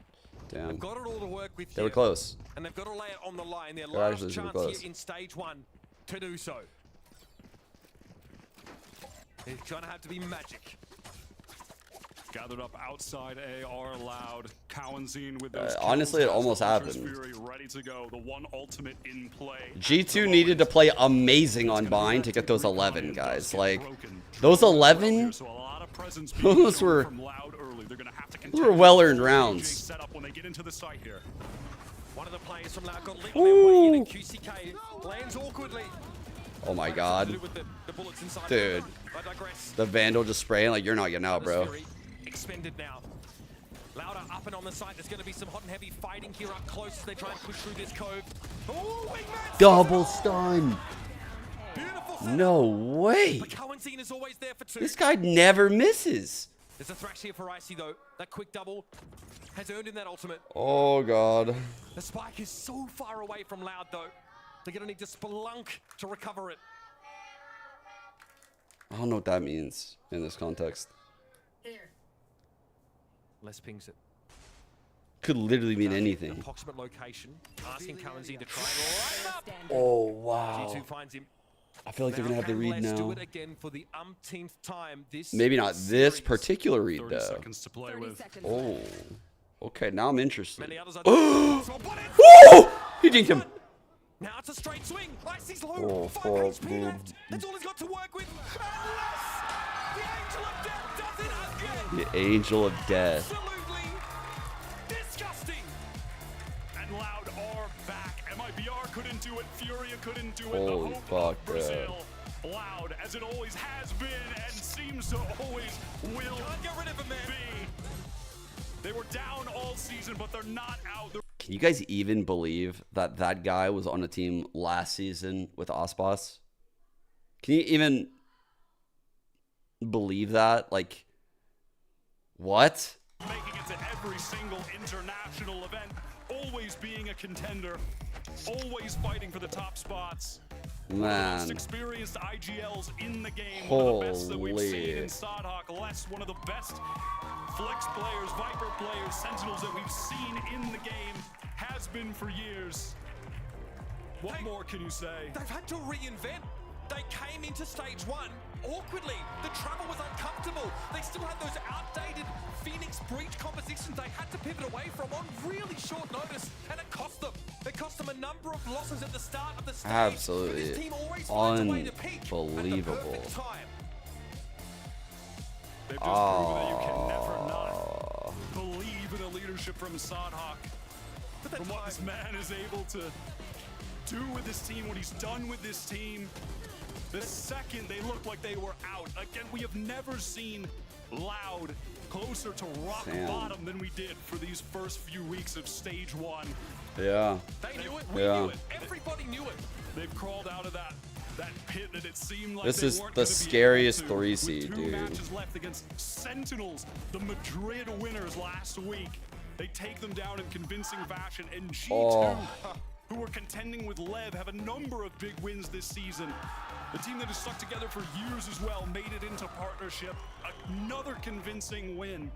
Damn. They've got it all to work with. They were here, close. and they've got to lay it on the line. Their They're last actually super chance close. here in stage 1 to do so. It's gonna have to be magic. Gathered up outside AR Loud. Cowanzine with those Honestly, it almost Hunter's happened. Fury ready to go. The one ultimate in play. G2 needed to play amazing on bind to get those 11 guys. Like those 11, those were well-earned rounds. Setup when they get into the site here. One of the players from Loud got lit on their way in, and QCK lands awkwardly. Oh my god, The bullets inside dude, I digress. the Vandal just spraying like you're not getting out, bro. Fury expended now. Louder up and on the side. There's going to be some hot and heavy fighting here up close as they try and push through this cove. Oh, wingman! Double stun. Beautiful. No way. But Cowanzine is always there for 2. This guy never misses. There's a thrash here for Icy though. That quick double has earned him that ultimate. Oh god. The spike is so far away from Loud though. They're going to need to spelunk to recover it. I don't know what that means in this context. Less pings it. Could literally mean anything. Approximate location. Asking Cowanzine to try and line up. Oh wow. G2 finds him. I feel like they're gonna have to read Let's do now. it again for the umpteenth time. This Maybe not this particular read 30 though. seconds to play with. Oh. Okay, now I'm interested. Many others are Oh! He dinked him. Now it's a straight swing. Icy's low. Oh, 5 fuck, HP dude. left. That's all he's got to work with. Unless the Angel of Death does it again. The Angel of Death. Absolutely disgusting. And Loud are back. MIBR couldn't do it. Furia couldn't do it. Holy the hope fuck, of Brazil. Loud, as it always has been and seems to always will Can't get rid of him, man. be. They were down all season, but they're not out. Can you guys even believe that that guy was on a team last season with Icebox? Can you even believe that? Like, what? Making it to every single international event, always being a contender, always fighting for the top spots. One of the most Man. experienced IGLs in the game. One of the best that we've seen Holy. in Sodhawk. Less one of the best Flex players, Viper players, Sentinels that we've seen in the game. Has been for years. What more can you say? They've had to reinvent. They came into stage 1 awkwardly. The travel was uncomfortable. They still had those outdated Phoenix Breach compositions they had to pivot away from on really short notice, and it cost them. It cost them a number of losses at the start of the stage. Absolutely This team always finds a way to peak at the unbelievable. perfect time. They've just proven that you can never not believe in the leadership from Sodhawk. from what this man is able to do with this team, what he's done with this team. The second they looked like they were out. Again, we have never seen Loud closer to rock bottom than we did for these first few weeks of stage 1. Yeah. They knew it. We knew it. Everybody knew it. They've crawled out of that pit that it seemed like This they is weren't the gonna be scariest able to, 3 with seed, 2 dude. matches left against Sentinels, the Madrid winners last week. They take them down in convincing fashion, and G2, who were contending with Lev, have a number of big wins this season. The team that has stuck together for years as well made it into partnership. Another convincing win.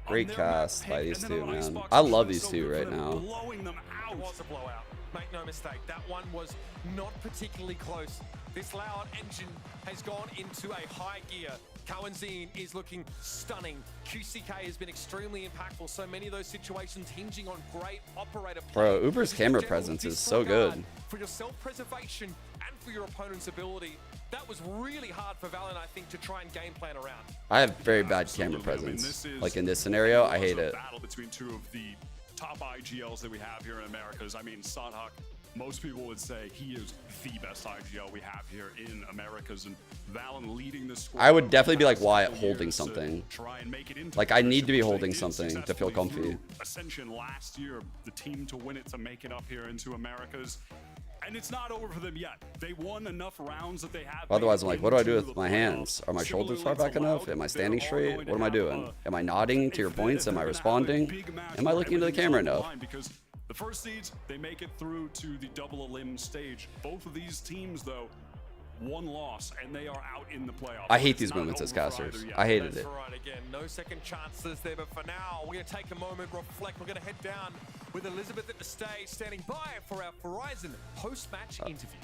Great cast by these two, man. I love these two right now. Blowing them out. It was a blowout. Make no mistake, that one was not particularly close. This Loud engine has gone into a high gear. Cowanzine is looking stunning. QCK has been extremely impactful. So many of those situations hinging on great operator play. Bro, Uber's camera presence is so good. For your self-preservation and for your opponent's ability, that was really hard for Valen, I think, to try and game plan around. I have very bad camera presence. Like in this scenario, I hate it. Battle between 2 of the top IGLs that we have here in Americas. I mean, Sonhawk, most people would say he is the best IGL we have here in Americas, and Valen leading the squad. I would definitely be like Wyatt holding something. Like I need to be holding something to feel comfy. Ascension last year, the team to win it, to make it up here into Americas. And it's not over for them yet. They won enough rounds that they have. Otherwise, I'm like, what do I do with my hands? Are my shoulders far back enough? Am I standing straight? What am I doing? Am I nodding to your points? Am I responding? Am I looking into the camera enough? Because the first seeds, they make it through to the double elim stage. Both of these teams, though, 1 loss, and they are out in the playoffs. I hate these moments as casters. I hated it. That's right, again, no second chances there, but for now, we're going to take a moment, reflect. We're going to head down with Elizabeth at the stage, standing by for our Verizon post-match interview.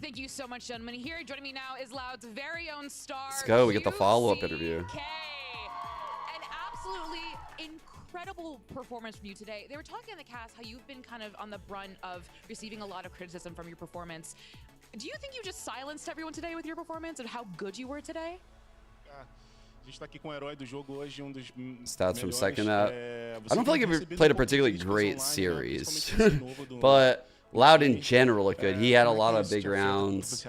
Thank you so much, gentlemen. Here joining me now is Loud's very own star. Let's go. We get the follow-up interview. An absolutely incredible performance from you today. They were talking in the cast how you've been kind of on the brunt of receiving a lot of criticism from your performance. Do you think you just silenced everyone today with your performance and how good you were today? Stats from second out. I don't feel like he played a particularly great series, but Loud in general looked good. He had a lot of big rounds.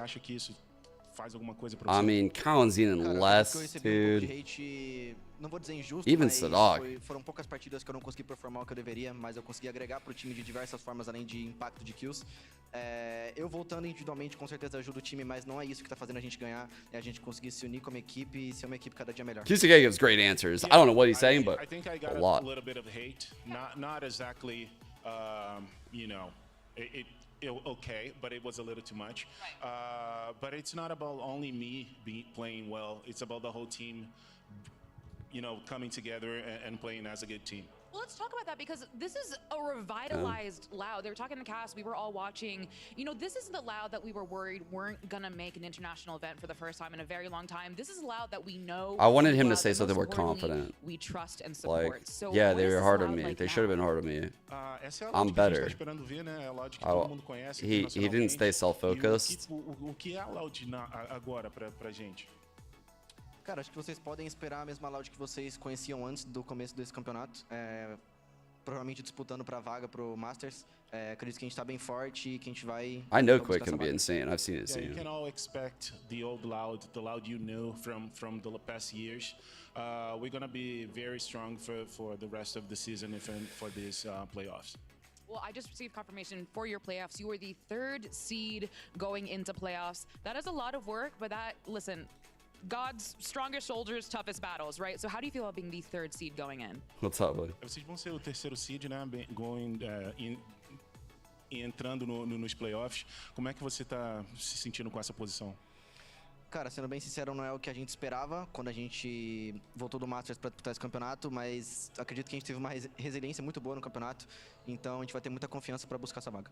I mean, Cowanzine and less, dude. Não vou dizer injusto, Even mas Sadak. foram poucas partidas que eu não consegui performar o que eu deveria, mas eu consegui agregar pro time de diversas formas, além de impacto de kills. Eu voltando individualmente com certeza ajuda o time, mas não é isso que tá fazendo a gente ganhar. É a gente conseguir se unir como equipe e ser uma equipe cada dia melhor. QCK gives great answers. I don't know what he's saying, but I think I got a lot. a little bit of hate. Not exactly, you know, okay, but it was a little too much. But it's not about only me playing well. It's about the whole team, you know, coming together and playing as a good team. Well, let's talk about that because this is a revitalized Loud. They were talking in the cast, we were all watching. You know, this isn't the Loud that we were worried weren't gonna make an international event for the first time in a very long time. This is Loud that we know. I wanted him to say and something more most importantly, confident. We trust and support. Like, So yeah, what they is were this hard on Loud me. like They now? should have been hard on me. Essa é a I'm Loud que a gente better. tá esperando ver, né? A Loud que todo mundo conhece aqui He didn't stay self-focused. O que é a Loud agora pra gente? Cara, acho que vocês podem esperar a mesma Loud que vocês conheciam antes do começo desse campeonato. Provavelmente disputando pra vaga pro Masters. Acredito que a gente tá bem forte e que a gente vai... I know buscar Quick essa can be vaga. insane. I've seen it. Yeah, you can all expect the old Loud, the Loud you knew from the past years. We're gonna be very strong for the rest of the season and for these playoffs. Well, I just received confirmation for your playoffs. You were the 3rd seed going into playoffs. That is a lot of work, but that, listen, God's strongest soldiers, toughest battles, right? So how do you feel about being the 3rd seed going in? What's up, buddy? Vocês vão ser o 3º seed, né? Entrando nos playoffs. Como é que você tá se sentindo com essa posição? Cara, sendo bem sincero, não é o que a gente esperava quando a gente voltou do Masters para disputar esse campeonato, mas acredito que a gente teve uma resiliência muito boa no campeonato, então a gente vai ter muita confiança para buscar essa vaga.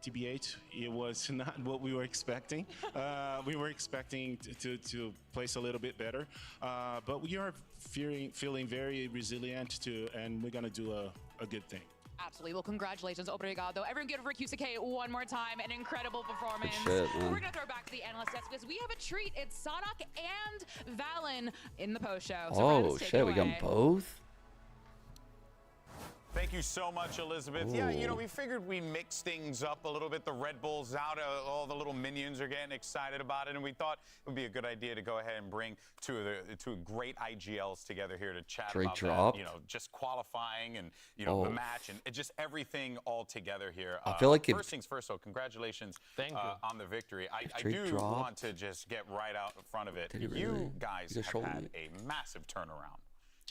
TBH, it was not what we were expecting. We were expecting to place a little bit better, but we are feeling very resilient and we're gonna do a good thing. Absolutely. Well, congratulations. Obrigado. Everyone give it for QCK one more time. An incredible performance. Good shit, man. We're going to throw it back to the analyst desk because we have a treat. It's Sadak and Valen in the post show. So Oh, Valen, take it shit. We got away. both? Thank you so much, Elizabeth. Yeah, you know, we figured we mix things up a little bit. The Red Bull's out, all the little minions are getting excited about it, and we thought it would be a good idea to go ahead and bring two great IGLs together here to chat about that. You know, just qualifying and the match and just everything all together here. I feel like first things first, so congratulations on the victory. I do want to just get right out in front of it. You guys have had a massive turnaround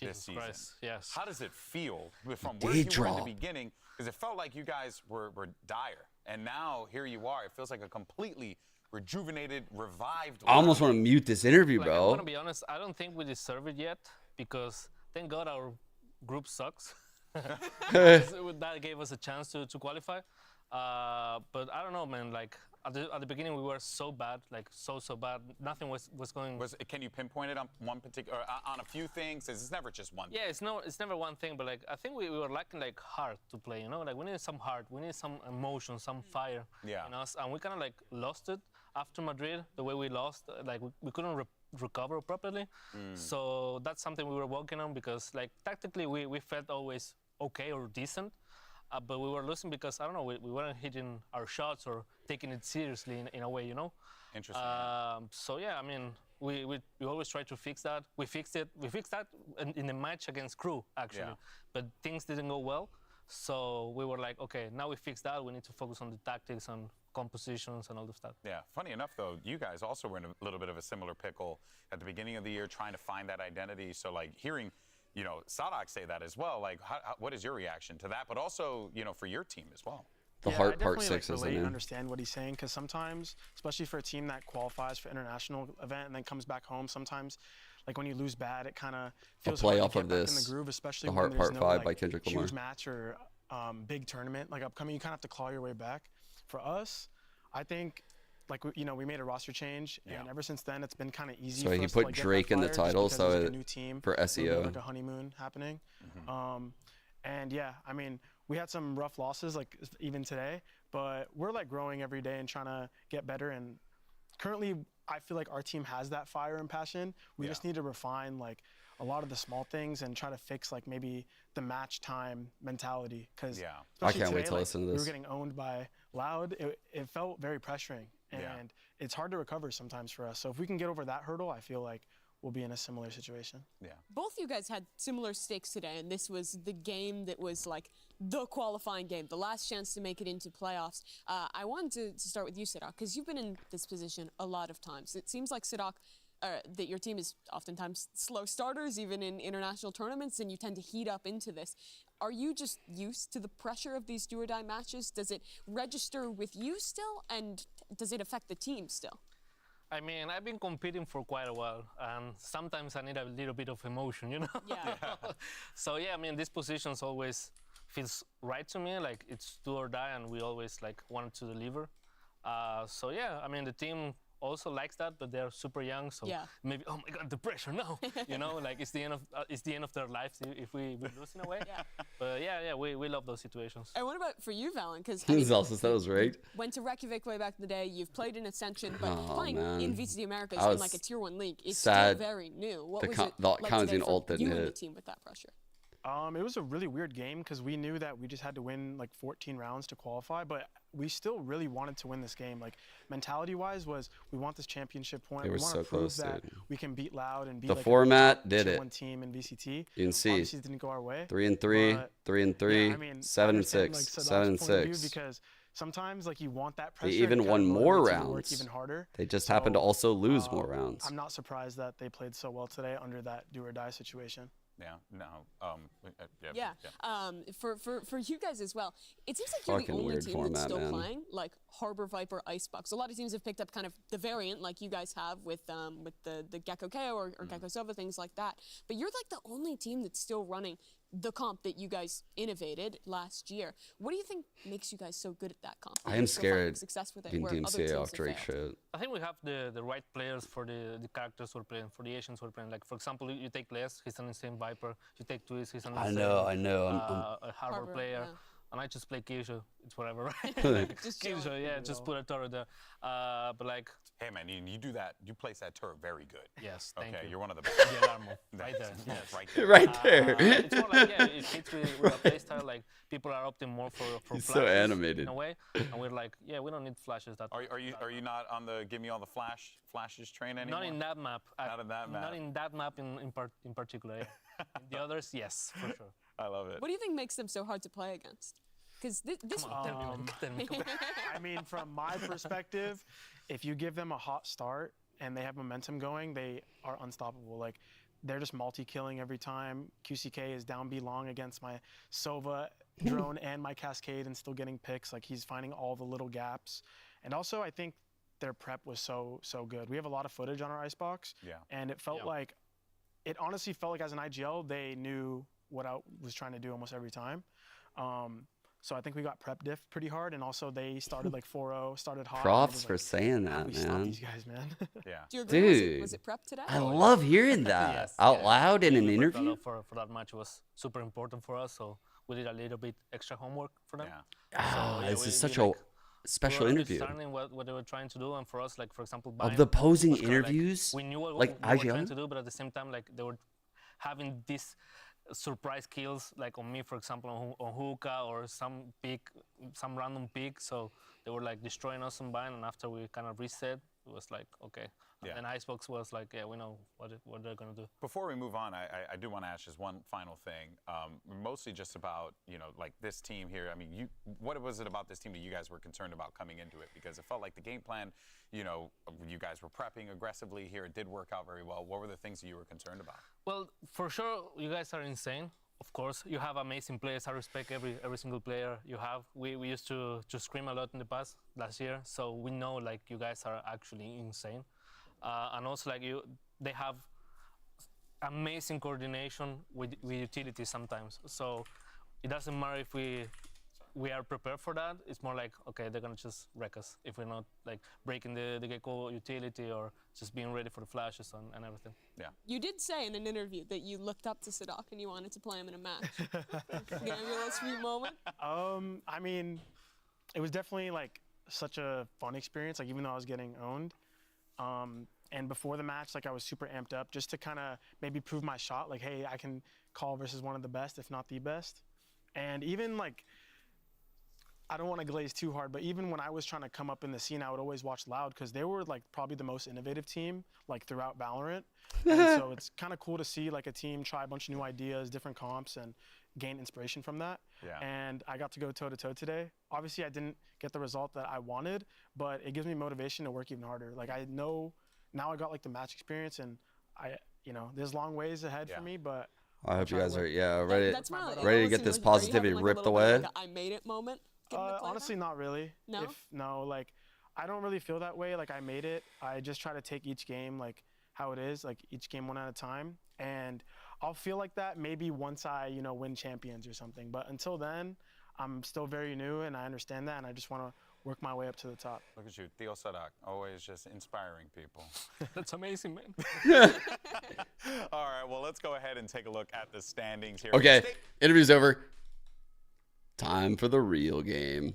this season. Christ, yes. How does it feel from where you were in the beginning? Because it felt like you guys were dire, and now here you are. It feels like a completely rejuvenated, revived. I almost want to mute this interview, I'm bro. gonna be honest. I don't think we deserve it yet because thank God our group sucks. That gave us a chance to qualify. But I don't know, man. Like at the beginning, we were so bad, like so bad. Nothing was going. Can you pinpoint it on one particular, on a few things? It's never just one. Yeah, it's never one thing. But like I think we were lacking like heart to play. You know, like we needed some heart, we needed some emotion, some fire. Yeah. In us, and we kind of like lost it after Madrid. The way we lost, like we couldn't recover properly. So that's something we were working on because like tactically we felt always okay or decent. But we were losing because, I don't know, we weren't hitting our shots or taking it seriously in a way, you know? Interesting. So, yeah, I mean, we always try to fix that. We fixed it. We fixed that in the match against Crew, actually. Yeah. But things didn't go well. So we were like, okay, now we fixed that. We need to focus on the tactics and compositions and all of that. Yeah. Funny enough, though, you guys also were in a little bit of a similar pickle at the beginning of the year trying to find that identity. So, like, hearing Sadak say that as well. Like, what is your reaction to that? But also, for your team as well. The heart part 6 is I understand what he's saying because sometimes, especially for a team that qualifies for international event and then comes back home, sometimes, like when you lose bad, it kind of feels hard to get back in the groove, especially when there's no like, huge match or big tournament like upcoming. You kind of have to claw your way back. For us, I think. Like, we made a roster change, and ever since then, it's been kind of easy. So for he us put to, like, Drake in the title, so like a new team, for SEO. Like a honeymoon happening. And yeah, I mean, we had some rough losses, like even today, but we're like growing every day and trying to get better. And currently, I feel like our team has that fire and passion. We just need to refine like a lot of the small things and try to fix like maybe the match time mentality. Because I can't wait to listen to this. We were getting owned by Loud. It felt very pressuring. And it's hard to recover sometimes for us. So if we can get over that hurdle, I feel like we'll be in a similar situation. Yeah. Both you guys had similar stakes today, and this was the game that was like the qualifying game, the last chance to make it into playoffs. I wanted to start with you, Sidak, because you've been in this position a lot of times. It seems like, Sidak, that your team is oftentimes slow starters, even in international tournaments, and you tend to heat up into this. Are you just used to the pressure of these do-or-die matches? Does it register with you still, and does it affect the team still? I mean, I've been competing for quite a while, and sometimes I need a little bit of emotion, you know? Yeah. So, yeah, I mean, these positions always feels right to me, like it's do or die, and we always, like, wanted to deliver. So, yeah, I mean, the team also likes that, but they're super young, so maybe, oh my God, the pressure, no, you know, like it's the end of their lives if we lose in a way. But yeah, we love those situations. And what about for you, Valen? Because also that was right. Went to Reykjavik way back in the day. You've played in Ascension, but playing in VCT Americas in like a Tier 1 league is still very new. What was it like today for you and the team with that pressure? It was a really weird game because we knew that we just had to win like 14 rounds to qualify, but we still really wanted to win this game. Like mentality-wise, was we want this championship point. We want to prove that we can beat Loud and be the like format did it. One team in VCT. You can see. Obviously, it didn't go our way. 3-3, 3-3, yeah, I mean, 7-6, like, 7-6. Because sometimes like you want that pressure. They even won more rounds. Work even harder. They just happened to also lose more rounds. I'm not surprised that they played so well today under that do or die situation. Yeah, no. For you guys as well, it seems like you're the only team that's still playing like Harbor Viper Icebox. A lot of teams have picked up kind of the variant like you guys have with the Gecko KO or Gecko Sova, things like that. But you're like the only team that's still running the comp that you guys innovated last year. What do you think makes you guys so good at that comp? I am scared success with it, getting Team CA off Drake shit. I think we have the right players for the characters we're playing, for the Asians we're playing. Like, for example, you take Les, he's on the same Viper. You take Twist, he's on the same I know. Harbor player. and I just play Kyushu. It's whatever, right? Just Kyushu, yeah, just put a turret there. But like, hey man, you do that. You place that turret very good. Yes, thank you. Okay, you're one of the best. The alarm move, right there. Yes. Right there. Right there. It's more like, yeah, it fits with our playstyle. Like people are opting more for He's flashes so animated. in a way, and we're like, yeah, we don't need flashes. That Are you not on the give me all the flashes train anymore? not in that map. Not in that map. Not in that map in particular. Yeah. In the others, yes, for sure. I love it. What do you think makes them so hard to play against? Because this I mean, from my perspective, if you give them a hot start and they have momentum going, they are unstoppable. Like, they're just multi-killing every time. QCK is down B long against my Sova drone and my Cascade and still getting picks. Like, he's finding all the little gaps. And also, I think their prep was so good. We have a lot of footage on our Icebox, and it felt like, it honestly felt like as an IGL, they knew what I was trying to do almost every time. So I think we got prep diff pretty hard, and also they started like 4-0, started hot. Props for saying that, we stopped man. these guys, man. Yeah. Do you agree? Dude, Was it prep today? I love hearing that out loud in an interview. For that match was super important for us, so we did a little bit extra homework for them. Ah, So, this is such like, a special we were interview. understanding what they were trying to do, and for us, like for example, Of Bayern the posing was kinda interviews, like, we knew what like we were IGL? trying to do, but at the same time, like they were having these surprise kills, like on me, for example, on hookah or some random pick. So they were like destroying us on Bayern, and after we kind of reset, it was like okay. Yeah. And Icebox was like, yeah, we know what they're gonna do. Before we move on, I do want to ask just one final thing, mostly just about, like this team here. I mean, what was it about this team that you guys were concerned about coming into it? Because it felt like the game plan, you guys were prepping aggressively here. It did work out very well. What were the things that you were concerned about? Well, for sure, you guys are insane. Of course, you have amazing players. I respect every single player you have. We used to scream a lot in the past last year, so we know like you guys are actually insane. And also, like they have amazing coordination with utilities sometimes. So it doesn't matter if we are prepared for that. It's more like, okay, they're gonna just wreck us if we're not like breaking the Gecko utility or just being ready for the flashes and everything. Yeah. You did say in an interview that you looked up to Sadak and you wanted to play him in a match. Can you give me a little sweet moment? I mean, it was definitely like such a fun experience. Like even though I was getting owned. And before the match, like I was super amped up just to kind of maybe prove my shot. Like, hey, I can call versus one of the best, if not the best. And even like, I don't want to glaze too hard, but even when I was trying to come up in the scene, I would always watch Loud because they were like probably the most innovative team like throughout Valorant. And so it's kind of cool to see like a team try a bunch of new ideas, different comps, and gain inspiration from that. Yeah. And I got to go toe-to-toe today. Obviously, I didn't get the result that I wanted, but it gives me motivation to work even harder. Like I know now I got like the match experience, and there's long ways ahead for me, but I hope you guys are ready to get this positivity ripped away. Like I made it moment. Honestly, not really. No? Like I don't really feel that way. Like I made it. I just try to take each game like how it is, like each game one at a time. And I'll feel like that maybe once I, win champions or something. But until then, I'm still very new and I understand that, and I just want to work my way up to the top. Look at you, Theo Sadak, always just inspiring people. That's amazing, man. All right, well, let's go ahead and take a look at the standings here. Okay, interview's over. Time for the real game.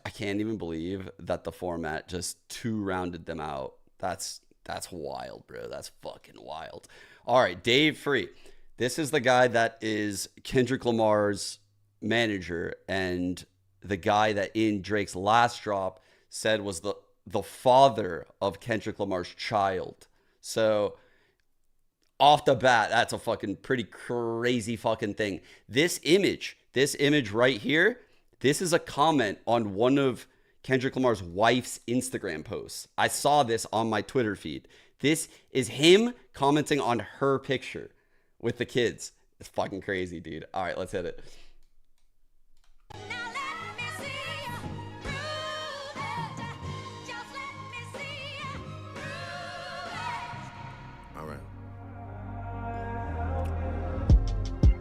I can't even believe that the format just 2-rounded them out. That's wild, bro. That's fucking wild. All right, Dave Free. This is the guy that is Kendrick Lamar's manager and the guy that in Drake's last drop said was the father of Kendrick Lamar's child. So off the bat, that's a fucking pretty crazy fucking thing. This image right here, this is a comment on one of Kendrick Lamar's wife's Instagram posts. I saw this on my Twitter feed. This is him commenting on her picture with the kids. It's fucking crazy, dude. All right, let's hit it. All right.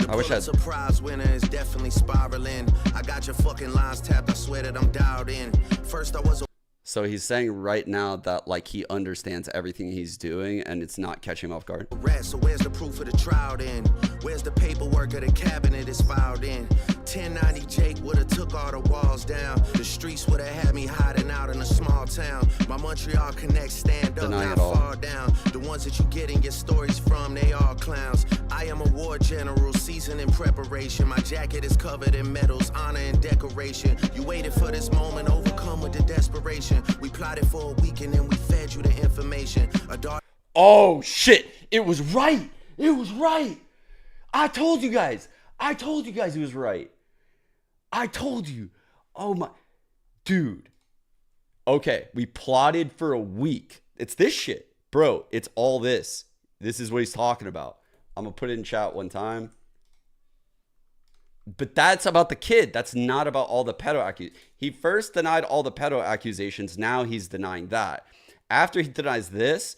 I wish I'd... Surprise winner is definitely spiraling. I got your fucking lines tapped. I swear that I'm dialed in. First I was So he's saying right now that like he understands everything he's doing and it's not catching him off guard. So where's the proof of the trial then? Where's the paperwork of the cabinet is filed in? 1090 Jake would've took all the walls down. The streets would've had me hiding out in a small town. My Montreal connect stand up, not fall down. The ones that you get and get stories from, they all clowns. I am a war general, seasoned in preparation. My jacket is covered in medals, honor and decoration. You waited for this moment, overcome with the desperation. We plotted for a week and then we fed you the information. Oh shit! It was right. It was right. I told you guys. I told you guys he was right. I told you. Oh my, dude. Okay, we plotted for a week. It's this shit, bro. It's all this. This is what he's talking about. I'm gonna put it in chat one time. But that's about the kid. That's not about all the pedo accusations. He first denied all the pedo accusations. Now he's denying that. After he denies this,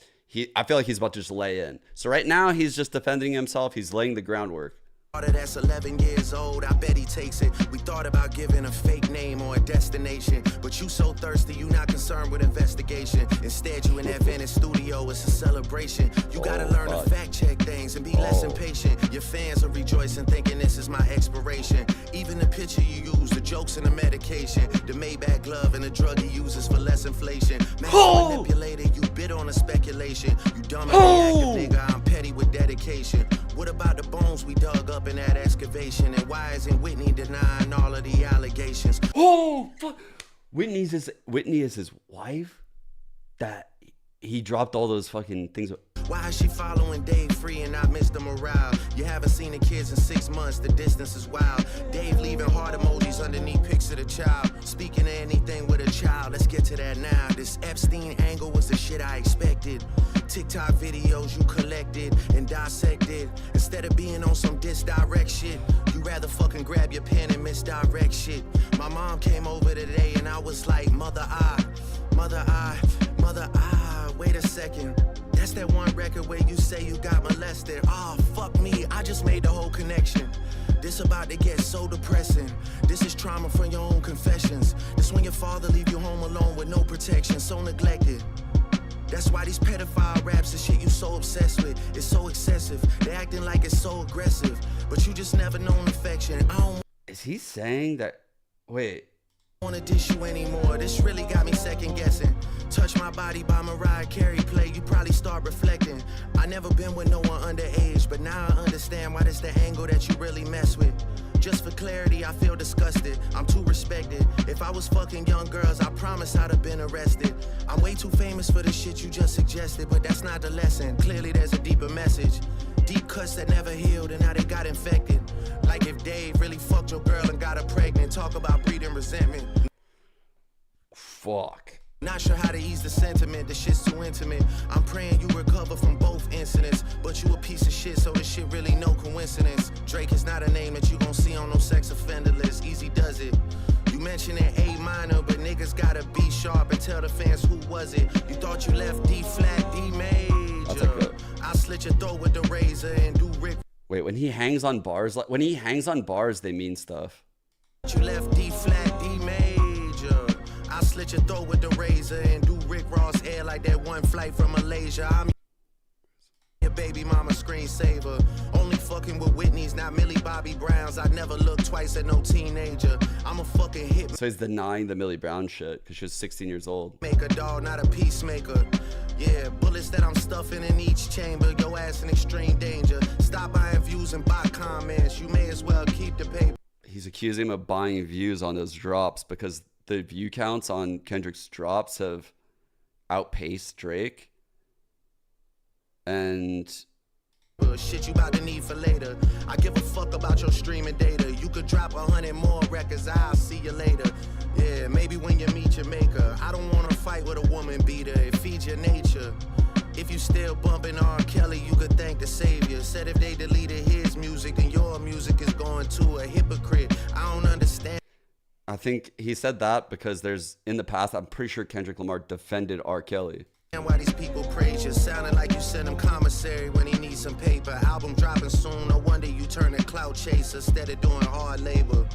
I feel like he's about to just lay in. So right now he's just defending himself. He's laying the groundwork. That's 11 years old, I bet he takes it. We thought about giving a fake name or a destination, but you so thirsty, you not concerned with investigation. Instead, you in that Venice studio, it's a celebration. You gotta learn to fact check things and be less impatient. Your fans are rejoicing, thinking this is my expiration. Even the picture you use, the jokes and the medication, the Maybach glove and the drug he uses for less inflation. Man, manipulated, you bid on a speculation. You dumb and reactive nigga, I'm petty with dedication. What about the bones we dug up in that excavation? And why isn't Whitney denying all of the allegations? Oh, fuck. Whitney is his wife? That he dropped all those fucking things. Why is she following Dave free and not Mr. Morale? You haven't seen the kids in 6 months, the distance is wild. Dave leaving heart emojis underneath pics of the child. Speaking of anything with a child, let's get to that now. This Epstein angle was the shit I expected. TikTok videos you collected and dissected. Instead of being on some disdirect shit, you rather fucking grab your pen and misdirect shit. My mom came over today and I was like, mother, wait a second. That's that one record where you say you got molested. Oh, fuck me, I just made the whole connection. This about to get so depressing. This is trauma from your own confessions. This when your father leave you home alone with no protection, so neglected. That's why these pedophile raps and shit you so obsessed with is so excessive. They acting like it's so aggressive, but you just never known affection. Is he saying that? Wait. Want to dish you anymore. This really got me second guessing. Touch My Body by Mariah Carey play, you probably start reflecting. I never been with no one underage, but now I understand why that's the angle that you really mess with. Just for clarity, I feel disgusted. I'm too respected. If I was fucking young girls, I promise I'd have been arrested. I'm way too famous for the shit you just suggested, but that's not the lesson. Clearly there's a deeper message. Deep cuts that never healed and now they got infected. Like if Dave really fucked your girl and got her pregnant. Talk about breeding resentment. Fuck. Not sure how to ease the sentiment, the shit's too intimate. I'm praying you recover from both incidents, but you a piece of shit, so this shit really no coincidence. Drake is not a name that you gon' see on no sex offender list. Easy does it. You mentioned an A minor, but niggas gotta be sharp and tell the fans who was it. You thought you left D flat, D major. I'll slit your throat with the razor and do Rick. Wait, when he hangs on bars, they mean stuff. You left D flat, D major. I'll slit your throat with the razor and do Rick Ross hair like that one flight from Malaysia. I'm your baby mama screensaver. Only fucking with Whitney's, not Millie Bobby Browns. I never look twice at no teenager. I'm a fucking hit. So he's denying the Millie Brown shit because she was 16 years old. Make a dog, not a peacemaker. Yeah, bullets that I'm stuffing in each chamber. Your ass in extreme danger. Stop buying views and buy comments. You may as well keep the paper. He's accusing him of buying views on those drops because the view counts on Kendrick's drops have outpaced Drake. And shit you about to need for later. I give a fuck about your streaming data. You could drop 100 more records, I'll see you later. Yeah, maybe when you meet your maker. I don't wanna fight with a woman beater. It feeds your nature. If you still bumping R. Kelly, you could thank the savior. Said if they deleted his music, then your music is going to a hypocrite. I don't understand. I think he said that because in the past, I'm pretty sure Kendrick Lamar defended R. Kelly. And why these people praise you, sounding like you sent him commissary when he needs some paper. Album dropping soon, no wonder you turn a clout chaser instead of doing hard labor.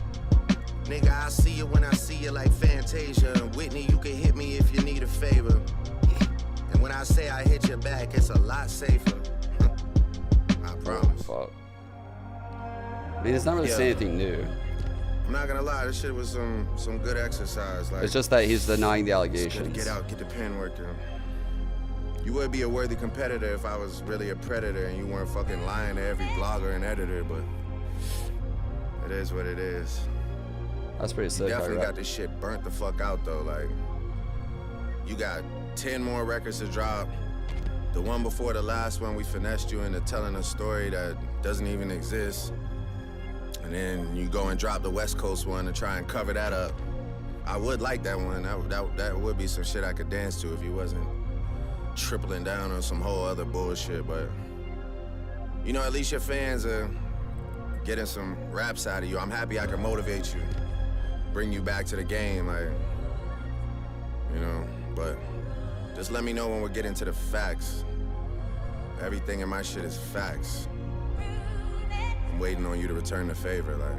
Nigga, I see you when I see you like Fantasia. Whitney, you can hit me if you need a favor. And when I say I hit your back, it's a lot safer. I promise. Fuck. I mean, it's not really saying anything new. I'm not gonna lie, this shit was some good exercise. Like, It's just that he's denying the it's allegations. good to get out, get the pen working. You would be a worthy competitor if I was really a predator and you weren't fucking lying to every blogger and editor, but it is what it is. That's pretty sick. You definitely got this shit burnt the fuck out though. Like, you got 10 more records to drop. The one before the last one, we finessed you into telling a story that doesn't even exist. And then you go and drop the West Coast one to try and cover that up. I would like that one. That would be some shit I could dance to if you wasn't tripling down on some whole other bullshit. But, you know, at least your fans are getting some raps out of you. I'm happy I can motivate you, bring you back to the game, like, you know, but just let me know when we're getting to the facts. Everything in my shit is facts. I'm waiting on you to return the favor, like.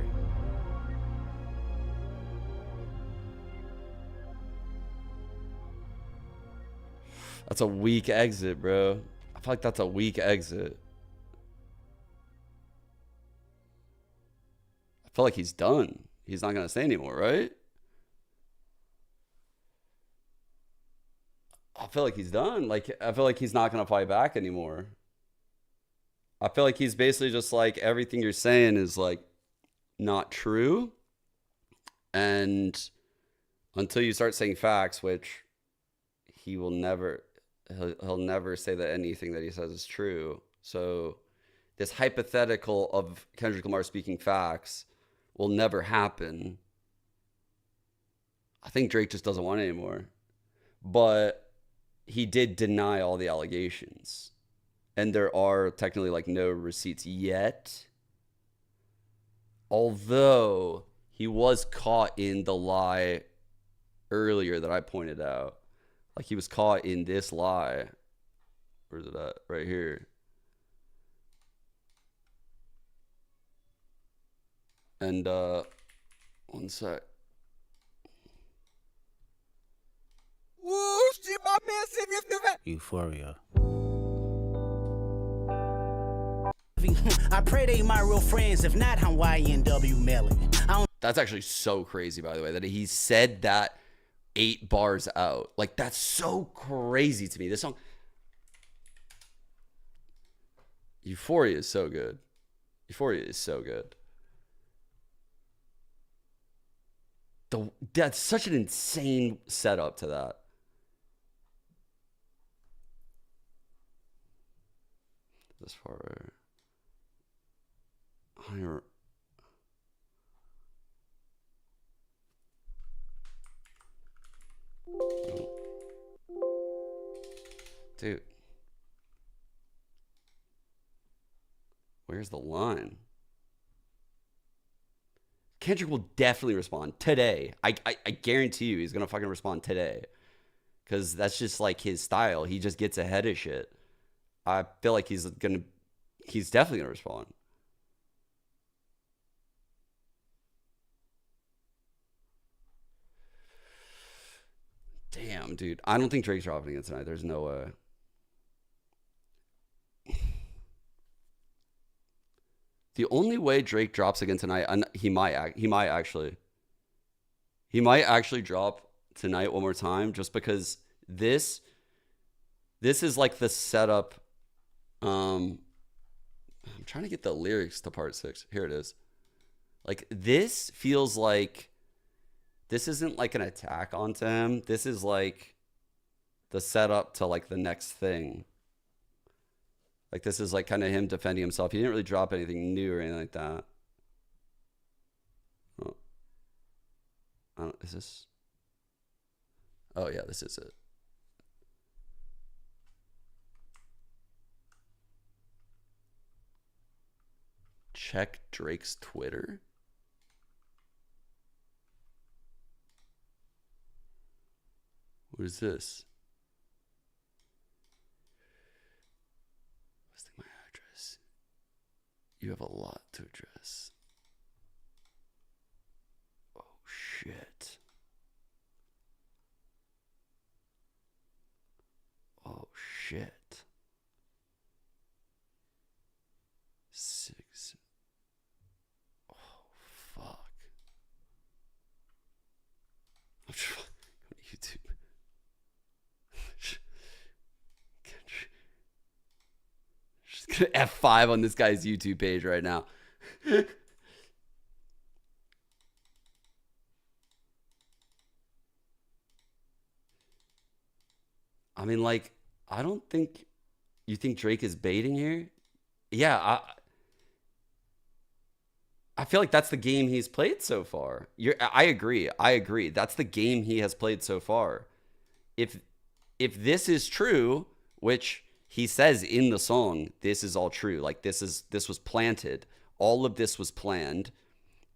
That's a weak exit, bro. I feel like that's a weak exit. I feel like he's done. He's not gonna say anymore, right? I feel like he's done. Like, I feel like he's not gonna fight back anymore. I feel like he's basically just like, everything you're saying is like not true. And until you start saying facts, which he will never, he'll never say that anything that he says is true. So this hypothetical of Kendrick Lamar speaking facts will never happen. I think Drake just doesn't want it anymore. But he did deny all the allegations. And there are technically like no receipts yet. Although he was caught in the lie earlier that I pointed out. Like, he was caught in this lie. Where's it at? Right here. And one sec. Euphoria. I pray they my real friends. If not, I'm YNW Melly. That's actually so crazy, by the way, that he said that 8 bars out. Like, that's so crazy to me. This song, Euphoria, is so good. Euphoria is so good. That's such an insane setup to that. This far right. Higher. Dude. Where's the line? Kendrick will definitely respond today. I guarantee you he's going to fucking respond today. Because that's just like his style. He just gets ahead of shit. I feel like he's definitely going to respond. Damn, dude. I don't think Drake's dropping it tonight. There's no way. The only way Drake drops again tonight, he might actually drop tonight one more time, just because this is like the setup. I'm trying to get the lyrics to part 6. Here it is. Like, this feels like this isn't like an attack onto him. This is like the setup to like the next thing. Like, this is like kind of him defending himself. He didn't really drop anything new or anything like that. Oh. Is this? Oh yeah, this is it. Check Drake's Twitter. What is this? Listing my address. You have a lot to address. Oh shit. 6. Oh, fuck. I'm trying to go to YouTube. Just gonna F5 on this guy's YouTube page right now. I mean, like, I don't think you think Drake is baiting here. Yeah, I feel like that's the game he's played so far. I agree. I agree. That's the game he has played so far. If this is true, which he says in the song, this is all true. Like this was planted. All of this was planned.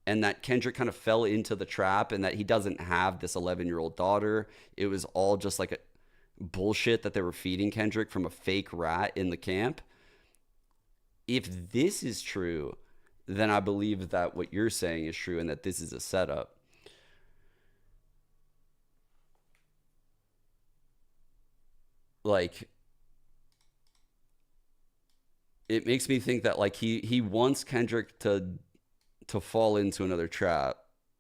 And that Kendrick kind of fell into the trap and that he doesn't have this 11-year-old daughter. It was all just like a bullshit that they were feeding Kendrick from a fake rat in the camp. If this is true, then I believe that what you're saying is true and that this is a setup. Like, it makes me think that like he wants Kendrick to fall into another trap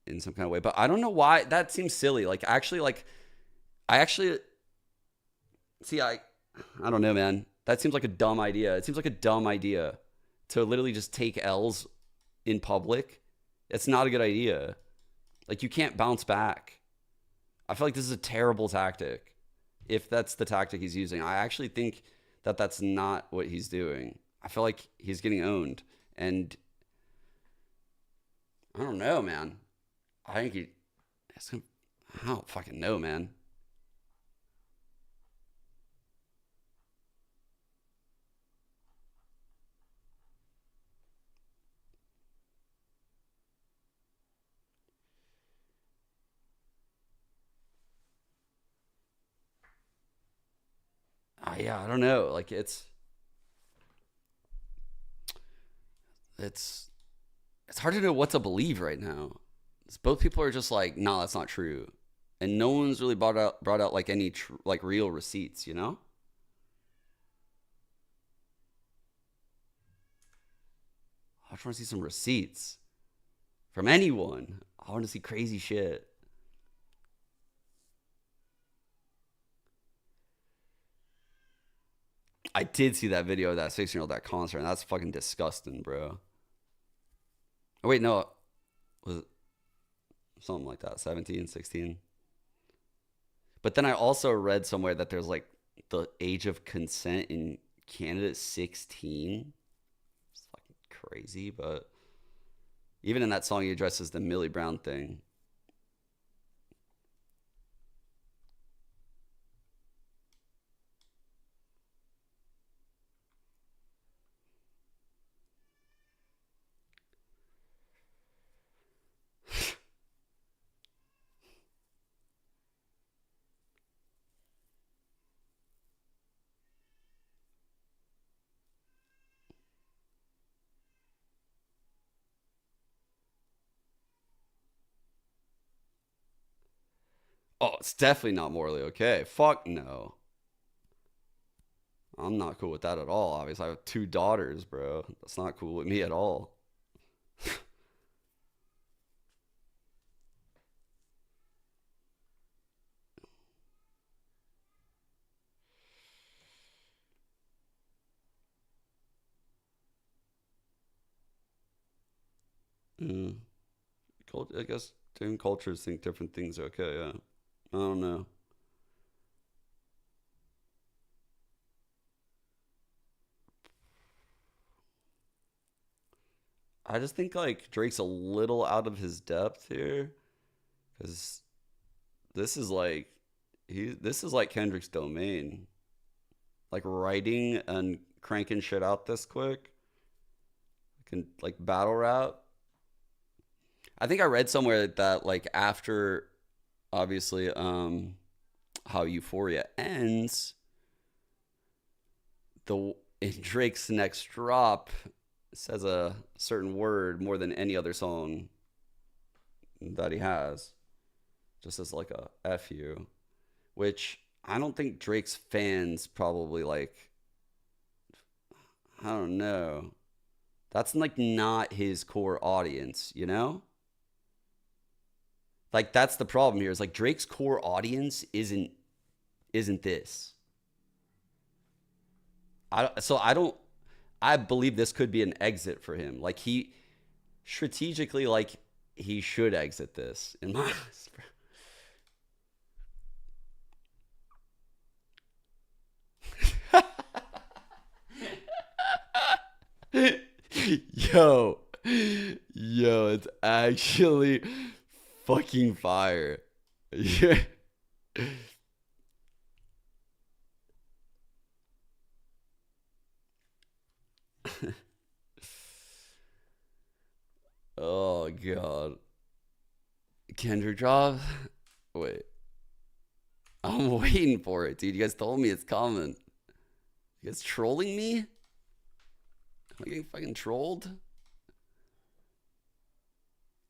in some kind of way. But I don't know why. That seems silly. Like, I don't know, man. That seems like a dumb idea. It seems like a dumb idea to literally just take L's in public. It's not a good idea. Like, you can't bounce back. I feel like this is a terrible tactic. If that's the tactic he's using, I actually think that that's not what he's doing. I feel like he's getting owned. And I don't know, man. I think I don't fucking know, man. Yeah, I don't know. Like, it's hard to know what to believe right now. Both people are just like, no, that's not true, and no one's really brought out like any like real receipts, you know? I just want to see some receipts from anyone. I want to see crazy shit. I did see that video of that 16-year-old at concert, and that's fucking disgusting, bro. Oh, wait, no. Was it something like that? 17, 16? But then I also read somewhere that there's like the age of consent in Canada is 16. It's fucking crazy, but even in that song, he addresses the Millie Brown thing. Oh, it's definitely not morally okay. Fuck no. I'm not cool with that at all. Obviously, I have 2 daughters, bro. That's not cool with me at all. I guess different cultures think different things are okay, yeah. I don't know. I just think like Drake's a little out of his depth here, because this is like Kendrick's domain. Like, writing and cranking shit out this quick, can like battle rap. I think I read somewhere that like after, obviously, how Euphoria ends, in Drake's next drop says a certain word more than any other song that he has, just as like a F you, which I don't think Drake's fans probably like, I don't know. That's like not his core audience, you know? Like that's the problem here. Is like Drake's core audience isn't this. I believe this could be an exit for him. Like he strategically, like he should exit this in my eyes, bro. Yo, it's actually fucking fire. Yeah. Oh god. Kendrick drop? Wait. I'm waiting for it, dude. You guys told me it's coming. You guys trolling me? Am I getting fucking trolled?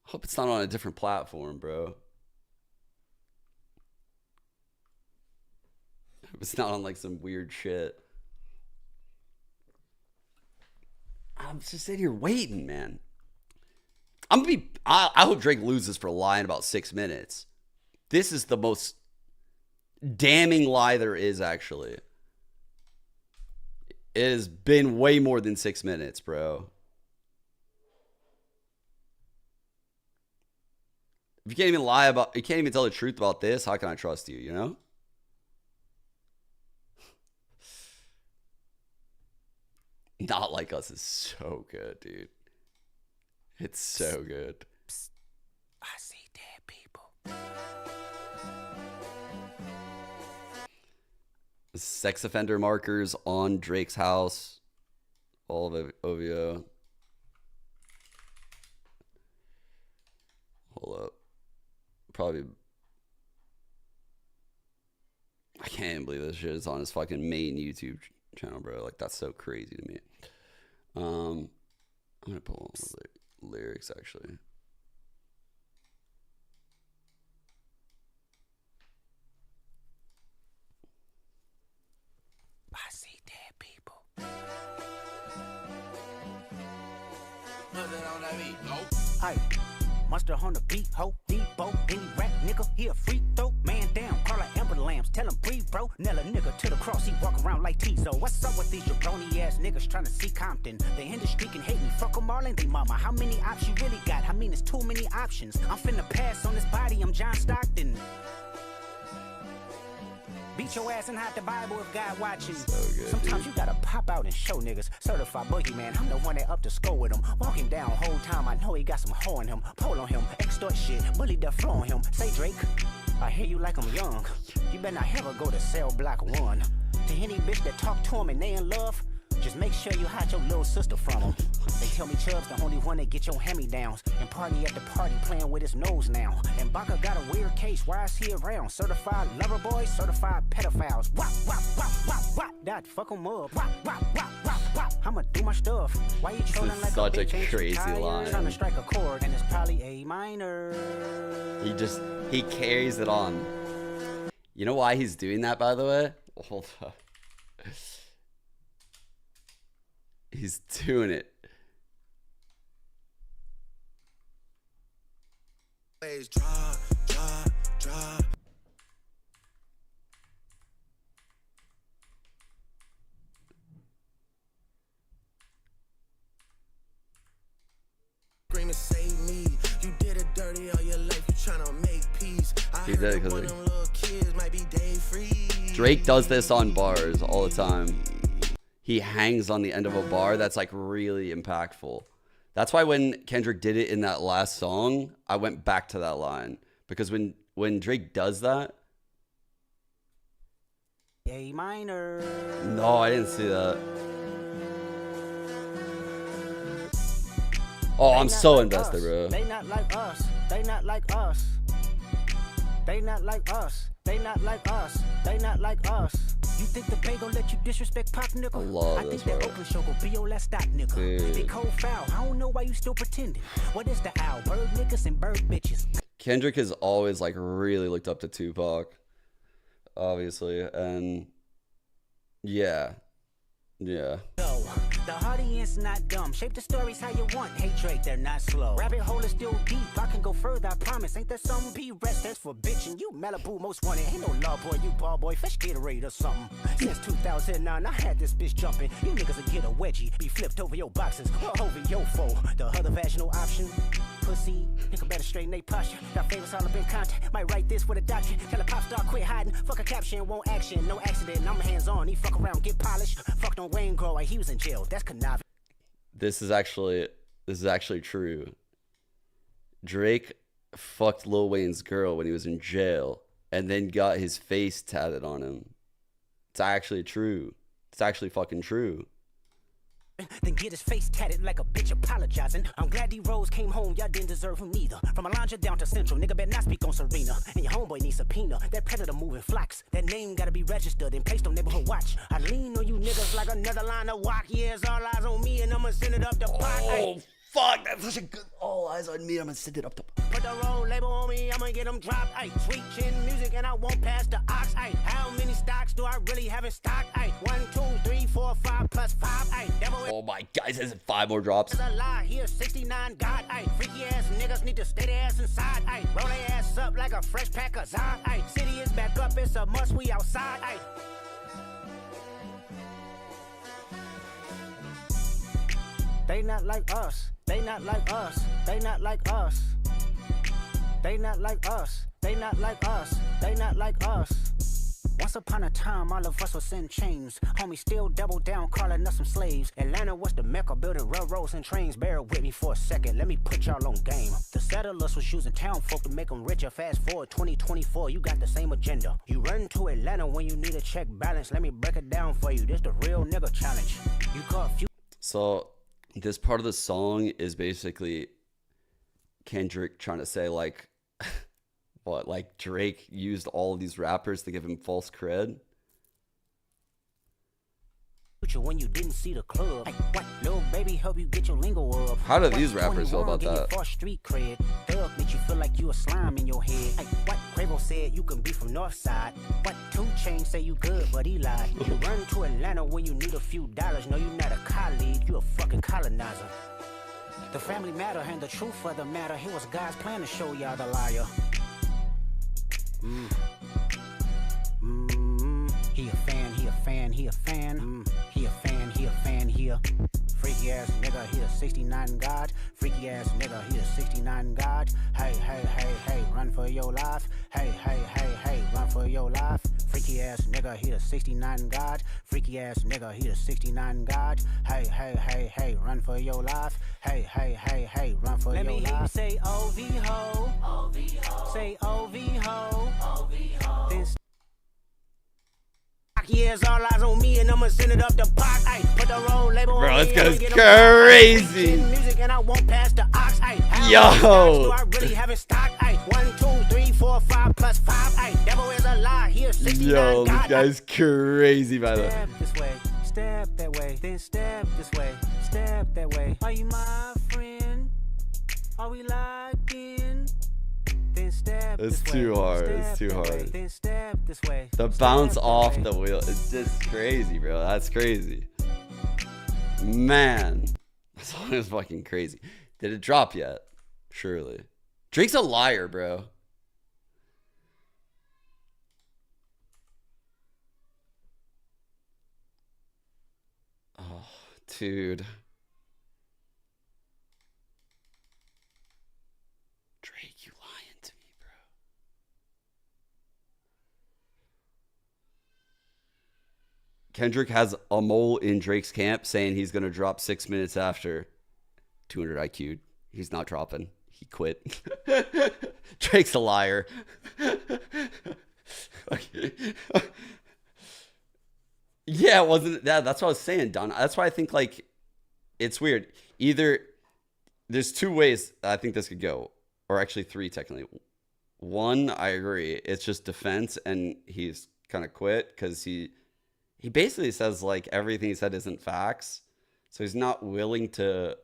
Hope it's not on a different platform, bro. Hope it's not on like some weird shit. I'm just sitting here waiting, man. I hope Drake loses for lying about 6 minutes. This is the most damning lie there is, actually. It has been way more than 6 minutes, bro. If you can't even you can't even tell the truth about this, how can I trust you, you know? Not Like Us is so good, dude. It's so good. I see dead people. Sex offender markers on Drake's house. All of OVO. Hold up. Probably. I can't believe this shit is on his fucking main YouTube channel, bro. Like, that's so crazy to me. I'm gonna pull all the lyrics, actually. I see dead people. Aye, monster on the beat, ho, Debo, any rap nigga, he a free throw, man down, call like Amber Lambs, tell him breathe, bro, Nella nigga to the cross, he walk around like Tizo. What's up with these jabroni ass niggas trying to see Compton? The industry can hate me, fuck them all and they mama. How many options you really got? I mean, it's too many options. I'm finna pass on this body, I'm John Stockton. Beat your ass and hide the Bible if God watching. Sometimes you gotta pop out and show niggas. Certified boogeyman, I'm the one that up to score with him. Walking down whole time, I know he got some hoe in him. Pole on him, extort shit, bully the flow on him. Say Drake, I hear you like I'm young. You better not ever go to cell block 1. To any bitch that talk to him and they in love, just make sure you hide your little sister from him. They tell me Chubb's the only one that get your hand-me-downs. And party at the party playing with his nose now. And Baka got a weird case, why is he around? Certified lover boys, certified pedophiles. Wop, wop, wop, wop, wop. That fuck him up. Wop, wop, wop, wop, wop. I'ma do my stuff. Why you trolling like such a bitch? a crazy line. Trying to strike a chord, and it's probably A minor. He carries it on. You know why he's doing that, by the way? Hold up. He's doing it. Screaming, save me. You did it dirty all your life. You tryna make peace. He did it because Drake does this on bars all the time. He hangs on the end of a bar that's like really impactful. That's why when Kendrick did it in that last song, I went back to that line. Because when Drake does that... A minor. No, I didn't see that. Oh, I'm so invested, bro. They not like us. They not like us. They not like us. They not like us. They not like us. You think the Bay gon' let you disrespect Pop, nigga? I love think this, that bro. Oakland show gon' be your last stop, nigga. Dude. They cold foul. I don't know why you still pretending. What is the owl? Bird niggas and bird bitches. Kendrick has always like really looked up to Tupac. obviously, and yeah. The audience not dumb. Shape the stories how you want. Hey Drake, they're not slow. Rabbit hole is still deep. I can go further, I promise. Ain't there some B-rest that's for bitching? You Malibu most wanted. Ain't no law boy, you ball boy. Fresh Gatorade or something. Since 2009, I had this bitch jumping. You niggas will get a wedgie. Be flipped over your boxes or over your foe. The other vaginal option. Pussy, nigga better straighten they posture. Got favorites all up in contact. Might write this with a doctor. Tell a pop star quit hiding. Fuck a caption, won't action. No accident, I'm hands on. He fuck around, get polished. Fucked on Wayne Grow, he was in jail. That's conniving. This is actually true. Drake fucked Lil Wayne's girl when he was in jail and then got his face tatted on him. It's actually true. It's actually fucking true. Then get his face tatted like a bitch apologizing. I'm glad D-Rose came home, y'all didn't deserve him neither. From Alondra down to Central, nigga better not speak on Serena. And your homeboy needs subpoena. That predator moving flocks. That name gotta be registered and placed on neighborhood watch. I lean on you niggas like another line of walk. Yeah, it's all eyes on me and I'ma send it up the pot. Oh, fuck, that's such a good all eyes on me. I'm gonna send it up the Put the roll label on me, I'ma get them dropped. Ay, sweet chin music and I won't pass the ox. Ay, how many stocks do I really have in stock? Ay, 1, 2, 3, 4, 5 plus 5. Ay, oh my guys, has 5 more drops. a lie, here 69 God. Ay, freaky ass niggas need to stay their ass inside. Ay, roll their ass up like a fresh pack of Zod. Ay, city is back up, it's a must, we outside. Ay. They not like us. They not like us. They not like us. They not like us. They not like us. They not like us. Once upon a time, all of us was in chains. Homie still double down, calling us some slaves. Atlanta was the mecca, building railroads and trains. Bear with me for a second, let me put y'all on game. The settlers was using town folk to make them richer. Fast forward 2024, you got the same agenda. You run to Atlanta when you need a check balance. Let me break it down for you. This the real nigga challenge. You caught few. So this part of the song is basically Kendrick trying to say like what, like Drake used all of these rappers to give him false cred. When you didn't see the club, hey, what little baby help you get your lingo up? How do these rappers feel about that? Street cred, thug make you feel like you a slime in your head. Hey, what Quavo said you can be from North Side. What 2 Chainz say you good, but he lied. You run to Atlanta when you need a few dollars. No, you not a colleague, you a fucking colonizer. The family matter and the truth of the matter. Here was God's plan to show y'all the liar. He a fan, he a fan, he a fan. He a fan, he a fan, he a freaky ass nigga, he a 69 God. Freaky ass nigga, he a 69 God. Hey, hey, hey, hey, run for your life. Hey, hey, hey, hey, run for your life. Freaky ass nigga, he a 69 God. Freaky ass nigga, he a 69 God. Hey, hey, hey, hey, run for your life. Hey, hey, hey, hey, run for your life. Let me hear you say OV ho. OV ho. Say OV ho. OV ho. Then years all eyes on me and I'ma send it up the pot. Ay, put the roll label bro, on this me, guy's get crazy. Music and I won't pass the ox. Ay, yo, do I really have it stock? Ay, 1, 2, 3, 4, 5 plus 5. Ay, devil is a lie. Here 69 yo, God. this guy's crazy by the way. Step this way, step that way, then step this way, step that way. Are you my friend? Are we locked in? Then step It's this too way, hard. step It's too that way, hard. then step this way. The step bounce that off way. the wheel. It's just crazy, bro. That's crazy. Man. That song is fucking crazy. Did it drop yet? Surely. Drake's a liar, bro. Oh, dude. Drake, you lying to me, bro. Kendrick has a mole in Drake's camp saying he's going to drop 6 minutes after 200 IQ. He's not dropping. He quit. Drake's a liar. Okay. Yeah, it wasn't that. That's what I was saying, Don. That's why I think like it's weird. Either there's 2 ways I think this could go, or actually 3 technically. 1, I agree. It's just defense, and he's kind of quit because he basically says like everything he said isn't facts, so he's not willing to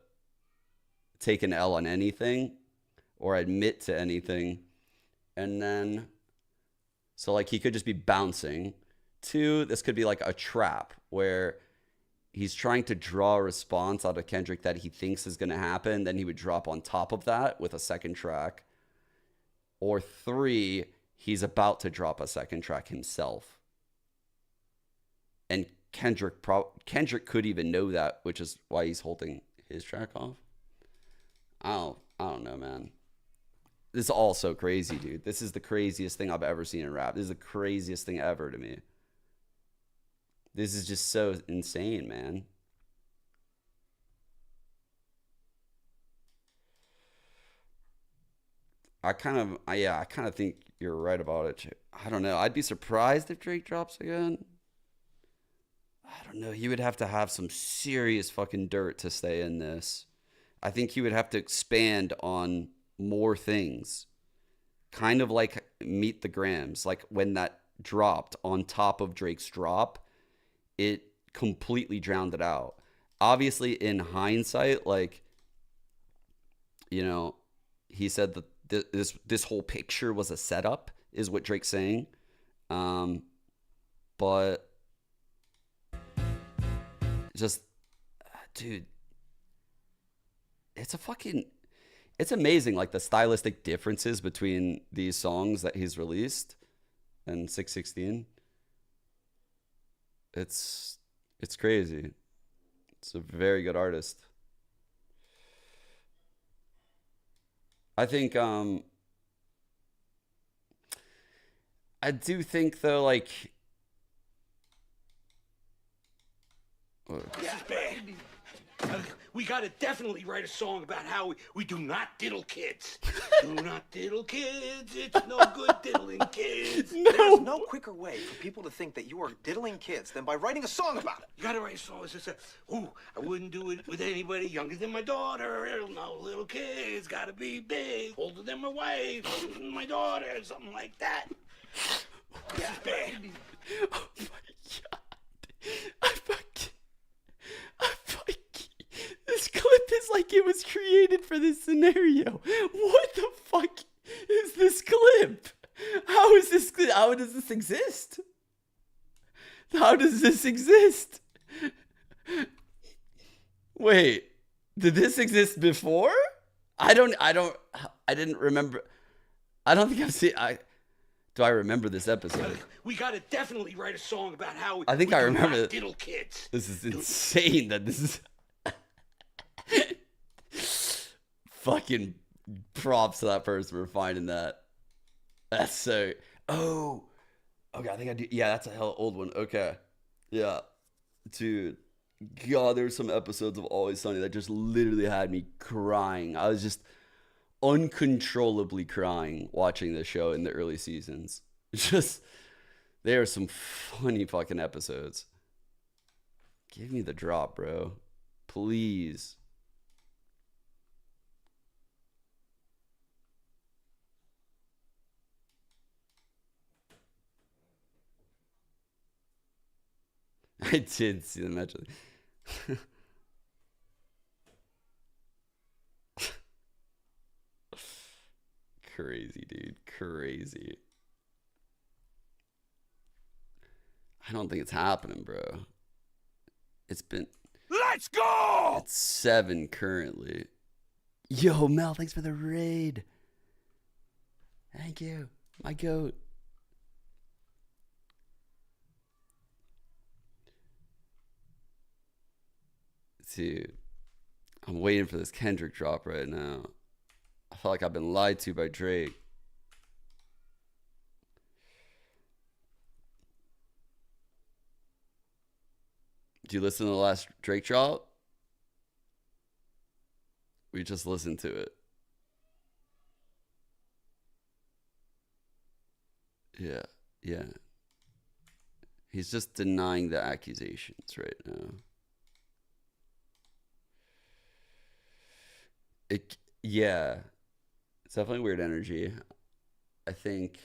take an L on anything or admit to anything. And then So like he could just be bouncing. 2, this could be like a trap where he's trying to draw a response out of Kendrick that he thinks is going to happen. Then he would drop on top of that with a second track. Or 3, he's about to drop a second track himself. And Kendrick could even know that, which is why he's holding his track off. I don't know, man. This is all so crazy, dude. This is the craziest thing I've ever seen in rap. This is the craziest thing ever to me. This is just so insane, man. I kind of think you're right about it. I don't know. I'd be surprised if Drake drops again. I don't know. He would have to have some serious fucking dirt to stay in this. I think he would have to expand on more things. Kind of like Meet the Grams. Like when that dropped on top of Drake's drop, it completely drowned it out. Obviously, in hindsight, like, you know, he said that this whole picture was a setup, is what Drake's saying. But just, dude, it's amazing, like the stylistic differences between these songs that he's released and 616. It's crazy. It's a very good artist. I think I do think though, like, This is bad. We gotta definitely write a song about how we do not diddle kids. Do not diddle kids. It's no good diddling kids. There's no quicker way for people to think that you are diddling kids than by writing a song about it. You gotta write a song that says, ooh, I wouldn't do it with anybody younger than my daughter. No little kids, gotta be big, older than my wife, my daughter, something like that. This is bad. Oh my god. I fucking this clip is like it was created for this scenario. What the fuck is this clip? How does this exist? How does this exist? Wait, did this exist before? I didn't remember. I don't think I've seen. Do I remember this episode? We gotta definitely write a song about how I think we I do remember not it. diddle kids. This is insane that this is fucking props to that person for finding that. That's so. Oh, okay. I think I do. Yeah, that's a hell old one. Okay, yeah, dude. God, there's some episodes of Always Sunny that just literally had me crying. I was just uncontrollably crying watching the show in the early seasons. Just there are some funny fucking episodes. Give me the drop, bro. Please. I did see them actually. Crazy, dude. Crazy. I don't think it's happening, bro. It's been... Let's go! It's 7 currently. Yo, Mel, thanks for the raid. Thank you. My goat. Dude, I'm waiting for this Kendrick drop right now. I feel like I've been lied to by Drake. Did you listen to the last Drake drop? We just listened to it. Yeah, yeah. He's just denying the accusations right now. Yeah, it's definitely weird energy. I think,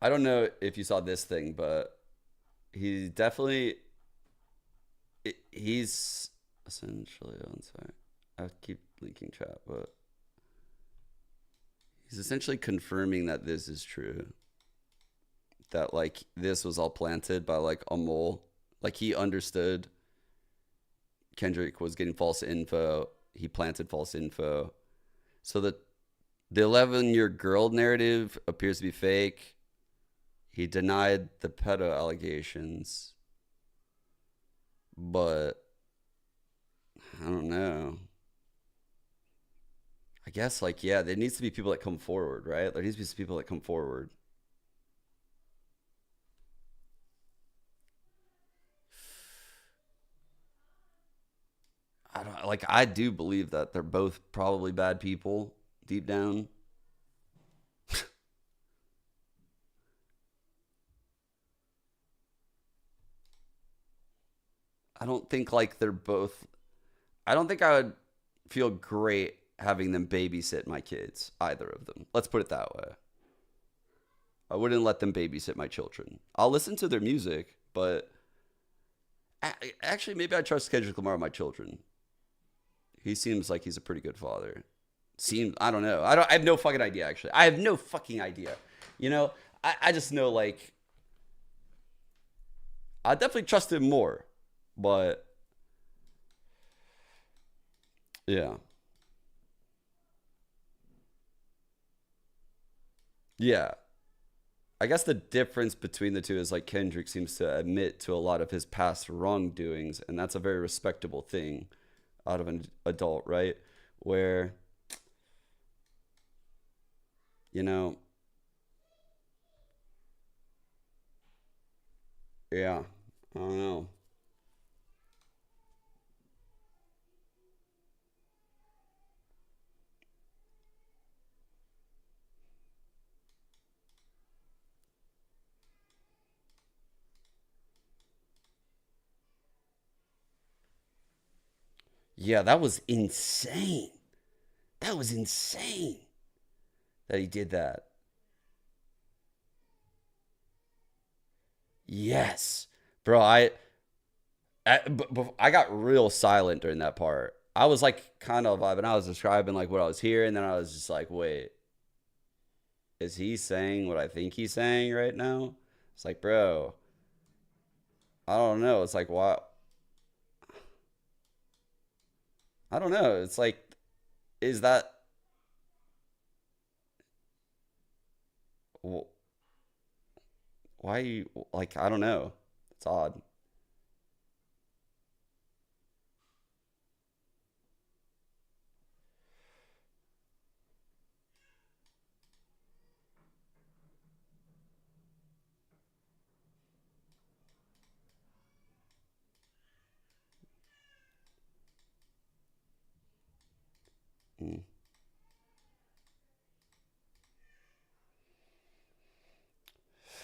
I don't know if you saw this thing, but he definitely, he's essentially, I'm sorry, I keep linking chat, but he's He's essentially confirming that this is true. That like this was all planted by like a mole. Like he understood Kendrick was getting false info. He planted false info. So that the 11-year girl narrative appears to be fake. He denied the pedo allegations. But I don't know. I guess like, yeah, there needs to be people that come forward, right? There needs to be some people that come forward. I do believe that they're both probably bad people deep down. I don't think like they're both. I don't think I would feel great having them babysit my kids, either of them. Let's put it that way. I wouldn't let them babysit my children. I'll listen to their music, but actually, maybe I trust Kendrick Lamar with my children. He seems like he's a pretty good father. I don't know. I have no fucking idea, actually. I have no fucking idea. You know, I just know, like, I definitely trust him more. But, yeah. Yeah. I guess the difference between the two is, like, Kendrick seems to admit to a lot of his past wrongdoings, and that's a very respectable thing out of an adult, right? Where, you know, yeah, I don't know. Yeah, that was insane. That was insane that he did that. Yes. Bro, I got real silent during that part. I was like kind of vibing. I was describing like what I was hearing, and then I was just like, wait, is he saying what I think he's saying right now? It's like, bro, I don't know. It's like, what? I don't know. It's like, is that... Why you... Like, I don't know. It's odd. Hmm.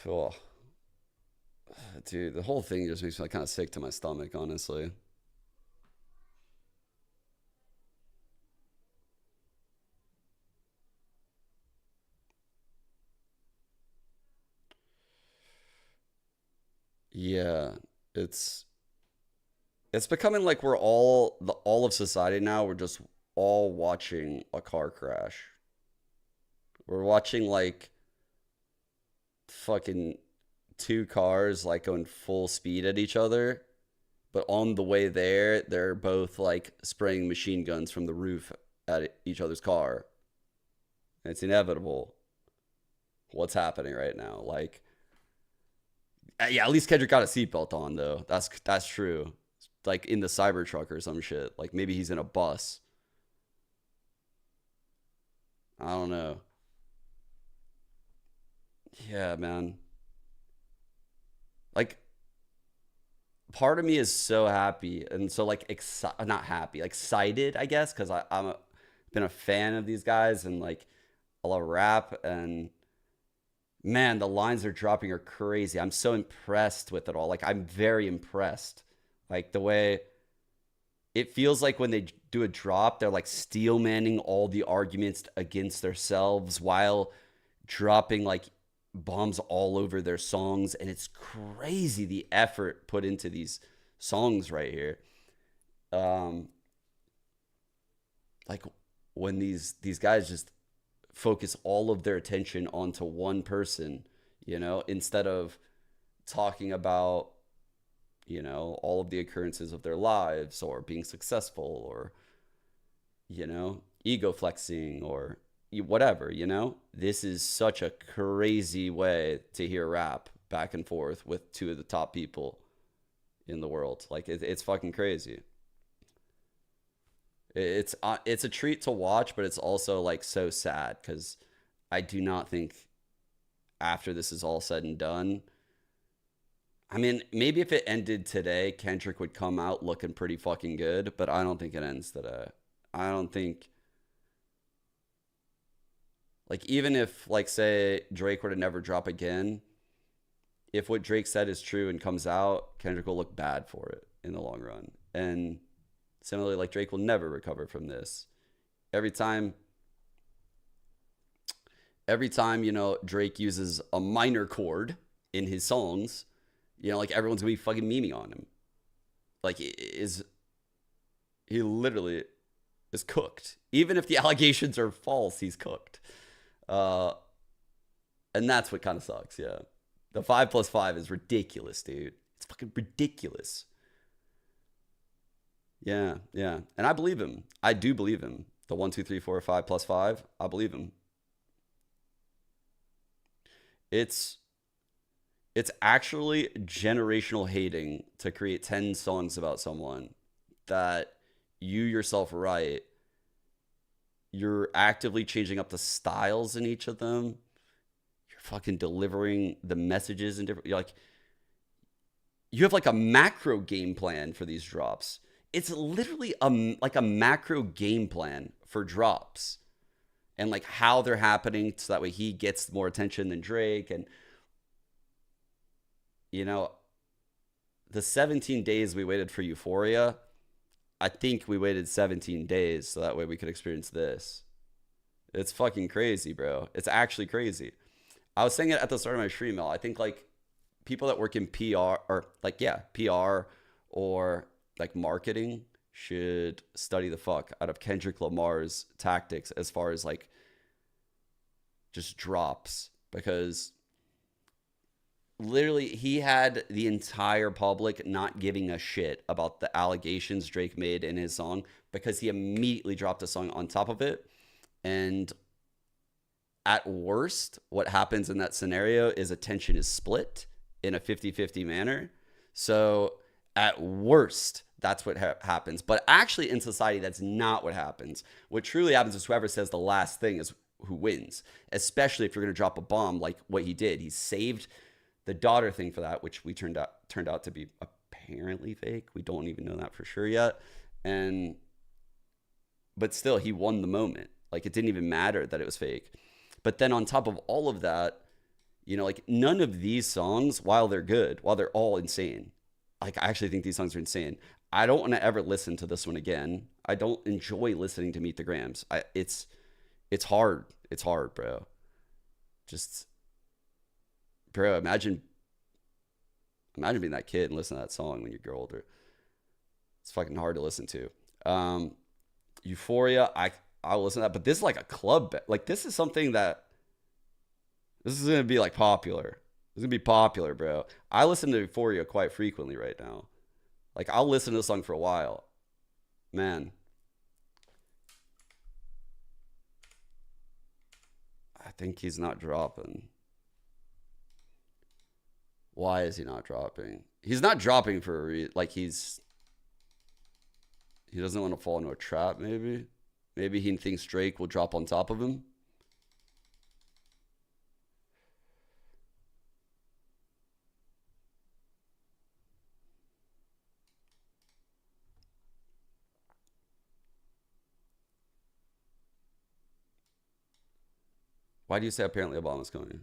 Oh. Dude, the whole thing just makes me kind of sick to my stomach, honestly. Yeah, it's becoming like we're all of society now, we're just all watching a car crash. We're watching like fucking two cars like going full speed at each other, but on the way there, they're both like spraying machine guns from the roof at each other's car. And it's inevitable what's happening right now. Like, yeah, at least Kendrick got a seatbelt on though. That's true. Like in the Cybertruck or some shit. Like maybe he's in a bus. I don't know. Yeah, man. Like, part of me is so happy and so like not happy, like excited, I guess, because been a fan of these guys and like I love rap, and man, the lines they're dropping are crazy. I'm so impressed with it all. Like, I'm very impressed. Like the way it feels like when they do a drop, they're like steel manning all the arguments against themselves while dropping like bombs all over their songs. And it's crazy the effort put into these songs right here. Like when these guys just focus all of their attention onto one person, you know, instead of talking about, you know, all of the occurrences of their lives or being successful or, you know, ego flexing or whatever, you know. This is such a crazy way to hear rap back and forth with two of the top people in the world. Like it's fucking crazy. It's a treat to watch, but it's also like so sad because I do not think after this is all said and done, I mean, maybe if it ended today, Kendrick would come out looking pretty fucking good, but I don't think it ends today. I don't think, like, even if, like, say Drake were to never drop again, if what Drake said is true and comes out, Kendrick will look bad for it in the long run. And similarly, like, Drake will never recover from this. Every time, you know, Drake uses a minor chord in his songs, you know, like, everyone's gonna be fucking memeing on him. Like, he literally is cooked. Even if the allegations are false, he's cooked. And that's what kind of sucks, yeah. The 5+5 is ridiculous, dude. It's fucking ridiculous. Yeah. And I believe him. I do believe him. The 1, 2, 3, 4, 5+5, I believe him. It's actually generational hating to create 10 songs about someone that you yourself write. You're actively changing up the styles in each of them. You're fucking delivering the messages in different, like, you have like a macro game plan for these drops. It's literally like a macro game plan for drops and like how they're happening so that way he gets more attention than Drake. And, you know, the 17 days we waited for Euphoria, I think we waited 17 days so that way we could experience this. It's fucking crazy, bro. It's actually crazy. I was saying it at the start of my stream, Mel. I think like people that work in PR or like, yeah, PR or like marketing should study the fuck out of Kendrick Lamar's tactics as far as like just drops, because literally he had the entire public not giving a shit about the allegations Drake made in his song because he immediately dropped a song on top of it. And at worst, what happens in that scenario is attention is split in a 50-50 manner. So at worst, that's what happens. But actually in society, that's not what happens. What truly happens is whoever says the last thing is who wins, especially if you're going to drop a bomb like what he did. He saved the daughter thing for that, which we turned out to be apparently fake. We don't even know that for sure yet. But still, he won the moment. Like, it didn't even matter that it was fake. But then on top of all of that, you know, like, none of these songs, while they're good, while they're all insane, like, I actually think these songs are insane. I don't want to ever listen to this one again. I don't enjoy listening to Meet the Grams. It's hard. It's hard, bro. Just, bro, imagine being that kid and listening to that song when you grow older. It's fucking hard to listen to. Euphoria, I'll listen to that, but this is like a club. Like, this is something that this is gonna be like popular. It's gonna be popular, bro. I listen to Euphoria quite frequently right now. Like, I'll listen to the song for a while, man. I think he's not dropping. Why is he not dropping? He's not dropping for a reason. Like, he doesn't want to fall into a trap, maybe. Maybe he thinks Drake will drop on top of him. Why do you say apparently Obama's coming?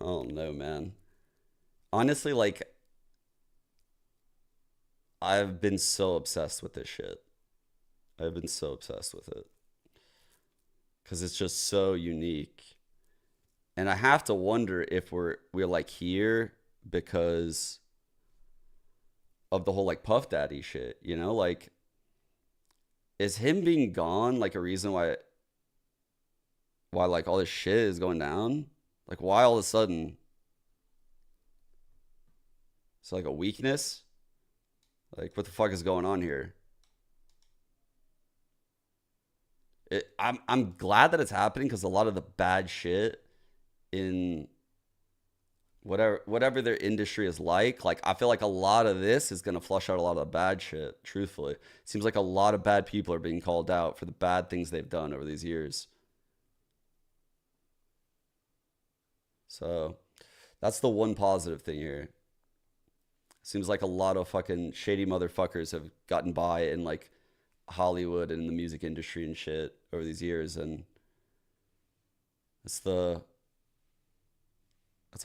Oh no, man. Honestly, like, I've been so obsessed with this shit. I've been so obsessed with it. because it's just so unique. And I have to wonder if we're like here because of the whole like Puff Daddy shit, you know? Like, is him being gone like a reason why like all this shit is going down? Like, why all of a sudden? It's like a weakness? Like, what the fuck is going on here? I'm glad that it's happening because a lot of the bad shit in whatever their industry is like I feel like a lot of this is going to flush out a lot of the bad shit, truthfully. It seems like a lot of bad people are being called out for the bad things they've done over these years. So that's the one positive thing here. Seems like a lot of fucking shady motherfuckers have gotten by in like Hollywood and in the music industry and shit over these years, and that's a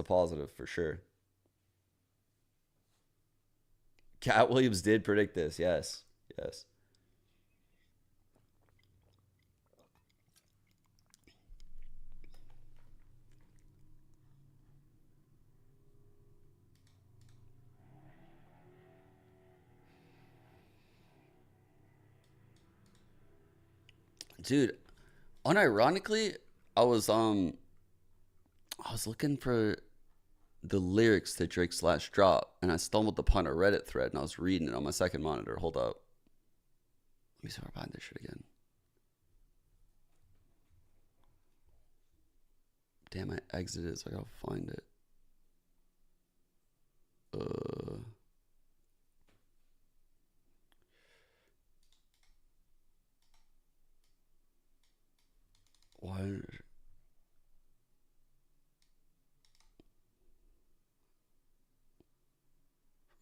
positive for sure. Cat Williams did predict this. Yes. Dude, unironically, I was looking for the lyrics to Drake's last drop, and I stumbled upon a Reddit thread, and I was reading it on my second monitor. Hold up. Let me see if I find this shit again. Damn, I exited, so I gotta find it. Why?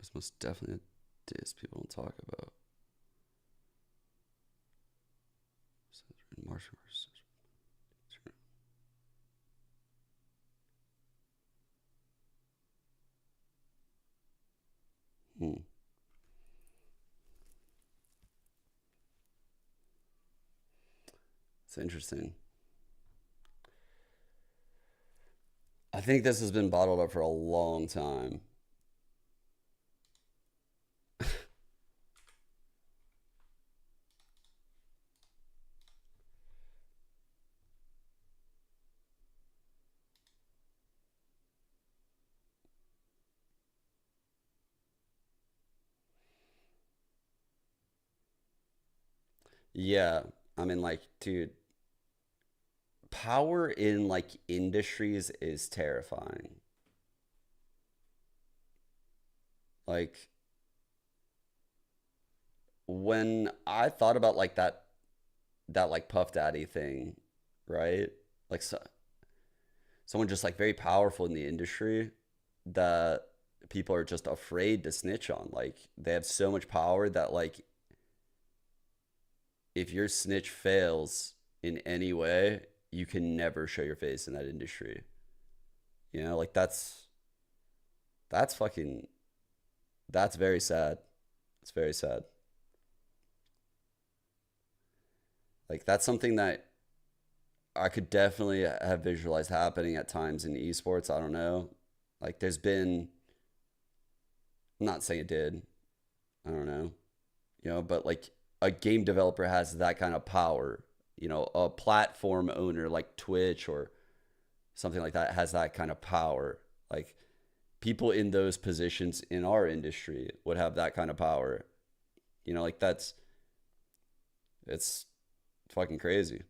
This most definitely a diss people don't talk about. Martial arts. It's interesting. I think this has been bottled up for a long time. Yeah, I mean, like, dude, power in like industries is terrifying. Like, when I thought about like that like Puff Daddy thing, right? Like, someone just like very powerful in the industry that people are just afraid to snitch on. Like, they have so much power that like if your snitch fails in any way, you can never show your face in that industry. You know, like that's very sad. It's very sad. Like, that's something that I could definitely have visualized happening at times in esports. I don't know. Like, there's been, I'm not saying it did. I don't know. You know, but like a game developer has that kind of power. You know, a platform owner like Twitch or something like that has that kind of power. Like, people in those positions in our industry would have that kind of power. You know, like it's fucking crazy.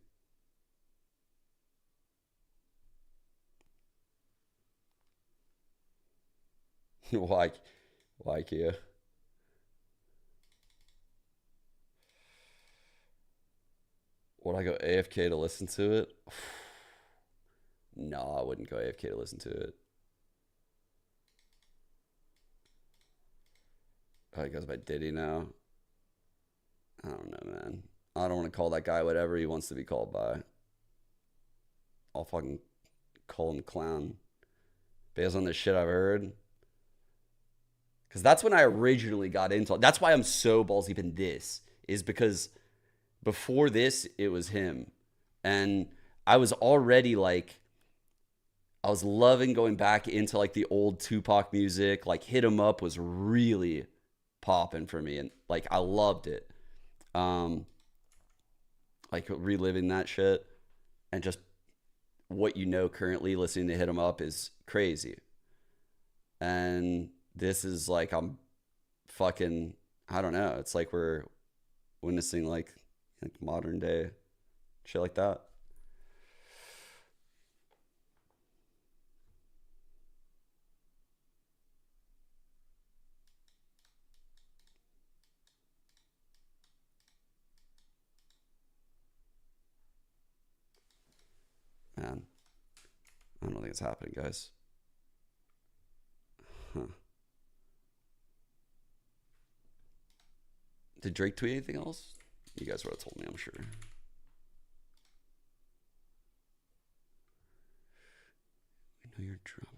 Why, Kia? Would I go AFK to listen to it? No, I wouldn't go AFK to listen to it. Oh, he goes by Diddy now. I don't know, man. I don't want to call that guy whatever he wants to be called by. I'll fucking call him clown based on the shit I've heard. Because that's when I originally got into it. That's why I'm so balls deep in this, is because before this, it was him. And I was already like, I was loving going back into like the old Tupac music. Like Hit 'Em Up was really popping for me, and like I loved it. Like reliving that shit, and just what you know currently listening to Hit 'Em Up is crazy. And this is like I'm fucking, I don't know. It's like we're witnessing like modern day shit like that. Man, I don't think it's happening, guys. Huh. Did Drake tweet anything else? You guys would have told me, I'm sure. I know you're drumming.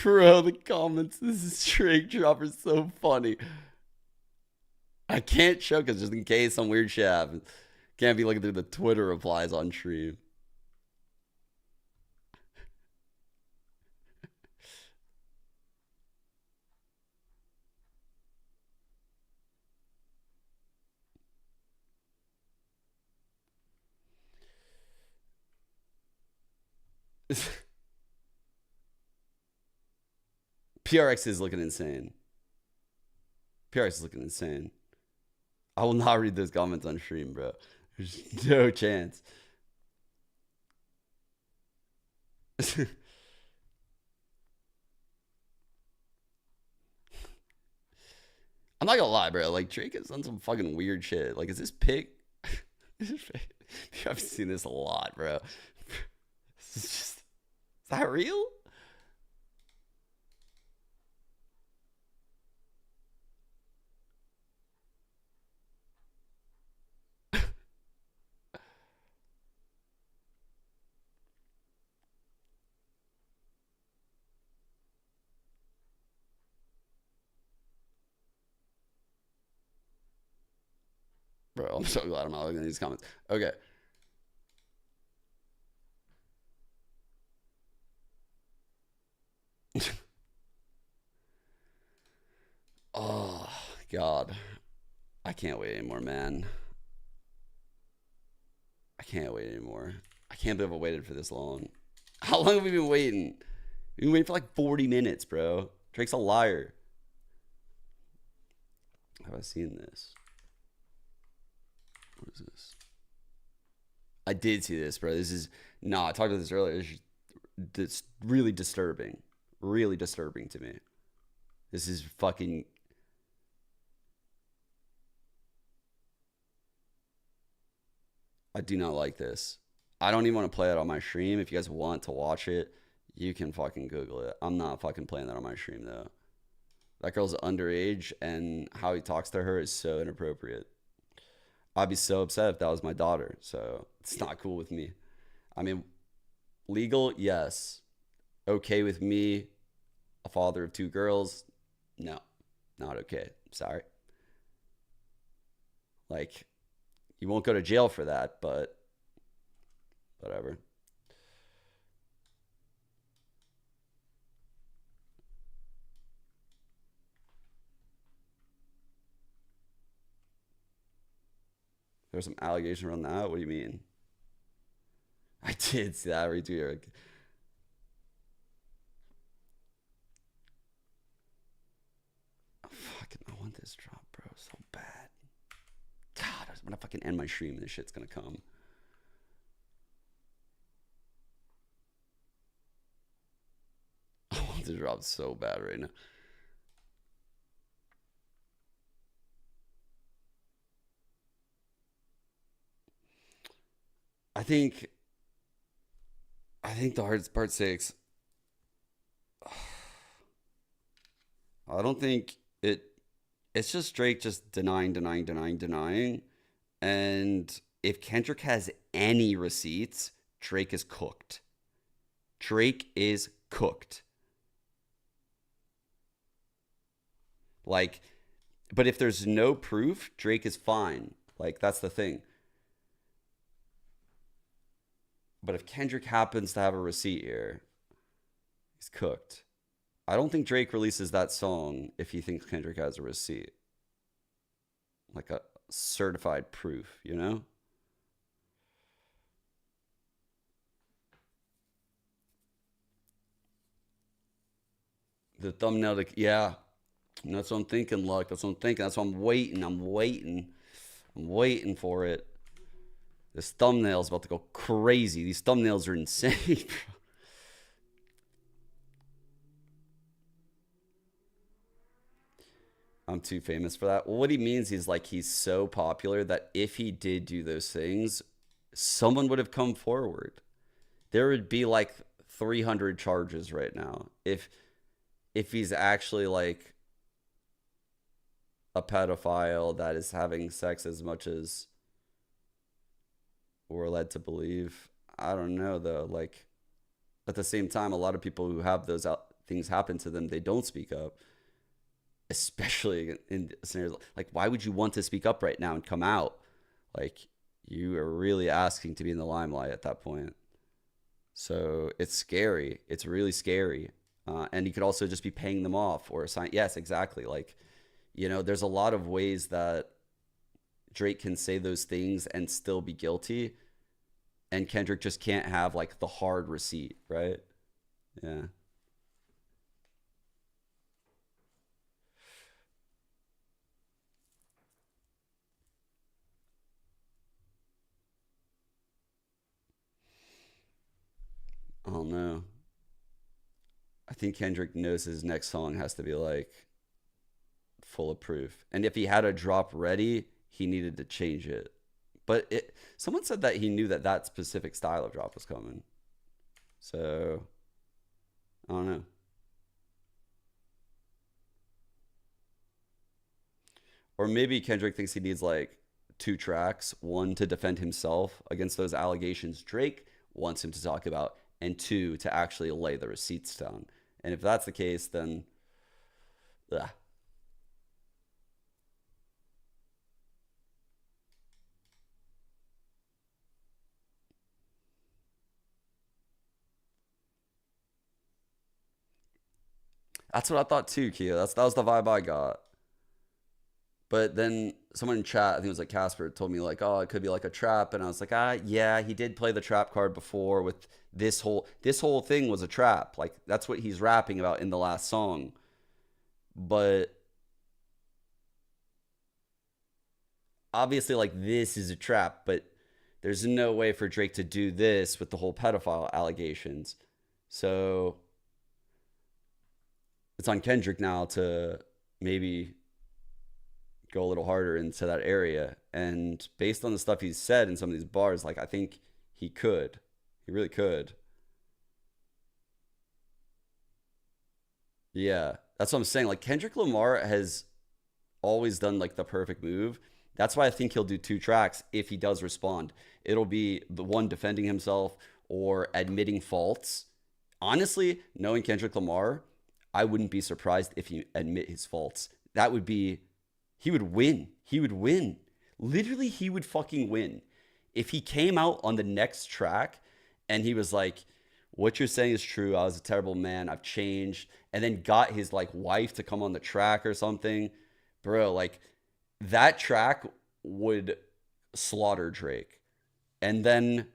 Bro, the comments, this is Drake Drop is so funny. I can't show because just in case some weird shit happens. Can't be looking through the Twitter replies on stream. PRX is looking insane. PRX is looking insane. I will not read those comments on stream, bro. There's no chance. I'm not gonna lie, bro. Like, Drake has done some fucking weird shit. Like, is this pick? I've seen this a lot, bro. Is that real? Bro, I'm so glad I'm not looking at these comments. Okay. Oh, God. I can't wait anymore, man. I can't wait anymore. I can't believe I waited for this long. How long have we been waiting? We've been waiting for like 40 minutes, bro. Drake's a liar. Have I seen this? What is this? I did see this, bro. This is, I talked about this earlier. It's really disturbing. Really disturbing to me. This is fucking... I do not like this. I don't even want to play it on my stream. If you guys want to watch it, you can fucking Google it. I'm not fucking playing that on my stream, though. That girl's underage, and how he talks to her is so inappropriate. I'd be so upset if that was my daughter, so it's not cool with me. I mean, legal, yes. Okay with me, a father of 2 girls, no, not okay. Sorry. Like, you won't go to jail for that, but whatever. There's some allegation around that? What do you mean? I did see that retweet. Fucking, I want this drop, bro, so bad. God, I'm gonna fucking end my stream and this shit's gonna come. I want this drop so bad right now. I think the hardest part 6. I don't think it's just Drake just denying. And if Kendrick has any receipts, Drake is cooked. Drake is cooked. Like, but if there's no proof, Drake is fine. Like, that's the thing. But if Kendrick happens to have a receipt here, he's cooked. I don't think Drake releases that song if he thinks Kendrick has a receipt. Like a certified proof, you know? The thumbnail, yeah. And that's what I'm thinking, Luck. That's what I'm thinking. That's what I'm waiting. I'm waiting for it. This thumbnail's about to go crazy. These thumbnails are insane, bro. I'm too famous for that. Well, what he means is like he's so popular that if he did do those things, someone would have come forward. There would be like 300 charges right now if he's actually like a pedophile that is having sex as much as we're led to believe. I don't know though. Like at the same time, a lot of people who have those things happen to them, they don't speak up. Especially in scenarios like, why would you want to speak up right now and come out? Like, you are really asking to be in the limelight at that point. So it's scary. It's really scary. And you could also just be paying them off or assign. Yes, exactly. Like, you know, there's a lot of ways that Drake can say those things and still be guilty. And Kendrick just can't have like the hard receipt, right? Yeah. I don't know. I think Kendrick knows his next song has to be like full of proof. And if he had a drop ready, he needed to change it. But someone said that he knew that that specific style of drop was coming. So, I don't know. Or maybe Kendrick thinks he needs like 2 tracks. 1 to defend himself against those allegations Drake wants him to talk about. And 2 to actually lay the receipts down. And if that's the case, then ugh. That's what I thought too, Kia. That was the vibe I got. But then someone in chat, I think it was like Casper, told me like, oh, it could be like a trap. And I was like, yeah, he did play the trap card before with this whole thing was a trap. Like, that's what he's rapping about in the last song. But obviously, like, this is a trap, but there's no way for Drake to do this with the whole pedophile allegations. So it's on Kendrick now to maybe go a little harder into that area. And based on the stuff he's said in some of these bars, like, I think he could. He really could. Yeah, that's what I'm saying. Like, Kendrick Lamar has always done like the perfect move. That's why I think he'll do 2 tracks if he does respond. It'll be the one defending himself or admitting faults. Honestly, knowing Kendrick Lamar, I wouldn't be surprised if he admit his faults. That would be, he would win. He would win. Literally, he would fucking win. If he came out on the next track and he was like, what you're saying is true. I was a terrible man. I've changed. And then got his like wife to come on the track or something. Bro, like, that track would slaughter Drake. And then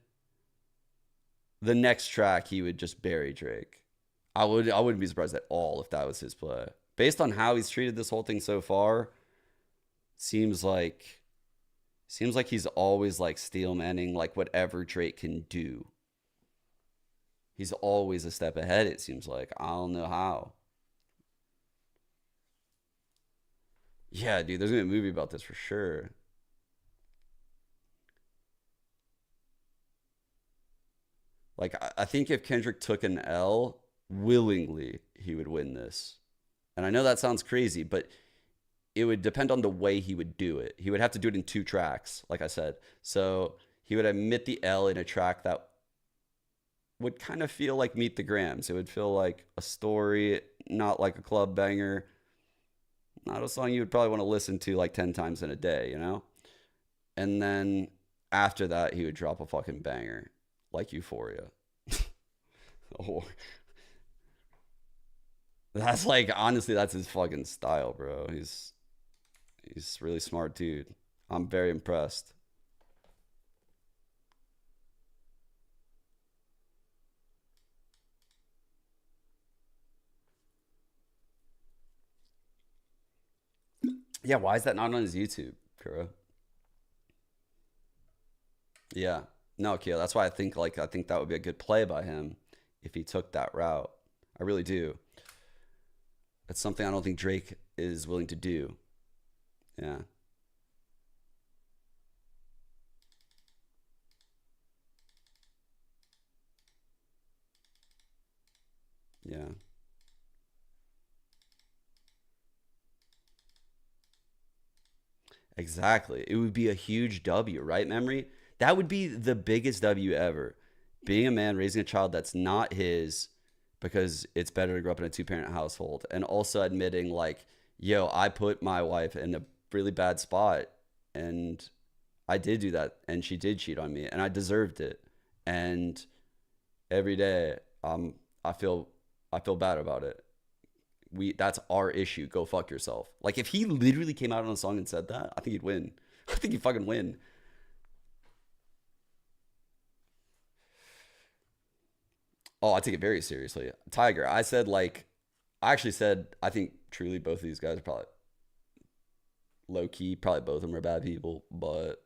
the next track, he would just bury Drake. I wouldn't be surprised at all if that was his play. Based on how he's treated this whole thing so far, seems like he's always like steel manning like whatever Drake can do. He's always a step ahead, it seems like. I don't know how. Yeah, dude, there's gonna be a movie about this for sure. Like, I think if Kendrick took an L willingly, he would win this. And I know that sounds crazy, but it would depend on the way he would do it. He would have to do it in 2 tracks, like I said. So he would admit the L in a track that would kind of feel like Meet the Grams. It would feel like a story, not like a club banger. Not a song you would probably want to listen to like 10 times in a day, you know? And then after that, he would drop a fucking banger like Euphoria. Oh. That's like, honestly, that's his fucking style, bro. He's really smart dude. I'm very impressed. Yeah, why is that not on his YouTube, Kuro? Yeah. No, Keo, that's why I think that would be a good play by him if he took that route. I really do. It's something I don't think Drake is willing to do. Yeah. Yeah. Exactly. It would be a huge W, right, Memory? That would be the biggest W ever. Being a man, raising a child that's not his because it's better to grow up in a 2-parent household. And also admitting like, yo, I put my wife in a really bad spot and I did do that and she did cheat on me and I deserved it. And every day I feel bad about it. That's our issue. Go fuck yourself. Like if he literally came out on a song and said that, I think he'd win. I think he'd fucking win. Oh, I take it very seriously. Tiger, I actually said, I think truly both of these guys are probably low key. Probably both of them are bad people, but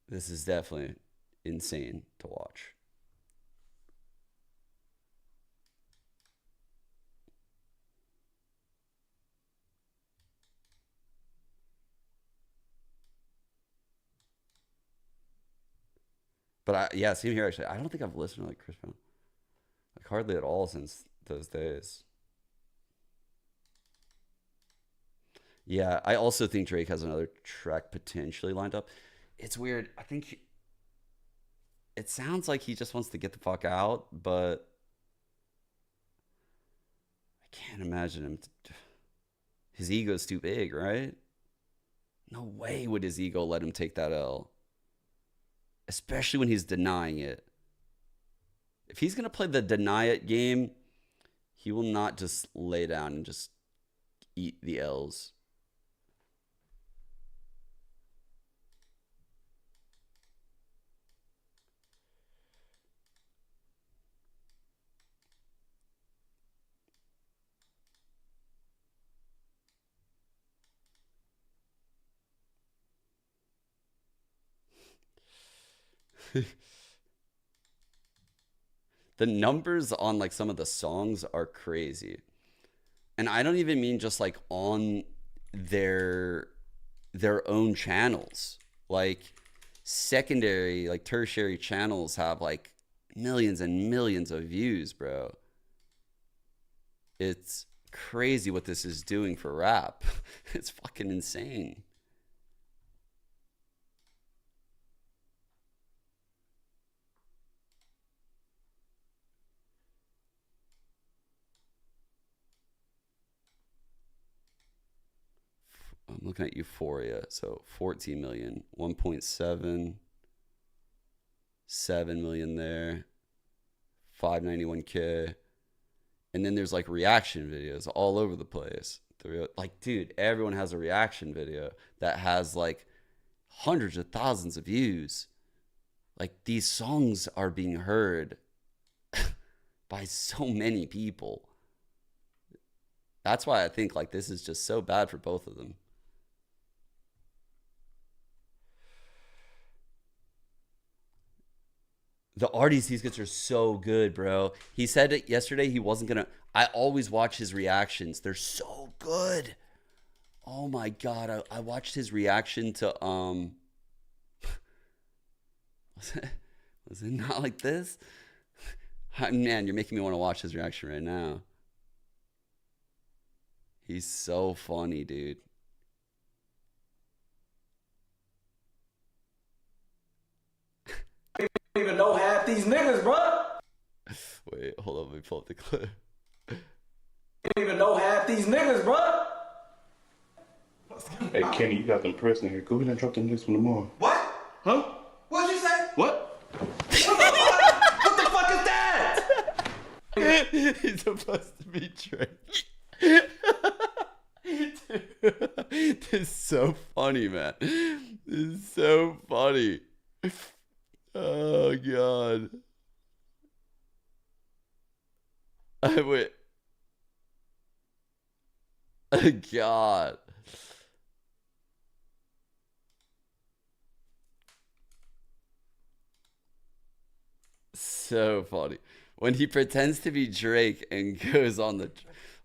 this is definitely insane to watch. But yeah, same here actually. I don't think I've listened to like Chris Brown like hardly at all since those days. Yeah, I also think Drake has another track potentially lined up. It's weird. I think it sounds like he just wants to get the fuck out, but I can't imagine him. His ego's too big, right? No way would his ego let him take that L. Especially when he's denying it. If he's going to play the deny it game, he will not just lay down and just eat the L's. The numbers on like some of the songs are crazy. And I don't even mean just like on their own channels. Like secondary, like tertiary channels have like millions and millions of views, bro. It's crazy what this is doing for rap. It's fucking insane. I'm looking at Euphoria. So 14 million, 1.7, 7 million there, 591K. And then there's like reaction videos all over the place. Like, dude, everyone has a reaction video that has like hundreds of thousands of views. Like these songs are being heard by so many people. That's why I think like this is just so bad for both of them. The RDC skits are so good, bro. He said it yesterday. He wasn't going to. I always watch his reactions. They're so good. Oh my God. I watched his reaction to, was it not like this? Man, you're making me want to watch his reaction right now. He's so funny, dude. I don't even know half these niggas, bro. Wait, hold on. Let me pull up the clip. I don't even know half these niggas, bro. Hey, Kenny, you got them pressing here. Go ahead and drop them next one tomorrow. What? Huh? What'd you say? What? What the fuck is that? He's supposed to be Drake. Dude, this is so funny, man. This is so funny. Oh, God. I wait. Oh, God. So funny. When he pretends to be Drake and goes on the...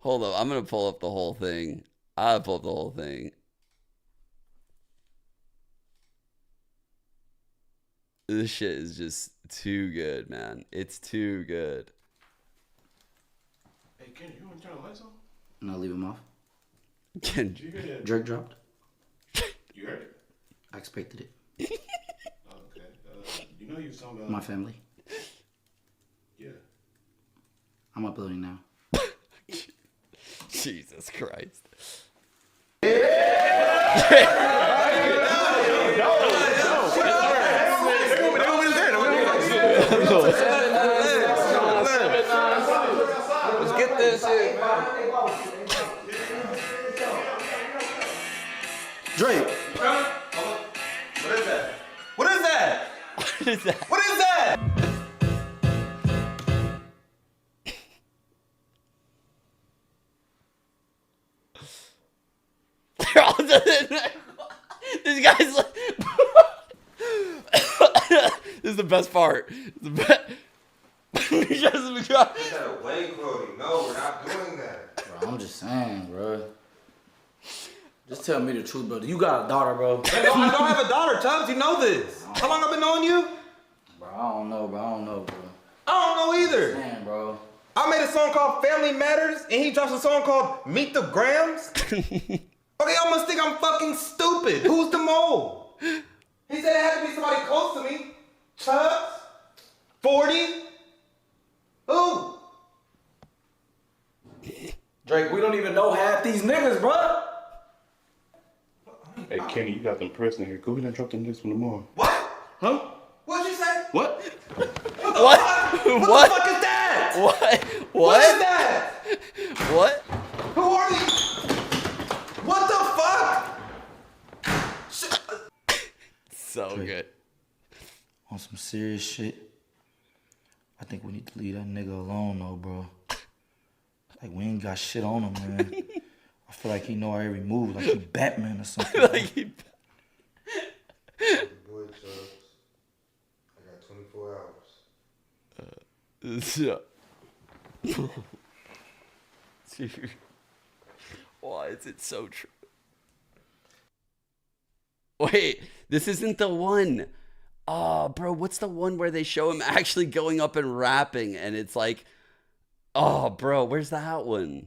Hold up. I'm going to pull up the whole thing. I'll pull up the whole thing. This shit is just too good, man. It's too good. Hey, Kenny, you want to turn the lights on? No, leave him off. Ken, Did you hear that? Drake dropped. You heard it? I expected it. Okay. You know you was talking about... My family. Yeah. I'm uploading now. Jesus Christ. Let's get this shit. Drake. What is that? What is that? What is that? What is that? This guy's like... This is the best part. The best... Is that a Wayne quoting? No, we're not doing that. Bro, I'm just saying, bro. Just tell me the truth, brother. You got a daughter, bro. I don't have a daughter, Tubbs. You know this. How long I've been knowing you? Bro, I don't know, bro. I don't know, bro. I don't know either. Man, bro. I made a song called Family Matters, and he drops a song called Meet the Grams. Okay, y'all must think I'm fucking stupid. Who's the mole? He said it had to be somebody close to me. Chubbs? 40? Who? Drake, we don't even know half these niggas, bro. Hey, Kenny, you got them pressing here. Go ahead and drop them next one tomorrow. What? Huh? What'd you say? What? What? What the fuck is that? What? What is that? What? Who are you? What the fuck? So good. On some serious shit, I think we need to leave that nigga alone, though, bro. Like, we ain't got shit on him, man. I feel like he know our every move, like he Batman or something. Like he... Boy, Chubbs. I got 24 hours. Dude. Why is it so true? Wait, this isn't the one. Oh, bro, what's the one where they show him actually going up and rapping and it's like, oh, bro, where's that one?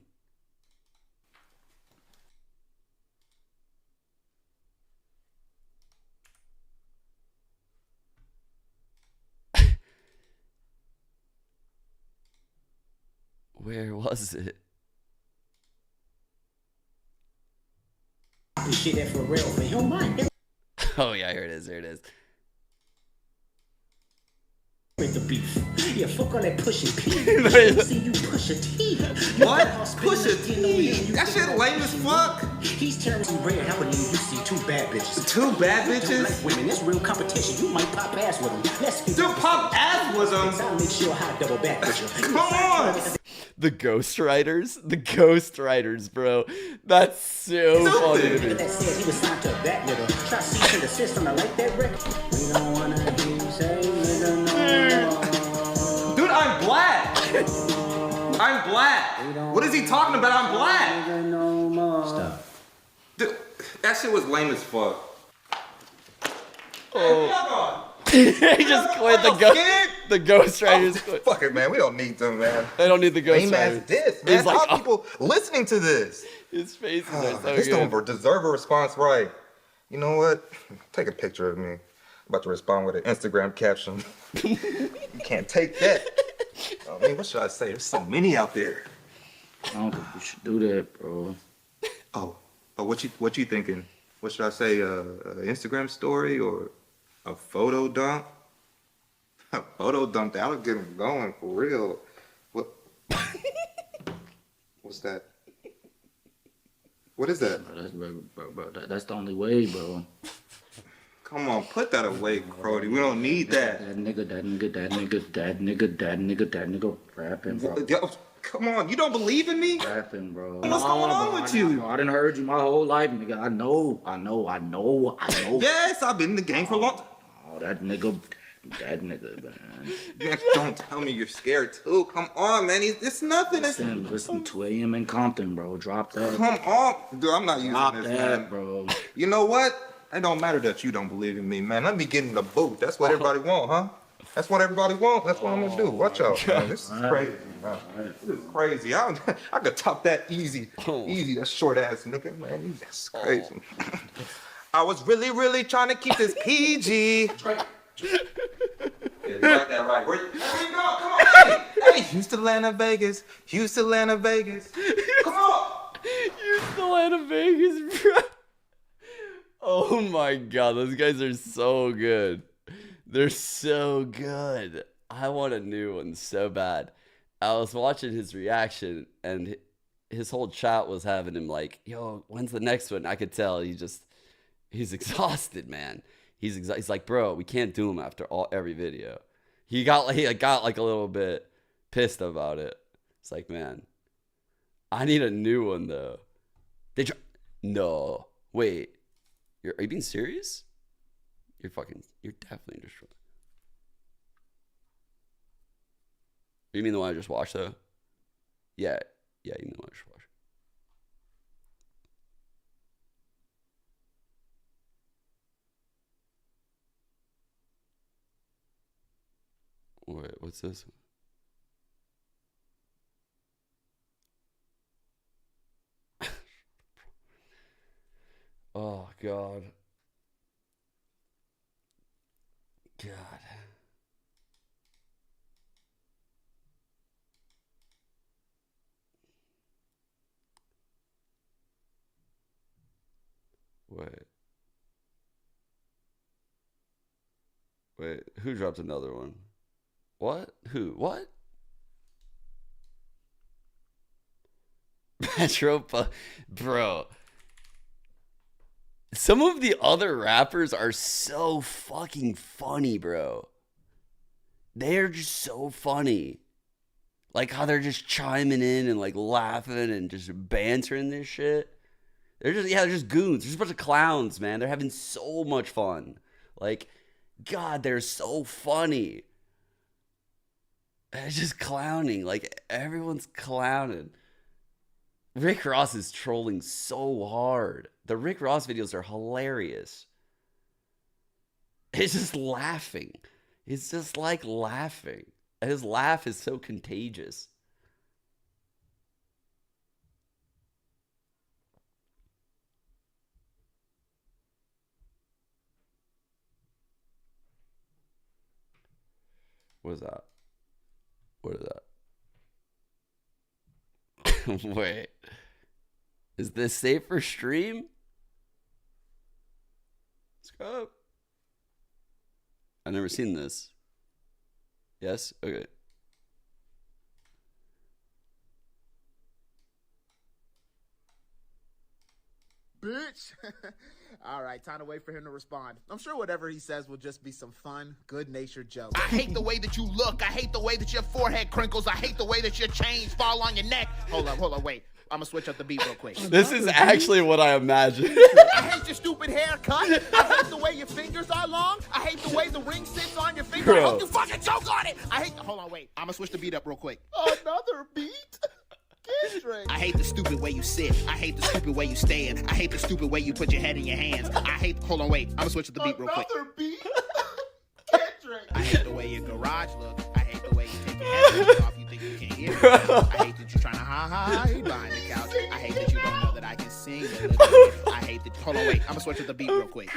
Where was it? This shit that for real for him, man. Oh, yeah, here it is. Here it is. With the beef. Yeah, fuck all that pushing P. See you push a T. What? Push a T? That shit lame as fuck. He's tearing some bread. How would you see two bad bitches? Two bad bitches? Like women, it's real competition. You might pop ass with them. Let's get Dude, pop ass with them? I'll make sure I double back with you. Come on. The Ghostwriters? The Ghostwriters, bro. That's so funny to me. That said he was signed to a back nigga. Try to see to the system. I like that record. We don't wanna hear you say nigga no. Dude, I'm black. I'm black. What is he talking about? I'm black. Nigga no more. Stop. Dude, that shit was lame as fuck. Oh. He just quit the ghost. The ghostwriters. Fuck it, man. We don't need them, man. They don't need the ghostwriters. Lame ass diss, man. He's like, How are people listening to this? His faces are so This good. don't deserve a response, right? You know what? Take a picture of me. I'm about to respond with an Instagram caption. You can't take that. I mean, what should I say? There's so many out there. I don't think we should do that, bro. Oh, what you thinking? What should I say? An Instagram story or a photo dump? A photo dump, that'll get them going for real. What? What's that? What is that? Bro, that's the only way, bro. Come on, put that away, Crody. We don't need that. That nigga, rapping, bro. Come on, you don't believe in me? Rapping, bro. What's going on with you? I done heard you my whole life, nigga. I know. Yes, I've been in the game for a long time. Oh, that nigga, man. Man, don't tell me you're scared too. Come on, man. It's nothing. Listen, 2 a.m. in Compton, bro. Drop that. Come on. Dude, I'm not using Drop this, that, man. bro. You know what? It don't matter that you don't believe in me, man. Let me get in the booth. That's what everybody want, huh? That's what everybody want. That's what I'm gonna do. Watch out, man. This is crazy, man. This is crazy. I could top that easy. Easy, that short ass nigga, man. That's crazy. I was really trying to keep this PG. Yeah, you got that right. Where you go? Come on. Hey, Houston, Atlanta, Vegas. Houston, Atlanta, Vegas. Come on. Houston, Atlanta, Vegas, bro. Oh my god, those guys are so good. They're so good. I want a new one so bad. I was watching his reaction, and his whole chat was having him like, yo, when's the next one? I could tell he's exhausted, man. He's like, bro, we can't do them after every video. He got like a little bit pissed about it. It's like, man, I need a new one though. No, wait. Are you being serious? You're definitely destroyed. You mean the one I just watched though? Yeah, you mean the one I just watched. Wait, what's this? Oh, God. Wait, who dropped another one? What? Who? What? Bro. Some of the other rappers are so fucking funny, bro. They're just so funny. Like how they're just chiming in and like laughing and just bantering this shit. They're just goons. They're just a bunch of clowns, man. They're having so much fun. Like, God, they're so funny. They're just clowning. Like, everyone's clowning. Rick Ross is trolling so hard. The Rick Ross videos are hilarious. It's just laughing. It's just like laughing. His laugh is so contagious. What is that? What is that? Wait. Is this safe for stream? Let's go. I've never seen this. Yes? Okay. Bitch. All right, time to wait for him to respond. I'm sure whatever he says will just be some fun, good-natured jokes. I hate the way that you look. I hate the way that your forehead crinkles. I hate the way that your chains fall on your neck. Hold up, wait. I'm gonna switch up the beat real quick. This is actually what I imagined. I hate your stupid haircut. I hate the way your fingers are long. I hate the way the ring sits on your finger. Bro. I hope you fucking choke on it. Hold on, wait. I'm gonna switch the beat up real quick. Another beat? I hate the stupid way you sit. I hate the stupid way you stand. I hate the stupid way you put your head in your hands. Hold on, wait. I'm gonna switch up the beat real quick. Another beat? I hate the way your garage look. I hate the way you take your headphones off. You think you can't hear me. I hate that you're trying to hide behind the couch. I hate that you don't know that I can sing. I hate that. Hold on, wait. I'm gonna switch with the beat real quick.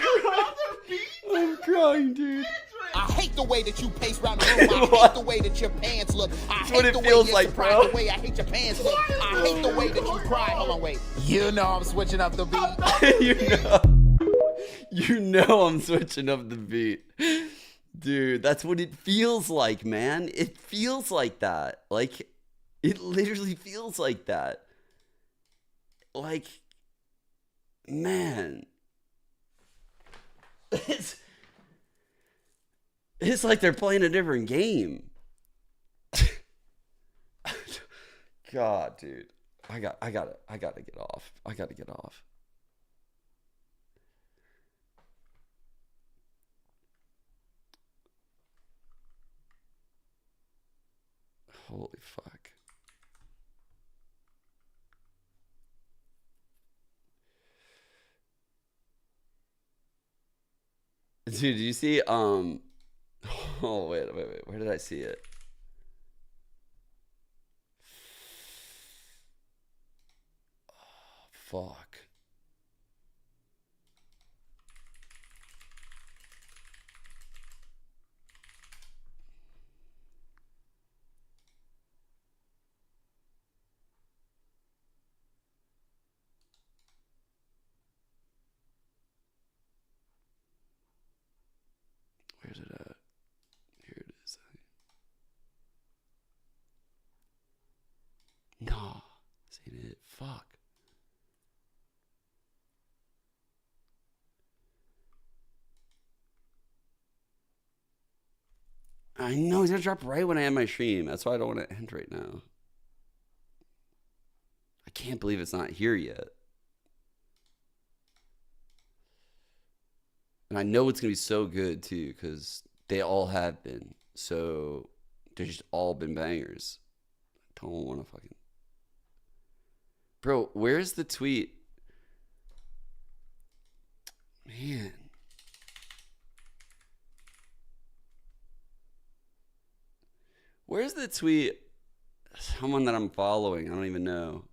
I'm crying, dude. I hate the way that you pace around the room. I hate the way that your pants look. I hate the way feels you're like, surprised. bro. The way I hate your pants look. I hate the way that you cry. Hold on, wait. You know I'm switching up the beat. You know I'm switching up the beat. Dude, that's what it feels like, man. It feels like that. Like, it literally feels like that. Like, man. It's like they're playing a different game. God, dude. I gotta get off. I gotta get off. Holy fuck. Dude, did you see oh wait, where did I see it? Oh, fuck. Where's it at? Here it is. No, this ain't it. Fuck. I know he's gonna drop right when I end my stream. That's why I don't want to end right now. I can't believe it's not here yet. And I know it's going to be so good, too, because they all have been. So, they've just all been bangers. I don't want to fucking... Bro, where's the tweet? Man. Where's the tweet? Someone that I'm following. I don't even know.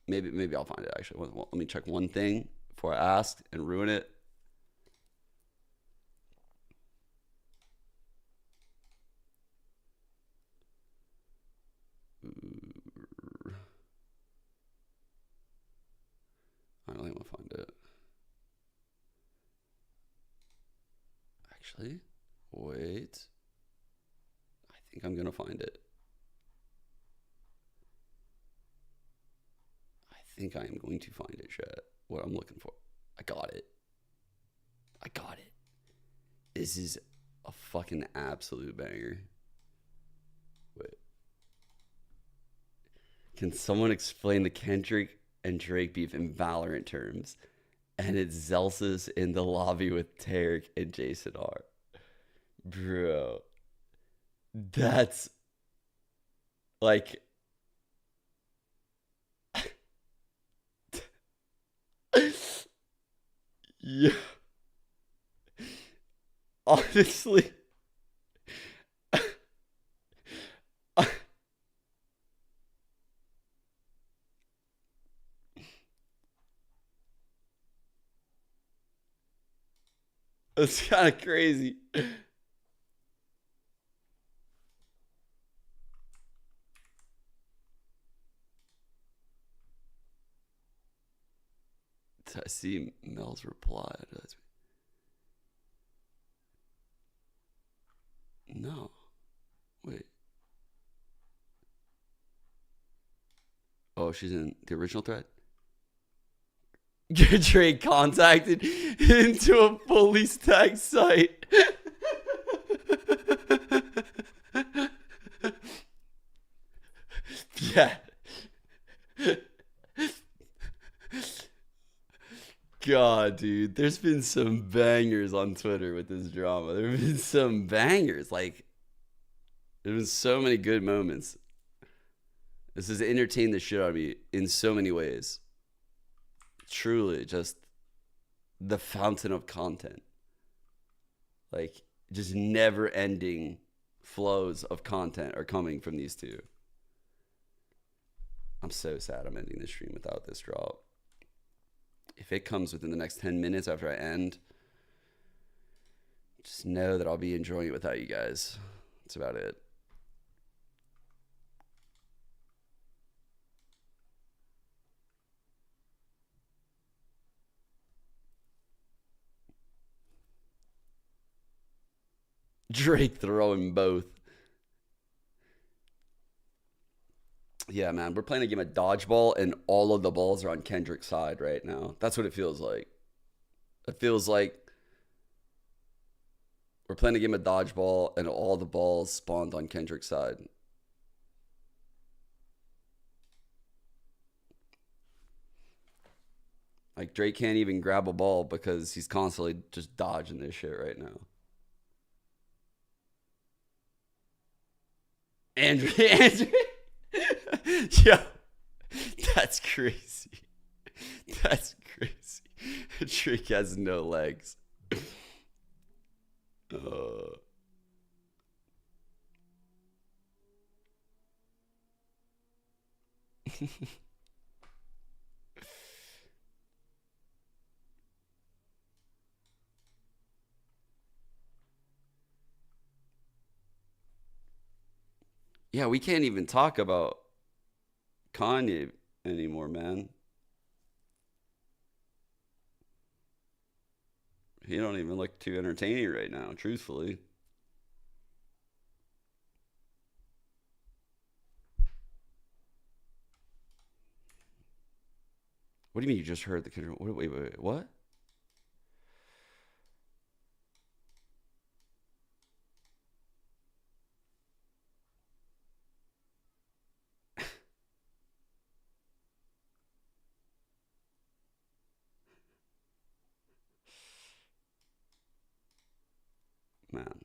Maybe I'll find it, actually. Let me check one thing before I ask and ruin it. I don't think I'm gonna find it. Actually, wait. I think I'm gonna find it. I think I am going to find it, chat. What I'm looking for. I got it. I got it. This is a fucking absolute banger. Wait. Can someone explain the Kendrick and Drake beef in Valorant terms? And it's Zelsis in the lobby with Tarek and Jason R. Bro. That's like... yeah. Honestly... It's kind of crazy. I see Mel's reply. No. Wait. Oh, she's in the original thread? Get Drake contacted into a fully stacked site. Yeah. God, dude, there's been some bangers on Twitter with this drama. There have been some bangers. Like, there's been so many good moments. This has entertained the shit out of me in so many ways. Truly, just the fountain of content. Like, just never-ending flows of content are coming from these two. I'm so sad I'm ending this stream without this drop. If it comes within the next 10 minutes after I end, just know that I'll be enjoying it without you guys. That's about it. Drake throwing both. Yeah, man, we're playing a game of dodgeball, and all of the balls are on Kendrick's side right now. That's what it feels like. It feels like we're playing a game of dodgeball, and all the balls spawned on Kendrick's side. Like, Drake can't even grab a ball because he's constantly just dodging this shit right now. Andrew. Yeah, that's crazy. That's crazy. Drake has no legs. Yeah, we can't even talk about Kanye anymore, man. He don't even look too entertaining right now, truthfully. What do you mean you just heard the Kendrick? Wait, what? Man,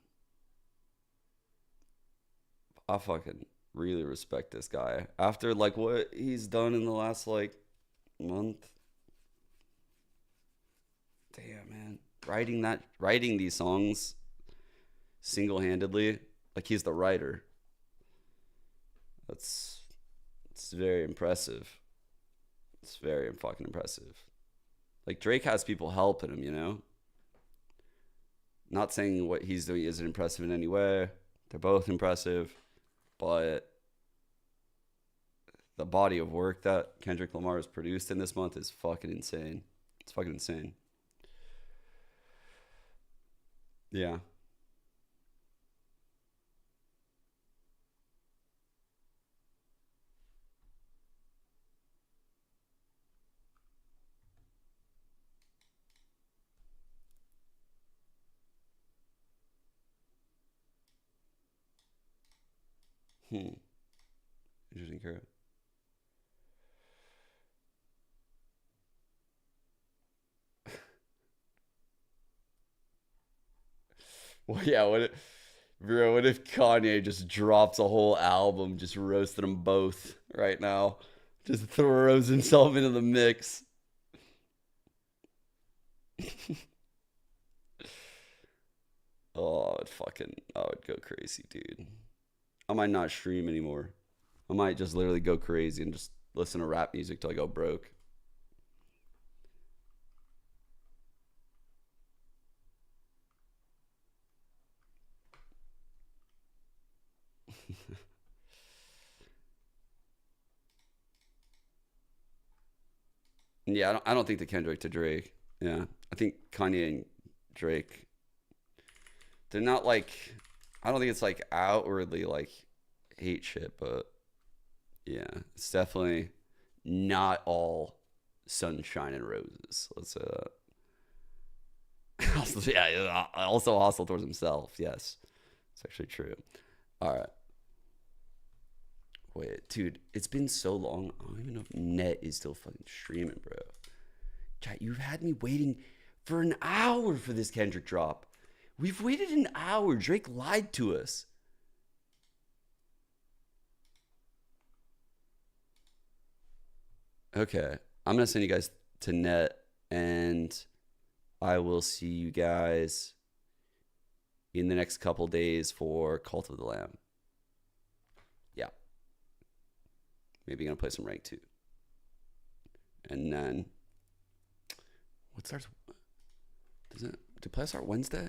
I fucking really respect this guy. After like what he's done in the last like month. Damn, man. Writing these songs single-handedly, like he's the writer. It's very impressive. It's very fucking impressive. Like, Drake has people helping him, you know? Not saying what he's doing isn't impressive in any way. They're both impressive. But the body of work that Kendrick Lamar has produced in this month is fucking insane. It's fucking insane. Yeah. Interesting, Kara. Well, yeah, what if Kanye just drops a whole album, just roasted them both right now? Just throws himself into the mix. Oh, I would go crazy, dude. I might not stream anymore. I might just literally go crazy and just listen to rap music till I go broke. Yeah, I don't think the Kendrick to Drake. Yeah, I think Kanye and Drake, they're not like, I don't think it's like outwardly like hate shit, but yeah, it's definitely not all sunshine and roses. Let's say that. Also, yeah, also hostile towards himself. Yes, it's actually true. All right. Wait, dude, it's been so long. I don't even know if Net is still fucking streaming, bro. Chat, you've had me waiting for an hour for this Kendrick drop. We've waited an hour. Drake lied to us. Okay, I'm gonna send you guys to Net, and I will see you guys in the next couple days for Cult of the Lamb. Yeah. Maybe gonna play some rank 2. And then what starts? Do play start Wednesday?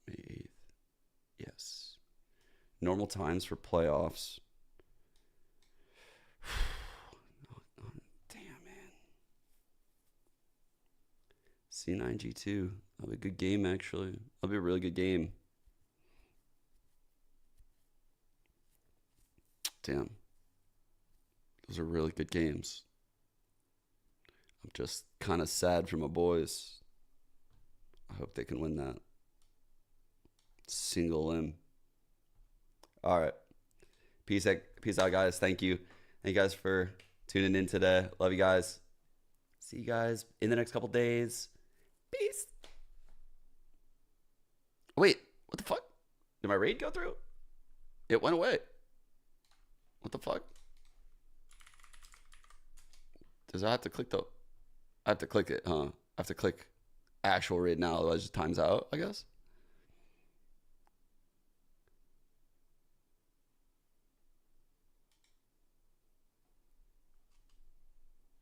May 8th. Yes. Normal times for playoffs. Damn, man. C9 G2. That'll be a good game, actually. That'll be a really good game. Damn. Those are really good games. I'm just kind of sad for my boys. I hope they can win that. Single limb. All right. Peace out, guys. Thank you. Thank you guys for tuning in today. Love you guys. See you guys in the next couple days. Peace. Wait, what the fuck? Did my raid go through? It went away. What the fuck? Does I have to click I have to click it, huh? I have to click actual raid now, otherwise it just times out, I guess.